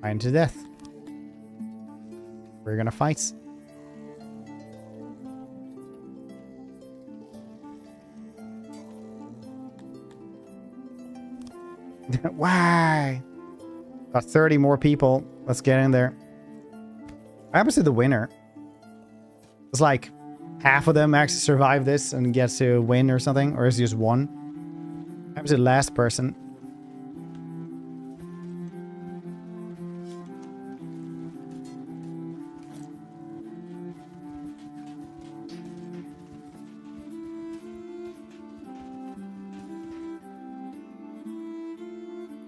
Fighting to death. We're gonna fight. Why? Got 30 more people. Let's get in there. What happens to the winner? It's like half of them actually survive this and get to win or something, or is it just one? What happens to the last person?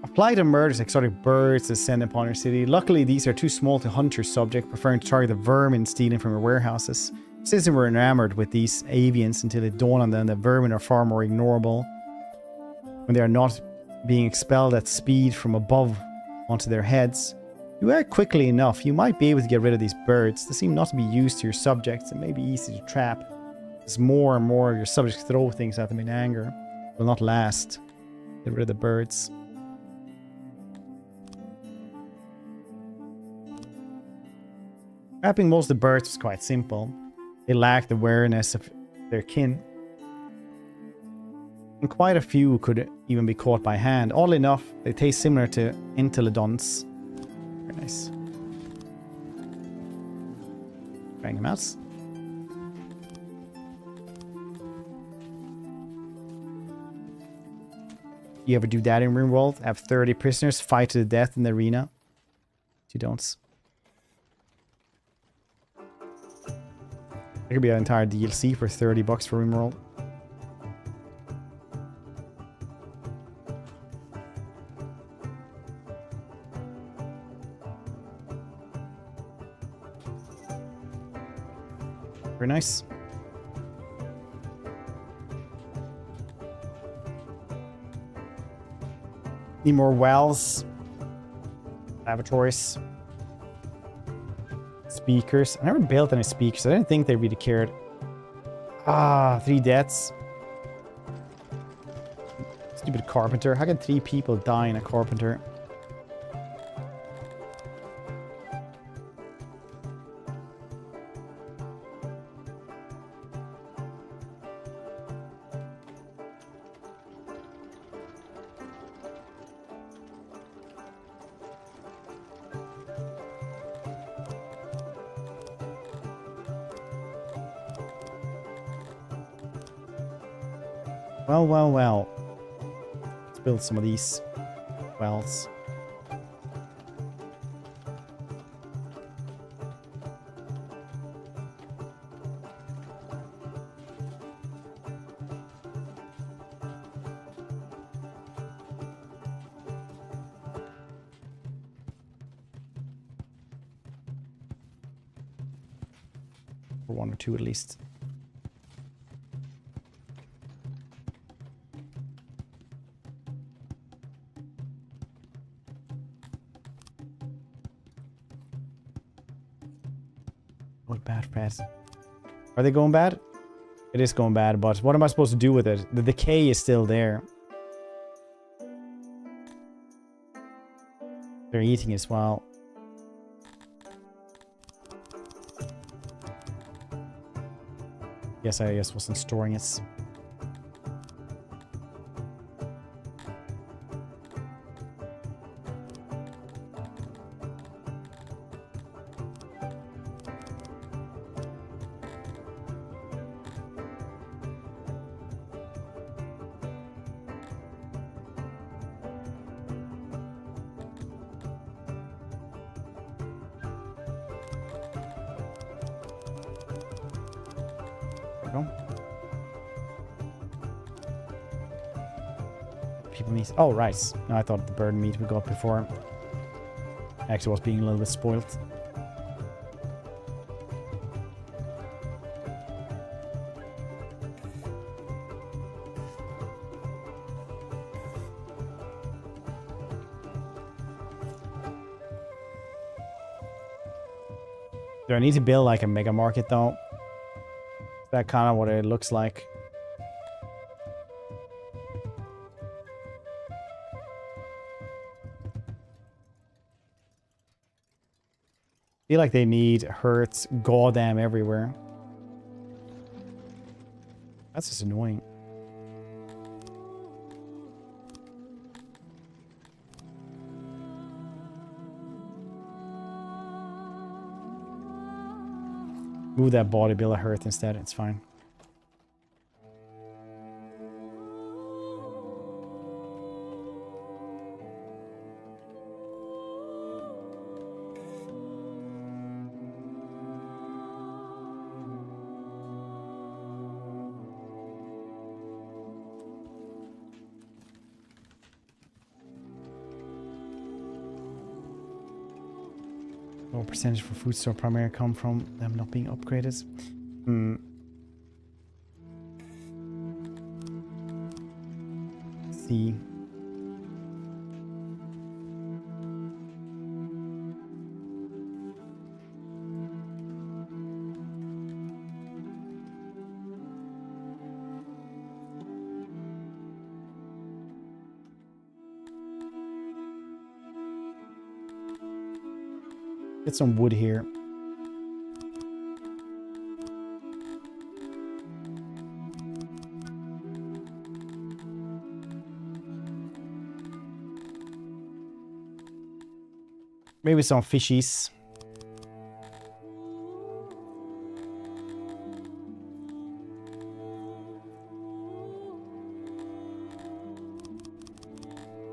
Apply to murders exotic birds that descend upon your city. Luckily, these are too small to hunt your subject, preferring to target the vermin stealing from your warehouses. Citizens were enamored with these avians until it dawned on them that vermin are far more ignorable when they are not being expelled at speed from above onto their heads. You act quickly enough, you might be able to get rid of these birds. They seem not to be used to your subjects and may be easy to trap. As more and more of your subjects throw things at them in anger, it will not last. Get rid of the birds. Trapping most of the birds was quite simple. They lacked awareness of their kin. And quite a few could even be caught by hand. Oddly enough, they taste similar to entelodonts. Very nice. Trying them out. You ever do that in RimWorld? Have 30 prisoners fight to the death in the arena? You don't. There could be an entire DLC for $30 for RimWorld. Very nice. Need more wells. Lavatories. Speakers. I never built any speakers. I didn't think they really cared. 3 deaths. Stupid carpenter. How can 3 people die in a carpenter? Well. Let's build some of these wells. Or 1 or 2 at least. What bad, Fred? Are they going bad? It is going bad, but what am I supposed to do with it? The decay is still there. They're eating as well. Yes, I just wasn't storing it. People meat. Oh, right. No, I thought the bird meat we got before actually was being a little bit spoiled. Do I need to build like a mega market though? Is that kind of what it looks like? I feel like they need hurts goddamn everywhere. That's just annoying. Move that bodybuilder hurt instead, it's fine. What percentage for food store primary come from them not being upgraded? Let's see. Get some wood here. Maybe some fishies.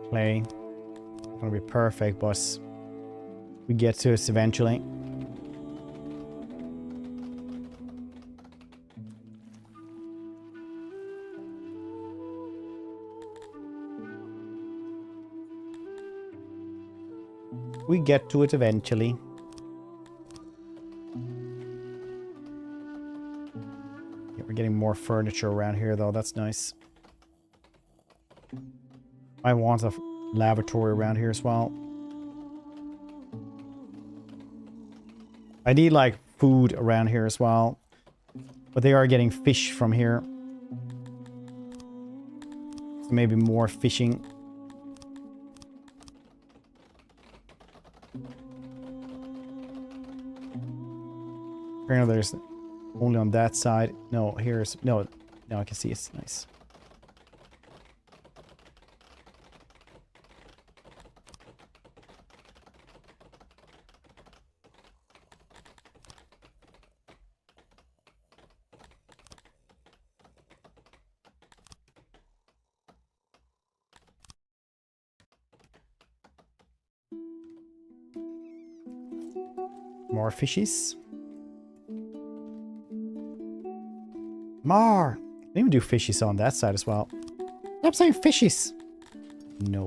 Clay. Not gonna be perfect, but we get to it eventually. We get to it eventually. Yeah, we're getting more furniture around here though, that's nice. I want a lavatory around here as well. I need like food around here as well, but they are getting fish from here, so maybe more fishing. Apparently there's only on that side. No, here's no, I can see it's nice. More fishies. More. I didn't even do fishies on that side as well. I'm saying fishies. No.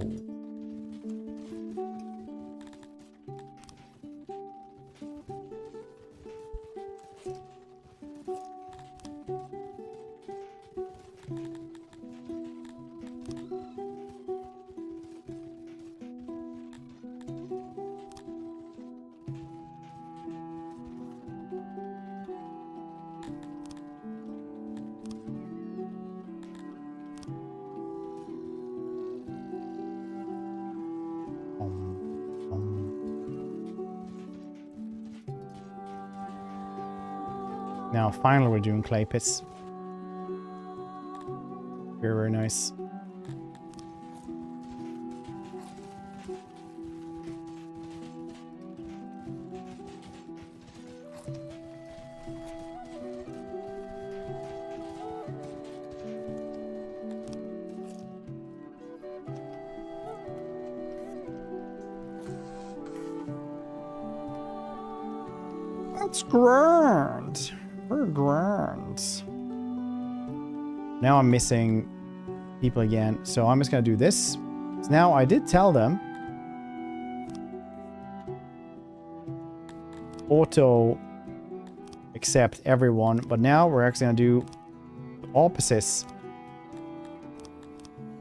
Now, finally, we're doing clay pits. Very, very nice. That's grand. We're grand. Now I'm missing people again, so I'm just gonna do this. So now I did tell them auto accept everyone, but now we're actually gonna do the opposites.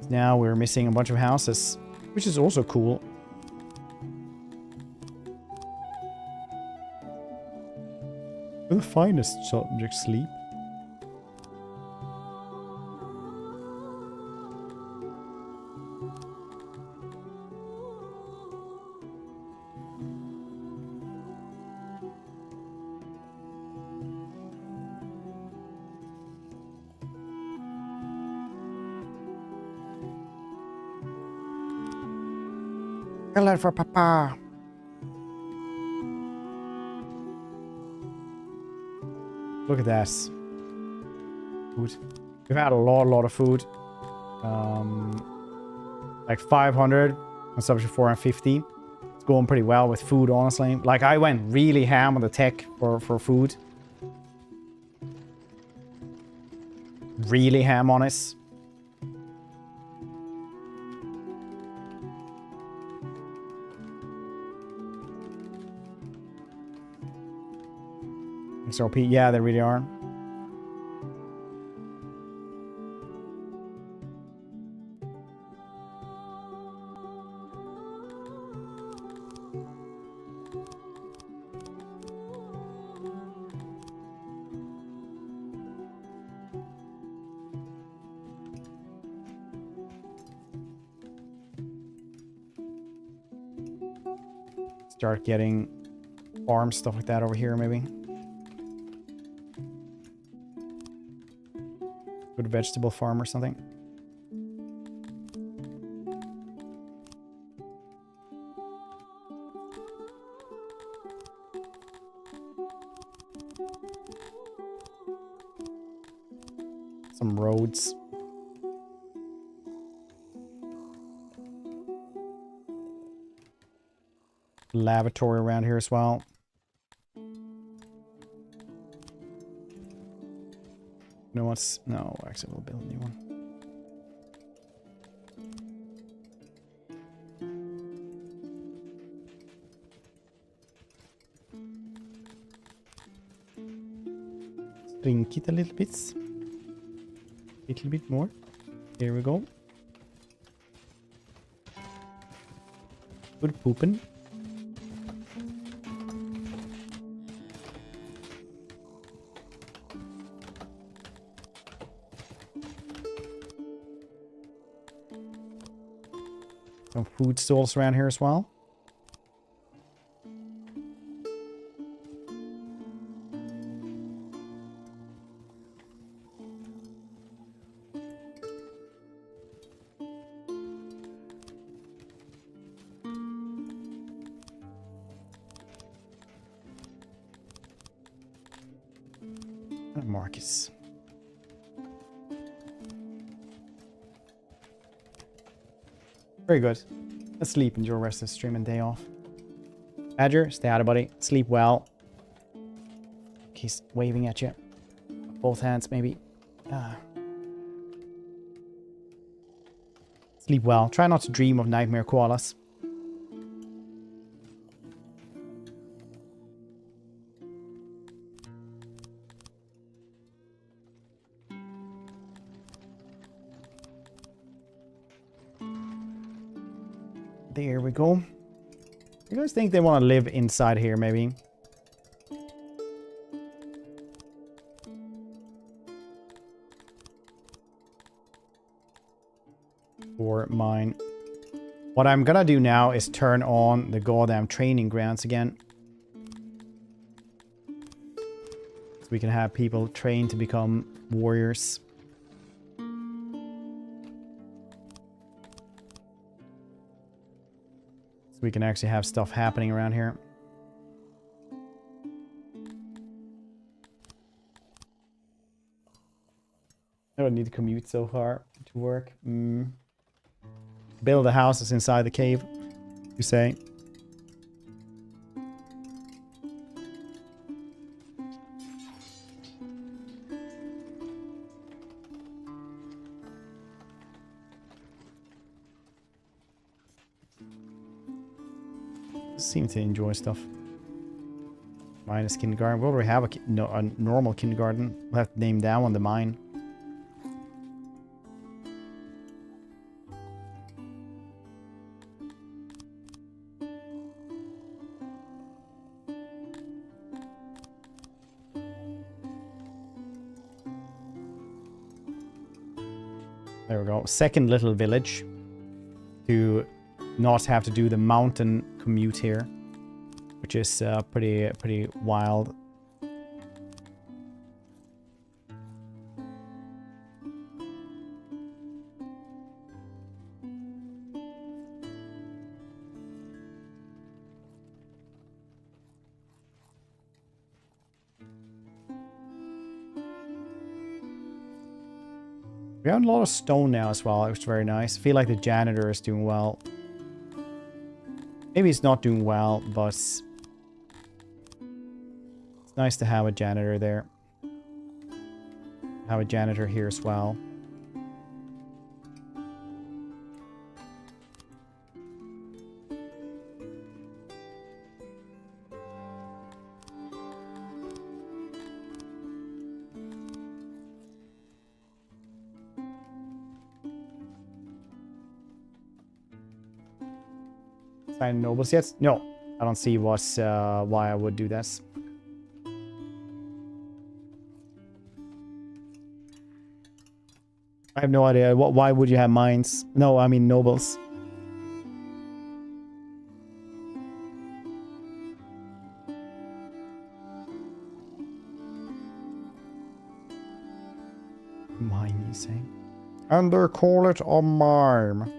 Now we're missing a bunch of houses, which is also cool. Where the finest subjects sleep. Hello for Papa. Look at that. Food. We've had a lot of food. Like 500. Consumption 450. It's going pretty well with food, honestly. Like, I went really ham on the tech for food. Really ham on it. XRP, yeah, they really are. Start getting farm stuff like that over here, maybe. Good vegetable farm or something. Some roads. Lavatory around here as well. No, what's... No, actually, we'll build a new one. Shrink it a little bit. Little bit more. Here we go. Good pooping. Some food stalls around here as well. Marcus. Very good. Let's sleep. Enjoy the rest of the stream and day off. Badger, stay out of buddy. Sleep well. He's waving at you. Both hands, maybe. Sleep well. Try not to dream of nightmare koalas. There we go. You guys think they want to live inside here, maybe? Or mine. What I'm gonna do now is turn on the goddamn training grounds again. we can have people trained to become warriors. So we can actually have stuff happening around here. I don't need to commute so far to work. Build the houses inside the cave, you say? Seem to enjoy stuff. Minus kindergarten. We already have a normal kindergarten. We'll have to name that one the mine. There we go. Second little village to not have to do the mountain commute here, which is pretty wild. We have a lot of stone now as well, which is very nice. I feel like the janitor is doing well. Maybe he's not doing well, but it's nice to have a janitor there. Have a janitor here as well. Nobles yet? No, I don't see what's why I would do this. I have no idea. Why would you have mines? No, I mean nobles. Mine, you say? And they call it a mime.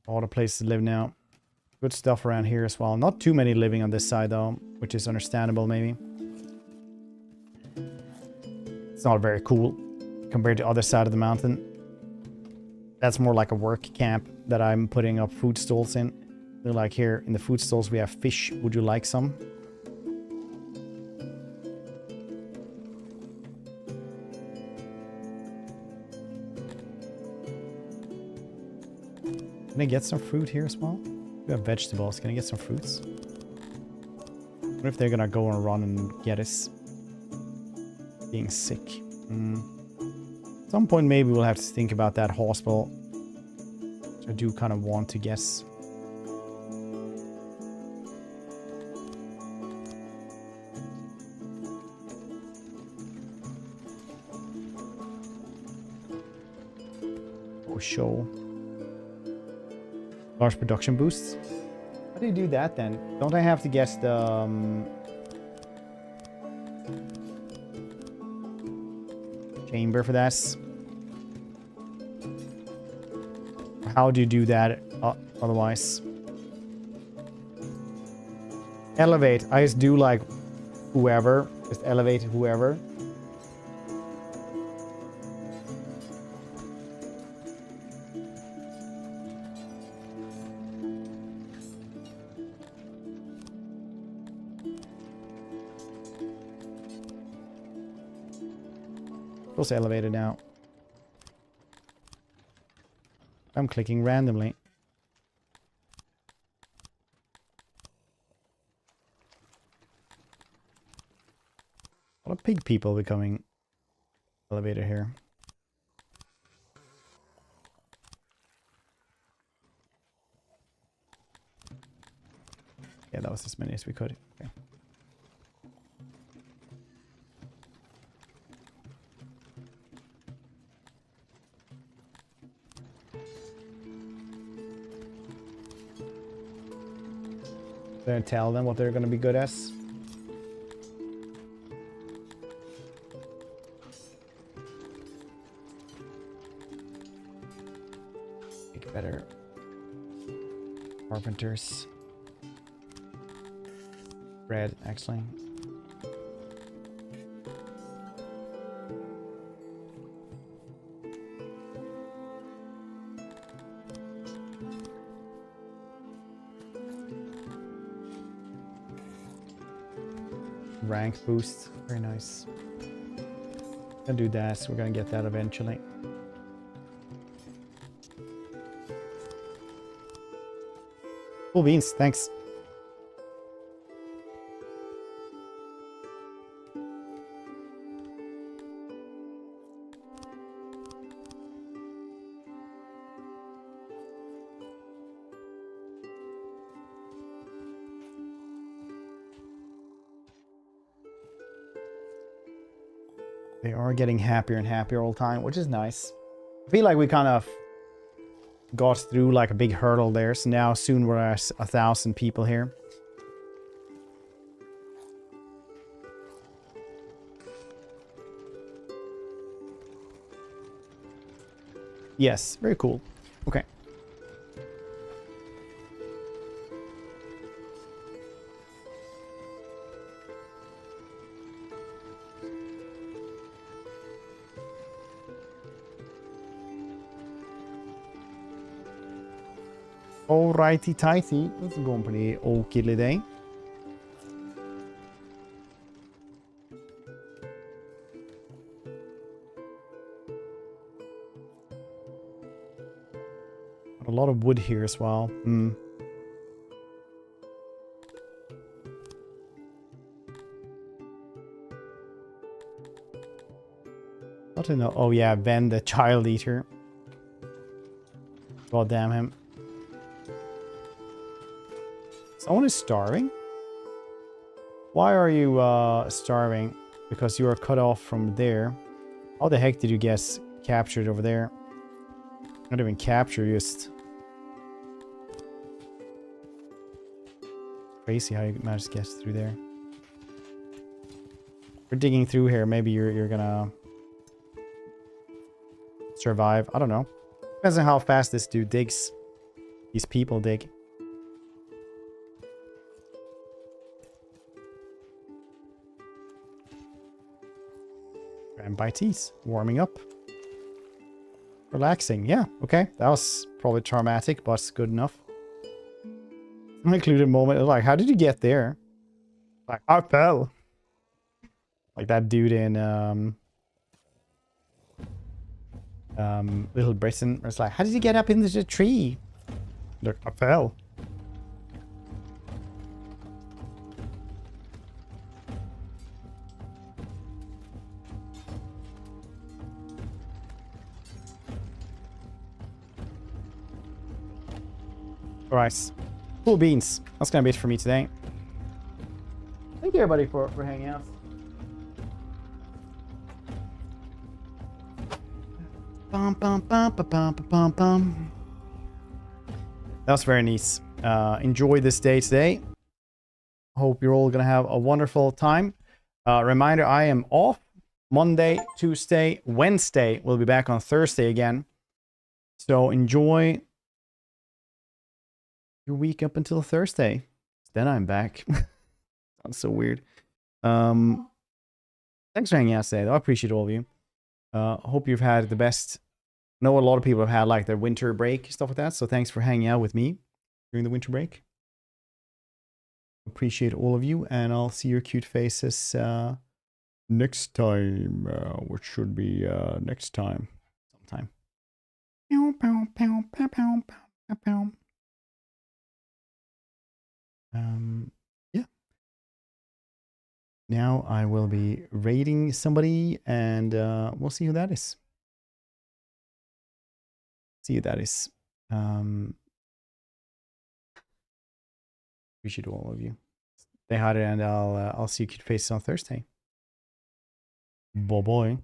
All the places to live now. Good stuff around here as well. Not too many living on this side though, which is understandable maybe. It's not very cool compared to other side of the mountain. That's more like a work camp that I'm putting up food stalls in. Like here in the food stalls we have fish. Would you like some? Can I get some fruit here as well? We have vegetables. Can I get some fruits? What if they're gonna go and run and get us? Being sick. At some point maybe we'll have to think about that hospital. Which I do kind of want to guess. Oh, show. Large production boosts. How do you do that then? Don't I have to guess the chamber for this? How do you do that otherwise? Elevate. I just do like whoever. Just elevate whoever. Elevated now. I'm clicking randomly. A lot of pig people becoming elevated here. Yeah, that was as many as we could. Okay. Then tell them what they're gonna be good as. Make better carpenters. Bread, actually. Rank boost, very nice. Gonna do that, so we're gonna get that eventually. Cool beans, thanks. They are getting happier and happier all the time, which is nice. I feel like we kind of got through like a big hurdle there, so now soon we're at 1,000 people here. Yes, very cool. Okay. Alrighty tighty, that's going pretty okay today. A lot of wood here as well. I don't know. Oh yeah, Ben the child eater. God damn him. Someone is starving? Why are you starving? Because you are cut off from there. How the heck did you get captured over there? Not even capture, just... Crazy how you managed to get through there. We're digging through here. Maybe you're gonna... survive. I don't know. Depends on how fast this dude digs. These people dig. And by teas, warming up, relaxing. Yeah, okay, that was probably traumatic, but it's good enough. An included moment like, how did you get there? Like, I fell. Like that dude in Little Britain. It's like, how did you get up into the tree? Look, I fell. Alright. Cool beans. That's gonna be it for me today. Thank you everybody for hanging out. Bum, bum, bum, bum, bum, bum, bum. That was very nice. Enjoy this day today. Hope you're all gonna have a wonderful time. Reminder, I am off Monday, Tuesday, Wednesday. We'll be back on Thursday again. So enjoy your week up until Thursday. Then I'm back. Sounds so weird. Thanks for hanging out today, though. I appreciate all of you. Hope you've had the best. I know a lot of people have had like their winter break, stuff like that. So thanks for hanging out with me during the winter break. Appreciate all of you, and I'll see your cute faces next time, which should be next time, sometime. Yeah. Now I will be raiding somebody, and we'll see who that is. See who that is. Appreciate all of you. Stay hydrated, and I'll see you cute faces on Thursday. Bye bye.